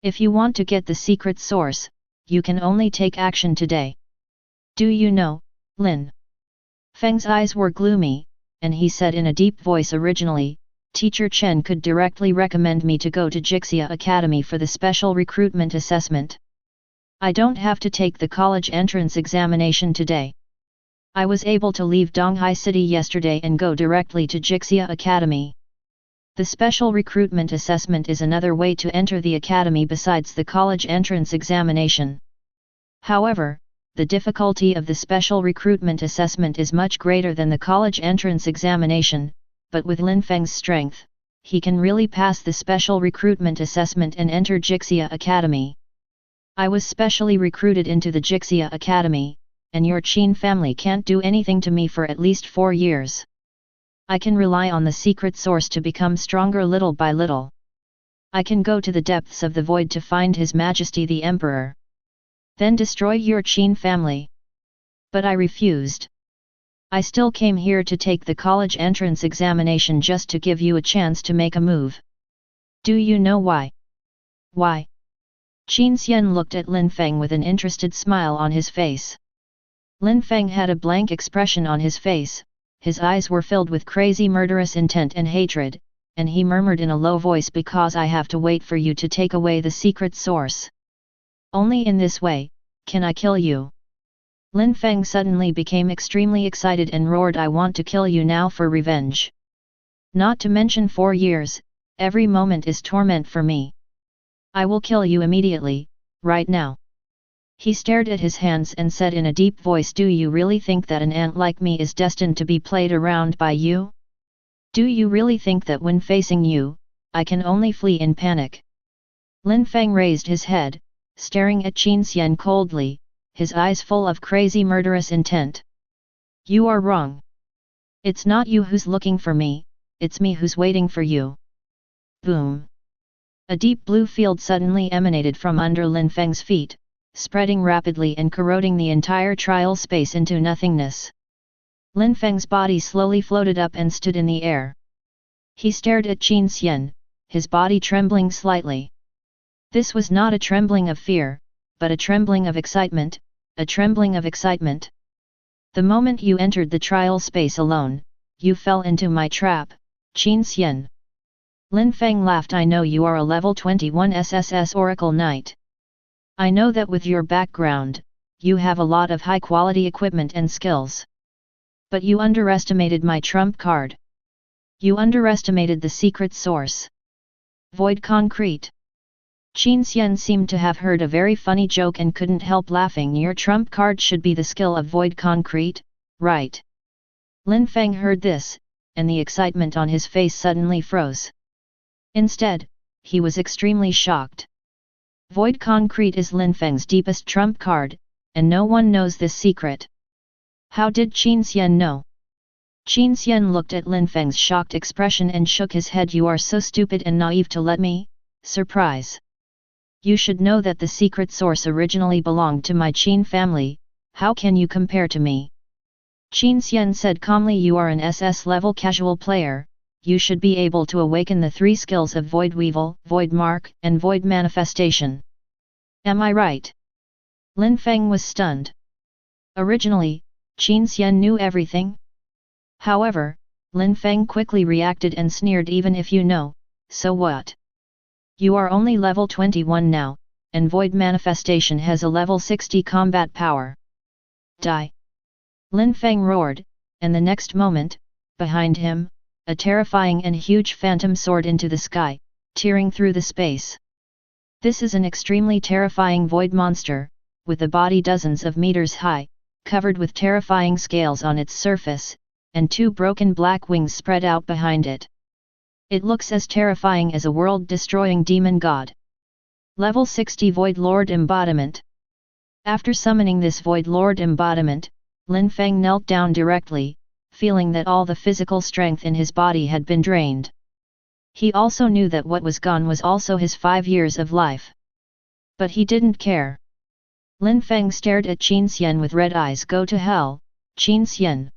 Speaker 1: If you want to get the secret source, you can only take action today. Do you know, Lin?" Feng's eyes were gloomy, and he said in a deep voice, "Originally, Teacher Chen could directly recommend me to go to Jixia Academy for the special recruitment assessment. I don't have to take the college entrance examination today. I was able to leave Donghai City yesterday and go directly to Jixia Academy. The special recruitment assessment is another way to enter the academy besides the college entrance examination. However, the difficulty of the special recruitment assessment is much greater than the college entrance examination, but with Lin Feng's strength, he can really pass the special recruitment assessment and enter Jixia Academy. I was specially recruited into the Jixia Academy, and your Qin family can't do anything to me for at least 4 years. I can rely on the secret source to become stronger little by little. I can go to the depths of the void to find His Majesty the Emperor. Then destroy your Qin family." But I refused. I still came here to take the college entrance examination just to give you a chance to make a move. Do you know why? Why? Qin Xian looked at Lin Feng with an interested smile on his face. Lin Feng had a blank expression on his face, his eyes were filled with crazy murderous intent and hatred, and he murmured in a low voice, "Because I have to wait for you to take away the secret source. Only in this way, can I kill you." Lin Feng suddenly became extremely excited and roared, "I want to kill you now for revenge. Not to mention 4 years, every moment is torment for me. I will kill you immediately, right now." He stared at his hands and said in a deep voice, "Do you really think that an ant like me is destined to be played around by you? Do you really think that when facing you, I can only flee in panic?" Lin Feng raised his head, staring at Qin Xian coldly, his eyes full of crazy murderous intent. "You are wrong. It's not you who's looking for me, it's me who's waiting for you." Boom! A deep blue field suddenly emanated from under Lin Feng's feet, spreading rapidly and corroding the entire trial space into nothingness. Lin Feng's body slowly floated up and stood in the air. He stared at Qin Xian, his body trembling slightly. This was not a trembling of fear, but a trembling of excitement, a trembling of excitement. "The moment you entered the trial space alone, you fell into my trap, Qin Xian." Lin Feng laughed. "I know you are a level 21 SSS Oracle Knight. I know that with your background, you have a lot of high-quality equipment and skills. But you underestimated my trump card. You underestimated the secret source. Void concrete." Qin Xian seemed to have heard a very funny joke and couldn't help laughing. "Your trump card should be the skill of void concrete, right?" Lin Feng heard this, and the excitement on his face suddenly froze. Instead, he was extremely shocked. Void concrete is Lin Feng's deepest trump card, and no one knows this secret. How did Qin Xian know? Qin Xian looked at Lin Feng's shocked expression and shook his head. You are so stupid and naive to let me, surprise. You should know that the secret source originally belonged to my Qin family, how can you compare to me? Qin Xian said calmly. You are an SS level casual player, you should be able to awaken the 3 skills of Void Weevil, Void Mark, and Void Manifestation. Am I right? Lin Feng was stunned. Originally, Qin Xian knew everything. However, Lin Feng quickly reacted and sneered. Even if you know, so what? You are only level 21 now, and Void Manifestation has a level 60 combat power. Die! Lin Feng roared, and the next moment, behind him, a terrifying and huge phantom soared into the sky, tearing through the space. This is an extremely terrifying void monster, with a body dozens of meters high, covered with terrifying scales on its surface, and 2 broken black wings spread out behind it. It looks as terrifying as a world-destroying demon god. Level 60 Void Lord Embodiment. After summoning this Void Lord Embodiment, Lin Feng knelt down directly, feeling that all the physical strength in his body had been drained. He also knew that what was gone was also his 5 years of life. But he didn't care. Lin Feng stared at Qin Xian with red eyes. Go to hell, Qin Xian.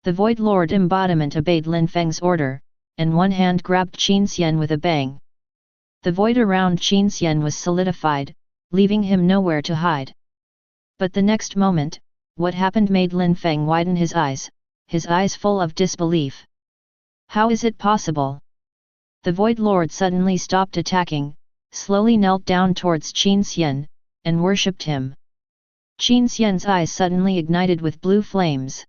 Speaker 1: The Void Lord Embodiment obeyed Lin Feng's order, and one hand grabbed Qin Xian with a bang. The void around Qin Xian was solidified, leaving him nowhere to hide. But the next moment, what happened made Lin Feng widen his eyes full of disbelief. How is it possible? The Void Lord suddenly stopped attacking, slowly knelt down towards Qin Xian, and worshipped him. Qin Xian's eyes suddenly ignited with blue flames.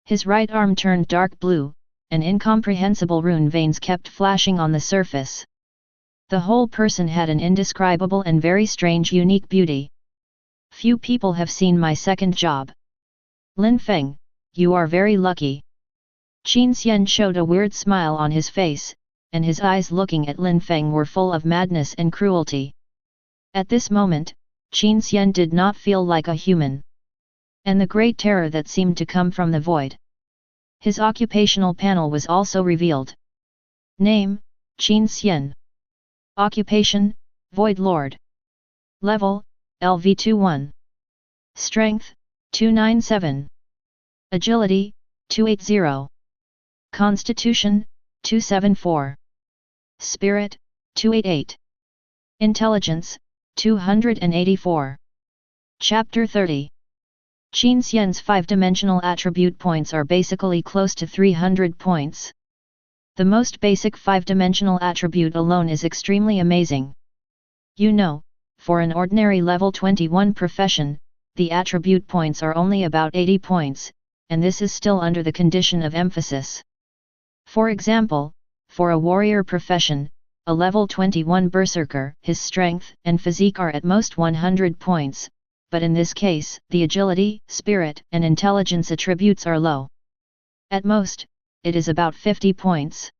Speaker 1: His right arm turned dark blue, and incomprehensible rune veins kept flashing on the surface. The whole person had an indescribable and very strange unique beauty. Few people have seen my second job. Lin Feng, you are very lucky. Qin Xian showed a weird smile on his face, and his eyes looking at Lin Feng were full of madness and cruelty. At this moment, Qin Xian did not feel like a human. And the great terror that seemed to come from the void. His occupational panel was also revealed. Name, Qin Xian. Occupation, Void Lord. Level, LV21. Strength, 297. Agility, 280. Constitution, 274. Spirit, 288. Intelligence, 284. Chapter 30. Qin Xian's 5-dimensional attribute points are basically close to 300 points. The most basic 5-dimensional attribute alone is extremely amazing. You know, for an ordinary level 21 profession, the attribute points are only about 80 points, and this is still under the condition of emphasis. For example, for a warrior profession, a level 21 berserker, his strength and physique are at most 100 points, but in this case, the agility, spirit, and intelligence attributes are low. At most, it is about 50 points.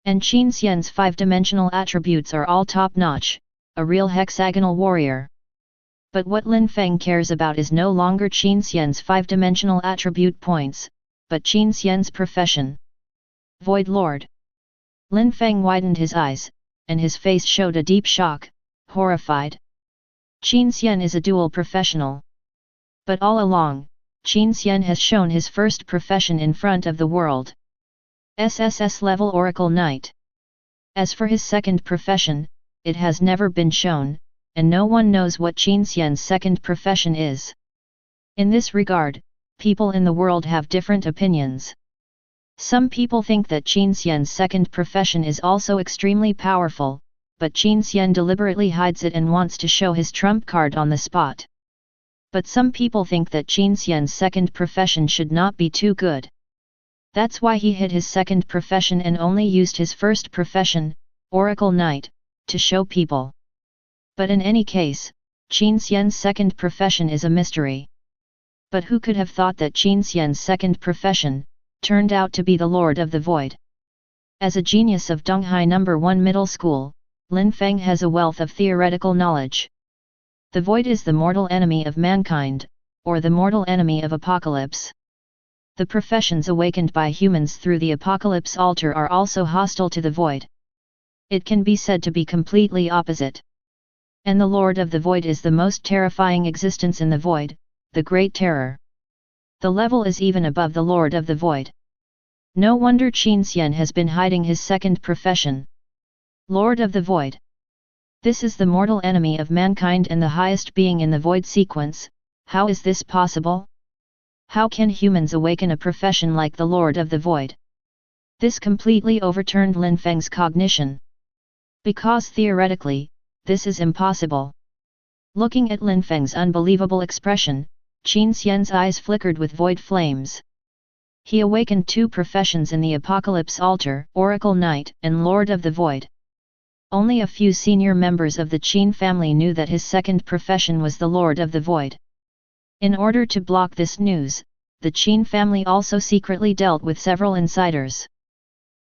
Speaker 1: And Qin Xian's 5-dimensional attributes are all top-notch, a real hexagonal warrior. But what Lin Feng cares about is no longer Qin Xian's 5-dimensional attribute points, but Qin Xian's profession. Void Lord. Lin Feng widened his eyes, and his face showed a deep shock, horrified. Qin Xian is a dual professional. But all along, Qin Xian has shown his first profession in front of the world. SSS level Oracle Knight. As for his second profession, it has never been shown, and no one knows what Qin Xian's second profession is. In this regard, people in the world have different opinions. Some people think that Qin Xian's second profession is also extremely powerful, but Qin Xian deliberately hides it and wants to show his trump card on the spot. But some people think that Qin Xian's second profession should not be too good. That's why he hid his second profession and only used his first profession, Oracle Knight, to show people. But in any case, Qin Xian's second profession is a mystery. But who could have thought that Qin Xian's second profession turned out to be the Lord of the Void? As a genius of Donghai No. 1 Middle School, Lin Feng has a wealth of theoretical knowledge. The void is the mortal enemy of mankind, or the mortal enemy of apocalypse. The professions awakened by humans through the apocalypse altar are also hostile to the void. It can be said to be completely opposite. And the Lord of the Void is the most terrifying existence in the void, the Great Terror. The level is even above the Lord of the Void. No wonder Qin Xian has been hiding his second profession. Lord of the Void. This is the mortal enemy of mankind and the highest being in the void sequence. How is this possible? How can humans awaken a profession like the Lord of the Void? This completely overturned Lin Feng's cognition. Because theoretically, this is impossible. Looking at Lin Feng's unbelievable expression, Qin Xian's eyes flickered with void flames. He awakened two professions in the Apocalypse Altar, Oracle Knight and Lord of the Void. Only a few senior members of the Qin family knew that his second profession was the Lord of the Void. In order to block this news, the Qin family also secretly dealt with several insiders.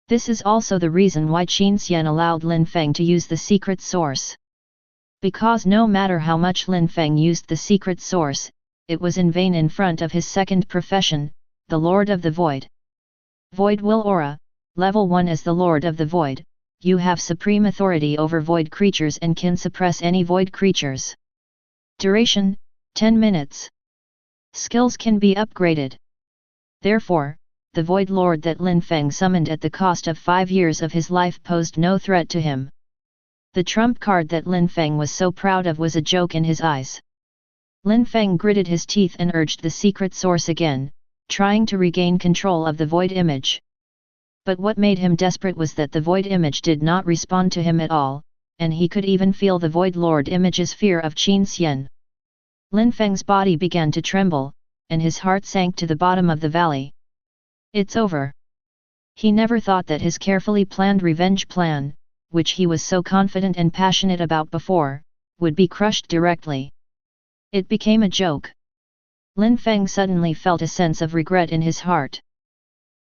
Speaker 1: This is also the reason why Qin Xian allowed Lin Feng to use the secret source. Because no matter how much Lin Feng used the secret source, it was in vain in front of his second profession, the Lord of the Void. Void Will Aura, Level 1. As the Lord of the Void, you have supreme authority over void creatures and can suppress any void creatures. Duration, 10 minutes. Skills can be upgraded. Therefore, the Void Lord that Lin Feng summoned at the cost of 5 years of his life posed no threat to him. The trump card that Lin Feng was so proud of was a joke in his eyes. Lin Feng gritted his teeth and urged the secret source again, trying to regain control of the void image. But what made him desperate was that the void image did not respond to him at all, and he could even feel the Void Lord image's fear of Qin Xian. Lin Feng's body began to tremble, and his heart sank to the bottom of the valley. It's over. He never thought that his carefully planned revenge plan, which he was so confident and passionate about before, would be crushed directly. It became a joke. Lin Feng suddenly felt a sense of regret in his heart.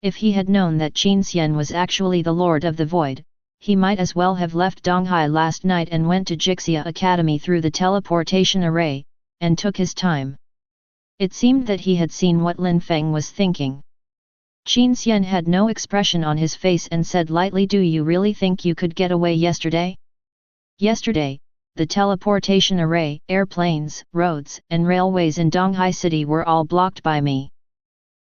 Speaker 1: If he had known that Qin Xian was actually the Lord of the Void, he might as well have left Donghai last night and went to Jixia Academy through the teleportation array, and took his time. It seemed that he had seen what Lin Feng was thinking. Qin Xian had no expression on his face and said lightly, "Do you really think you could get away yesterday?" Yesterday, the teleportation array, airplanes, roads, and railways in Donghai City were all blocked by me.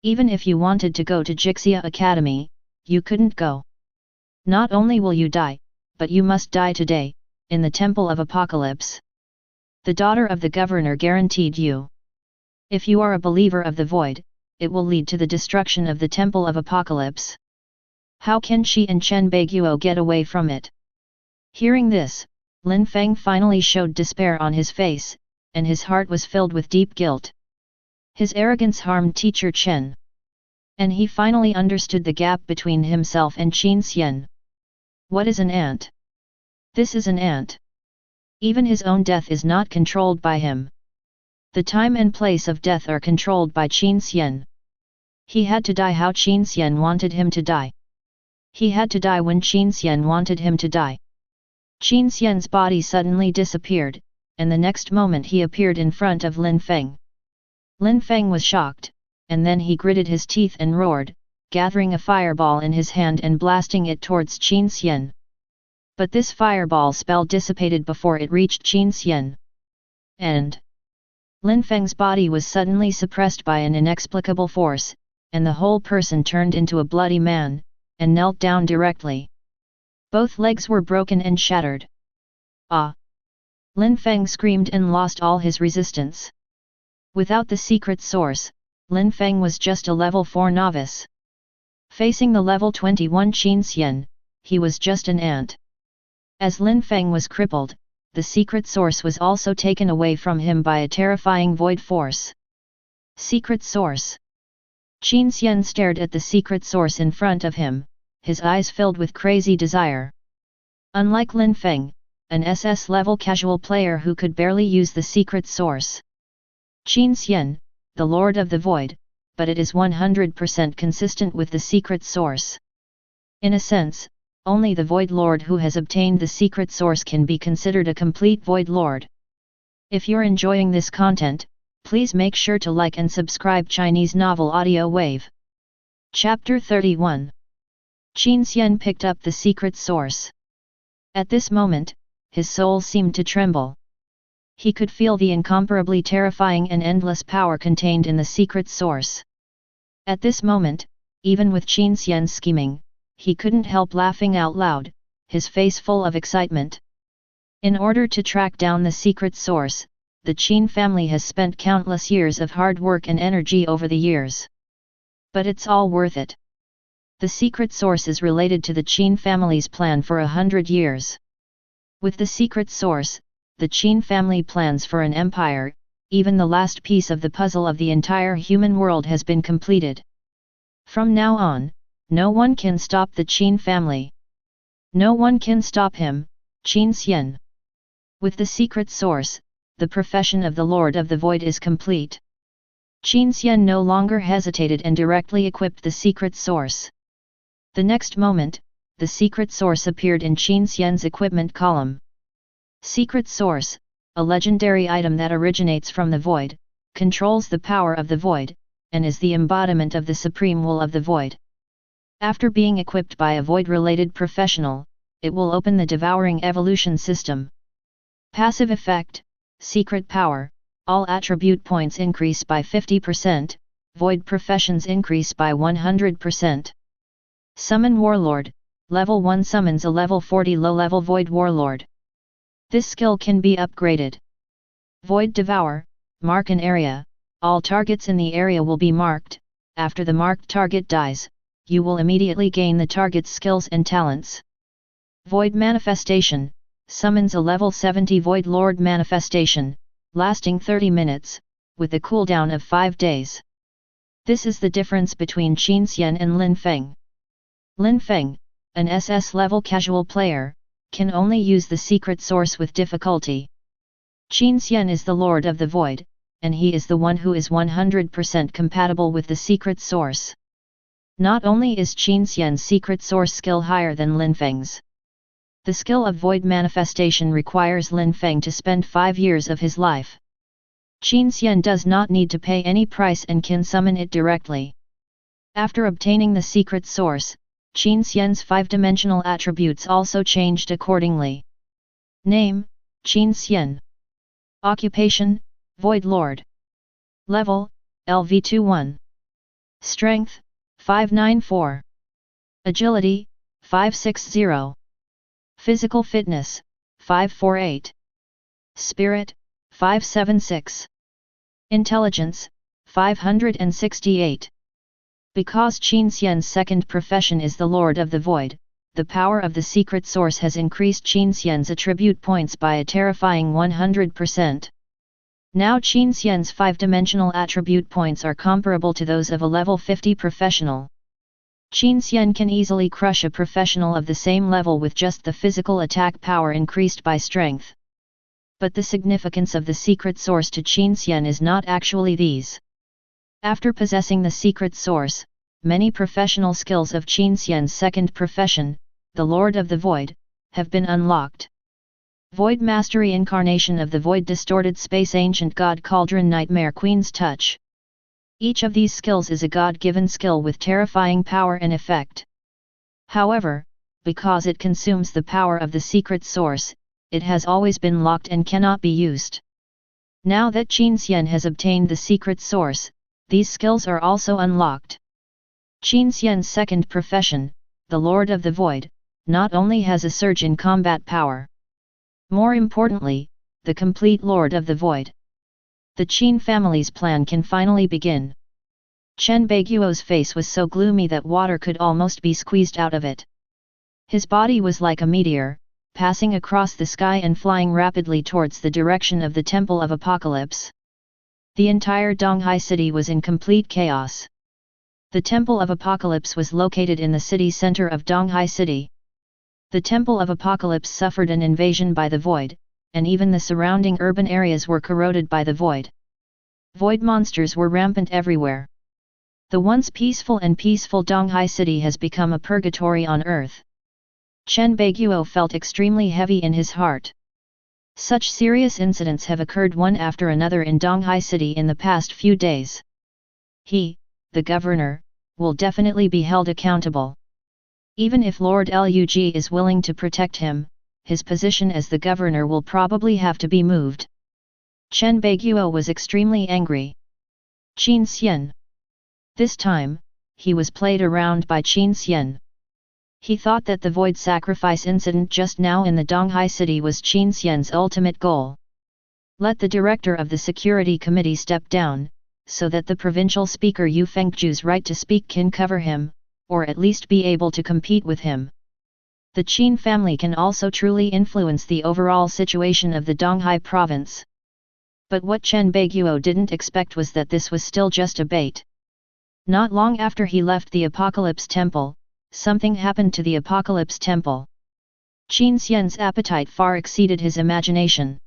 Speaker 1: Even if you wanted to go to Jixia Academy, you couldn't go. Not only will you die, but you must die today, in the Temple of Apocalypse. The daughter of the governor guaranteed you. If you are a believer of the Void, it will lead to the destruction of the Temple of Apocalypse. How can she and Chen Baiguo get away from it? Hearing this, Lin Feng finally showed despair on his face, and his heart was filled with deep guilt. His arrogance harmed teacher Chen. And he finally understood the gap between himself and Qin Xian. What is an ant? This is an ant. Even his own death is not controlled by him. The time and place of death are controlled by Qin Xian. He had to die how Qin Xian wanted him to die. He had to die when Qin Xian wanted him to die. Qin Xian's body suddenly disappeared, and the next moment he appeared in front of Lin Feng. Lin Feng was shocked, and then he gritted his teeth and roared, gathering a fireball in his hand and blasting it towards Qin Xian. But this fireball spell dissipated before it reached Qin Xian. And Lin Feng's body was suddenly suppressed by an inexplicable force, and the whole person turned into a bloody man, and knelt down directly. Both legs were broken and shattered. Ah! Lin Feng screamed and lost all his resistance. Without the secret source, Lin Feng was just a level 4 novice. Facing the level 21 Qin Xian, he was just an ant. As Lin Feng was crippled, the secret source was also taken away from him by a terrifying void force. Secret source. Qin Xian stared at the secret source in front of him, his eyes filled with crazy desire. Unlike Lin Feng, an SS-level casual player who could barely use the secret source. Qin Xian, the Lord of the Void, but it is 100% consistent with the secret source. In a sense, only the Void Lord who has obtained the secret source can be considered a complete Void Lord. If you're enjoying this content, please make sure to like and subscribe Chinese Novel Audio Wave. Chapter 31. Qin Xian picked up the secret source. At this moment, his soul seemed to tremble. He could feel the incomparably terrifying and endless power contained in the secret source. At this moment, even with Qin Xian's scheming, he couldn't help laughing out loud, his face full of excitement. In order to track down the secret source, the Qin family has spent countless years of hard work and energy over the years. But it's all worth it. The secret source is related to the Qin family's plan for 100 years. With the secret source, the Qin family plans for an empire. Even the last piece of the puzzle of the entire human world has been completed. From now on, no one can stop the Qin family. No one can stop him, Qin Xian. With the secret source, the profession of the Lord of the Void is complete. Qin Xian no longer hesitated and directly equipped the secret source. The next moment, the secret source appeared in Qin Xian's equipment column. Secret source, a legendary item that originates from the void, controls the power of the void, and is the embodiment of the supreme will of the void. After being equipped by a void-related professional, it will open the devouring evolution system. Passive effect, secret power, all attribute points increase by 50%, void professions increase by 100%. Summon Warlord, level 1 summons a level 40 low-level void warlord. This skill can be upgraded. Void Devour, mark an area, all targets in the area will be marked. After the marked target dies, you will immediately gain the target's skills and talents. Void Manifestation, summons a level 70 Void Lord manifestation, lasting 30 minutes, with a cooldown of 5 days. This is the difference between Qin Xian and Lin Feng. Lin Feng, an SS level casual player, can only use the secret source with difficulty. Qin Xian is the Lord of the Void, and he is the one who is 100% compatible with the secret source. Not only is Qin Xian's secret source skill higher than Lin Feng's. The skill of void manifestation requires Lin Feng to spend 5 years of his life. Qin Xian does not need to pay any price and can summon it directly. After obtaining the secret source, Qin Xian's 5-dimensional attributes also changed accordingly. Name, Qin Xian. Occupation, Void Lord. Level, LV21. Strength, 594. Agility, 560. Physical fitness, 548. Spirit, 576. Intelligence, 568. Because Qin Xian's second profession is the Lord of the Void, the power of the secret source has increased Qin Xian's attribute points by a terrifying 100%. Now Qin Xian's 5-dimensional attribute points are comparable to those of a level 50 professional. Qin Xian can easily crush a professional of the same level with just the physical attack power increased by strength. But the significance of the secret source to Qin Xian is not actually these. After possessing the secret source, many professional skills of Qin Xian's second profession, the Lord of the Void, have been unlocked. Void Mastery Incarnation of the Void Distorted Space Ancient God Cauldron Nightmare Queen's Touch. Each of these skills is a God-given skill with terrifying power and effect. However, because it consumes the power of the secret source, it has always been locked and cannot be used. Now that Qin Xian has obtained the secret source, these skills are also unlocked. Qin Xian's second profession, the Lord of the Void, not only has a surge in combat power. More importantly, the complete Lord of the Void. The Qin family's plan can finally begin. Chen Baiguo's face was so gloomy that water could almost be squeezed out of it. His body was like a meteor, passing across the sky and flying rapidly towards the direction of the Temple of Apocalypse. The entire Donghai city was in complete chaos. The Temple of Apocalypse was located in the city center of Donghai City. The Temple of Apocalypse suffered an invasion by the Void, and even the surrounding urban areas were corroded by the Void. Void monsters were rampant everywhere. The once peaceful Donghai City has become a purgatory on earth. Chen Baiguo felt extremely heavy in his heart. Such serious incidents have occurred one after another in Donghai City in the past few days. He, the governor, will definitely be held accountable. Even if Lord Lug is willing to protect him, his position as the governor will probably have to be moved. Chen Baiguo was extremely angry. Qin Xian. This time, he was played around by Qin Xian. He thought that the void sacrifice incident just now in the Donghai City was Qin Xian's ultimate goal. Let the director of the security committee step down, so that the provincial speaker Yu Fengju's right to speak can cover him, or at least be able to compete with him. The Qin family can also truly influence the overall situation of the Donghai province. But what Chen Baiguo didn't expect was that this was still just a bait. Not long after he left the Apocalypse Temple, something happened to the Apocalypse Temple. Qin Xian's appetite far exceeded his imagination.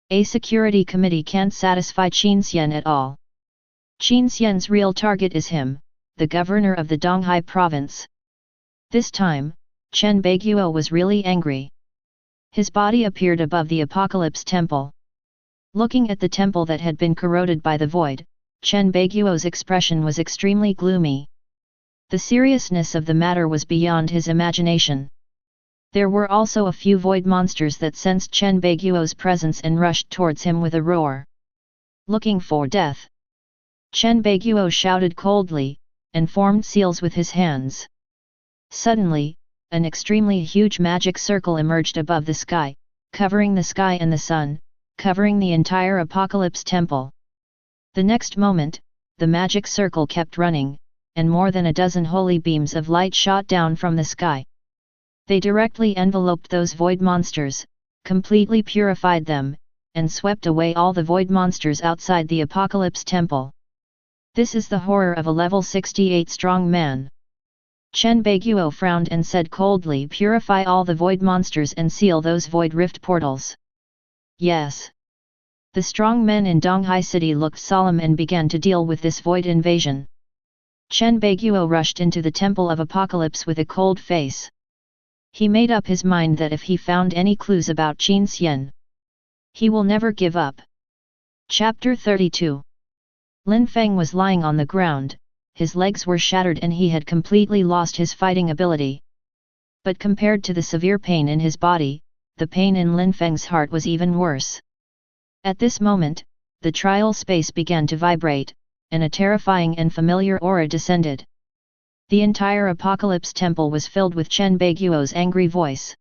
Speaker 1: A security committee can't satisfy Qin Xian at all. Qin Xian's real target is him, the governor of the Donghai province. This time, Chen Baiguo was really angry. His body appeared above the Apocalypse Temple. Looking at the temple that had been corroded by the void, Chen Baiguo's expression was extremely gloomy. The seriousness of the matter was beyond his imagination. There were also a few void monsters that sensed Chen Baiguo's presence and rushed towards him with a roar. Looking for death. Chen Baiguo shouted coldly, and formed seals with his hands. Suddenly, an extremely huge magic circle emerged above the sky, covering the sky and the sun, covering the entire Apocalypse Temple. The next moment, the magic circle kept running, and more than a dozen holy beams of light shot down from the sky. They directly enveloped those void monsters, completely purified them, and swept away all the void monsters outside the Apocalypse Temple. This is the horror of a level 68 strong man. Chen Baiguo frowned and said coldly, "Purify all the void monsters and seal those void rift portals." Yes. The strong men in Donghai City looked solemn and began to deal with this void invasion. Chen Baiguo rushed into the Temple of Apocalypse with a cold face. He made up his mind that if he found any clues about Qin Xian, he will never give up. Chapter 32. Lin Feng was lying on the ground, his legs were shattered and he had completely lost his fighting ability. But compared to the severe pain in his body, the pain in Lin Feng's heart was even worse. At this moment, the trial space began to vibrate, and a terrifying and familiar aura descended. The entire Apocalypse Temple was filled with Chen Baiguo's angry voice.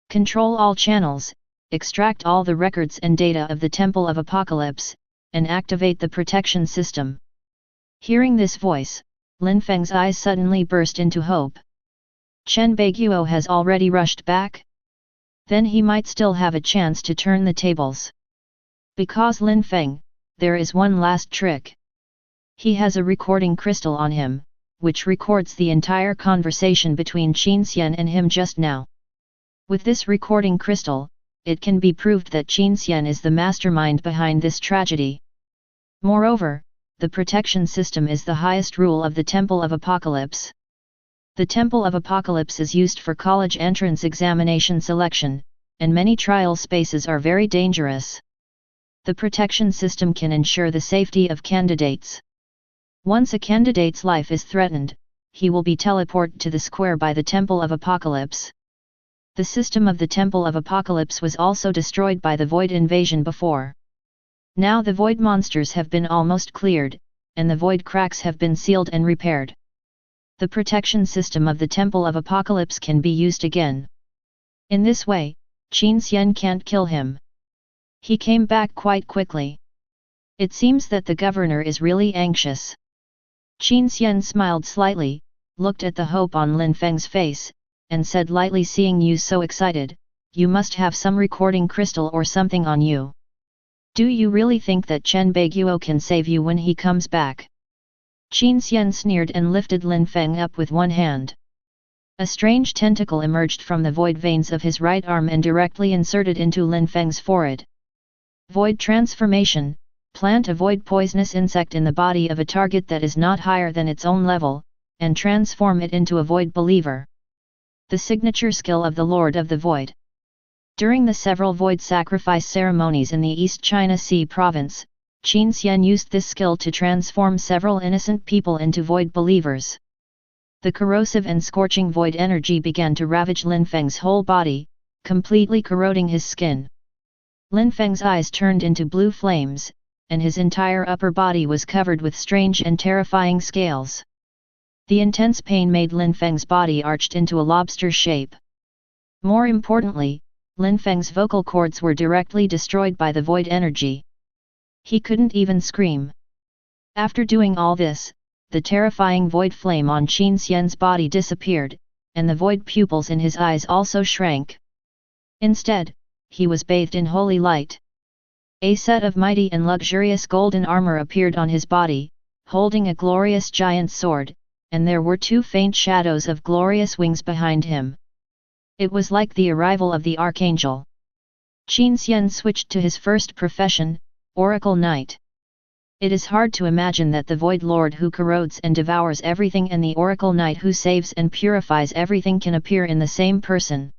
Speaker 1: Control all channels, extract all the records and data of the Temple of Apocalypse, and activate the protection system. Hearing this voice, Lin Feng's eyes suddenly burst into hope. Chen Baiguo has already rushed back? Then he might still have a chance to turn the tables. Because Lin Feng, there is one last trick. He has a recording crystal on him, which records the entire conversation between Qin Xian and him just now. With this recording crystal, it can be proved that Qin Xian is the mastermind behind this tragedy. Moreover, the protection system is the highest rule of the Temple of Apocalypse. The Temple of Apocalypse is used for college entrance examination selection, and many trial spaces are very dangerous. The protection system can ensure the safety of candidates. Once a candidate's life is threatened, he will be teleported to the square by the Temple of Apocalypse. The system of the Temple of Apocalypse was also destroyed by the Void invasion before. Now the Void monsters have been almost cleared, and the Void cracks have been sealed and repaired. The protection system of the Temple of Apocalypse can be used again. In this way, Qin Xian can't kill him. He came back quite quickly. It seems that the governor is really anxious. Qin Xian smiled slightly, looked at the hope on Lin Feng's face, and said lightly, "Seeing you so excited, you must have some recording crystal or something on you. Do you really think that Chen Baiguo can save you when he comes back?" Qin Xian sneered and lifted Lin Feng up with one hand. A strange tentacle emerged from the void veins of his right arm and directly inserted into Lin Feng's forehead. Void transformation. Plant a void poisonous insect in the body of a target that is not higher than its own level, and transform it into a void believer. The signature skill of the Lord of the Void. During the several void sacrifice ceremonies in the East China Sea province, Qin Xian used this skill to transform several innocent people into void believers. The corrosive and scorching void energy began to ravage Lin Feng's whole body, completely corroding his skin. Lin Feng's eyes turned into blue flames, and his entire upper body was covered with strange and terrifying scales. The intense pain made Lin Feng's body arched into a lobster shape. More importantly, Lin Feng's vocal cords were directly destroyed by the void energy. He couldn't even scream. After doing all this, the terrifying void flame on Qin Xian's body disappeared, and the void pupils in his eyes also shrank. Instead, he was bathed in holy light. A set of mighty and luxurious golden armor appeared on his body, holding a glorious giant sword, and there were 2 faint shadows of glorious wings behind him. It was like the arrival of the archangel. Qin Xian switched to his first profession, Oracle Knight. It is hard to imagine that the Void Lord who corrodes and devours everything and the Oracle Knight who saves and purifies everything can appear in the same person.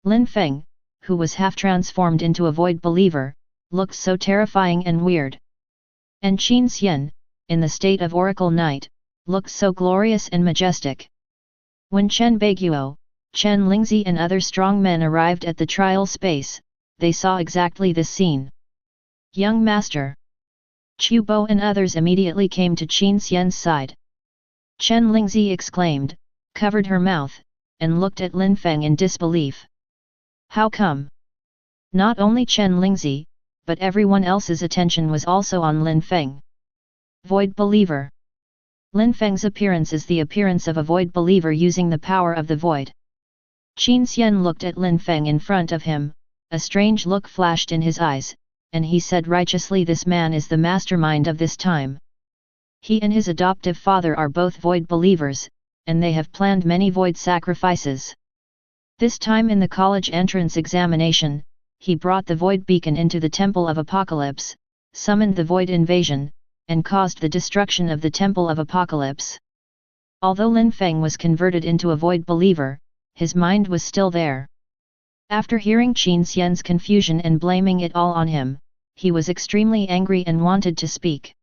Speaker 1: Lin Feng, who was half transformed into a Void Believer, looked so terrifying and weird. And Qin Xian, in the state of Oracle Knight, looked so glorious and majestic. When Chen Baiguo, Chen Lingzi and other strong men arrived at the trial space, they saw exactly this scene. Young Master! Chu Bo and others immediately came to Qin Xian's side. Chen Lingzi exclaimed, covered her mouth, and looked at Lin Feng in disbelief. How come? Not only Chen Lingzi, but everyone else's attention was also on Lin Feng. Void Believer. Lin Feng's appearance is the appearance of a Void Believer using the power of the Void. Qin Xian looked at Lin Feng in front of him, a strange look flashed in his eyes, and he said righteously, this man is the mastermind of this time. He and his adoptive father are both Void Believers, and they have planned many Void sacrifices. This time in the college entrance examination, he brought the Void Beacon into the Temple of Apocalypse, summoned the Void Invasion, and caused the destruction of the Temple of Apocalypse. Although Lin Feng was converted into a Void Believer, his mind was still there. After hearing Qin Xian's confusion and blaming it all on him, he was extremely angry and wanted to speak.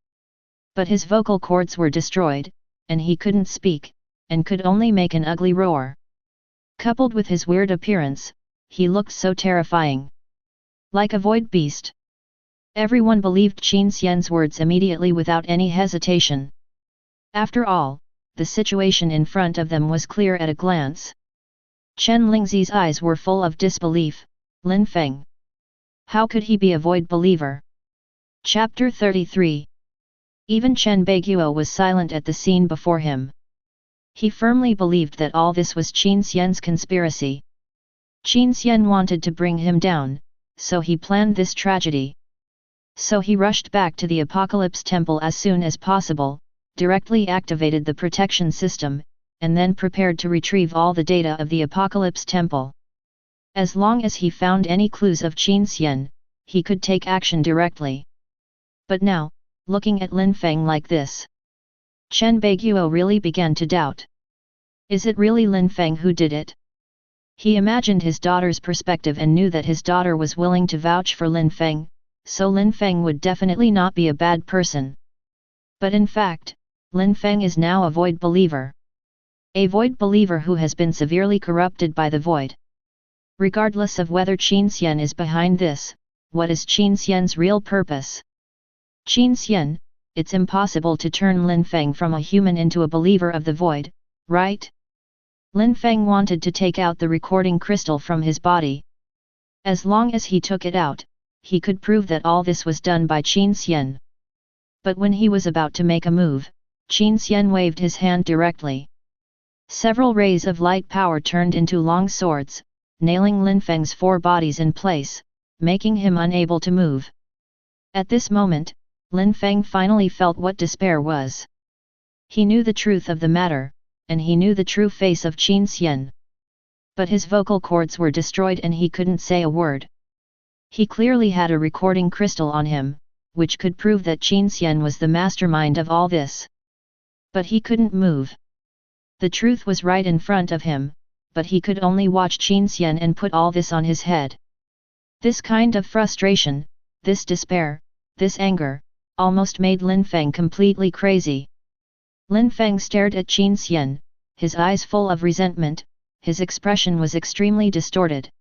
Speaker 1: But his vocal cords were destroyed, and he couldn't speak, and could only make an ugly roar. Coupled with his weird appearance, he looked so terrifying. Like a void beast. Everyone believed Qin Xian's words immediately without any hesitation. After all, the situation in front of them was clear at a glance. Chen Lingzi's eyes were full of disbelief. Lin Feng. How could he be a Void Believer? Chapter 33. Even Chen Baiguo was silent at the scene before him. He firmly believed that all this was Qin Xian's conspiracy. Qin Xian wanted to bring him down, so he planned this tragedy. So he rushed back to the Apocalypse Temple as soon as possible, directly activated the protection system, and then prepared to retrieve all the data of the Apocalypse Temple. As long as he found any clues of Qin Xian, he could take action directly. But now, looking at Lin Feng like this, Chen Baiguo really began to doubt. Is it really Lin Feng who did it? He imagined his daughter's perspective and knew that his daughter was willing to vouch for Lin Feng, so Lin Feng would definitely not be a bad person. But in fact, Lin Feng is now a Void Believer. A Void Believer who has been severely corrupted by the Void. Regardless of whether Qin Xian is behind this, what is Qin Xian's real purpose? Qin Xian, it's impossible to turn Lin Feng from a human into a believer of the Void, right? Lin Feng wanted to take out the recording crystal from his body. As long as he took it out, he could prove that all this was done by Qin Xian. But when he was about to make a move, Qin Xian waved his hand directly. Several rays of light power turned into long swords, nailing Lin Feng's 4 bodies in place, making him unable to move. At this moment, Lin Feng finally felt what despair was. He knew the truth of the matter, and he knew the true face of Qin Xian. But his vocal cords were destroyed and he couldn't say a word. He clearly had a recording crystal on him, which could prove that Qin Xian was the mastermind of all this. But he couldn't move. The truth was right in front of him, but he could only watch Qin Xian and put all this on his head. This kind of frustration, this despair, this anger, almost made Lin Feng completely crazy. Lin Feng stared at Qin Xian, his eyes full of resentment, his expression was extremely distorted.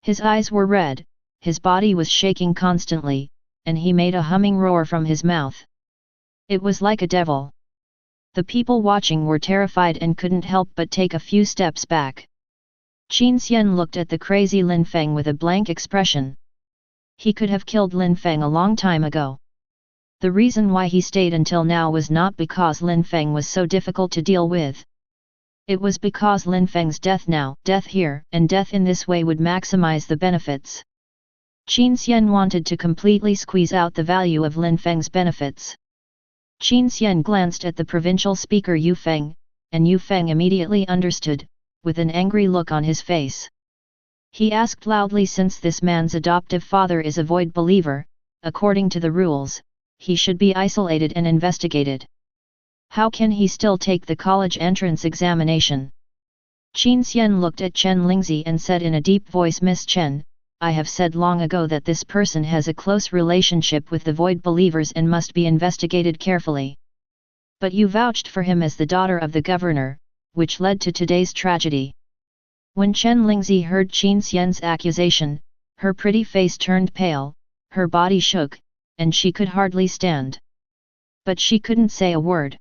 Speaker 1: His eyes were red, his body was shaking constantly, and he made a humming roar from his mouth. It was like a devil. The people watching were terrified and couldn't help but take a few steps back. Qin Xian looked at the crazy Lin Feng with a blank expression. He could have killed Lin Feng a long time ago. The reason why he stayed until now was not because Lin Feng was so difficult to deal with. It was because Lin Feng's death now, death here, and death in this way would maximize the benefits. Qin Xian wanted to completely squeeze out the value of Lin Feng's benefits. Qin Xian glanced at the provincial speaker Yu Feng, and Yu Feng immediately understood, with an angry look on his face. He asked loudly, since this man's adoptive father is a void believer, according to the rules, he should be isolated and investigated. How can he still take the college entrance examination? Qin Xian looked at Chen Lingzi and said in a deep voice, Miss Chen, I have said long ago that this person has a close relationship with the void believers and must be investigated carefully. But you vouched for him as the daughter of the governor, which led to today's tragedy. When Chen Lingzi heard Qin Xian's accusation, her pretty face turned pale, her body shook, and she could hardly stand. But she couldn't say a word.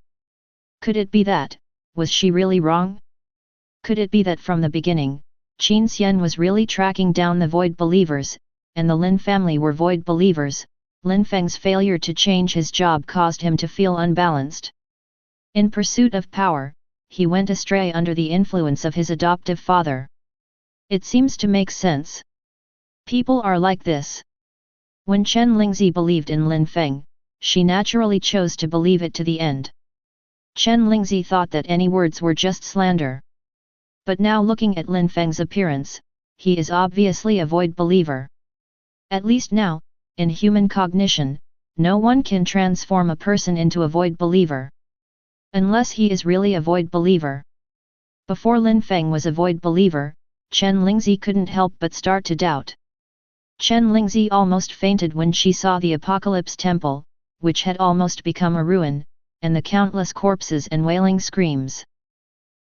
Speaker 1: Could it be that, was she really wrong? Could it be that from the beginning, Qin Xian was really tracking down the void believers, and the Lin family were void believers? Lin Feng's failure to change his job caused him to feel unbalanced. In pursuit of power, he went astray under the influence of his adoptive father. It seems to make sense. People are like this. When Chen Lingzi believed in Lin Feng, she naturally chose to believe it to the end. Chen Lingzi thought that any words were just slander. But now, looking at Lin Feng's appearance, he is obviously a void believer. At least now, in human cognition, no one can transform a person into a void believer. Unless he is really a void believer. Before Lin Feng was a void believer, Chen Lingzi couldn't help but start to doubt. Chen Lingzi almost fainted when she saw the Apocalypse Temple, which had almost become a ruin, and the countless corpses and wailing screams.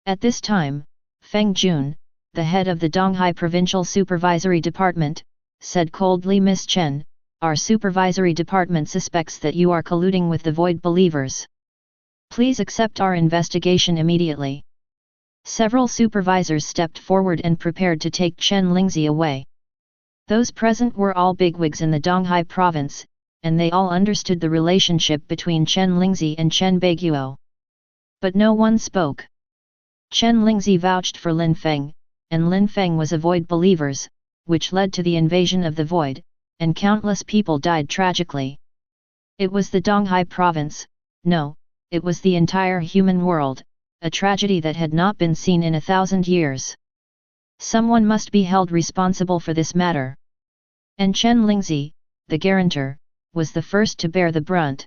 Speaker 1: At this time, Feng Jun, the head of the Donghai Provincial Supervisory Department, said coldly, Miss Chen, our supervisory department suspects that you are colluding with the void believers. Please accept our investigation immediately. Several supervisors stepped forward and prepared to take Chen Lingzi away. Those present were all bigwigs in the Donghai province, and they all understood the relationship between Chen Lingzi and Chen Beiguo. But no one spoke. Chen Lingzi vouched for Lin Feng, and Lin Feng was a void believers, which led to the invasion of the void, and countless people died tragically. It was the Donghai province, no, it was the entire human world, a tragedy that had not been seen in 1,000 years. Someone must be held responsible for this matter. And Chen Lingzi, the guarantor, was the first to bear the brunt.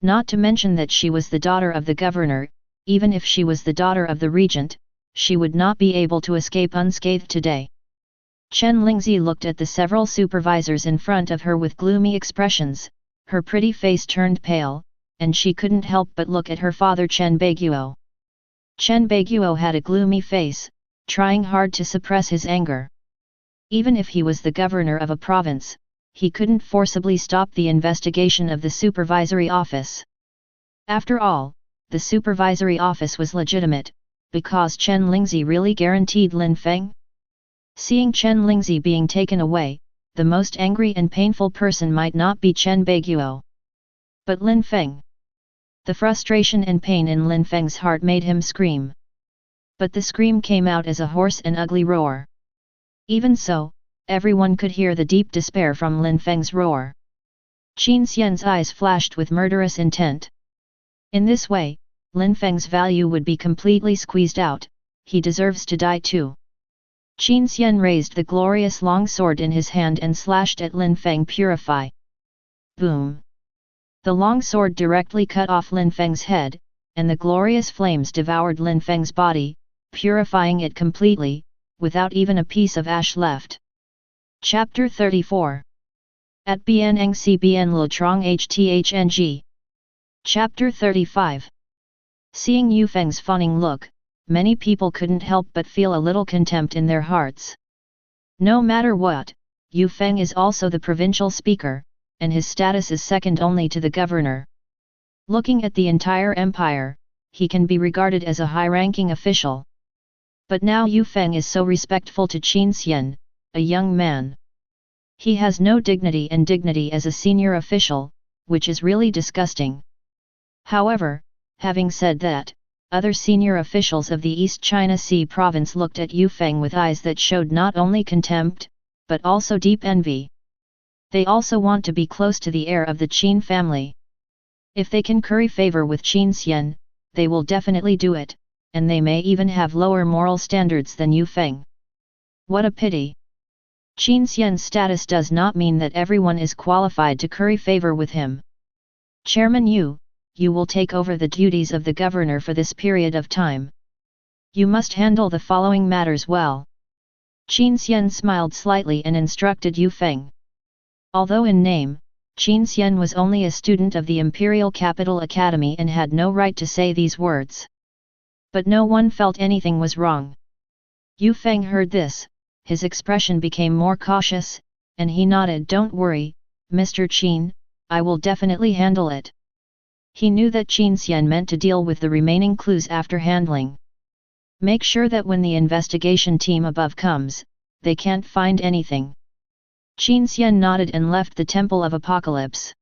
Speaker 1: Not to mention that she was the daughter of the governor. Even if she was the daughter of the regent, she would not be able to escape unscathed today. Chen Lingzi looked at the several supervisors in front of her with gloomy expressions, her pretty face turned pale, and she couldn't help but look at her father Chen Beiguo. Chen Beiguo had a gloomy face, trying hard to suppress his anger. Even if he was the governor of a province, he couldn't forcibly stop the investigation of the supervisory office. After all, the supervisory office was legitimate, because Chen Lingzi really guaranteed Lin Feng. Seeing Chen Lingzi being taken away, the most angry and painful person might not be Chen Beiguo, but Lin Feng. The frustration and pain in Lin Feng's heart made him scream. But the scream came out as a hoarse and ugly roar. Even so, everyone could hear the deep despair from Lin Feng's roar. Qin Xian's eyes flashed with murderous intent. In this way, Lin Feng's value would be completely squeezed out. He deserves to die too. Qin Xian raised the glorious long sword in his hand and slashed at Lin Feng. Purify. Boom! The long sword directly cut off Lin Feng's head, and the glorious flames devoured Lin Feng's body, purifying it completely, without even a piece of ash left. Chapter 34. At Bien Eng Si Bien Lo Trong Hthng. Chapter 35. Seeing Yu Feng's fawning look, many people couldn't help but feel a little contempt in their hearts. No matter what, Yu Feng is also the provincial speaker, and his status is second only to the governor. Looking at the entire empire, he can be regarded as a high-ranking official. But now Yu Feng is so respectful to Qin Xian, a young man. He has no dignity and dignity as a senior official, which is really disgusting. However, having said that, other senior officials of the East China Sea province looked at Yu Feng with eyes that showed not only contempt, but also deep envy. They also want to be close to the heir of the Qin family. If they can curry favor with Qin Xian, they will definitely do it, and they may even have lower moral standards than Yu Feng. What a pity! Qin Xian's status does not mean that everyone is qualified to curry favor with him. Chairman Yu, you will take over the duties of the governor for this period of time. You must handle the following matters well. Qin Xian smiled slightly and instructed Yu Feng. Although in name, Qin Xian was only a student of the Imperial Capital Academy and had no right to say these words. But no one felt anything was wrong. Yu Feng heard this, his expression became more cautious, and he nodded. Don't worry, Mr. Qin, I will definitely handle it. He knew that Qin Xian meant to deal with the remaining clues after handling. Make sure that when the investigation team above comes, they can't find anything. Qin Xian nodded and left the Temple of Apocalypse.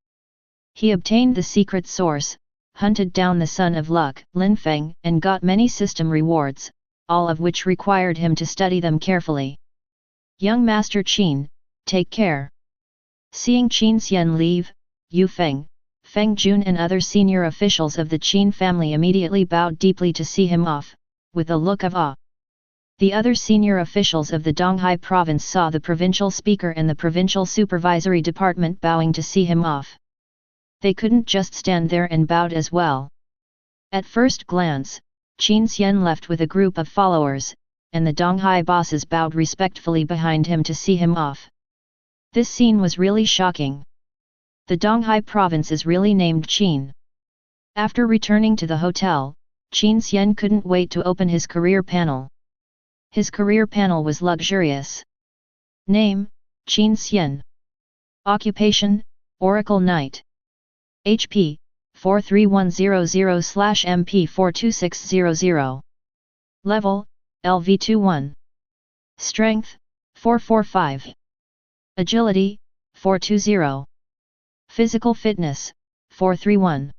Speaker 1: He obtained the secret source, hunted down the Son of Luck, Lin Feng, and got many system rewards, all of which required him to study them carefully. Young Master Qin, take care. Seeing Qin Xian leave, Yu Feng, Feng Jun and other senior officials of the Qin family immediately bowed deeply to see him off, with a look of awe. The other senior officials of the Donghai province saw the provincial speaker and the provincial supervisory department bowing to see him off. They couldn't just stand there and bowed as well. At first glance, Qin Xian left with a group of followers, and the Donghai bosses bowed respectfully behind him to see him off. This scene was really shocking. The Donghai province is really named Qin. After returning to the hotel, Qin Xian couldn't wait to open his career panel. His career panel was luxurious. Name, Qin Xian. Occupation, Oracle Knight. HP, 43100/MP42600. Level, LV21. Strength, 445. Agility, 420. Physical fitness, 431.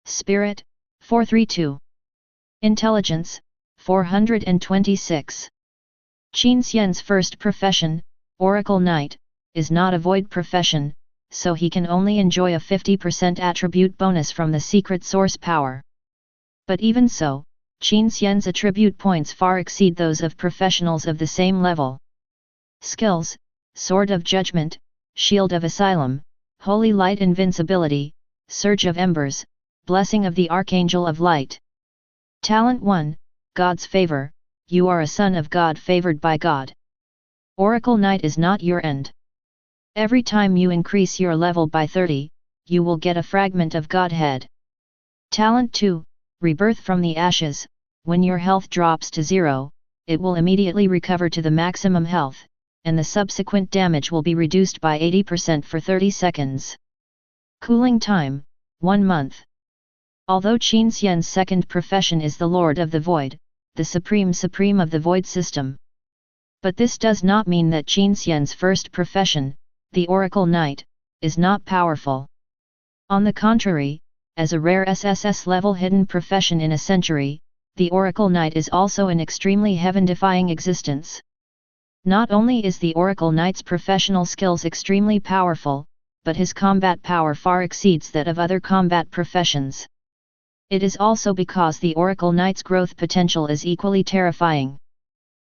Speaker 1: Spirit, 432. Intelligence, 426. Qin Xian's first profession, Oracle Knight, is not a void profession, so he can only enjoy a 50% attribute bonus from the secret source power. But even so, Qin Xian's attribute points far exceed those of professionals of the same level. Skills: Sword of Judgment, Shield of Asylum, Holy Light Invincibility, Surge of Embers, Blessing of the Archangel of Light. Talent 1, God's Favor, you are a son of God favored by God. Oracle Knight is not your end. Every time you increase your level by 30, you will get a fragment of Godhead. Talent 2, Rebirth from the Ashes, when your health drops to 0, it will immediately recover to the maximum health, and the subsequent damage will be reduced by 80% for 30 seconds. Cooling time, 1 month. Although Qin Xian's second profession is the Lord of the Void, the Supreme of the Void system. But this does not mean that Qin Xian's first profession, the Oracle Knight, is not powerful. On the contrary, as a rare SSS level hidden profession in a century, the Oracle Knight is also an extremely heaven-defying existence. Not only is the Oracle Knight's professional skills extremely powerful, but his combat power far exceeds that of other combat professions. It is also because the Oracle Knight's growth potential is equally terrifying.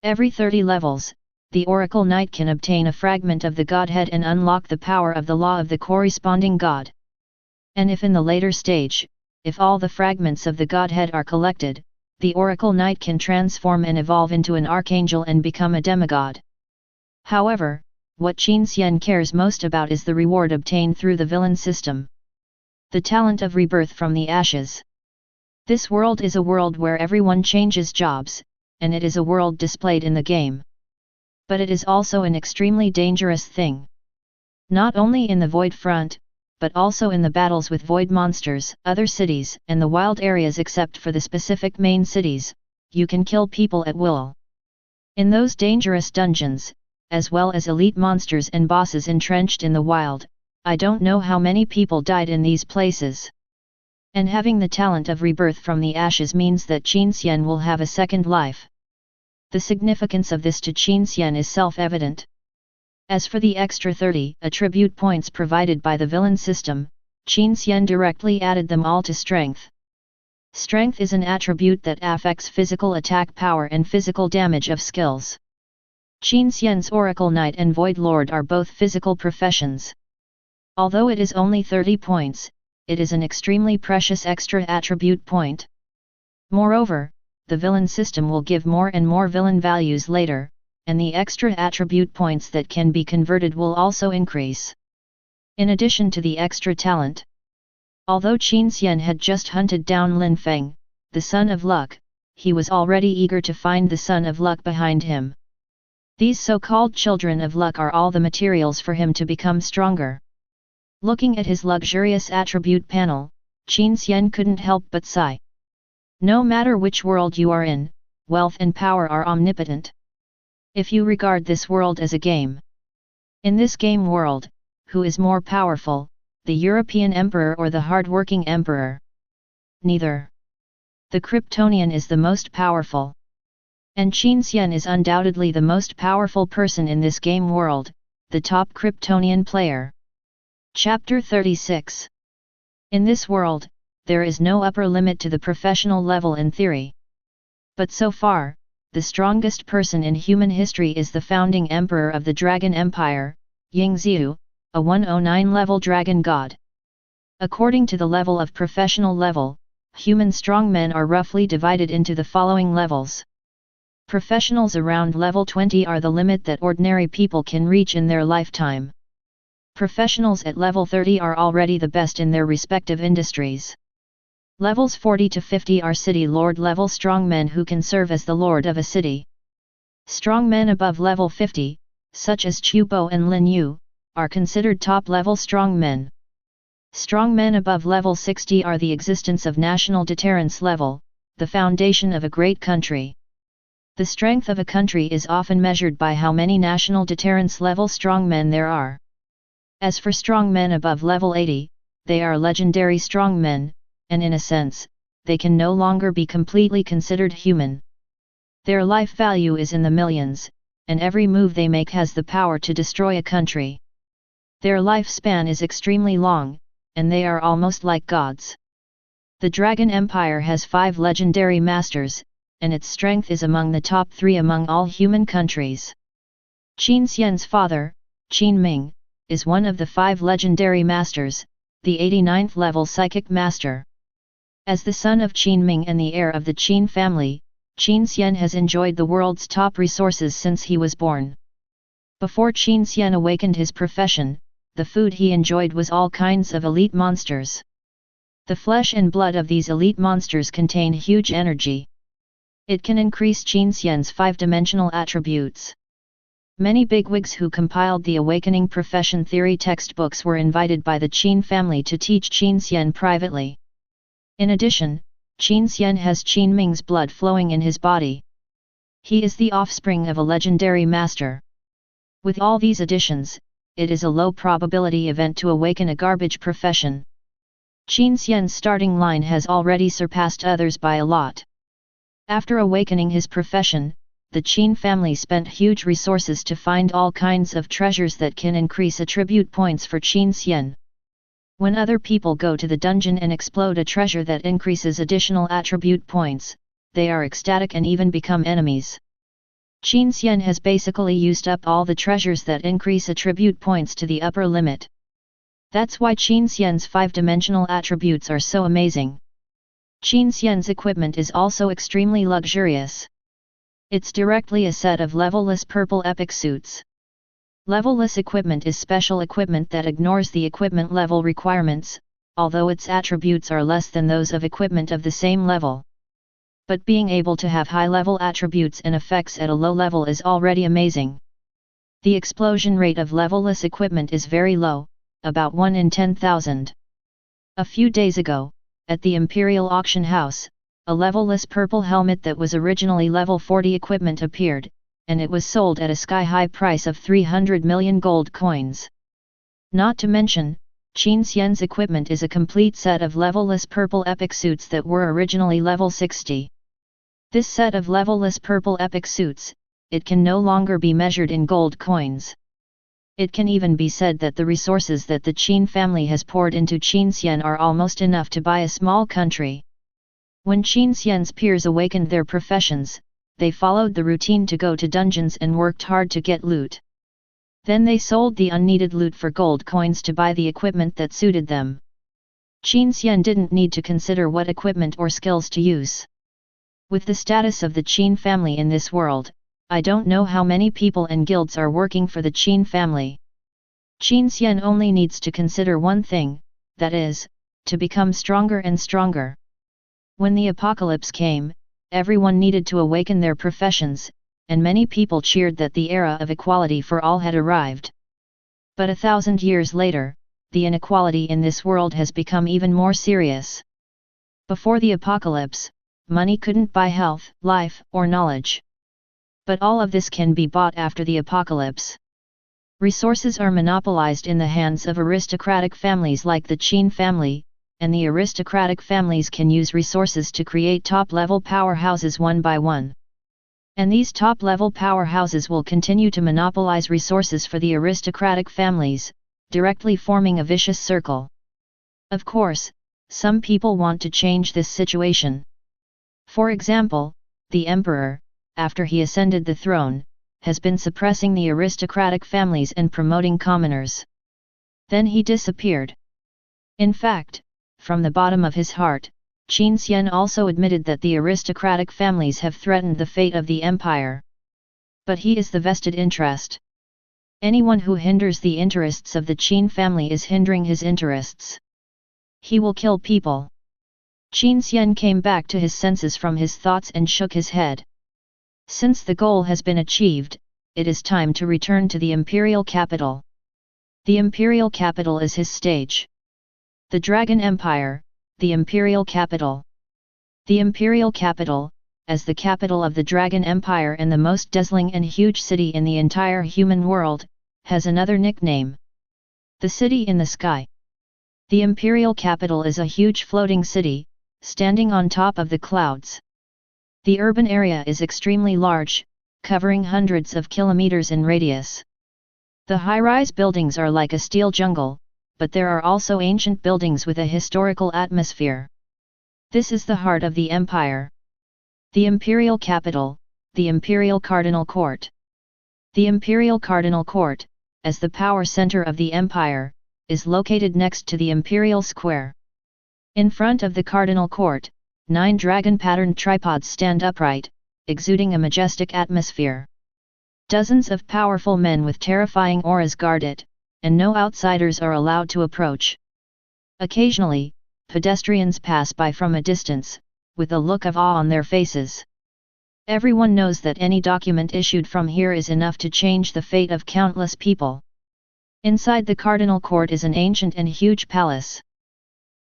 Speaker 1: Every 30 levels, the Oracle Knight can obtain a fragment of the Godhead and unlock the power of the law of the corresponding God. And if in the later stage, if all the fragments of the Godhead are collected, the Oracle Knight can transform and evolve into an archangel and become a demigod. However, what Qin Xian cares most about is the reward obtained through the villain system. The talent of rebirth from the ashes. This world is a world where everyone changes jobs, and it is a world displayed in the game. But it is also an extremely dangerous thing. Not only in the void front, but also in the battles with void monsters, other cities, and the wild areas except for the specific main cities, you can kill people at will. In those dangerous dungeons, as well as elite monsters and bosses entrenched in the wild, I don't know how many people died in these places. And having the talent of rebirth from the ashes means that Qin Xian will have a second life. The significance of this to Qin Xian is self-evident. As for the extra 30 attribute points provided by the villain system, Qin Xian directly added them all to strength. Strength is an attribute that affects physical attack power and physical damage of skills. Qin Xian's Oracle Knight and Void Lord are both physical professions. Although it is only 30 points, it is an extremely precious extra attribute point. Moreover, the villain system will give more and more villain values later, and the extra attribute points that can be converted will also increase. In addition to the extra talent. Although Qin Xian had just hunted down Lin Feng, the Son of Luck, he was already eager to find the Son of Luck behind him. These so-called children of luck are all the materials for him to become stronger. Looking at his luxurious attribute panel, Qin Xian couldn't help but sigh. No matter which world you are in, wealth and power are omnipotent. If you regard this world as a game. In this game world, who is more powerful, the European Emperor or the hard-working Emperor? Neither. The Kryptonian is the most powerful. And Qin Xian is undoubtedly the most powerful person in this game world, the top Kryptonian player. Chapter 36. In this world, there is no upper limit to the professional level in theory. But so far, the strongest person in human history is the founding emperor of the Dragon Empire, Yingxiu, a 109-level dragon god. According to the level of professional level, human strongmen are roughly divided into the following levels. Professionals around level 20 are the limit that ordinary people can reach in their lifetime. Professionals at level 30 are already the best in their respective industries. Levels 40 to 50 are city lord level strongmen who can serve as the lord of a city. Strongmen above level 50, such as Chu Bo and Lin Yu, are considered top-level strongmen. Strongmen above level 60 are the existence of national deterrence level, the foundation of a great country. The strength of a country is often measured by how many national deterrence level strongmen there are. As for strongmen above level 80, they are legendary strongmen, and in a sense, they can no longer be completely considered human. Their life value is in the millions, and every move they make has the power to destroy a country. Their lifespan is extremely long, and they are almost like gods. The Dragon Empire has 5 legendary masters, and its strength is among the top 3 among all human countries. Qin Xian's father, Qin Ming, is one of the 5 legendary masters, the 89th level psychic master. As the son of Qin Ming and the heir of the Qin family, Qin Xian has enjoyed the world's top resources since he was born. Before Qin Xian awakened his profession, the food he enjoyed was all kinds of elite monsters. The flesh and blood of these elite monsters contain huge energy. It can increase Qin Xian's 5-dimensional attributes. Many bigwigs who compiled the Awakening Profession Theory textbooks were invited by the Qin family to teach Qin Xian privately. In addition, Qin Xian has Qin Ming's blood flowing in his body. He is the offspring of a legendary master. With all these additions, it is a low probability event to awaken a garbage profession. Qin Xian's starting line has already surpassed others by a lot. After awakening his profession, the Qin family spent huge resources to find all kinds of treasures that can increase attribute points for Qin Xian. When other people go to the dungeon and explode a treasure that increases additional attribute points, they are ecstatic and even become enemies. Qin Xian has basically used up all the treasures that increase attribute points to the upper limit. That's why Qin Xian's 5-dimensional attributes are so amazing. Qin Xian's equipment is also extremely luxurious. It's directly a set of levelless purple epic suits. Level-less equipment is special equipment that ignores the equipment level requirements, although its attributes are less than those of equipment of the same level. But being able to have high-level attributes and effects at a low level is already amazing. The explosion rate of level-less equipment is very low, about 1 in 10,000. A few days ago, at the Imperial Auction House, a level-less purple helmet that was originally level 40 equipment appeared, and it was sold at a sky-high price of 300 million gold coins. Not to mention, Qin Xian's equipment is a complete set of level-less purple epic suits that were originally level 60. This set of level-less purple epic suits, it can no longer be measured in gold coins. It can even be said that the resources that the Qin family has poured into Qin Xian are almost enough to buy a small country. When Qin Xian's peers awakened their professions, they followed the routine to go to dungeons and worked hard to get loot. Then they sold the unneeded loot for gold coins to buy the equipment that suited them. Qin Xian didn't need to consider what equipment or skills to use. With the status of the Qin family in this world, I don't know how many people and guilds are working for the Qin family. Qin Xian only needs to consider one thing, that is, to become stronger and stronger. When the apocalypse came, everyone needed to awaken their professions, and many people cheered that the era of equality for all had arrived. But 1,000 years later, the inequality in this world has become even more serious. Before the apocalypse, money couldn't buy health, life, or knowledge. But all of this can be bought after the apocalypse. Resources are monopolized in the hands of aristocratic families like the Qin family, and the aristocratic families can use resources to create top-level powerhouses one by one. And these top-level powerhouses will continue to monopolize resources for the aristocratic families, directly forming a vicious circle. Of course, some people want to change this situation. For example, the emperor, after he ascended the throne, has been suppressing the aristocratic families and promoting commoners. Then he disappeared. In fact, from the bottom of his heart, Qin Xian also admitted that the aristocratic families have threatened the fate of the empire. But he is the vested interest. Anyone who hinders the interests of the Qin family is hindering his interests. He will kill people. Qin Xian came back to his senses from his thoughts and shook his head. Since the goal has been achieved, it is time to return to the imperial capital. The imperial capital is his stage. The Dragon Empire, the imperial capital. The imperial capital, as the capital of the Dragon Empire and the most dazzling and huge city in the entire human world, has another nickname. The city in the sky. The imperial capital is a huge floating city, standing on top of the clouds. The urban area is extremely large, covering hundreds of kilometers in radius. The high-rise buildings are like a steel jungle, but there are also ancient buildings with a historical atmosphere. This is the heart of the empire. The imperial capital, the imperial cardinal court. The imperial cardinal court, as the power center of the empire, is located next to the imperial square. In front of the cardinal court, 9 dragon-patterned tripods stand upright, exuding a majestic atmosphere. Dozens of powerful men with terrifying auras guard it, and no outsiders are allowed to approach. Occasionally, pedestrians pass by from a distance, with a look of awe on their faces. Everyone knows that any document issued from here is enough to change the fate of countless people. Inside the cardinal court is an ancient and huge palace.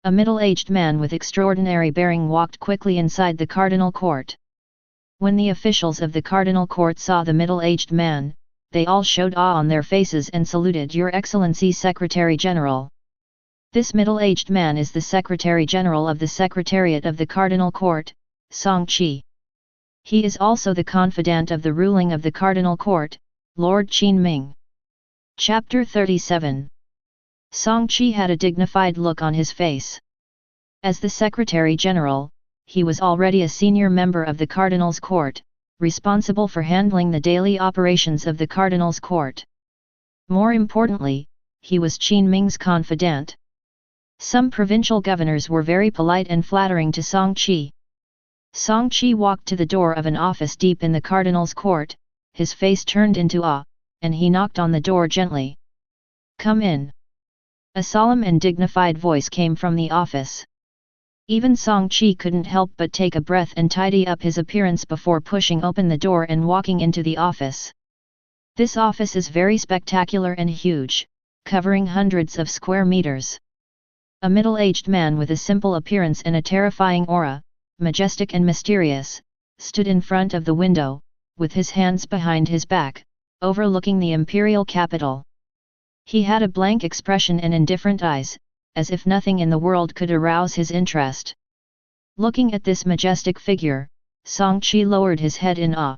Speaker 1: A middle-aged man with extraordinary bearing walked quickly inside the cardinal court. When the officials of the cardinal court saw the middle-aged man, they all showed awe on their faces and saluted Your Excellency Secretary General. This middle-aged man is the Secretary General of the Secretariat of the Cardinal Court, Song Qi. He is also the confidant of the ruling of the Cardinal Court, Lord Qin Ming. Chapter 37. Song Qi had a dignified look on his face. As the Secretary General, he was already a senior member of the Cardinal's Court, responsible for handling the daily operations of the Cardinal's Court. More importantly, he was Qin Ming's confidant. Some provincial governors were very polite and flattering to Song Qi. Song Qi walked to the door of an office deep in the Cardinal's Court, his face turned into awe, and he knocked on the door gently. "Come in." A solemn and dignified voice came from the office. Even Song Qi couldn't help but take a breath and tidy up his appearance before pushing open the door and walking into the office. This office is very spectacular and huge, covering hundreds of square meters. A middle-aged man with a simple appearance and a terrifying aura, majestic and mysterious, stood in front of the window, with his hands behind his back, overlooking the imperial capital. He had a blank expression and indifferent eyes, as if nothing in the world could arouse his interest. Looking at this majestic figure, Song Qi lowered his head in awe.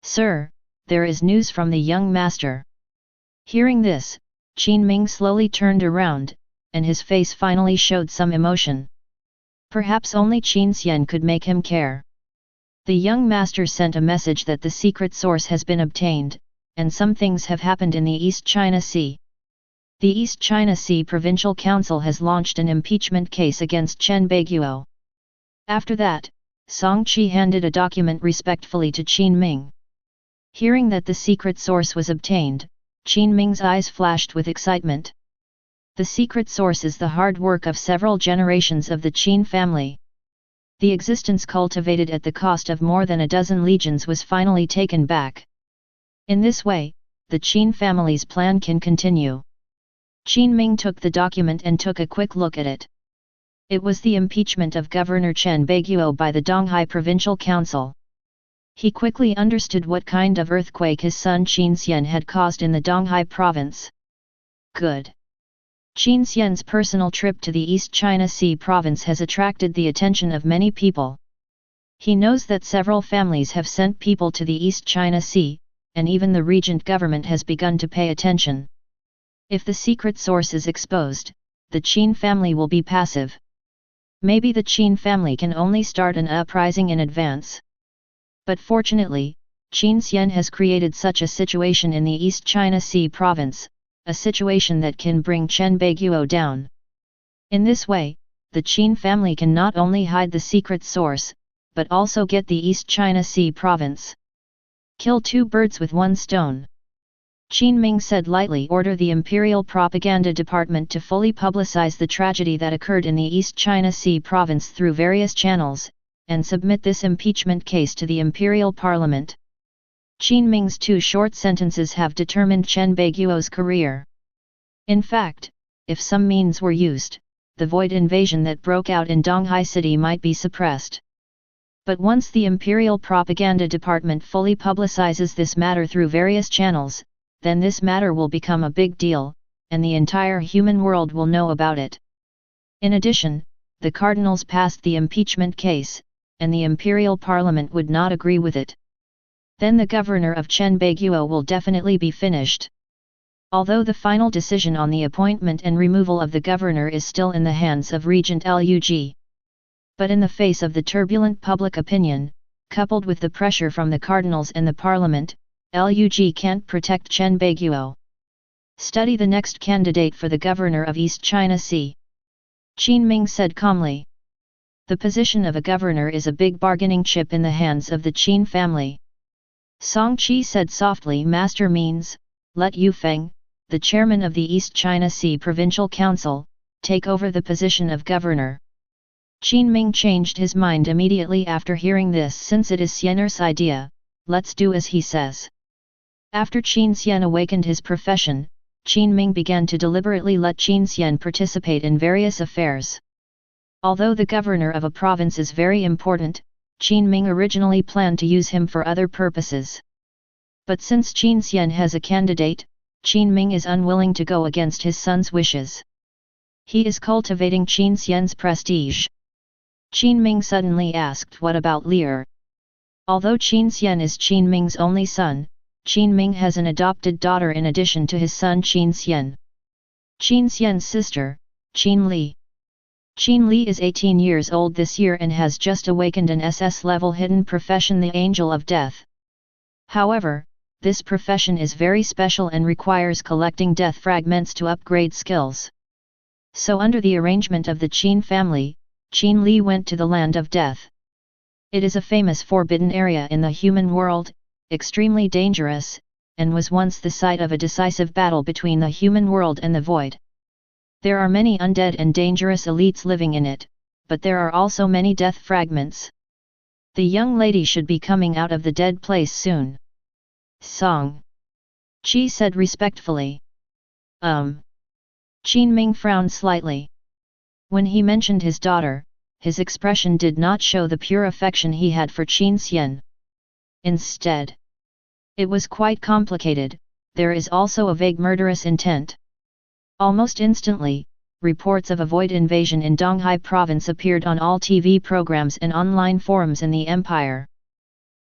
Speaker 1: "Sir, there is news from the young master." Hearing this, Qin Ming slowly turned around, and his face finally showed some emotion. Perhaps only Qin Xian could make him care. The young master sent a message that the secret source has been obtained, and some things have happened in the East China Sea. The East China Sea Provincial Council has launched an impeachment case against Chen Beiguo. After that, Song Qi handed a document respectfully to Qin Ming. Hearing that the secret source was obtained, Qin Ming's eyes flashed with excitement. The secret source is the hard work of several generations of the Qin family. The existence cultivated at the cost of more than a dozen legions was finally taken back. In this way, the Qin family's plan can continue. Qin Ming took the document and took a quick look at it. It was the impeachment of Governor Chen Beiguo by the Donghai Provincial Council. He quickly understood what kind of earthquake his son Qin Xian had caused in the Donghai province. Good. Qin Xian's personal trip to the East China Sea province has attracted the attention of many people. He knows that several families have sent people to the East China Sea, and even the regent government has begun to pay attention. If the secret source is exposed, the Qin family will be passive. Maybe the Qin family can only start an uprising in advance. But fortunately, Qin Xian has created such a situation in the East China Sea province, a situation that can bring Chen Beiguo down. In this way, the Qin family can not only hide the secret source, but also get the East China Sea province. Kill two birds with one stone. Qin Ming said lightly, order the Imperial Propaganda Department to fully publicize the tragedy that occurred in the East China Sea province through various channels, and submit this impeachment case to the Imperial Parliament. Qin Ming's two short sentences have determined Chen Beiguo's career. In fact, if some means were used, the void invasion that broke out in Donghai City might be suppressed. But once the Imperial Propaganda Department fully publicizes this matter through various channels, then this matter will become a big deal, and the entire human world will know about it. In addition, the cardinals passed the impeachment case, and the Imperial Parliament would not agree with it. Then the governor of Chen Beiguo will definitely be finished. Although the final decision on the appointment and removal of the governor is still in the hands of Regent Lug. But in the face of the turbulent public opinion, coupled with the pressure from the cardinals and the parliament, Lug can't protect Chen Beiguo. Study the next candidate for the governor of East China Sea. Qin Ming said calmly. The position of a governor is a big bargaining chip in the hands of the Qin family. Song Qi said softly, Master means, let Yu Feng, the chairman of the East China Sea Provincial Council, take over the position of governor. Qin Ming changed his mind immediately after hearing this, since it is Xian'er's idea, let's do as he says. After Qin Xian awakened his profession, Qin Ming began to deliberately let Qin Xian participate in various affairs. Although the governor of a province is very important, Qin Ming originally planned to use him for other purposes. But since Qin Xian has a candidate, Qin Ming is unwilling to go against his son's wishes. He is cultivating Qin Xian's prestige. Qin Ming suddenly asked, what about Lear? Although Qin Xian is Qin Ming's only son, Qin Ming has an adopted daughter in addition to his son Qin Xian. Qin Xian's sister, Qin Li. Qin Li is 18 years old this year and has just awakened an SS-level hidden profession, the Angel of Death. However, this profession is very special and requires collecting death fragments to upgrade skills. So under the arrangement of the Qin family, Qin Li went to the land of death. It is a famous forbidden area in the human world, extremely dangerous, and was once the site of a decisive battle between the human world and the void. There are many undead and dangerous elites living in it, but there are also many death fragments. The young lady should be coming out of the dead place soon. Song. Qi said respectfully. Qin Ming frowned slightly. When he mentioned his daughter, his expression did not show the pure affection he had for Qin Xian. Instead, it was quite complicated. There is also a vague murderous intent. Almost instantly, reports of a void invasion in Donghai province appeared on all TV programs and online forums in the empire.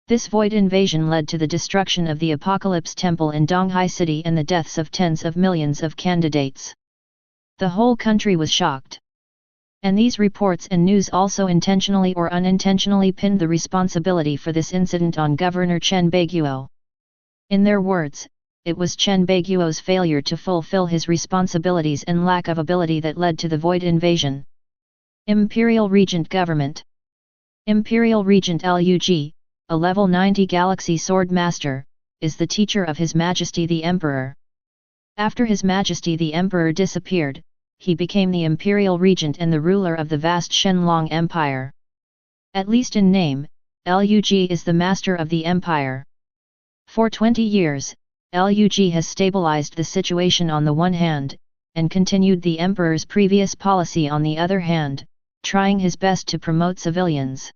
Speaker 1: This void invasion led to the destruction of the Apocalypse Temple in Donghai City and the deaths of tens of millions of candidates. The whole country was shocked. And these reports and news also intentionally or unintentionally pinned the responsibility for this incident on Governor Chen Baiguo. In their words, it was Chen Baiguo's failure to fulfill his responsibilities and lack of ability that led to the void invasion. Imperial Regent Government. Imperial Regent Lug, a level 90 Galaxy Sword Master, is the teacher of His Majesty the Emperor. After His Majesty the Emperor disappeared, he became the Imperial Regent and the ruler of the vast Shenlong Empire. At least in name, Lug is the master of the empire. For 20 years, Lug has stabilized the situation on the one hand, and continued the emperor's previous policy on the other hand, trying his best to promote civilians.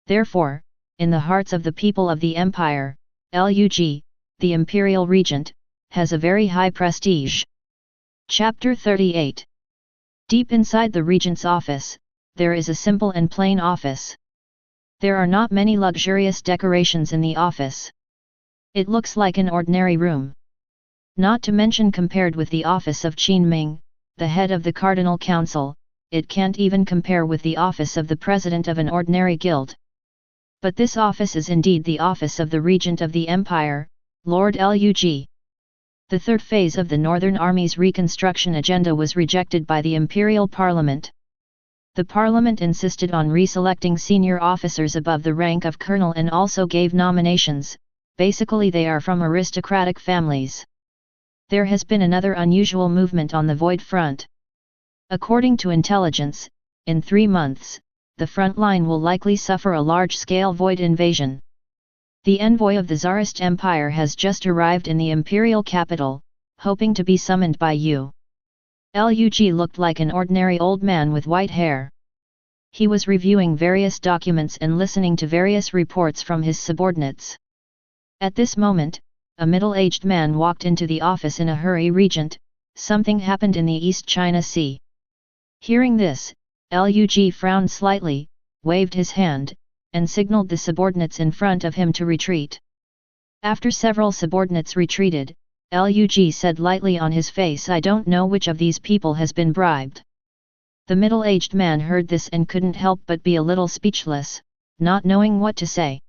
Speaker 1: Therefore, in the hearts of the people of the empire, Lug, the Imperial Regent, has a very high prestige. Chapter 38. Deep inside the Regent's office, there is a simple and plain office. There are not many luxurious decorations in the office. It looks like an ordinary room. Not to mention compared with the office of Qin Ming, the head of the Cardinal Council, it can't even compare with the office of the president of an ordinary guild. But this office is indeed the office of the Regent of the Empire, Lord Lug. The third phase of the Northern Army's reconstruction agenda was rejected by the Imperial Parliament. The Parliament insisted on reselecting senior officers above the rank of colonel and also gave nominations. Basically they are from aristocratic families. There has been another unusual movement on the Void front. According to intelligence, in 3 months, the front line will likely suffer a large-scale Void invasion. The envoy of the Tsarist Empire has just arrived in the imperial capital, hoping to be summoned by you. Lug looked like an ordinary old man with white hair. He was reviewing various documents and listening to various reports from his subordinates. At this moment, a middle-aged man walked into the office in a hurry. Regent, something happened in the East China Sea. Hearing this, Lug frowned slightly, waved his hand, and signaled the subordinates in front of him to retreat. After several subordinates retreated, Lug said lightly on his face, I don't know which of these people has been bribed. The middle-aged man heard this and couldn't help but be a little speechless, not knowing what to say.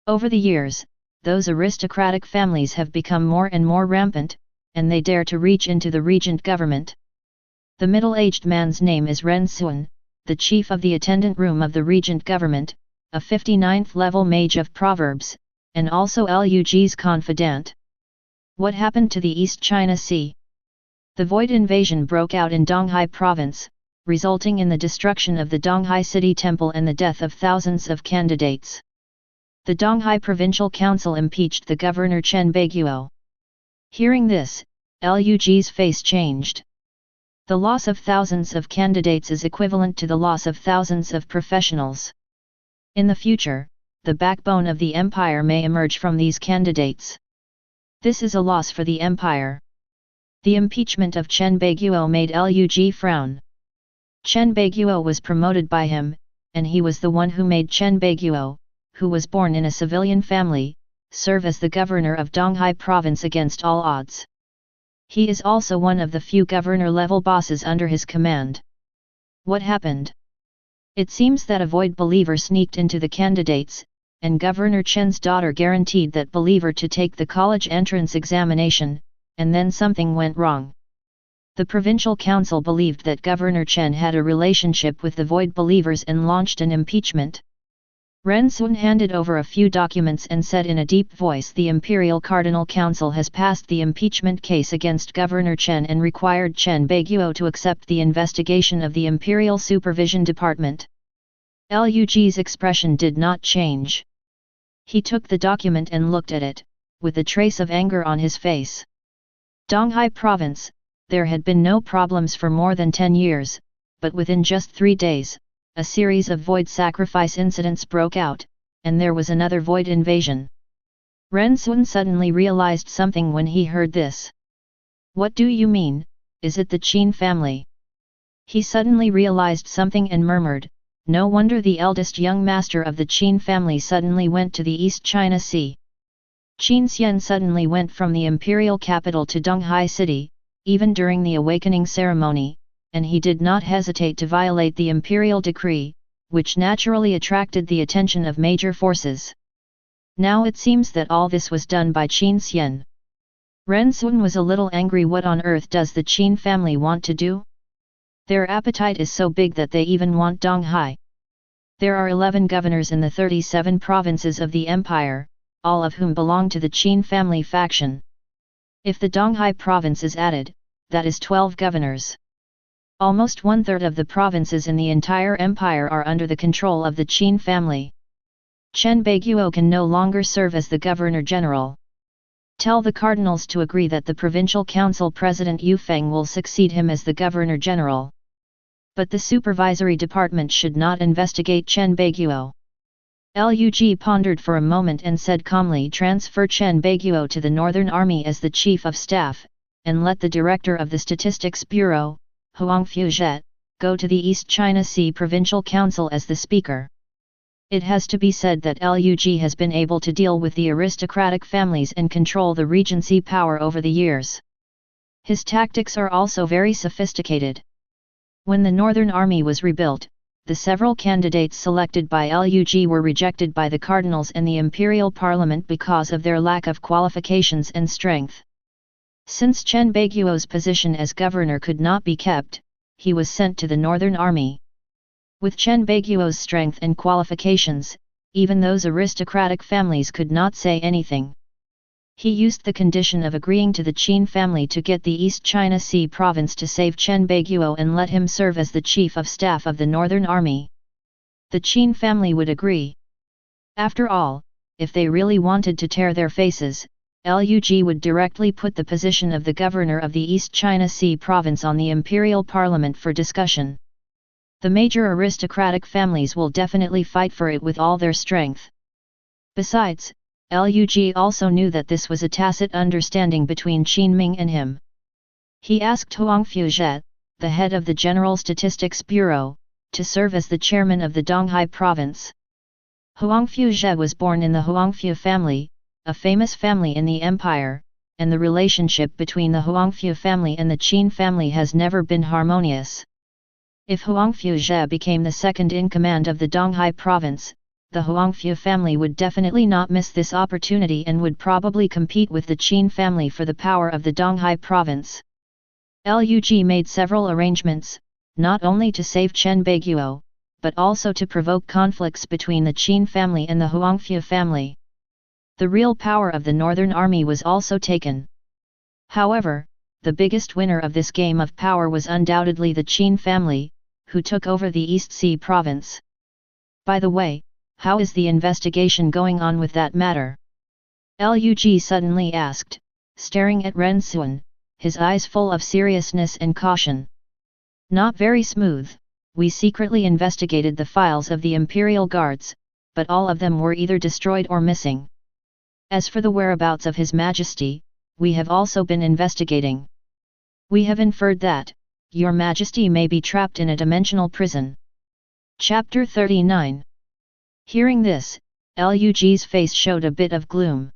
Speaker 1: Over the years, those aristocratic families have become more and more rampant, and they dare to reach into the regent government. The middle-aged man's name is Ren Sun, the chief of the attendant room of the regent government, a 59th level mage of proverbs, and also Lug's confidant. What happened to the East China Sea? The Void invasion broke out in Donghai province, resulting in the destruction of the Donghai City Temple and the death of thousands of candidates. The Donghai Provincial Council impeached the governor Chen Baiguo. Hearing this, Lug's face changed. The loss of thousands of candidates is equivalent to the loss of thousands of professionals. In the future, the backbone of the empire may emerge from these candidates. This is a loss for the empire. The impeachment of Chen Baiguo made Lug frown. Chen Baiguo was promoted by him, and he was the one who made Chen Baiguo, who was born in a civilian family, serve as the governor of Donghai province against all odds. He is also one of the few governor-level bosses under his command. What happened? It seems that a Void believer sneaked into the candidates, and Governor Chen's daughter guaranteed that believer to take the college entrance examination, and then something went wrong. The provincial council believed that Governor Chen had a relationship with the Void believers and launched an impeachment. Ren Xun handed over a few documents and said in a deep voice, "The Imperial Cardinal Council has passed the impeachment case against Governor Chen and required Chen Beiguo to accept the investigation of the Imperial Supervision Department." Lug's expression did not change. He took the document and looked at it, with a trace of anger on his face. Donghai Province, there had been no problems for more than 10 years, but within just 3 days, a series of void sacrifice incidents broke out, and there was another void invasion. Ren Xun suddenly realized something when he heard this. "What do you mean, is it the Qin family?" He suddenly realized something and murmured, "No wonder the eldest young master of the Qin family suddenly went to the East China Sea." Qin Xian suddenly went from the imperial capital to Donghai City, even during the awakening ceremony, and he did not hesitate to violate the imperial decree, which naturally attracted the attention of major forces. Now it seems that all this was done by Qin Xian. Ren Xun was a little angry. What on earth does the Qin family want to do? Their appetite is so big that they even want Donghai. There are 11 governors in the 37 provinces of the empire, all of whom belong to the Qin family faction. If the Donghai province is added, that is 12 governors. Almost 1/3 of the provinces in the entire empire are under the control of the Qin family. Chen Beiguo can no longer serve as the governor-general. Tell the cardinals to agree that the provincial council president Yu Feng will succeed him as the governor-general. But the supervisory department should not investigate Chen Beiguo. Lug pondered for a moment and said calmly, "Transfer Chen Beiguo to the Northern Army as the chief of staff, and let the director of the Statistics Bureau, Huang Fuzhet, go to the East China Sea Provincial Council as the speaker." It has to be said that Lug has been able to deal with the aristocratic families and control the regency power over the years. His tactics are also very sophisticated. When the Northern Army was rebuilt, the several candidates selected by Lug were rejected by the cardinals and the imperial parliament because of their lack of qualifications and strength. Since Chen Beiguo's position as governor could not be kept, he was sent to the Northern Army. With Chen Beiguo's strength and qualifications, even those aristocratic families could not say anything. He used the condition of agreeing to the Qin family to get the East China Sea province to save Chen Beiguo and let him serve as the chief of staff of the Northern Army. The Qin family would agree. After all, if they really wanted to tear their faces, Lug would directly put the position of the governor of the East China Sea province on the imperial parliament for discussion. The major aristocratic families will definitely fight for it with all their strength. Besides, Lug also knew that this was a tacit understanding between Qin Ming and him. He asked Huang Fuzhet, the head of the General Statistics Bureau, to serve as the chairman of the Donghai province. Huang Fuzhet was born in the Huangfu family, a famous family in the empire, and the relationship between the Huangfu family and the Qin family has never been harmonious. If Huang Fuzhe became the second in command of the Donghai province, the Huangfu family would definitely not miss this opportunity and would probably compete with the Qin family for the power of the Donghai province. Lug made several arrangements, not only to save Chen Beiguo, but also to provoke conflicts between the Qin family and the Huangfu family. The real power of the Northern Army was also taken. However, the biggest winner of this game of power was undoubtedly the Qin family, who took over the East Sea province. By the way, how is the investigation going on with that matter? Lug suddenly asked, staring at Ren Xun, his eyes full of seriousness and caution. Not very smooth. We secretly investigated the files of the Imperial Guards, but all of them were either destroyed or missing. As for the whereabouts of His Majesty, we have also been investigating. We have inferred that Your Majesty may be trapped in a dimensional prison. Chapter 39. Hearing this, Lug's face showed a bit of gloom.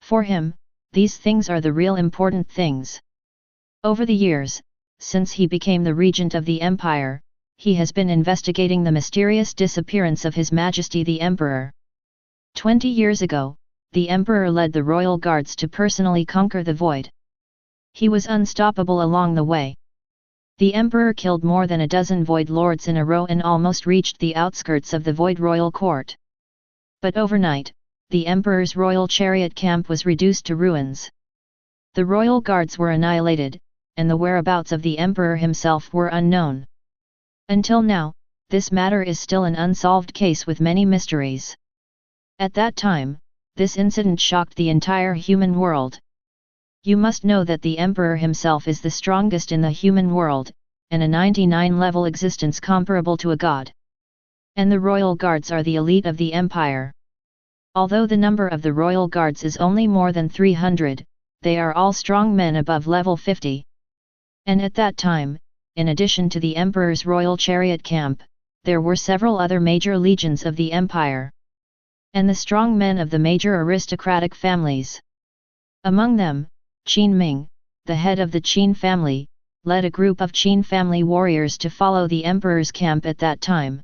Speaker 1: For him, these things are the real important things. Over the years, since he became the regent of the empire, he has been investigating the mysterious disappearance of His Majesty the Emperor. 20 years ago, the Emperor led the royal guards to personally conquer the void. He was unstoppable along the way. The Emperor killed more than a dozen void lords in a row and almost reached the outskirts of the void royal court. But overnight, the emperor's royal chariot camp was reduced to ruins. The royal guards were annihilated, and the whereabouts of the emperor himself were unknown. Until now, this matter is still an unsolved case with many mysteries. At that time, this incident shocked the entire human world. You must know that the emperor himself is the strongest in the human world, and a 99-level existence comparable to a god. And the royal guards are the elite of the empire. Although the number of the royal guards is only more than 300, they are all strong men above level 50. And at that time, in addition to the emperor's royal chariot camp, there were several other major legions of the empire. And the strong men of the major aristocratic families. Among them, Qin Ming, the head of the Qin family, led a group of Qin family warriors to follow the emperor's camp at that time.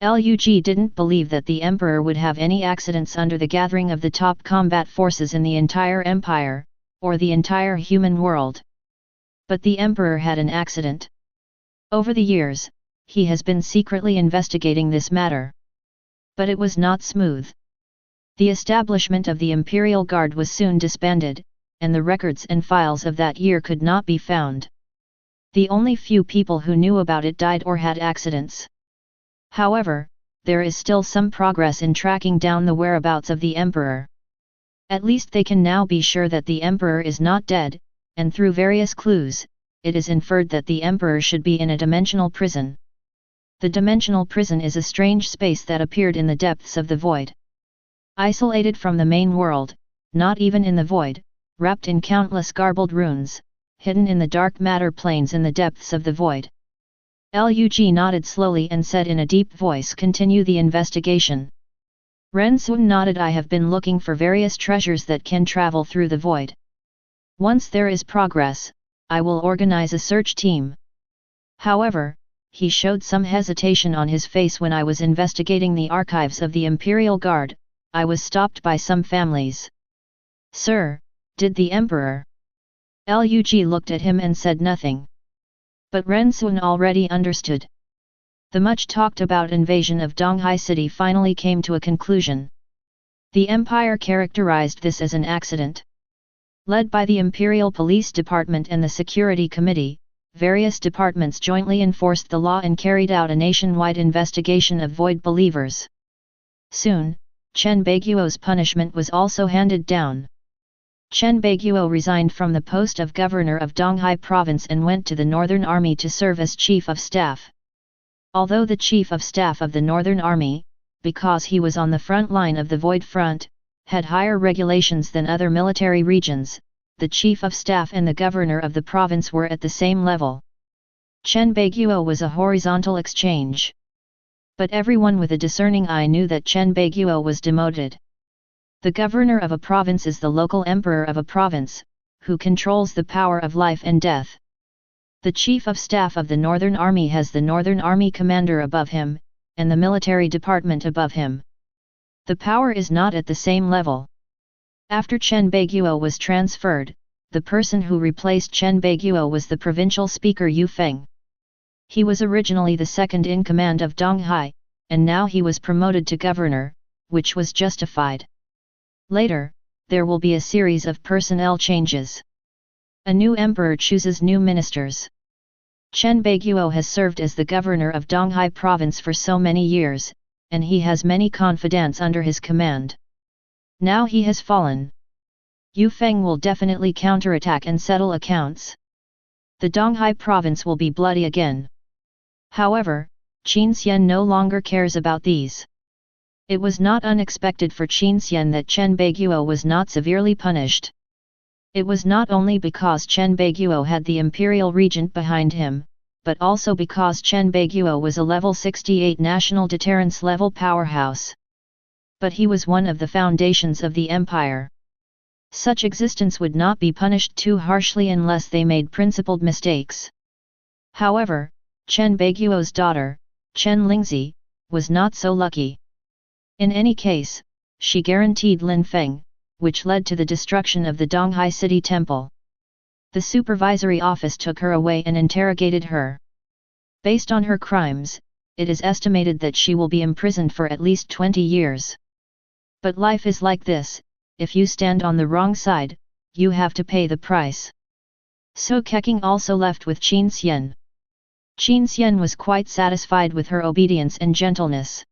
Speaker 1: Lug didn't believe that the emperor would have any accidents under the gathering of the top combat forces in the entire empire, or the entire human world. But the emperor had an accident. Over the years, he has been secretly investigating this matter. But it was not smooth. The establishment of the Imperial Guard was soon disbanded, and the records and files of that year could not be found. The only few people who knew about it died or had accidents. However, there is still some progress in tracking down the whereabouts of the emperor. At least they can now be sure that the emperor is not dead, and through various clues, it is inferred that the emperor should be in a dimensional prison. The dimensional prison is a strange space that appeared in the depths of the void. Isolated from the main world, not even in the void, wrapped in countless garbled runes, hidden in the dark matter planes in the depths of the void. Lug nodded slowly and said in a deep voice, "Continue the investigation." Ren Sun nodded. "I have been looking for various treasures that can travel through the void. Once there is progress, I will organize a search team." However, he showed some hesitation on his face. "When I was investigating the archives of the Imperial Guard, I was stopped by some families." "Sir, did the emperor?" Lug looked at him and said nothing. But Ren Sun already understood. The much talked about invasion of Donghai City finally came to a conclusion. The empire characterized this as an accident. Led by the Imperial Police Department and the Security Committee, various departments jointly enforced the law and carried out a nationwide investigation of void believers. Soon, Chen Baiguo's punishment was also handed down. Chen Baiguo resigned from the post of governor of Donghai province and went to the Northern Army to serve as chief of staff. Although the chief of staff of the Northern Army, because he was on the front line of the Void Front, had higher regulations than other military regions, the chief of staff and the governor of the province were at the same level. Chen Baiguo was a horizontal exchange. But everyone with a discerning eye knew that Chen Baiguo was demoted. The governor of a province is the local emperor of a province, who controls the power of life and death. The chief of staff of the Northern Army has the Northern Army commander above him, and the military department above him. The power is not at the same level. After Chen Baiguo was transferred, the person who replaced Chen Baiguo was the provincial speaker Yu Feng. He was originally the second in command of Donghai, and now he was promoted to governor, which was justified. Later, there will be a series of personnel changes. A new emperor chooses new ministers. Chen Baiguo has served as the governor of Donghai province for so many years, and he has many confidants under his command. Now he has fallen. Yu Feng will definitely counterattack and settle accounts. The Donghai province will be bloody again. However, Qin Xian no longer cares about these. It was not unexpected for Qin Xian that Chen Baiguo was not severely punished. It was not only because Chen Baiguo had the imperial regent behind him, but also because Chen Baiguo was a level 68 national deterrence level powerhouse. But he was one of the foundations of the empire. Such existence would not be punished too harshly unless they made principled mistakes. However, Chen Baiguo's daughter, Chen Lingzi, was not so lucky. In any case, she guaranteed Lin Feng, which led to the destruction of the Donghai City Temple. The supervisory office took her away and interrogated her. Based on her crimes, it is estimated that she will be imprisoned for at least 20 years. But life is like this, if you stand on the wrong side, you have to pay the price. So Keqing also left with Qin Xian. Qin Xian was quite satisfied with her obedience and gentleness.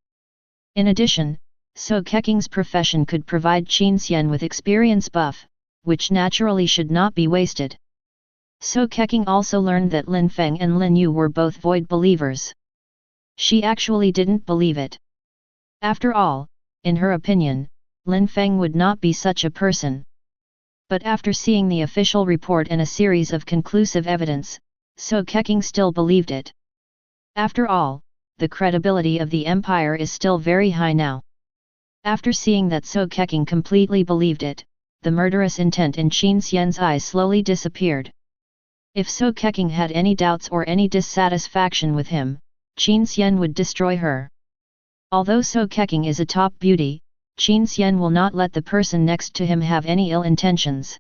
Speaker 1: In addition, So Keqing's profession could provide Qin Xian with experience buff, which naturally should not be wasted. So Keqing also learned that Lin Feng and Lin Yu were both void believers. She actually didn't believe it. After all, in her opinion, Lin Feng would not be such a person. But after seeing the official report and a series of conclusive evidence, So Keqing still believed it. After all, the credibility of the empire is still very high now. After seeing that So Keqing completely believed it, the murderous intent in Qin Xian's eyes slowly disappeared. If So Keqing had any doubts or any dissatisfaction with him, Qin Xian would destroy her. Although So Keqing is a top beauty, Qin Xian will not let the person next to him have any ill intentions.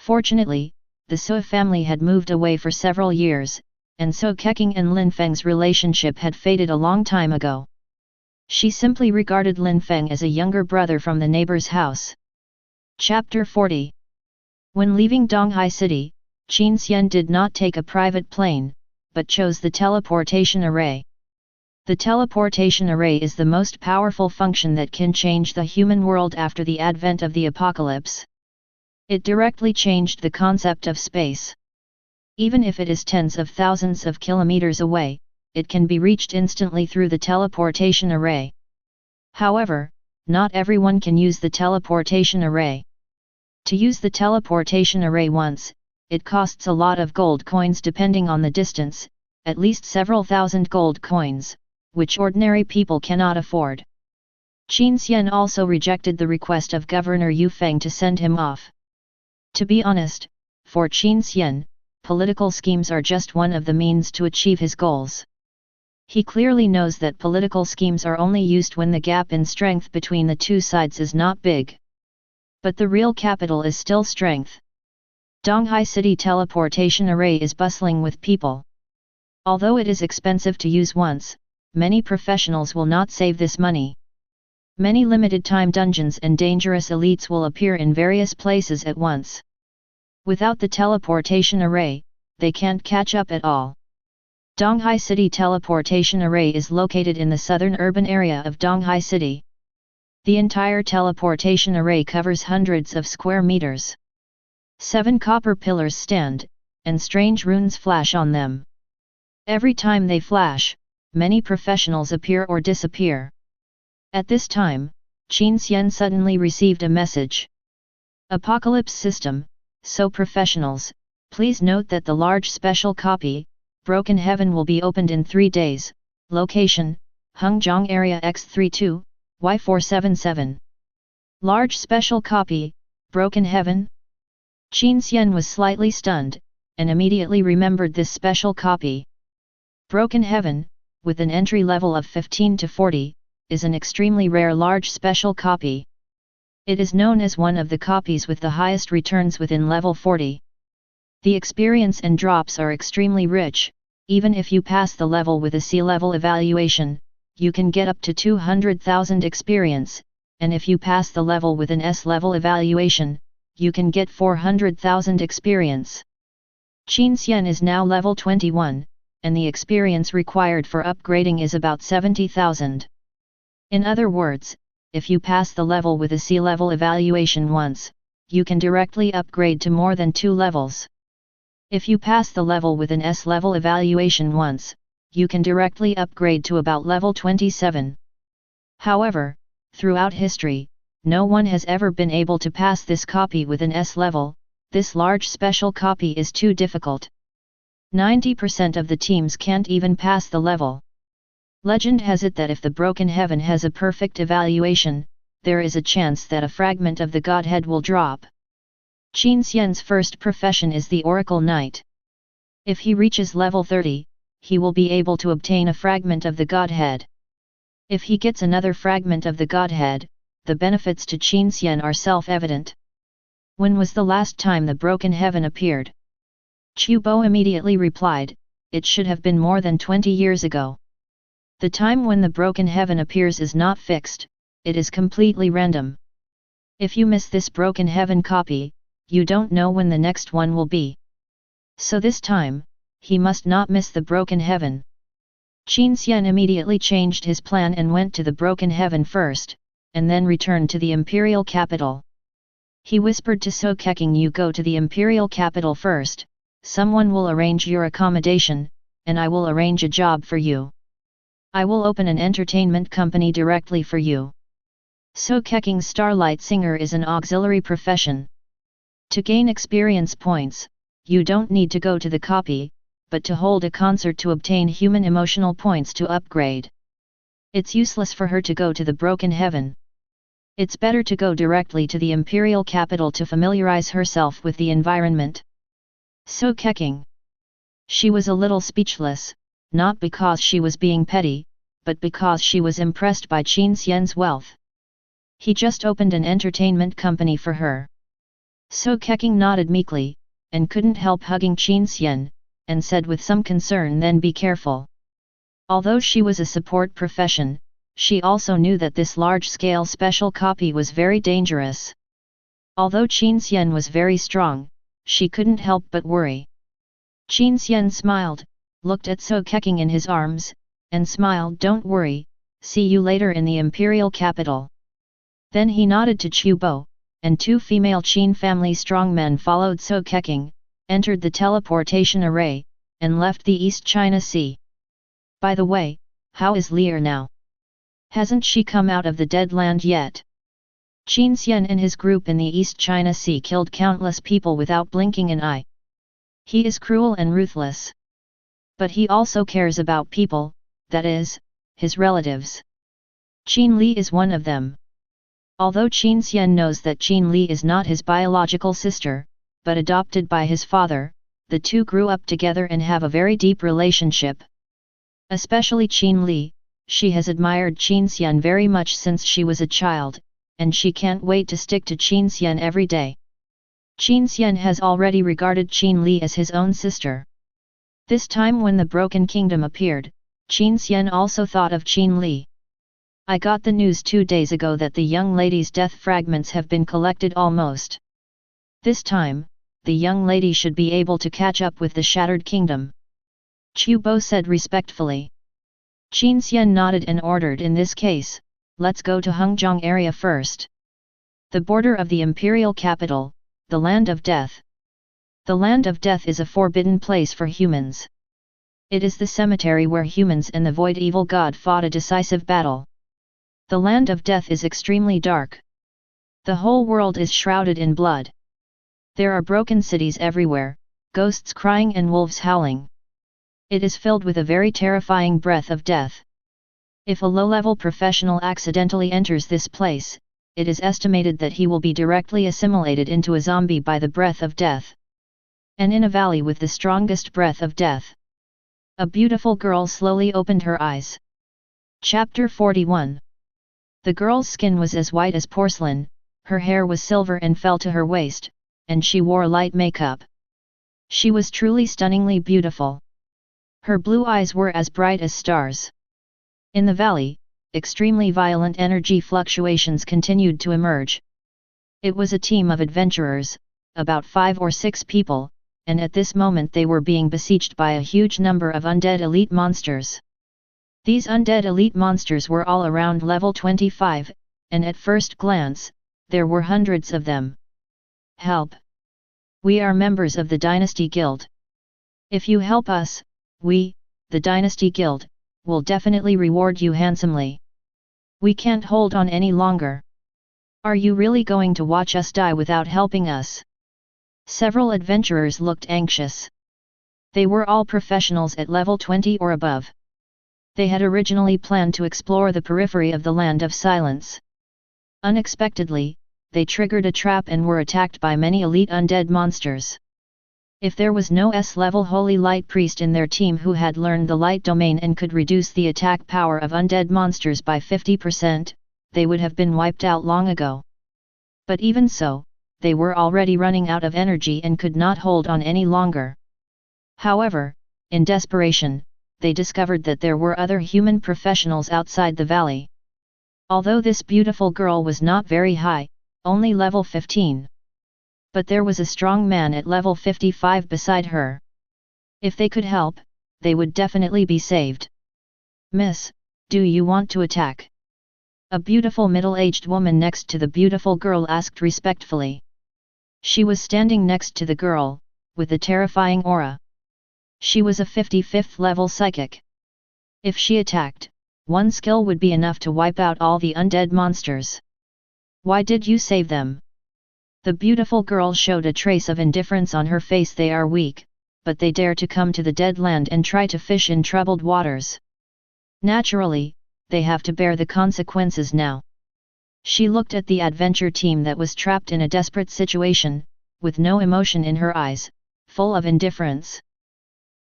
Speaker 1: Fortunately, the So family had moved away for several years, and So Keqing and Lin Feng's relationship had faded a long time ago. She simply regarded Lin Feng as a younger brother from the neighbor's house. Chapter 40. When leaving Donghai City, Qin Xian did not take a private plane, but chose the teleportation array. The teleportation array is the most powerful function that can change the human world after the advent of the apocalypse. It directly changed the concept of space. Even if it is tens of thousands of kilometers away, it can be reached instantly through the teleportation array. However, not everyone can use the teleportation array. To use the teleportation array once, it costs a lot of gold coins depending on the distance, at least several thousand gold coins, which ordinary people cannot afford. Qin Xian also rejected the request of Governor Yu Feng to send him off. To be honest, for Qin Xian, political schemes are just one of the means to achieve his goals. He clearly knows that political schemes are only used when the gap in strength between the two sides is not big. But the real capital is still strength. Donghai City teleportation array is bustling with people. Although it is expensive to use once, many professionals will not save this money. Many limited-time dungeons and dangerous elites will appear in various places at once. Without the teleportation array, they can't catch up at all. Donghai City teleportation array is located in the southern urban area of Donghai City. The entire teleportation array covers hundreds of square meters. 7 copper pillars stand, and strange runes flash on them. Every time they flash, many professionals appear or disappear. At this time, Qin Xian suddenly received a message. Apocalypse System, So professionals, please note that the large special copy, Broken Heaven will be opened in 3 days, location, Hengjiang Area X32, Y477. Large special copy, Broken Heaven? Qin Xian was slightly stunned, and immediately remembered this special copy. Broken Heaven, with an entry level of 15 to 40, is an extremely rare large special copy. It is known as one of the copies with the highest returns within level 40. The experience and drops are extremely rich. Even if you pass the level with a C-level evaluation, you can get up to 200,000 experience, and if you pass the level with an S-level evaluation, you can get 400,000 experience. Qin Xian is now level 21, and the experience required for upgrading is about 70,000. In other words, if you pass the level with a C-level evaluation once, you can directly upgrade to more than 2 levels. If you pass the level with an S-level evaluation once, you can directly upgrade to about level 27. However, throughout history, no one has ever been able to pass this copy with an S-level. This large special copy is too difficult. 90% of the teams can't even pass the level. Legend has it that if the Broken Heaven has a perfect evaluation, there is a chance that a fragment of the Godhead will drop. Qin Xian's first profession is the Oracle Knight. If he reaches level 30, he will be able to obtain a fragment of the Godhead. If he gets another fragment of the Godhead, the benefits to Qin Xian are self-evident. When was the last time the Broken Heaven appeared? Chu Bo immediately replied, it should have been more than 20 years ago. The time when the Broken Heaven appears is not fixed, it is completely random. If you miss this broken heaven copy, you don't know when the next one will be. So this time, he must not miss the broken heaven. Qin Xian immediately changed his plan and went to the broken heaven first, and then returned to the imperial capital. He whispered to So Keqing, "You go to the imperial capital first, someone will arrange your accommodation, and I will arrange a job for you. I will open an entertainment company directly for you." So Keqing's starlight singer is an auxiliary profession. To gain experience points, you don't need to go to the copy, but to hold a concert to obtain human emotional points to upgrade. It's useless for her to go to the broken heaven. It's better to go directly to the imperial capital to familiarize herself with the environment. So Keqing. She was a little speechless, not because she was being petty, but because she was impressed by Qin Xian's wealth. He just opened an entertainment company for her. So Keqing nodded meekly, and couldn't help hugging Qin Xian, and said with some concern, "Then be careful." Although she was a support profession, she also knew that this large-scale special copy was very dangerous. Although Qin Xian was very strong, she couldn't help but worry. Qin Xian smiled, looked at So Keqing in his arms, and smiled, "Don't worry, see you later in the imperial capital." Then he nodded to Chu Bo, and two female Qin family strongmen followed So Keqing, entered the teleportation array, and left the East China Sea. By the way, how is Lear now? Hasn't she come out of the dead land yet? Qin Xian and his group in the East China Sea killed countless people without blinking an eye. He is cruel and ruthless. But he also cares about people, that is, his relatives. Qin Li is one of them. Although Qin Xian knows that Qin Li is not his biological sister, but adopted by his father, the two grew up together and have a very deep relationship. Especially Qin Li, she has admired Qin Xian very much since she was a child, and she can't wait to stick to Qin Xian every day. Qin Xian has already regarded Qin Li as his own sister. This time when the Broken Kingdom appeared, Qin Xian also thought of Qin Li. "I got the news 2 days ago that the young lady's death fragments have been collected almost. This time, the young lady should be able to catch up with the Shattered Kingdom." Chu Bo said respectfully. Qin Xian nodded and ordered, "In this case, let's go to Hengzhong area first. The border of the imperial capital, the Land of Death. The Land of Death is a forbidden place for humans. It is the cemetery where humans and the Void Evil God fought a decisive battle. The Land of Death is extremely dark. The whole world is shrouded in blood. There are broken cities everywhere, ghosts crying and wolves howling. It is filled with a very terrifying breath of death. If a low-level professional accidentally enters this place, it is estimated that he will be directly assimilated into a zombie by the breath of death. And in a valley with the strongest breath of death." A beautiful girl slowly opened her eyes. Chapter 41. The girl's skin was as white as porcelain, her hair was silver and fell to her waist, and she wore light makeup. She was truly stunningly beautiful. Her blue eyes were as bright as stars. In the valley, extremely violent energy fluctuations continued to emerge. It was a team of adventurers, about 5 or 6 people, and at this moment they were being besieged by a huge number of undead elite monsters. These undead elite monsters were all around level 25, and at first glance, there were hundreds of them. "Help! We are members of the Dynasty Guild. If you help us, we, the Dynasty Guild, will definitely reward you handsomely. We can't hold on any longer. Are you really going to watch us die without helping us?" Several adventurers looked anxious. They were all professionals at level 20 or above. They had originally planned to explore the periphery of the Land of Silence. Unexpectedly, they triggered a trap and were attacked by many elite undead monsters. If there was no S-level Holy Light Priest in their team who had learned the Light Domain and could reduce the attack power of undead monsters by 50%, they would have been wiped out long ago. But even so, they were already running out of energy and could not hold on any longer. However, in desperation, they discovered that there were other human professionals outside the valley. Although this beautiful girl was not very high, only level 15. But there was a strong man at level 55 beside her. If they could help, they would definitely be saved. "Miss, do you want to attack?" A beautiful middle-aged woman next to the beautiful girl asked respectfully. She was standing next to the girl, with a terrifying aura. She was a 55th level psychic. If she attacked, one skill would be enough to wipe out all the undead monsters. "Why did you save them?" The beautiful girl showed a trace of indifference on her face. "They are weak, but they dare to come to the dead land and try to fish in troubled waters. Naturally, they have to bear the consequences now." She looked at the adventure team that was trapped in a desperate situation, with no emotion in her eyes, full of indifference.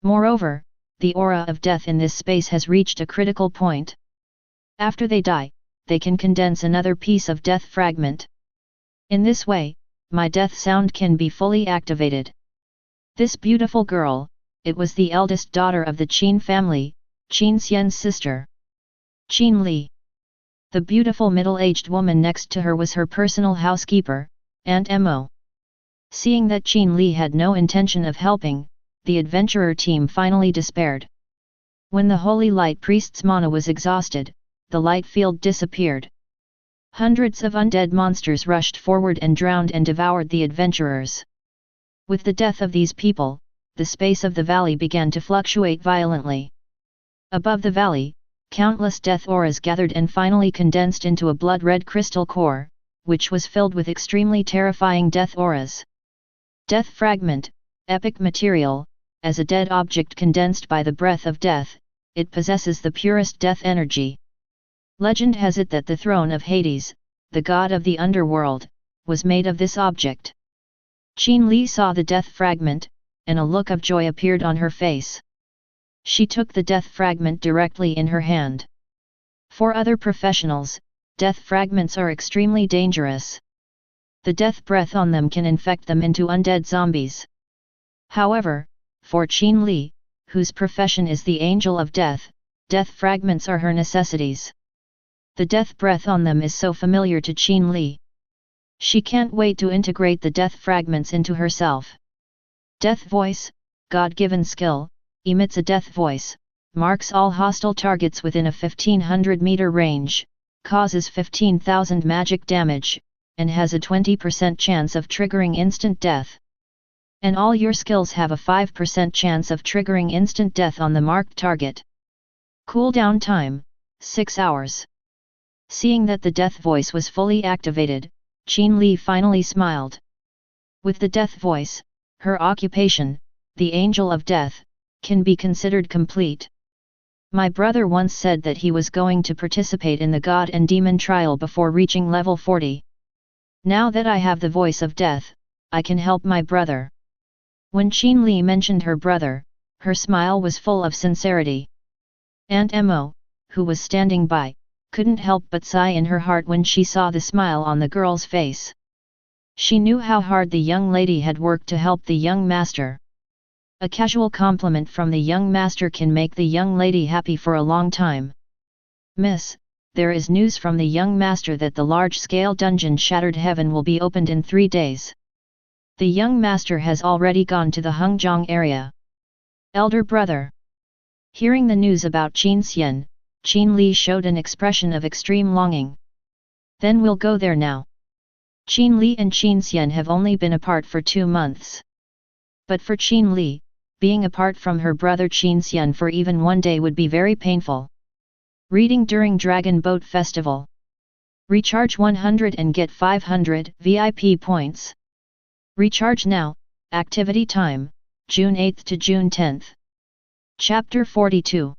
Speaker 1: Moreover, the aura of death in this space has reached a critical point. After they die, they can condense another piece of death fragment. In this way, my death sound can be fully activated. This beautiful girl, it was the eldest daughter of the Qin family, Qin Xian's sister. Qin Li. The beautiful middle-aged woman next to her was her personal housekeeper, Aunt Mo. Seeing that Qin Li had no intention of helping, the adventurer team finally despaired. When the holy light priest's mana was exhausted, the light field disappeared. Hundreds of undead monsters rushed forward and drowned and devoured the adventurers. With the death of these people, the space of the valley began to fluctuate violently. Above the valley, countless death auras gathered and finally condensed into a blood-red crystal core, which was filled with extremely terrifying death auras. Death fragment, epic material. As a dead object condensed by the breath of death, it possesses the purest death energy. Legend has it that the throne of Hades, the god of the underworld, was made of this object. Qin Li saw the death fragment, and a look of joy appeared on her face. She took the death fragment directly in her hand. For other professionals, death fragments are extremely dangerous. The death breath on them can infect them into undead zombies. However, for Qin Li, whose profession is the angel of death, death fragments are her necessities. The death breath on them is so familiar to Qin Li. She can't wait to integrate the death fragments into herself. Death voice, God-given skill, emits a death voice, marks all hostile targets within a 1500-meter range, causes 15,000 magic damage, and has a 20% chance of triggering instant death. And all your skills have a 5% chance of triggering instant death on the marked target. Cooldown time, 6 hours. Seeing that the death voice was fully activated, Qin Li finally smiled. With the death voice, her occupation, the angel of death, can be considered complete. My brother once said that he was going to participate in the God and Demon trial before reaching level 40. Now that I have the voice of death, I can help my brother. When Qin Li mentioned her brother, her smile was full of sincerity. Aunt Mo, who was standing by, couldn't help but sigh in her heart when she saw the smile on the girl's face. She knew how hard the young lady had worked to help the young master. A casual compliment from the young master can make the young lady happy for a long time. "Miss, there is news from the young master that the large-scale dungeon Shattered Heaven will be opened in 3 days. The young master has already gone to the Hengjiang area." Elder brother. Hearing the news about Qin Xian, Qin Li showed an expression of extreme longing. "Then we'll go there now." Qin Li and Qin Xian have only been apart for 2 months. But for Qin Li, being apart from her brother Qin Xian for even 1 day would be very painful. Reading during Dragon Boat Festival. Recharge 100 and get 500 VIP points. Recharge now. Activity time, June 8 to June 10. Chapter 42.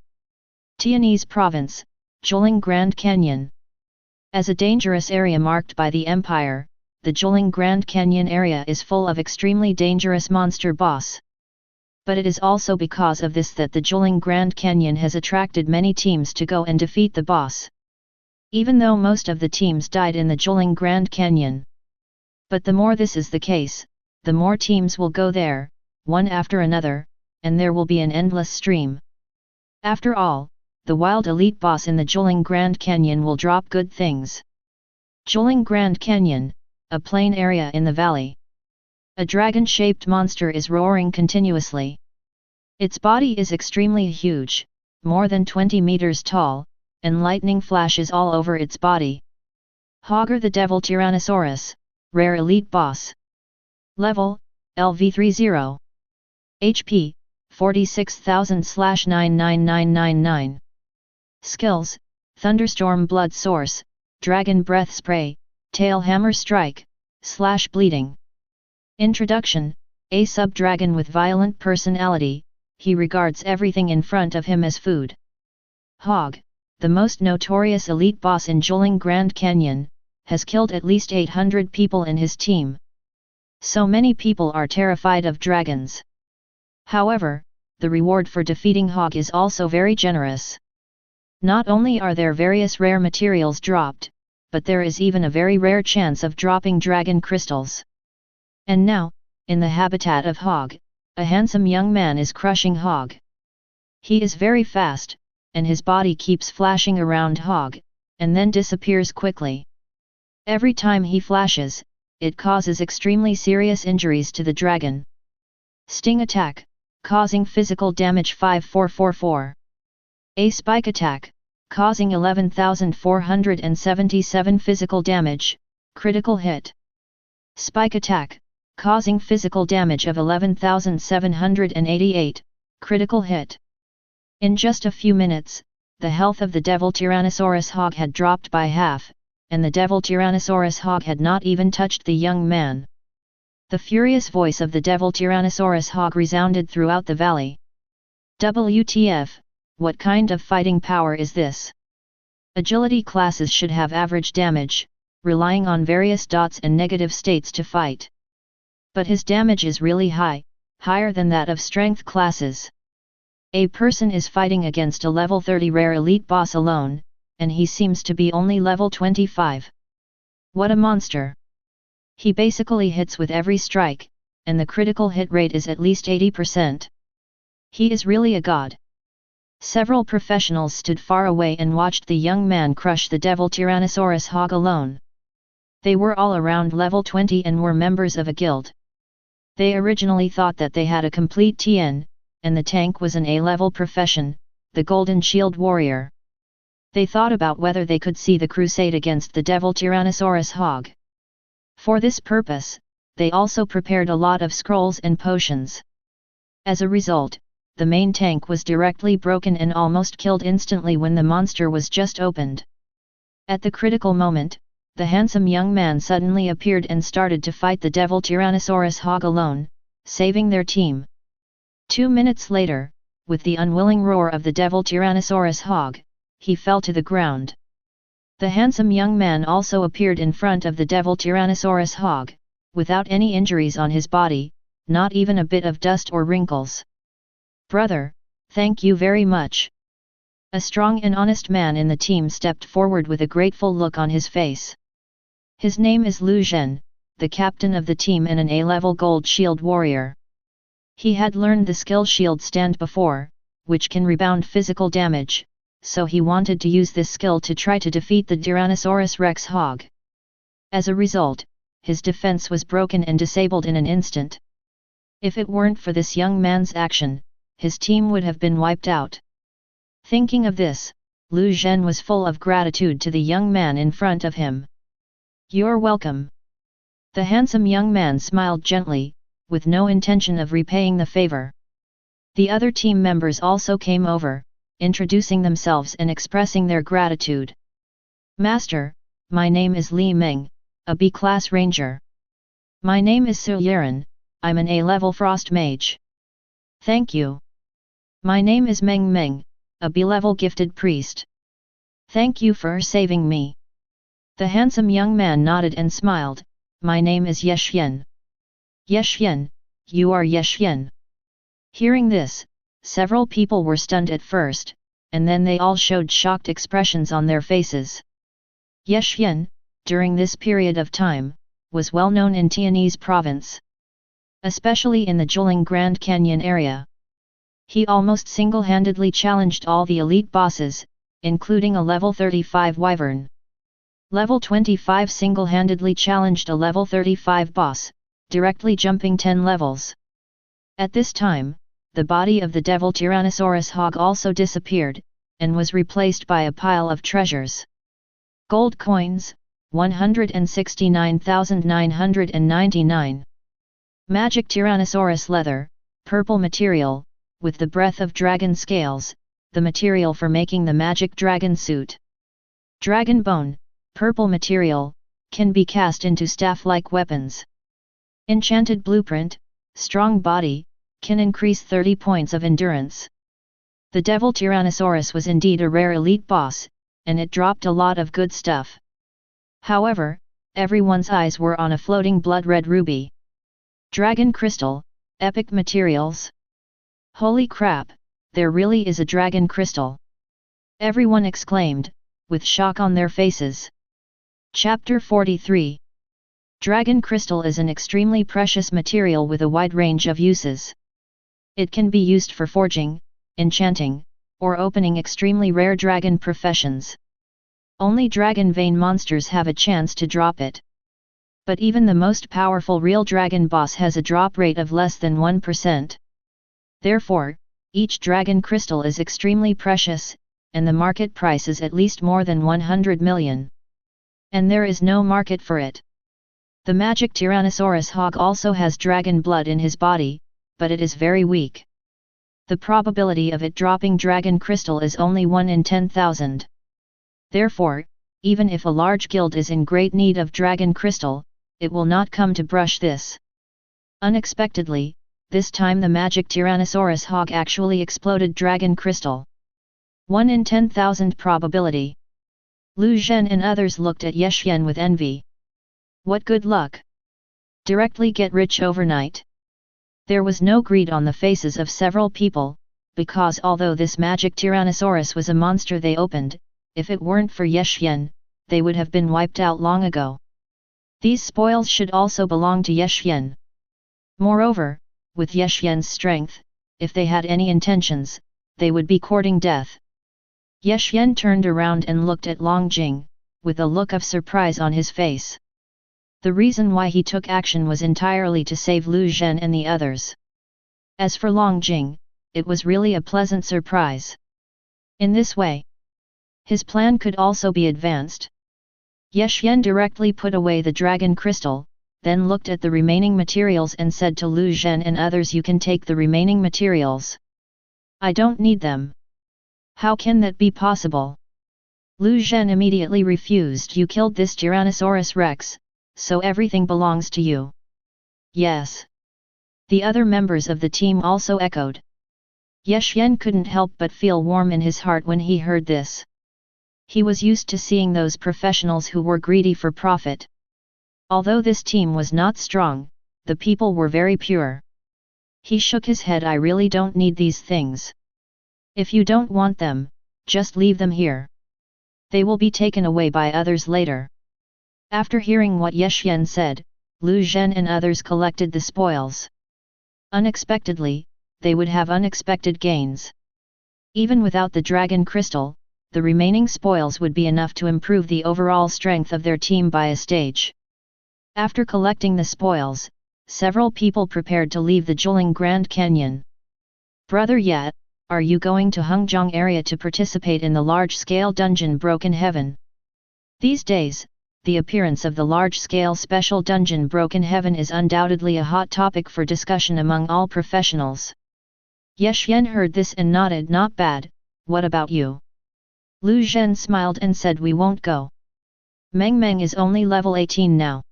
Speaker 1: Tiance Province, Zhuling Grand Canyon. As a dangerous area marked by the Empire, the Zhuling Grand Canyon area is full of extremely dangerous monster boss. But it is also because of this that the Zhuling Grand Canyon has attracted many teams to go and defeat the boss. Even though most of the teams died in the Zhuling Grand Canyon. But the more this is the case, the more teams will go there, one after another, and there will be an endless stream. After all, the wild elite boss in the Zhuling Grand Canyon will drop good things. Zhuling Grand Canyon, a plain area in the valley. A dragon-shaped monster is roaring continuously. Its body is extremely huge, more than 20 meters tall, and lightning flashes all over its body. Hogger the Devil Tyrannosaurus, rare elite boss. Level, LV30. HP, 46,000/99999. Skills, Thunderstorm Blood Source, Dragon Breath Spray, Tail Hammer Strike, /Bleeding. Introduction, a sub-dragon with violent personality, he regards everything in front of him as food. Hog, the most notorious elite boss in Zhuling Grand Canyon, has killed at least 800 people in his team. So many people are terrified of dragons. However, the reward for defeating Hog is also very generous. Not only are there various rare materials dropped, but there is even a very rare chance of dropping dragon crystals. And now, in the habitat of Hog, a handsome young man is crushing Hog. He is very fast, and his body keeps flashing around Hog, and then disappears quickly. Every time he flashes, it causes extremely serious injuries to the dragon. Sting attack, causing physical damage 5444. A spike attack, causing 11,477 physical damage, critical hit. Spike attack, causing physical damage of 11,788, critical hit. In just a few minutes, the health of the Devil Tyrannosaurus Hog had dropped by half, and the Devil Tyrannosaurus Hog had not even touched the young man. The furious voice of the Devil Tyrannosaurus Hog resounded throughout the valley. WTF, what kind of fighting power is this? Agility classes should have average damage, relying on various dots and negative states to fight. But his damage is really high, higher than that of strength classes. A person is fighting against a level 30 rare elite boss alone, and he seems to be only level 25. What a monster! He basically hits with every strike, and the critical hit rate is at least 80%. He is really a god. Several professionals stood far away and watched the young man crush the Devil Tyrannosaurus Hog alone. They were all around level 20 and were members of a guild. They originally thought that they had a complete TN, and the tank was an A-level profession, the Golden Shield Warrior. They thought about whether they could see the crusade against the Devil Tyrannosaurus Hog. For this purpose, they also prepared a lot of scrolls and potions. As a result, the main tank was directly broken and almost killed instantly when the monster was just opened. At the critical moment, the handsome young man suddenly appeared and started to fight the Devil Tyrannosaurus Hog alone, saving their team. 2 minutes later, with the unwilling roar of the Devil Tyrannosaurus Hog, he fell to the ground. The handsome young man also appeared in front of the Devil Tyrannosaurus Hog, without any injuries on his body, not even a bit of dust or wrinkles. Brother, thank you very much. A strong and honest man in the team stepped forward with a grateful look on his face. His name is Lu Zhen, the captain of the team and an A-level gold shield warrior. He had learned the skill shield stand before, which can rebound physical damage, so he wanted to use this skill to try to defeat the Tyrannosaurus Rex Hog. As a result, his defense was broken and disabled in an instant. If it weren't for this young man's action, his team would have been wiped out. Thinking of this, Lu Zhen was full of gratitude to the young man in front of him. You're welcome. The handsome young man smiled gently, with no intention of repaying the favor. The other team members also came over, introducing themselves and expressing their gratitude. Master, my name is Li Meng, a B-class ranger. My name is Su Yiren, I'm an A-level frost mage. Thank you. My name is Meng Meng, a B-level gifted priest. Thank you for saving me. The handsome young man nodded and smiled. My name is Ye Xian. Ye Xian, you are Ye Xian. Hearing this, several people were stunned at first, and then they all showed shocked expressions on their faces. Ye Xian, during this period of time, was well known in Tiance province, especially in the Zhuling Grand Canyon area. He almost single-handedly challenged all the elite bosses, including a level 35 wyvern. Level 25 single-handedly challenged a level 35 boss, directly jumping 10 levels. At this time, the body of the devil Tyrannosaurus hog also disappeared, and was replaced by a pile of treasures. Gold coins, 169,999. Magic Tyrannosaurus leather, purple material, with the breath of dragon scales, the material for making the magic dragon suit. Dragon bone, purple material, can be cast into staff-like weapons. Enchanted blueprint, strong body, can increase 30 points of endurance. The devil Tyrannosaurus was indeed a rare elite boss, and it dropped a lot of good stuff. However, everyone's eyes were on a floating blood-red ruby. Dragon crystal, epic materials. Holy crap, there really is a dragon crystal! Everyone exclaimed, with shock on their faces. Chapter 43. Dragon crystal is an extremely precious material with a wide range of uses. It can be used for forging, enchanting, or opening extremely rare dragon professions. Only dragon vein monsters have a chance to drop it. But even the most powerful real dragon boss has a drop rate of less than 1%. Therefore, each dragon crystal is extremely precious, and the market price is at least more than 100 million. And there is no market for it. The magic Tyrannosaurus hog also has dragon blood in his body, but it is very weak. The probability of it dropping dragon crystal is only 1 in 10,000. Therefore, even if a large guild is in great need of dragon crystal, it will not come to brush this. Unexpectedly, this time the magic Tyrannosaurus hog actually exploded dragon crystal. 1 in 10,000 probability. Lu Zhen and others looked at Ye Xian with envy. What good luck! Directly get rich overnight. There was no greed on the faces of several people, because although this magic Tyrannosaurus was a monster they opened, if it weren't for Ye Xian, they would have been wiped out long ago. These spoils should also belong to Ye Xian. Moreover, with Ye Xian's strength, if they had any intentions, they would be courting death. Ye Xian turned around and looked at Long Jing, with a look of surprise on his face. The reason why he took action was entirely to save Lu Zhen and the others. As for Long Jing, it was really a pleasant surprise. In this way, his plan could also be advanced. Ye Xian directly put away the dragon crystal, then looked at the remaining materials and said to Lu Zhen and others, "You can take the remaining materials. I don't need them." "How can that be possible?" Lu Zhen immediately refused. "You killed this Tyrannosaurus Rex, so everything belongs to you." "Yes." The other members of the team also echoed. Ye Xian couldn't help but feel warm in his heart when he heard this. He was used to seeing those professionals who were greedy for profit. Although this team was not strong, the people were very pure. He shook his head. "I really don't need these things. If you don't want them, just leave them here. They will be taken away by others later." After hearing what Ye Xian said, Lu Zhen and others collected the spoils. Unexpectedly, they would have unexpected gains. Even without the dragon crystal, the remaining spoils would be enough to improve the overall strength of their team by a stage. After collecting the spoils, several people prepared to leave the Zhuling Grand Canyon. "Brother Ye, are you going to Hengzhong area to participate in the large-scale dungeon Broken Heaven?" These days, the appearance of the large-scale special dungeon Broken Heaven is undoubtedly a hot topic for discussion among all professionals. Ye Xian heard this and nodded. "Not bad, what about you?" Lu Zhen smiled and said, "We won't go. Meng Meng is only level 18 now.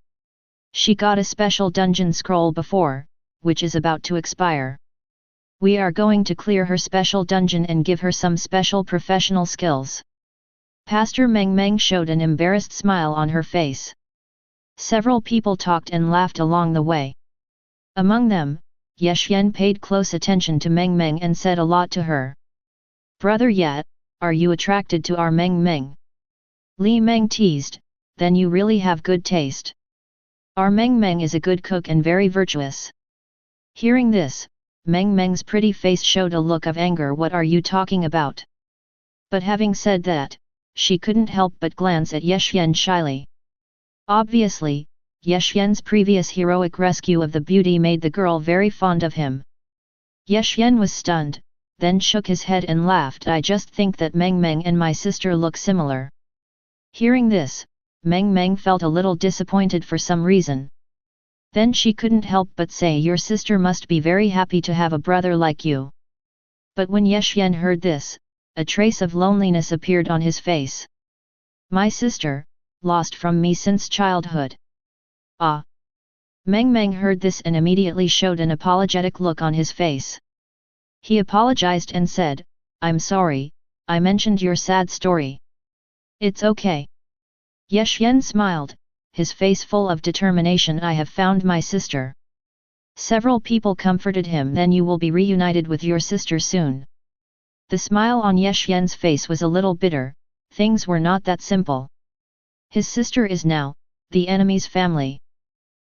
Speaker 1: She got a special dungeon scroll before, which is about to expire. We are going to clear her special dungeon and give her some special professional skills." Pastor Meng Meng showed an embarrassed smile on her face. Several people talked and laughed along the way. Among them, Ye Xian paid close attention to Meng Meng and said a lot to her. "Brother Ye, are you attracted to our Meng Meng?" Li Meng teased, "Then you really have good taste. Our Meng Meng is a good cook and very virtuous." Hearing this, Meng Meng's pretty face showed a look of anger. What are you talking about? But having said that, she couldn't help but glance at Ye Xian shyly. Obviously, Ye Xian's previous heroic rescue of the beauty made the girl very fond of him. Ye Xian was stunned, then shook his head and laughed. I just think that Meng Meng and my sister look similar. Hearing this, Meng Meng felt a little disappointed for some reason. Then she couldn't help but say, your sister must be very happy to have a brother like you. But when Ye Xian heard this, a trace of loneliness appeared on his face. My sister, lost from me since childhood. Ah! Meng Meng heard this and immediately showed an apologetic look on his face. He apologized and said, I'm sorry, I mentioned your sad story. It's okay. Ye Xian smiled, his face full of determination. I have found my sister. Several people comforted him. Then you will be reunited with your sister soon. The smile on Ye Xian's face was a little bitter. Things were not that simple. His sister is now the enemy's family.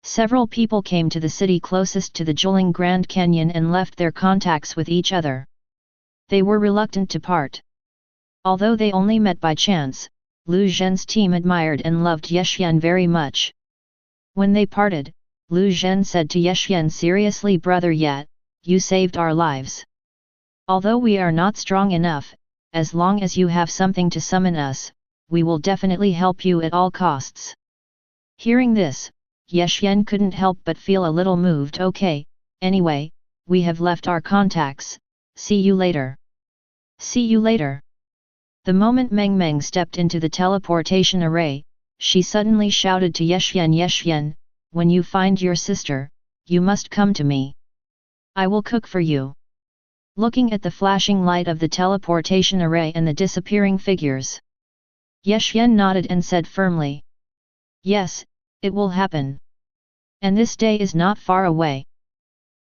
Speaker 1: Several people came to the city closest to the Zhuling Grand Canyon and left their contacts with each other. They were reluctant to part. Although they only met by chance, Lu Zhen's team admired and loved Ye Xian very much. When they parted, Lu Zhen said to Ye Xian seriously, brother Ye, you saved our lives. Although we are not strong enough, as long as you have something to summon us, we will definitely help you at all costs. Hearing this, Ye Xian couldn't help but feel a little moved. Okay, anyway, we have left our contacts, see you later. See you later. The moment Meng Meng stepped into the teleportation array, she suddenly shouted to Ye Xian, when you find your sister, you must come to me. I will cook for you. Looking at the flashing light of the teleportation array and the disappearing figures, Ye Xian nodded and said firmly, yes, it will happen. And this day is not far away.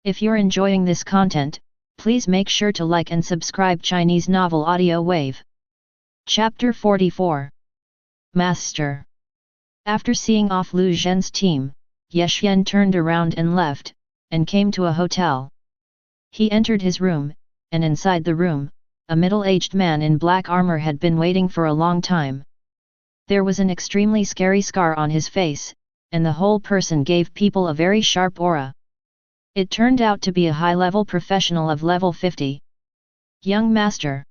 Speaker 1: If you're enjoying this content, please make sure to like and subscribe. Chinese Novel Audio Wave. Chapter 44. Master. After seeing off Lu Zhen's team, Ye Xian turned around and left, and came to a hotel. He entered his room, and inside the room, a middle-aged man in black armor had been waiting for a long time. There was an extremely scary scar on his face, and the whole person gave people a very sharp aura. It turned out to be a high-level professional of level 50. Young Master.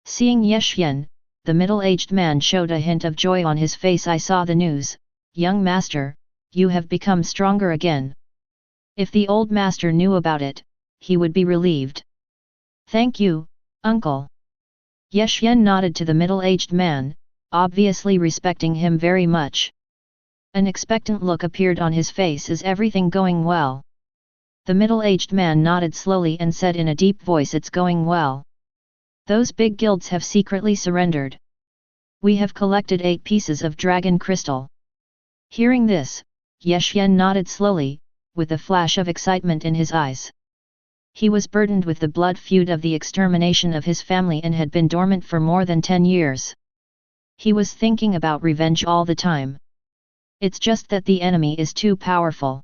Speaker 1: Seeing Ye Xian, the middle-aged man showed a hint of joy on his face. I saw the news, young master, you have become stronger again. If the old master knew about it, he would be relieved. Thank you, uncle. Ye Xian nodded to the middle-aged man, obviously respecting him very much. An expectant look appeared on his face. Is everything going well? The middle-aged man nodded slowly and said in a deep voice, it's going well. Those big guilds have secretly surrendered. We have collected 8 pieces of dragon crystal. Hearing this, Ye Xian nodded slowly, with a flash of excitement in his eyes. He was burdened with the blood feud of the extermination of his family and had been dormant for more than 10 years. He was thinking about revenge all the time. It's just that the enemy is too powerful.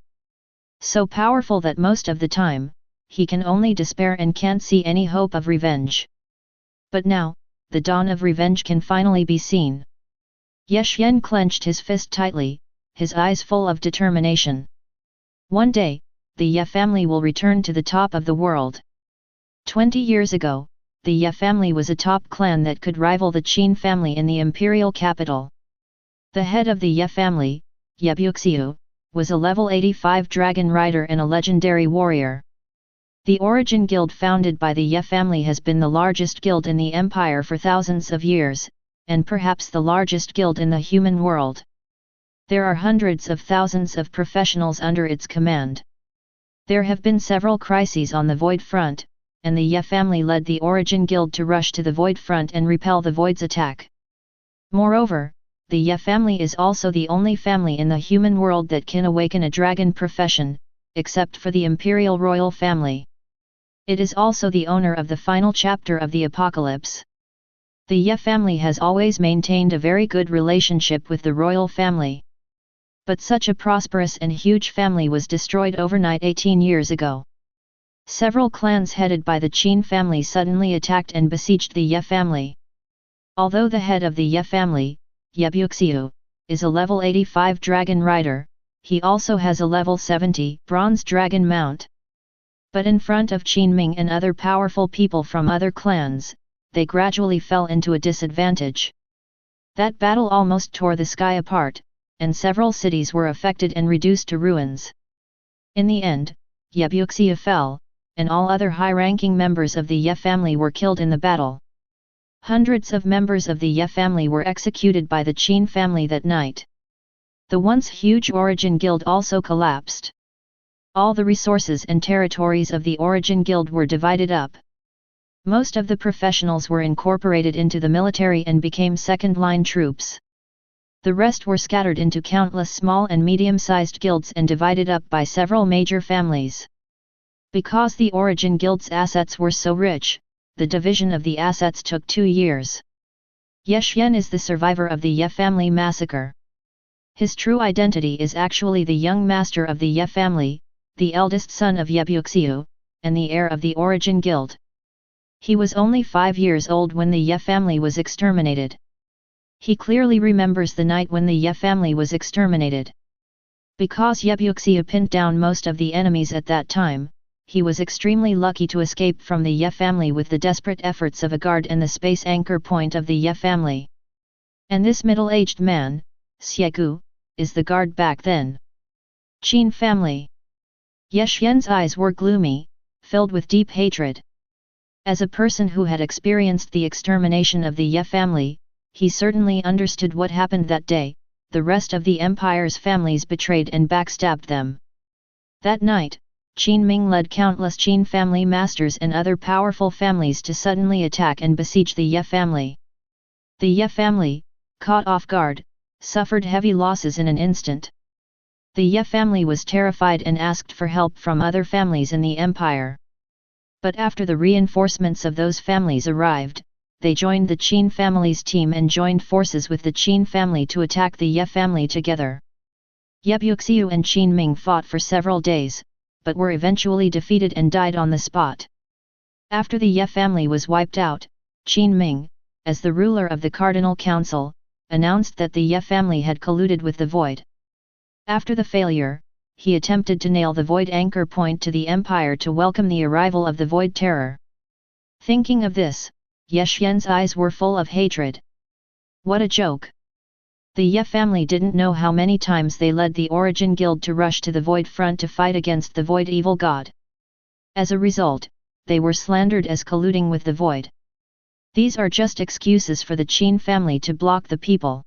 Speaker 1: So powerful that most of the time, he can only despair and can't see any hope of revenge. But now, the dawn of revenge can finally be seen. Ye Xian clenched his fist tightly, his eyes full of determination. One day, the Ye family will return to the top of the world. 20 years ago, the Ye family was a top clan that could rival the Qin family in the imperial capital. The head of the Ye family, Ye Buxiu, was a level 85 dragon rider and a legendary warrior. The Origin Guild founded by the Ye family has been the largest guild in the empire for thousands of years, and perhaps the largest guild in the human world. There are hundreds of thousands of professionals under its command. There have been several crises on the Void Front, and the Ye family led the Origin Guild to rush to the Void Front and repel the Void's attack. Moreover, the Ye family is also the only family in the human world that can awaken a dragon profession, except for the Imperial Royal family. It is also the owner of the final chapter of the Apocalypse. The Ye family has always maintained a very good relationship with the royal family. But such a prosperous and huge family was destroyed overnight 18 years ago. Several clans headed by the Qin family suddenly attacked and besieged the Ye family. Although the head of the Ye family, Yebuxiu, is a level 85 dragon rider, he also has a level 70 bronze dragon mount. But in front of Qin Ming and other powerful people from other clans, they gradually fell into a disadvantage. That battle almost tore the sky apart, and several cities were affected and reduced to ruins. In the end, Yebuxiu fell, and all other high-ranking members of the Ye family were killed in the battle. Hundreds of members of the Ye family were executed by the Qin family that night. The once huge Origin Guild also collapsed. All the resources and territories of the Origin Guild were divided up. Most of the professionals were incorporated into the military and became second-line troops. The rest were scattered into countless small and medium-sized guilds and divided up by several major families. Because the Origin Guild's assets were so rich, the division of the assets took 2 years. Ye Xian is the survivor of the Ye family massacre. His true identity is actually the young master of the Ye family, the eldest son of Yebuxiu, and the heir of the Origin Guild. He was only 5 years old when the Ye family was exterminated. He clearly remembers the night when the Ye family was exterminated. Because Yebuxiu pinned down most of the enemies at that time, he was extremely lucky to escape from the Ye family with the desperate efforts of a guard and the space anchor point of the Ye family. And this middle-aged man, Xiegu, is the guard back then. Qin family. Ye Xian's eyes were gloomy, filled with deep hatred. As a person who had experienced the extermination of the Ye family, he certainly understood what happened that day. The rest of the empire's families betrayed and backstabbed them. That night, Qin Ming led countless Qin family masters and other powerful families to suddenly attack and besiege the Ye family. The Ye family, caught off guard, suffered heavy losses in an instant. The Ye family was terrified and asked for help from other families in the empire. But after the reinforcements of those families arrived, they joined the Qin family's team and joined forces with the Qin family to attack the Ye family together. Yebuxiu and Qin Ming fought for several days, but were eventually defeated and died on the spot. After the Ye family was wiped out, Qin Ming, as the ruler of the Cardinal Council, announced that the Ye family had colluded with the Void. After the failure, he attempted to nail the Void anchor point to the empire to welcome the arrival of the Void terror. Thinking of this, Ye Xian's eyes were full of hatred. What a joke! The Ye family didn't know how many times they led the Origin Guild to rush to the Void front to fight against the Void evil god. As a result, they were slandered as colluding with the Void. These are just excuses for the Qin family to block the people.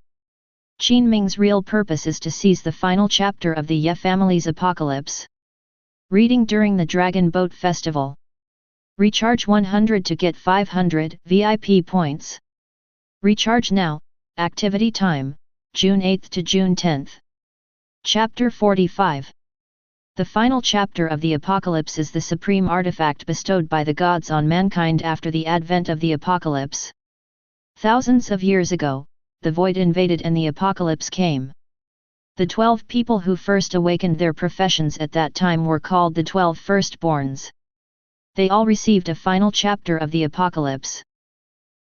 Speaker 1: Qin Ming's real purpose is to seize the final chapter of the Ye family's apocalypse. Reading during the Dragon Boat Festival. Recharge 100 to get 500 VIP points. Recharge now. Activity time, June 8 to June 10. Chapter 45. The final chapter of the Apocalypse is the supreme artifact bestowed by the gods on mankind after the advent of the Apocalypse. Thousands of years ago, the Void invaded and the Apocalypse came. The 12 people who first awakened their professions at that time were called the 12 firstborns. They all received a final chapter of the Apocalypse.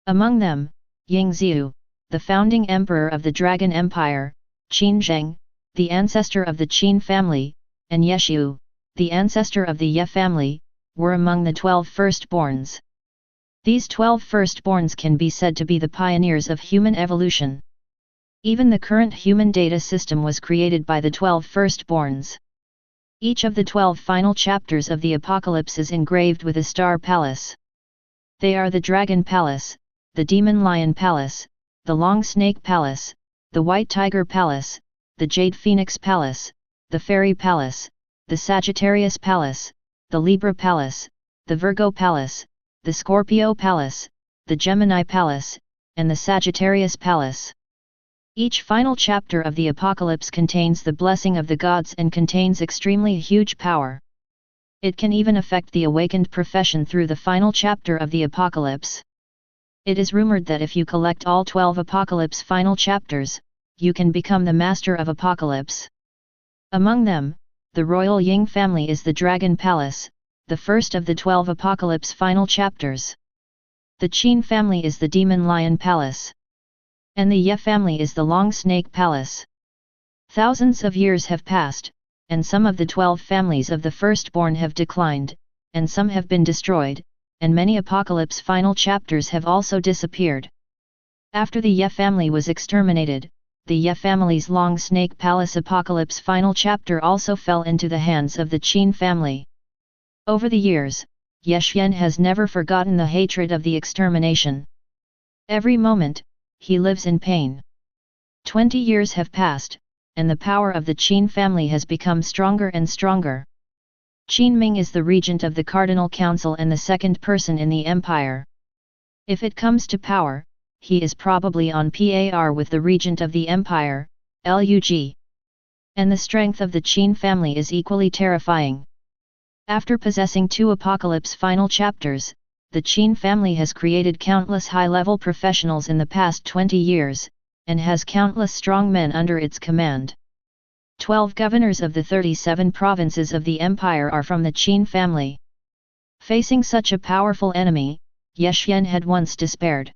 Speaker 1: Among them, Yingxiu, the founding emperor of the Dragon Empire, Qin Zheng, the ancestor of the Qin family, and Yeshu, the ancestor of the Ye family, were among the 12 firstborns. These 12 firstborns can be said to be the pioneers of human evolution. Even the current human data system was created by the 12 firstborns. Each of the 12 final chapters of the Apocalypse is engraved with a star palace. They are the Dragon Palace, the Demon Lion Palace, the Long Snake Palace, the White Tiger Palace, the Jade Phoenix Palace, the Fairy Palace, the Sagittarius Palace, the Libra Palace, the Virgo Palace, the Scorpio Palace, the Gemini Palace, and the Sagittarius Palace. Each final chapter of the Apocalypse contains the blessing of the gods and contains extremely huge power. It can even affect the awakened profession through the final chapter of the Apocalypse. It is rumored that if you collect all 12 Apocalypse final chapters, you can become the Master of Apocalypse. Among them, the royal Ying family is the Dragon Palace, the first of the 12 Apocalypse final chapters. The Qin family is the Demon Lion Palace. And the Ye family is the Long Snake Palace. Thousands of years have passed, and some of the 12 families of the firstborn have declined, and some have been destroyed, and many Apocalypse final chapters have also disappeared. After the Ye family was exterminated, the Ye family's Long Snake Palace Apocalypse final chapter also fell into the hands of the Qin family. Over the years, Ye Xian has never forgotten the hatred of the extermination. Every moment, he lives in pain. 20 years have passed, and the power of the Qin family has become stronger and stronger. Qin Ming is the regent of the Cardinal Council and the second person in the empire. If it comes to power, he is probably on par with the regent of the empire, Lug. And the strength of the Qin family is equally terrifying. After possessing 2 Apocalypse final chapters, the Qin family has created countless high-level professionals in the past 20 years, and has countless strong men under its command. 12 governors of the 37 provinces of the empire are from the Qin family. Facing such a powerful enemy, Ye Xian had once despaired.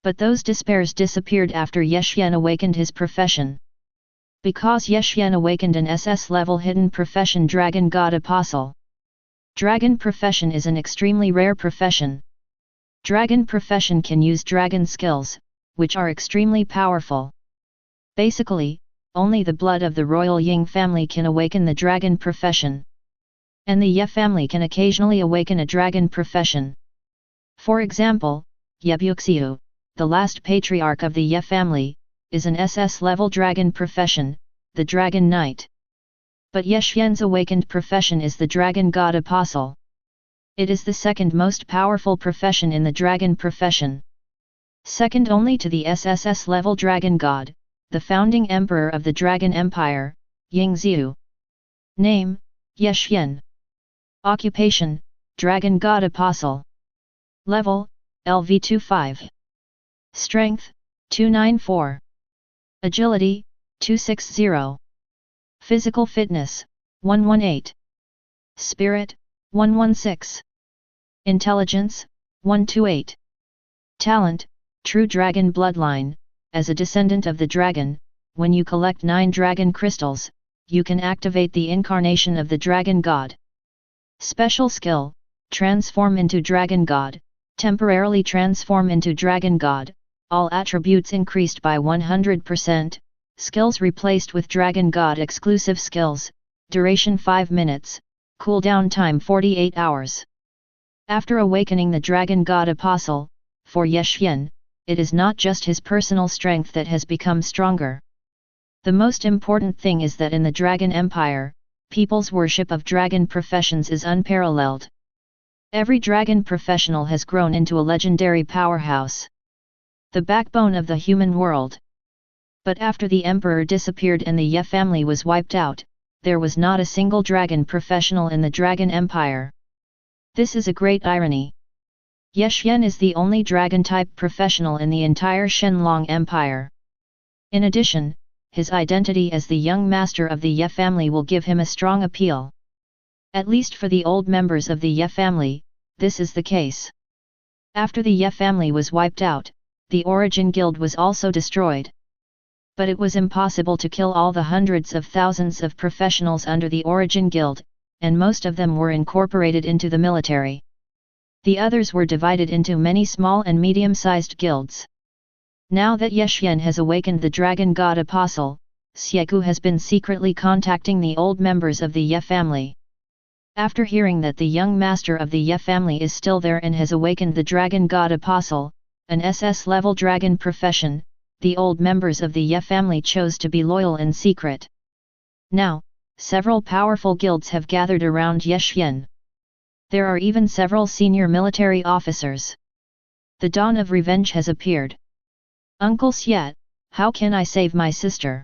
Speaker 1: But those despairs disappeared after Ye Xian awakened his profession. Because Ye Xian awakened an SS-level hidden profession, Dragon God Apostle. Dragon profession is an extremely rare profession. Dragon profession can use dragon skills, which are extremely powerful. Basically, only the blood of the royal Ying family can awaken the dragon profession. And the Ye family can occasionally awaken a dragon profession. For example, Ye Buxiu, the last patriarch of the Ye family, is an SS-level dragon profession, the Dragon Knight. But Ye Xian's awakened profession is the Dragon God Apostle. It is the second most powerful profession in the dragon profession. Second only to the SSS-level Dragon God, the founding emperor of the Dragon Empire, Yingziu. Name, Ye Xian. Occupation, Dragon God Apostle. Level, LV25. Strength, 294. Agility, 260. Physical fitness, 118. Spirit, 116. Intelligence, 128. Talent, True Dragon Bloodline. As a descendant of the dragon, when you collect 9 dragon crystals, you can activate the incarnation of the Dragon God. Special skill, Transform into Dragon God, temporarily transform into Dragon God, all attributes increased by 100%, skills replaced with Dragon God exclusive skills, duration 5 minutes, cooldown time 48 hours. After awakening the Dragon God Apostle, for Ye Xian, it is not just his personal strength that has become stronger. The most important thing is that in the Dragon Empire, people's worship of dragon professions is unparalleled. Every dragon professional has grown into a legendary powerhouse. The backbone of the human world. But after the emperor disappeared and the Ye family was wiped out, there was not a single dragon professional in the Dragon Empire. This is a great irony. Ye Xian is the only dragon-type professional in the entire Shenlong Empire. In addition, his identity as the young master of the Ye family will give him a strong appeal. At least for the old members of the Ye family, this is the case. After the Ye family was wiped out, the Origin Guild was also destroyed. But it was impossible to kill all the hundreds of thousands of professionals under the Origin Guild, and most of them were incorporated into the military. The others were divided into many small and medium-sized guilds. Now that Ye Xian has awakened the Dragon God Apostle, Xieku has been secretly contacting the old members of the Ye family. After hearing that the young master of the Ye family is still there and has awakened the Dragon God Apostle, an SS-level dragon profession, the old members of the Ye family chose to be loyal in secret. Now, several powerful guilds have gathered around Ye Xian. There are even several senior military officers. The dawn of revenge has appeared. Uncle Xiet, how can I save my sister?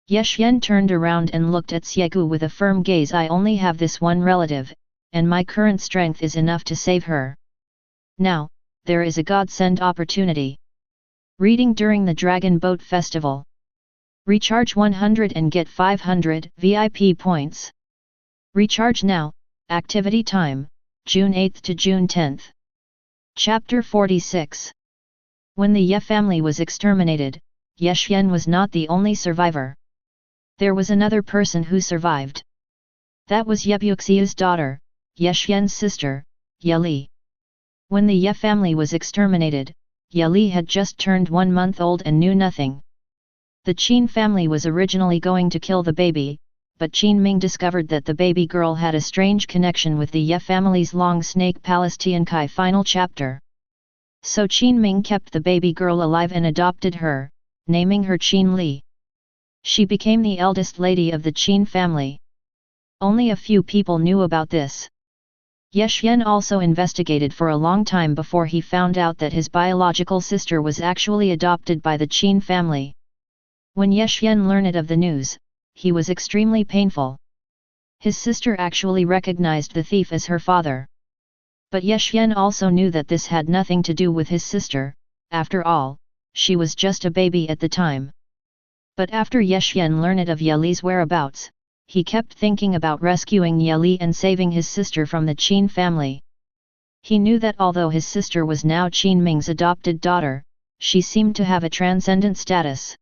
Speaker 1: Ye Xian turned around and looked at Xieku with a firm gaze. I only have this one relative, and my current strength is enough to save her. Now, there is a godsend opportunity. Reading during the Dragon Boat Festival. Recharge 100 and get 500 VIP points. Recharge now, Activity Time, June 8 to June 10. Chapter 46. When the Ye family was exterminated, Ye Xian was not the only survivor. There was another person who survived. That was Ye Buxia's daughter, Ye Xian's sister, Ye Li. When the Ye family was exterminated, Ye Li had just turned 1 month old and knew nothing. The Qin family was originally going to kill the baby, but Qin Ming discovered that the baby girl had a strange connection with the Ye family's Long Snake Palace Tiankai final chapter. So Qin Ming kept the baby girl alive and adopted her, naming her Qin Li. She became the eldest lady of the Qin family. Only a few people knew about this. Ye Xian also investigated for a long time before he found out that his biological sister was actually adopted by the Qin family. When Ye Xian learned of the news, he was extremely painful. His sister actually recognized the thief as her father. But Ye Xian also knew that this had nothing to do with his sister. After all, she was just a baby at the time. But after Ye Xian learned of Ye Li's whereabouts, he kept thinking about rescuing Ye Li and saving his sister from the Qin family. He knew that although his sister was now Qin Ming's adopted daughter, she seemed to have a transcendent status.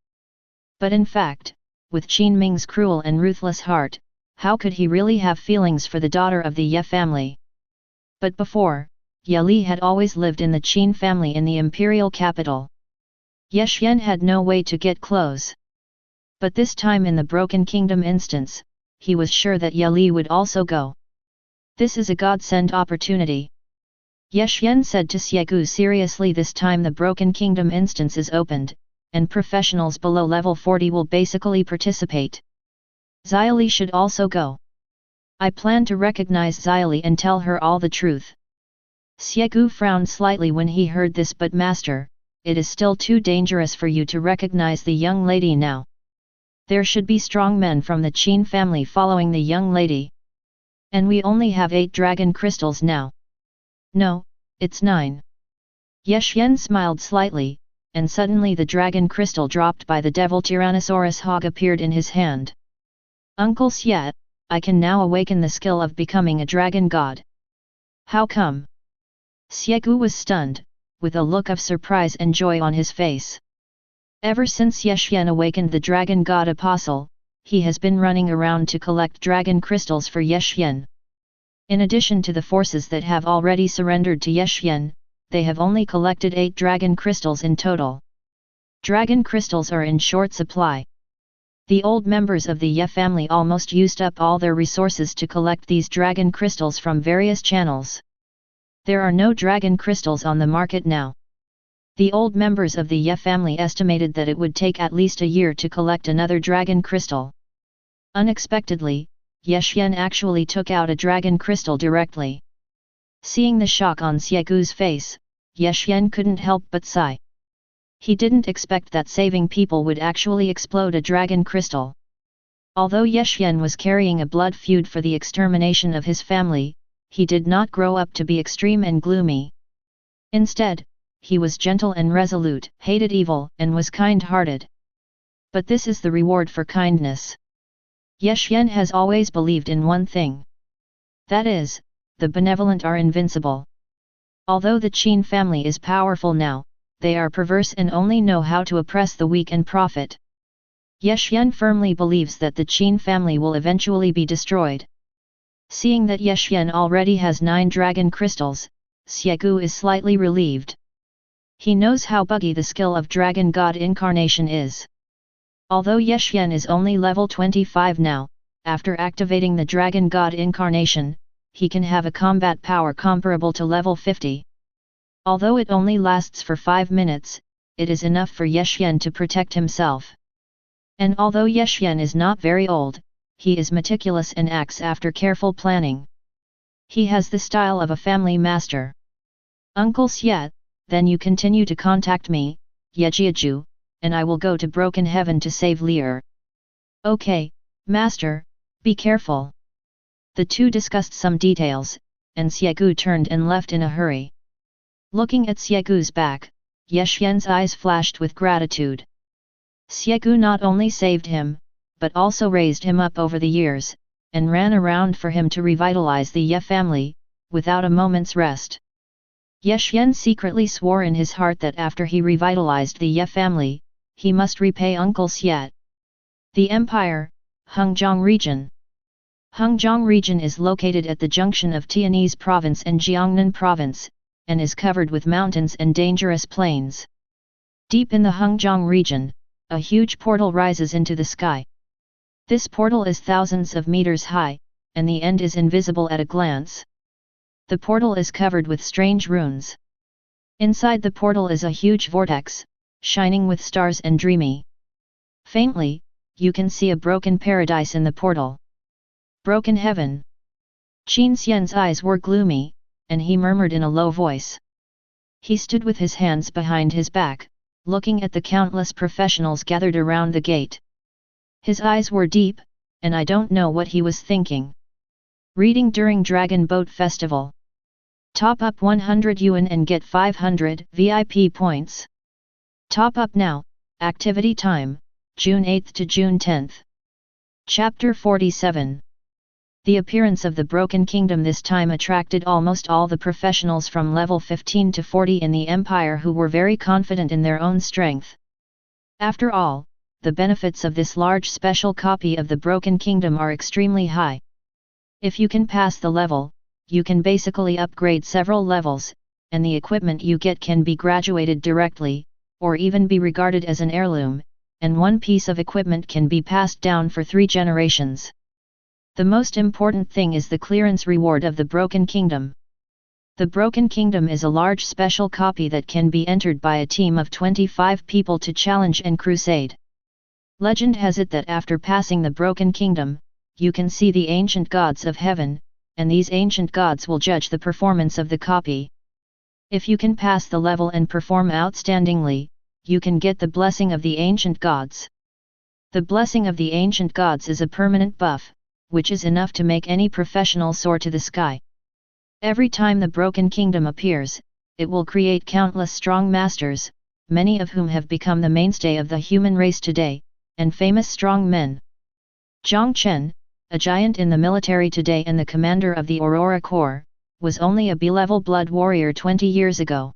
Speaker 1: But in fact, with Qin Ming's cruel and ruthless heart, how could he really have feelings for the daughter of the Ye family? But before, Ye Li had always lived in the Qin family in the imperial capital. Ye Xian had no way to get close. But this time in the Broken Kingdom instance, he was sure that Ye Li would also go. This is a godsend opportunity. Ye Xian said to Xiegu seriously, this time the Broken Kingdom instance is opened, and professionals below level 40 will basically participate. Xiaoli should also go. I plan to recognize Xiaoli and tell her all the truth. Xiegu frowned slightly when he heard this, but master, it is still too dangerous for you to recognize the young lady now. There should be strong men from the Qin family following the young lady. And we only have 8 dragon crystals now. No, it's 9. Ye Xian smiled slightly, and suddenly the dragon crystal dropped by the devil Tyrannosaurus hog appeared in his hand. Uncle Xiat, I can now awaken the skill of becoming a dragon god. How come? Xiegu was stunned, with a look of surprise and joy on his face. Ever since Ye Xian awakened the dragon god apostle, he has been running around to collect dragon crystals for Ye Xian. In addition to the forces that have already surrendered to Ye Xian, they have only collected 8 dragon crystals in total. Dragon crystals are in short supply. The old members of the Ye family almost used up all their resources to collect these dragon crystals from various channels. There are no dragon crystals on the market now. The old members of the Ye family estimated that it would take at least a year to collect another dragon crystal. Unexpectedly, Ye Xian actually took out a dragon crystal directly. Seeing the shock on Xiegu's face, Ye Xian couldn't help but sigh. He didn't expect that saving people would actually explode a dragon crystal. Although Ye Xian was carrying a blood feud for the extermination of his family, he did not grow up to be extreme and gloomy. Instead, he was gentle and resolute, hated evil, and was kind-hearted. But this is the reward for kindness. Ye Xian has always believed in one thing. That is, the benevolent are invincible. Although the Qin family is powerful now, they are perverse and only know how to oppress the weak and profit. Ye Xian firmly believes that the Qin family will eventually be destroyed. Seeing that Ye Xian already has 9 dragon crystals, Xiegu is slightly relieved. He knows how buggy the skill of Dragon God Incarnation is. Although Ye Xian is only level 25 now, after activating the Dragon God Incarnation, he can have a combat power comparable to level 50. Although it only lasts for 5 minutes, it is enough for Ye Xian to protect himself. And although Ye Xian is not very old, he is meticulous and acts after careful planning. He has the style of a family master. Uncle Xiat, then you continue to contact me, Ye Jiaju, and I will go to Broken Heaven to save Lear. Okay, master, be careful. The two discussed some details, and Xiegu turned and left in a hurry. Looking at Xiegu's back, Ye Xian's eyes flashed with gratitude. Xiegu not only saved him, but also raised him up over the years, and ran around for him to revitalize the Ye family, without a moment's rest. Ye Xian secretly swore in his heart that after he revitalized the Ye family, he must repay Uncle Xiat. The Empire, Hengjiang Region. Hengjiang Region is located at the junction of Tiance Province and Jiangnan Province, and is covered with mountains and dangerous plains. Deep in the Hengjiang Region, a huge portal rises into the sky. This portal is thousands of meters high, and the end is invisible at a glance. The portal is covered with strange runes. Inside the portal is a huge vortex, shining with stars and dreamy. Faintly, you can see a broken paradise in the portal. Broken heaven. Qin Xian's eyes were gloomy, and he murmured in a low voice. He stood with his hands behind his back, looking at the countless professionals gathered around the gate. His eyes were deep, and I don't know what he was thinking. Reading during Dragon Boat Festival. Top up 100 yuan and get 500 VIP points. Top up now, activity time, June 8 to June 10. Chapter 47. The appearance of the Broken Kingdom this time attracted almost all the professionals from level 15 to 40 in the Empire who were very confident in their own strength. After all, the benefits of this large special copy of the Broken Kingdom are extremely high. If you can pass the level, you can basically upgrade several levels, and the equipment you get can be graduated directly, or even be regarded as an heirloom, and one piece of equipment can be passed down for 3 generations. The most important thing is the clearance reward of the Broken Kingdom. The Broken Kingdom is a large special copy that can be entered by a team of 25 people to challenge and crusade. Legend has it that after passing the Broken Kingdom, you can see the ancient gods of heaven, and these ancient gods will judge the performance of the copy. If you can pass the level and perform outstandingly, you can get the blessing of the ancient gods. The blessing of the ancient gods is a permanent buff, which is enough to make any professional soar to the sky. Every time the Broken Kingdom appears, it will create countless strong masters, many of whom have become the mainstay of the human race today, and famous strong men. Zhang Chen, a giant in the military today and the commander of the Aurora Corps, was only a B-level blood warrior 20 years ago.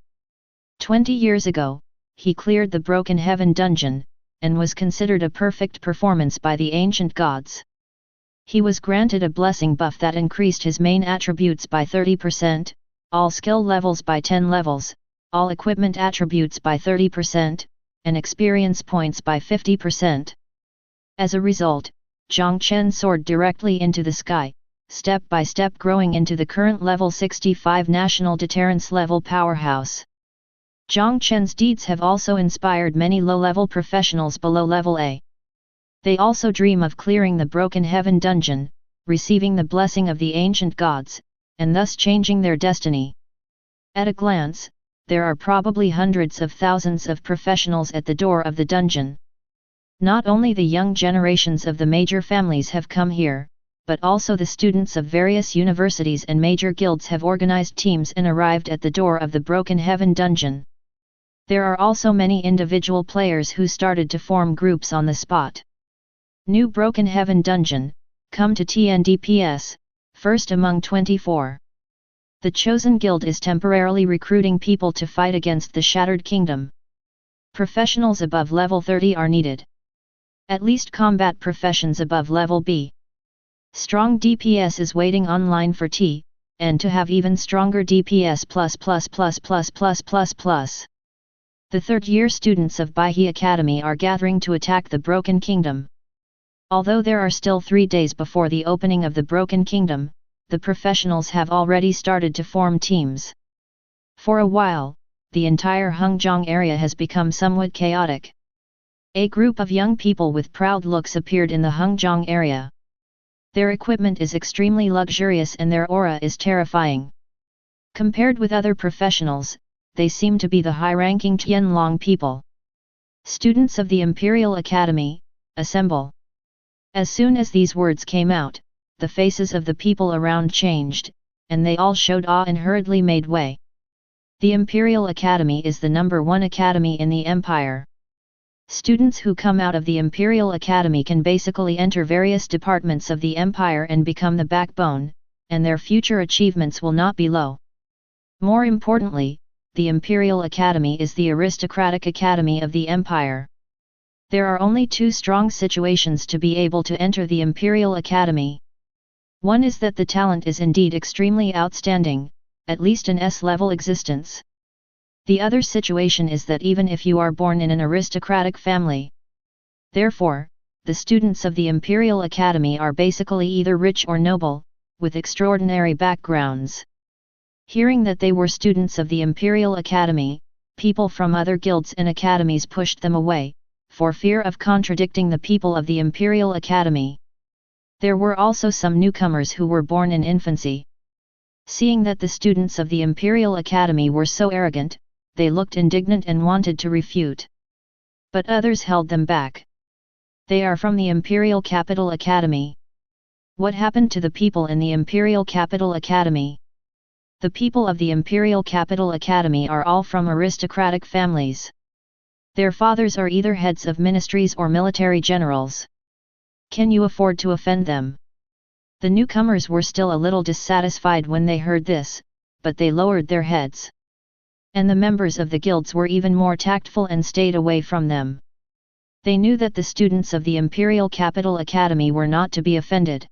Speaker 1: 20 years ago, he cleared the Broken Heaven dungeon, and was considered a perfect performance by the ancient gods. He was granted a blessing buff that increased his main attributes by 30%, all skill levels by 10 levels, all equipment attributes by 30%, and experience points by 50%. As a result, Zhang Chen soared directly into the sky, step by step growing into the current level 65 national deterrence level powerhouse. Zhang Chen's deeds have also inspired many low-level professionals below level A. They also dream of clearing the Broken Heaven dungeon, receiving the blessing of the ancient gods, and thus changing their destiny. At a glance, there are probably hundreds of thousands of professionals at the door of the dungeon. Not only the young generations of the major families have come here, but also the students of various universities and major guilds have organized teams and arrived at the door of the Broken Heaven dungeon. There are also many individual players who started to form groups on the spot. New Broken Heaven dungeon, come to TNDPS, first among 24. The Chosen Guild is temporarily recruiting people to fight against the Shattered Kingdom. Professionals above level 30 are needed. At least combat professions above level B. Strong DPS is waiting online for T, and to have even stronger DPS++++++++. The third-year students of Baihe Academy are gathering to attack the Broken Kingdom. Although there are still 3 days before the opening of the Broken Kingdom, the professionals have already started to form teams. For a while, the entire Hengjiang area has become somewhat chaotic. A group of young people with proud looks appeared in the Hengjiang area. Their equipment is extremely luxurious and their aura is terrifying. Compared with other professionals, they seem to be the high-ranking Tianlong people. Students of the Imperial Academy, assemble. As soon as these words came out, the faces of the people around changed, and they all showed awe and hurriedly made way. The Imperial Academy is the #1 academy in the Empire. Students who come out of the Imperial Academy can basically enter various departments of the empire and become the backbone, and their future achievements will not be low. More importantly, the Imperial Academy is the aristocratic academy of the empire. There are only two strong situations to be able to enter the Imperial Academy. One is that the talent is indeed extremely outstanding, at least an S-level existence. The other situation is that even if you are born in an aristocratic family. Therefore, the students of the Imperial Academy are basically either rich or noble, with extraordinary backgrounds. Hearing that they were students of the Imperial Academy, people from other guilds and academies pushed them away, for fear of contradicting the people of the Imperial Academy. There were also some newcomers who were born in infancy. Seeing that the students of the Imperial Academy were so arrogant, they looked indignant and wanted to refute. But others held them back. They are from the Imperial Capital Academy. What happened to the people in the Imperial Capital Academy? The people of the Imperial Capital Academy are all from aristocratic families. Their fathers are either heads of ministries or military generals. Can you afford to offend them? The newcomers were still a little dissatisfied when they heard this, but they lowered their heads. And the members of the guilds were even more tactful and stayed away from them. They knew that the students of the Imperial Capital Academy were not to be offended.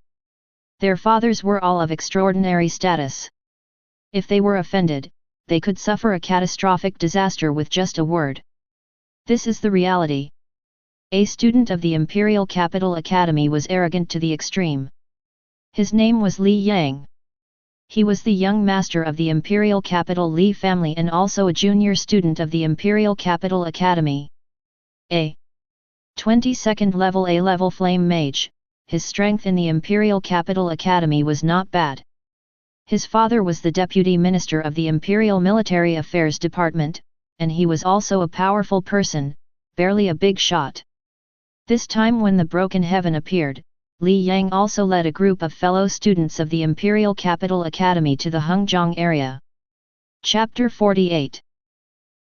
Speaker 1: Their fathers were all of extraordinary status. If they were offended, they could suffer a catastrophic disaster with just a word. This is the reality. A student of the Imperial Capital Academy was arrogant to the extreme. His name was Li Yang. He was the young master of the Imperial Capital Li family and also a junior student of the Imperial Capital Academy. A 22nd level A-level flame mage, his strength in the Imperial Capital Academy was not bad. His father was the deputy minister of the Imperial Military Affairs Department, and he was also a powerful person, barely a big shot. This time when the Broken Heaven appeared, Li Yang also led a group of fellow students of the Imperial Capital Academy to the Hengzhong area. Chapter 48.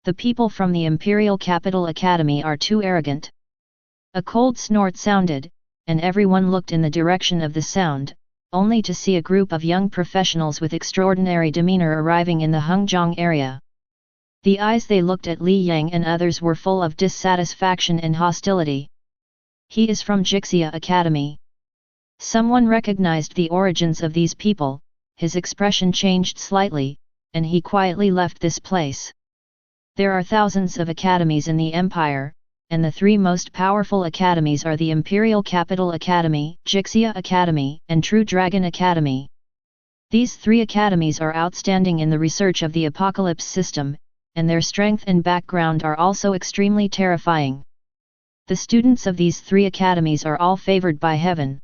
Speaker 1: The people from the Imperial Capital Academy are too arrogant. A cold snort sounded, and everyone looked in the direction of the sound, only to see a group of young professionals with extraordinary demeanor arriving in the Hengzhong area. The eyes they looked at Li Yang and others were full of dissatisfaction and hostility. He is from Qixia Academy. Someone recognized the origins of these people, his expression changed slightly, and he quietly left this place. There are thousands of academies in the empire, and the three most powerful academies are the Imperial Capital Academy, Qixia Academy, and True Dragon Academy. These three academies are outstanding in the research of the apocalypse system, and their strength and background are also extremely terrifying. The students of these three academies are all favored by heaven.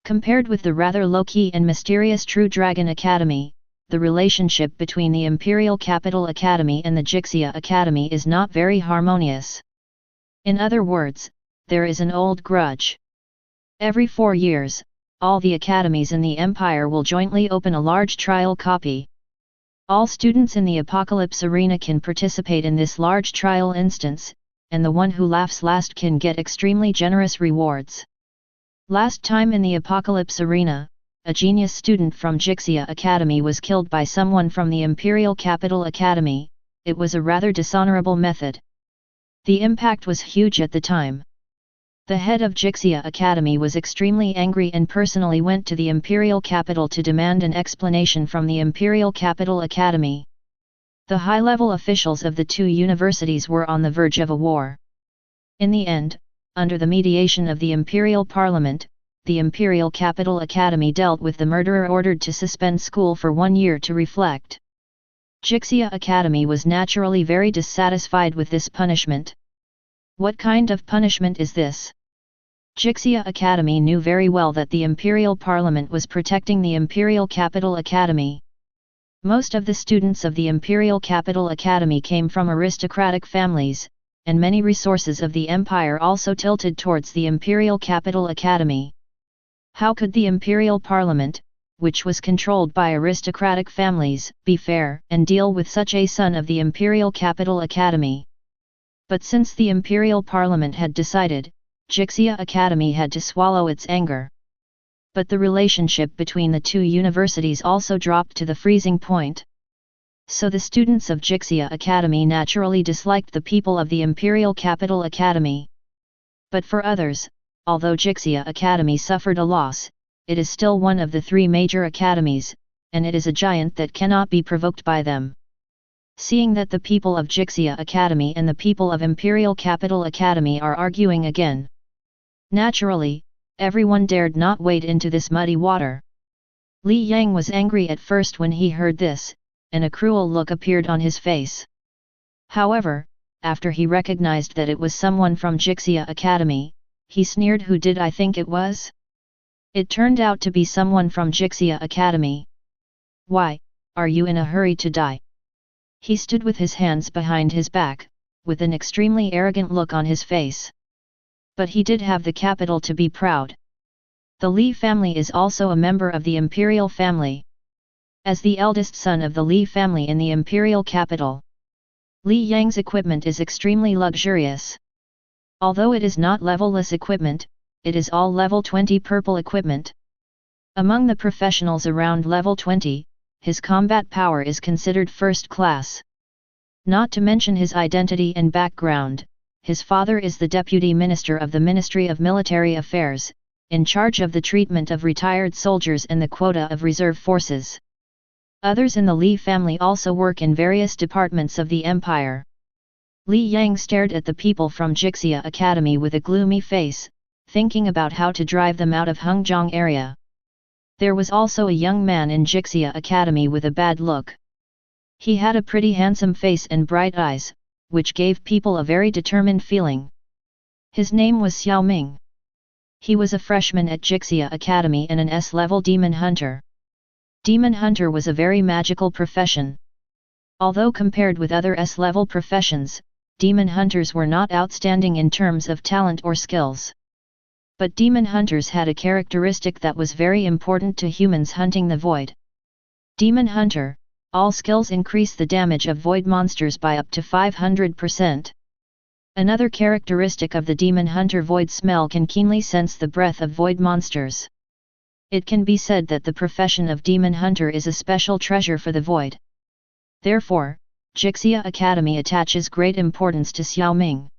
Speaker 1: Compared with the rather low-key and mysterious True Dragon Academy, the relationship between the Imperial Capital Academy and the Qixia Academy is not very harmonious. In other words, there is an old grudge. Every 4 years, all the academies in the empire will jointly open a large trial copy. All students in the apocalypse arena can participate in this large trial instance, and the one who laughs last can get extremely generous rewards. Last time in the apocalypse arena, a genius student from Qixia Academy was killed by someone from the Imperial Capital Academy. It was a rather dishonorable method. The impact was huge at the time. The head of Qixia Academy was extremely angry and personally went to the Imperial Capital to demand an explanation from the Imperial Capital Academy. The high-level officials of the two universities were on the verge of a war. In the end, under the mediation of the Imperial Parliament, the Imperial Capital Academy dealt with the murderer ordered to suspend school for 1 year to reflect. Qixia Academy was naturally very dissatisfied with this punishment. What kind of punishment is this? Qixia Academy knew very well that the Imperial Parliament was protecting the Imperial Capital Academy. Most of the students of the Imperial Capital Academy came from aristocratic families, and many resources of the empire also tilted towards the Imperial Capital Academy. How could the Imperial Parliament, which was controlled by aristocratic families, be fair and deal with such a son of the Imperial Capital Academy? But since the Imperial Parliament had decided, Jixia Academy had to swallow its anger. But the relationship between the two universities also dropped to the freezing point. So the students of Jixia Academy naturally disliked the people of the Imperial Capital Academy. But for others, although Jixia Academy suffered a loss, it is still one of the three major academies, and it is a giant that cannot be provoked by them. Seeing that the people of Jixia Academy and the people of Imperial Capital Academy are arguing again, naturally, everyone dared not wade into this muddy water. Li Yang was angry at first when he heard this, and a cruel look appeared on his face. However, after he recognized that it was someone from Jixia Academy, he sneered, "Who did I think it was?" It turned out to be someone from Jixia Academy. "Why, are you in a hurry to die?" He stood with his hands behind his back, with an extremely arrogant look on his face. But he did have the capital to be proud. The Li family is also a member of the imperial family. As the eldest son of the Li family in the imperial capital, Li Yang's equipment is extremely luxurious. Although it is not level-less equipment, it is all level 20 purple equipment. Among the professionals around level 20, his combat power is considered first class. Not to mention his identity and background, his father is the Deputy Minister of the Ministry of Military Affairs, in charge of the treatment of retired soldiers and the quota of reserve forces. Others in the Li family also work in various departments of the empire. Li Yang stared at the people from Jixia Academy with a gloomy face, thinking about how to drive them out of Hengzhong area. There was also a young man in Jixia Academy with a bad look. He had a pretty handsome face and bright eyes, which gave people a very determined feeling. His name was Xiao Ming. He was a freshman at Jixia Academy and an S-level demon hunter. Demon hunter was a very magical profession. Although compared with other S-level professions, demon hunters were not outstanding in terms of talent or skills. But demon hunters had a characteristic that was very important to humans hunting the void. Demon hunter, all skills increase the damage of void monsters by up to 500%. Another characteristic of the demon hunter, void smell, can keenly sense the breath of void monsters. It can be said that the profession of demon hunter is a special treasure for the void. Therefore, Jixia Academy attaches great importance to Xiao Ming.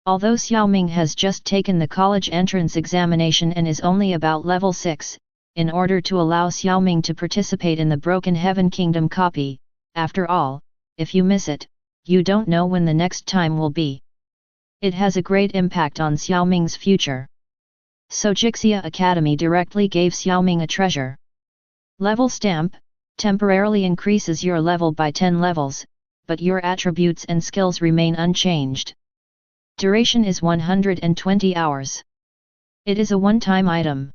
Speaker 1: Although Xiao Ming has just taken the college entrance examination and is only about level 6, in order to allow Xiao Ming to participate in the Broken Heaven Kingdom copy, after all, if you miss it, you don't know when the next time will be. It has a great impact on Xiao Ming's future. So Jixia Academy directly gave Xiao Ming a treasure. Level stamp, temporarily increases your level by 10 levels, but your attributes and skills remain unchanged. Duration is 120 hours. It is a one-time item.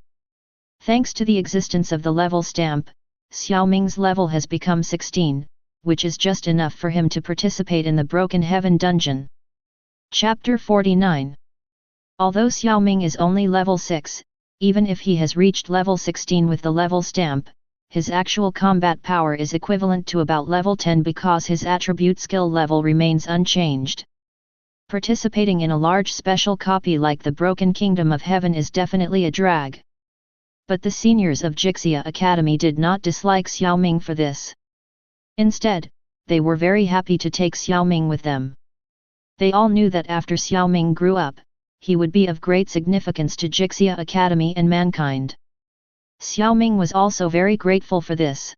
Speaker 1: Thanks to the existence of the level stamp, Xiao Ming's level has become 16, which is just enough for him to participate in the Broken Heaven dungeon. Chapter 49. Although Xiao Ming is only level 6, even if he has reached level 16 with the level stamp, his actual combat power is equivalent to about level 10 because his attribute skill level remains unchanged. Participating in a large special copy like the Broken Kingdom of Heaven is definitely a drag. But the seniors of Jixia Academy did not dislike Xiao Ming for this. Instead, they were very happy to take Xiao Ming with them. They all knew that after Xiao Ming grew up, he would be of great significance to Jixia Academy and mankind. Xiao Ming was also very grateful for this.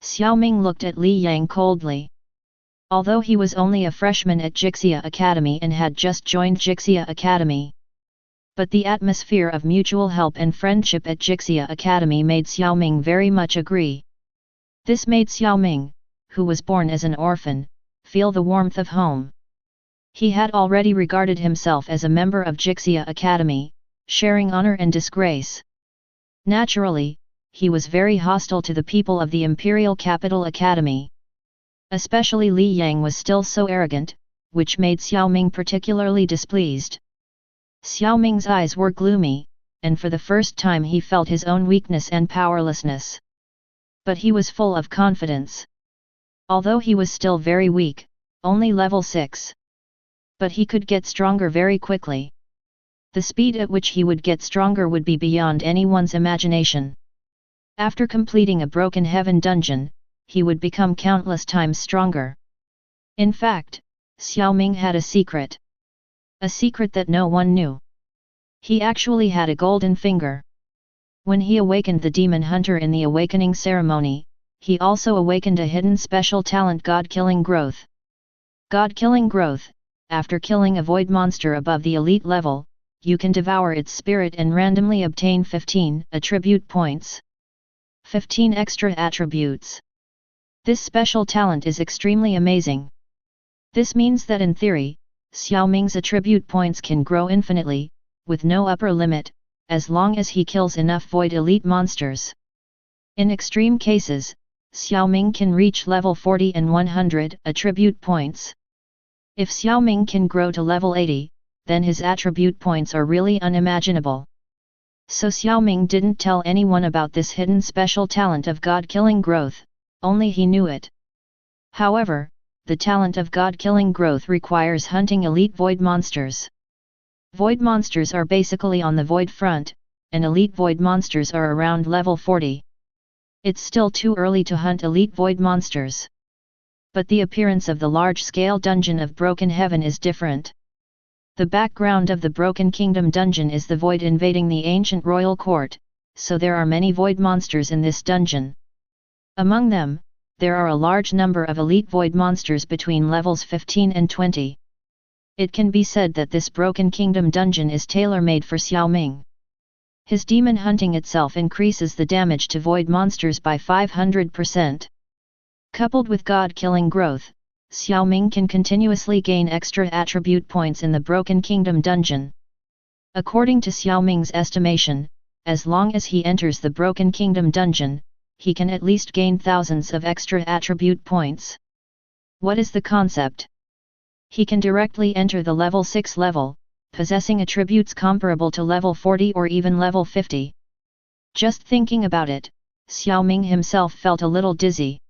Speaker 1: Xiao Ming looked at Li Yang coldly. Although he was only a freshman at Jixia Academy and had just joined Jixia Academy. But the atmosphere of mutual help and friendship at Jixia Academy made Xiao Ming very much agree. This made Xiao Ming, who was born as an orphan, feel the warmth of home. He had already regarded himself as a member of Jixia Academy, sharing honor and disgrace. Naturally, he was very hostile to the people of the Imperial Capital Academy. Especially Li Yang was still so arrogant, which made Xiao Ming particularly displeased. Xiao Ming's eyes were gloomy, and for the first time he felt his own weakness and powerlessness. But he was full of confidence. Although he was still very weak, only level 6. But he could get stronger very quickly. The speed at which he would get stronger would be beyond anyone's imagination. After completing a Broken Heaven dungeon, he would become countless times stronger. In fact, Xiaoming had a secret. A secret that no one knew. He actually had a golden finger. When he awakened the demon hunter in the awakening ceremony, he also awakened a hidden special talent, God-killing growth. God-killing growth: after killing a void monster above the elite level, you can devour its spirit and randomly obtain 15 attribute points. 15 extra attributes. This special talent is extremely amazing. This means that in theory, Xiaoming's attribute points can grow infinitely, with no upper limit, as long as he kills enough void elite monsters. In extreme cases, Xiaoming can reach level 40 and 100 attribute points. If Xiaoming can grow to level 80, then his attribute points are really unimaginable. So Xiaoming didn't tell anyone about this hidden special talent of God-killing growth, only he knew it. However, the talent of God-killing growth requires hunting elite void monsters. Void monsters are basically on the void front, and elite void monsters are around level 40. It's still too early to hunt elite void monsters. But the appearance of the large-scale dungeon of Broken Heaven is different. The background of the Broken Kingdom dungeon is the void invading the ancient royal court, so there are many void monsters in this dungeon. Among them, there are a large number of elite void monsters between levels 15 and 20. It can be said that this Broken Kingdom dungeon is tailor-made for Xiaoming. His demon hunting itself increases the damage to void monsters by 500%. Coupled with God-killing growth, Xiaoming can continuously gain extra attribute points in the Broken Kingdom dungeon. According to Xiaoming's estimation, as long as he enters the Broken Kingdom dungeon, he can at least gain thousands of extra attribute points. What is the concept? He can directly enter the level 6 level, possessing attributes comparable to level 40 or even level 50. Just thinking about it, Xiaoming himself felt a little dizzy.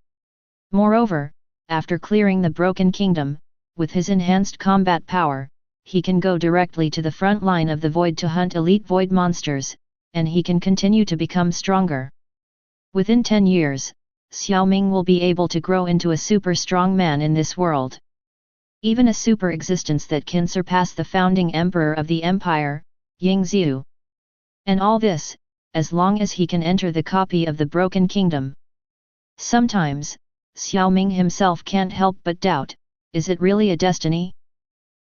Speaker 1: Moreover, after clearing the Broken Kingdom, with his enhanced combat power, he can go directly to the front line of the void to hunt elite void monsters, and he can continue to become stronger. Within 10 years, Xiaoming will be able to grow into a super strong man in this world. Even a super existence that can surpass the founding emperor of the empire, Yingxiu. And all this, as long as he can enter the copy of the Broken Kingdom. Sometimes, Xiaoming himself can't help but doubt, is it really a destiny?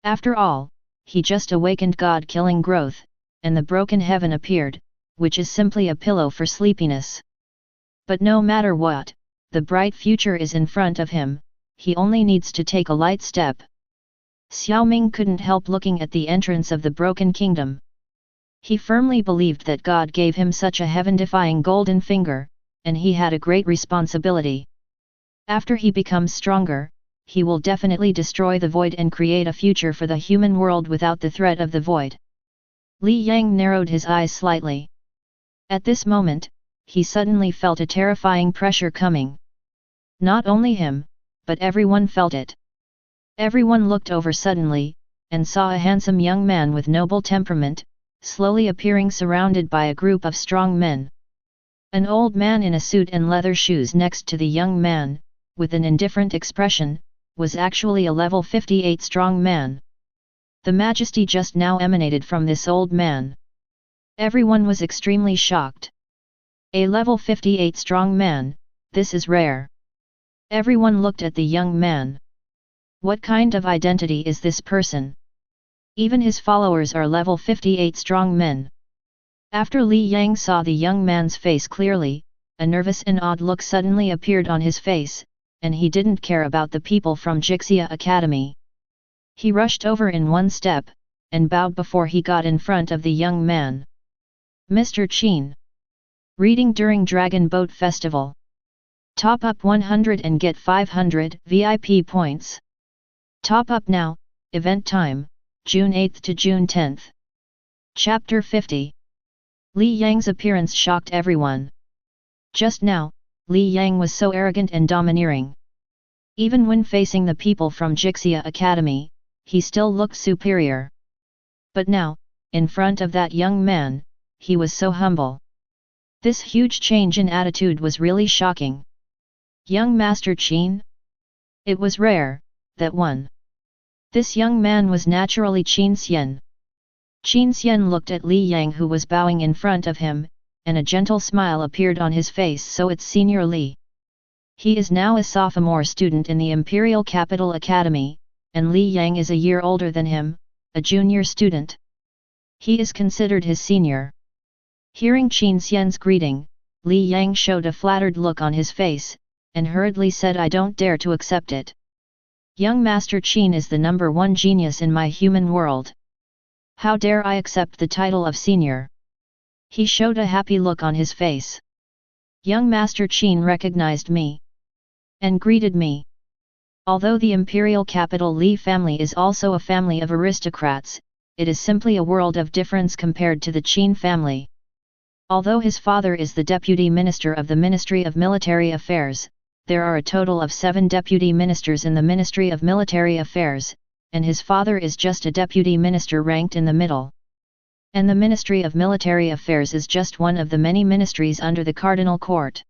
Speaker 1: After all, he just awakened God-killing growth, and the Broken Heaven appeared, which is simply a pillow for sleepiness. But no matter what, the bright future is in front of him, he only needs to take a light step. Xiaoming couldn't help looking at the entrance of the Broken Kingdom. He firmly believed that God gave him such a heaven-defying golden finger, and he had a great responsibility. After he becomes stronger, he will definitely destroy the void and create a future for the human world without the threat of the void. Li Yang narrowed his eyes slightly. At this moment, he suddenly felt a terrifying pressure coming. Not only him, but everyone felt it. Everyone looked over suddenly, and saw a handsome young man with noble temperament, slowly appearing surrounded by a group of strong men. An old man in a suit and leather shoes next to the young man, with an indifferent expression, was actually a level 58 strong man. The majesty just now emanated from this old man. Everyone was extremely shocked. A level 58 strong man, this is rare. Everyone looked at the young man. What kind of identity is this person? Even his followers are level 58 strong men. After Li Yang saw the young man's face clearly, a nervous and odd look suddenly appeared on his face, and he didn't care about the people from Jixia Academy. He rushed over in one step, and bowed before he got in front of the young man. Mr. Qin. Reading during Dragon Boat Festival. Top up 100 and get 500 VIP points. Top up now, event time, June 8 to June 10. Chapter 50. Li Yang's appearance shocked everyone. Just now, Li Yang was so arrogant and domineering. Even when facing the people from Jixia Academy, he still looked superior. But now, in front of that young man, he was so humble. This huge change in attitude was really shocking. Young Master Qin? It was rare, that one. This young man was naturally Qin Xian. Qin Xian looked at Li Yang, who was bowing in front of him, and a gentle smile appeared on his face. So it's Senior Li. He is now a sophomore student in the Imperial Capital Academy, and Li Yang is a year older than him, a junior student. He is considered his senior. Hearing Qin Xian's greeting, Li Yang showed a flattered look on his face, and hurriedly said, "I don't dare to accept it. Young Master Qin is the #1 genius in my human world. How dare I accept the title of senior?" He showed a happy look on his face. Young Master Qin recognized me and greeted me. Although the imperial capital Li family is also a family of aristocrats, it is simply a world of difference compared to the Qin family. Although his father is the deputy minister of the Ministry of Military Affairs, there are a total of 7 deputy ministers in the Ministry of Military Affairs, and his father is just a deputy minister ranked in the middle. And the Ministry of Military Affairs is just one of the many ministries under the Cardinal Court.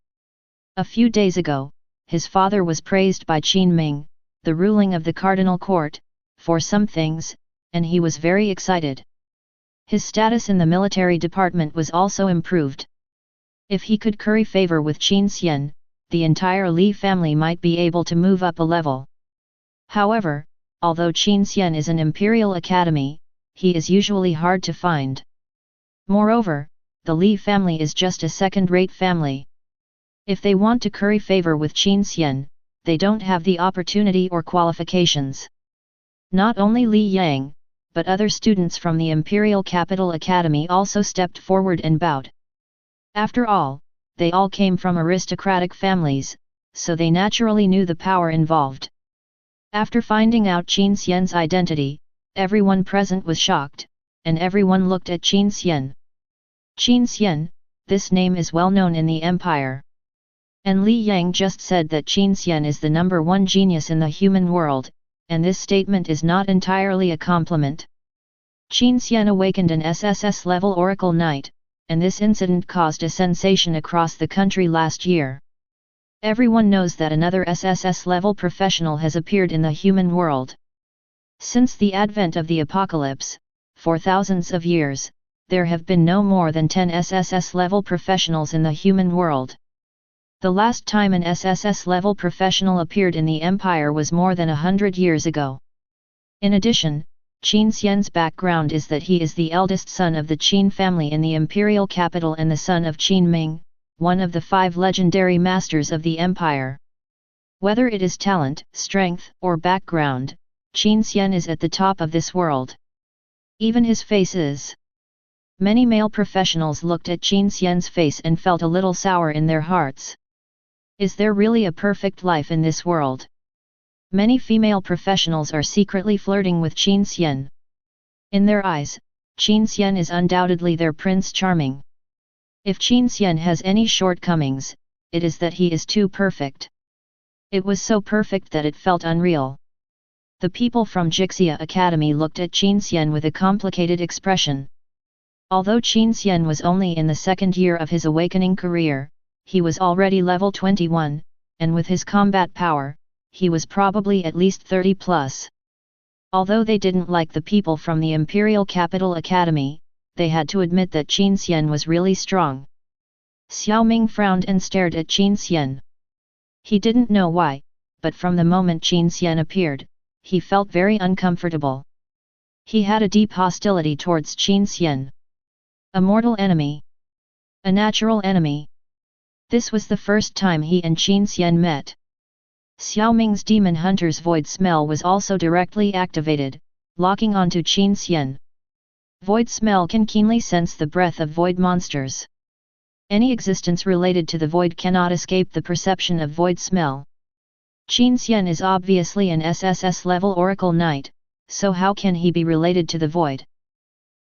Speaker 1: A few days ago, his father was praised by Qin Ming, the ruling of the Cardinal Court, for some things, and he was very excited. His status in the military department was also improved. If he could curry favor with Qin Xian, the entire Li family might be able to move up a level. However, although Qin Xian is an imperial academy, he is usually hard to find. Moreover, the Li family is just a second-rate family. If they want to curry favor with Qin Xian, they don't have the opportunity or qualifications. Not only Li Yang, but other students from the Imperial Capital Academy also stepped forward and bowed. After all, they all came from aristocratic families, so they naturally knew the power involved. After finding out Qin Xian's identity, everyone present was shocked, and everyone looked at Qin Xian. Qin Xian, this name is well known in the empire. And Li Yang just said that Qin Xian is the #1 genius in the human world, and this statement is not entirely a compliment. Qin Xian awakened an SSS-level Oracle Knight, and this incident caused a sensation across the country last year. Everyone knows that another SSS-level professional has appeared in the human world. Since the advent of the apocalypse, for thousands of years, there have been no more than 10 SSS-level professionals in the human world. The last time an SSS-level professional appeared in the Empire was more than 100 years ago. In addition, Qin Xian's background is that he is the eldest son of the Qin family in the imperial capital and the son of Qin Ming, one of the 5 legendary masters of the Empire. Whether it is talent, strength, or background, Qin Xian is at the top of this world. Even his face is. Many male professionals looked at Qin Xian's face and felt a little sour in their hearts. Is there really a perfect life in this world? Many female professionals are secretly flirting with Qin Xian. In their eyes, Qin Xian is undoubtedly their Prince Charming. If Qin Xian has any shortcomings, it is that he is too perfect. It was so perfect that it felt unreal. The people from Jixia Academy looked at Qin Xian with a complicated expression. Although Qin Xian was only in the second year of his awakening career, he was already level 21, and with his combat power, he was probably at least 30 plus. Although they didn't like the people from the Imperial Capital Academy, they had to admit that Qin Xian was really strong. Xiao Ming frowned and stared at Qin Xian. He didn't know why, but from the moment Qin Xian appeared, he felt very uncomfortable. He had a deep hostility towards Qin Xian. A mortal enemy. A natural enemy. This was the first time he and Qin Xian met. Xiao Ming's demon hunter's void smell was also directly activated, locking onto Qin Xian. Void smell can keenly sense the breath of void monsters. Any existence related to the void cannot escape the perception of void smell. Qin Xian is obviously an SSS-level Oracle Knight, so how can he be related to the void?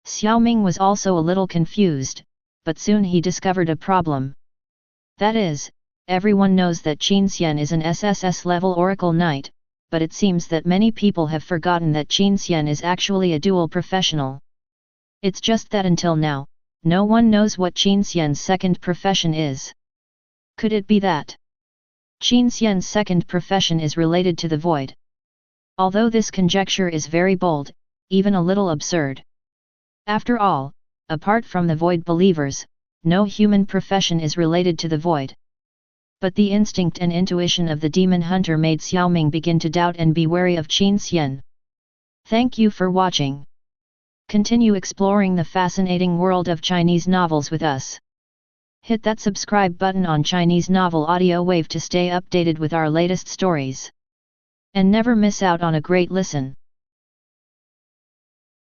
Speaker 1: Xiao Ming was also a little confused, but soon he discovered a problem. That is, everyone knows that Qin Xian is an SSS-level Oracle Knight, but it seems that many people have forgotten that Qin Xian is actually a dual professional. It's just that until now, no one knows what Qin Xian's second profession is. Could it be that Qin Xian's second profession is related to the void? Although this conjecture is very bold, even a little absurd. After all, apart from the void believers, no human profession is related to the void. But the instinct and intuition of the demon hunter made Xiaoming begin to doubt and be wary of Qin Xian. Thank you for watching. Continue exploring the fascinating world of Chinese novels with us. Hit that subscribe button on Chinese Novel Audio Wave to stay updated with our latest stories. And never miss out on a great listen.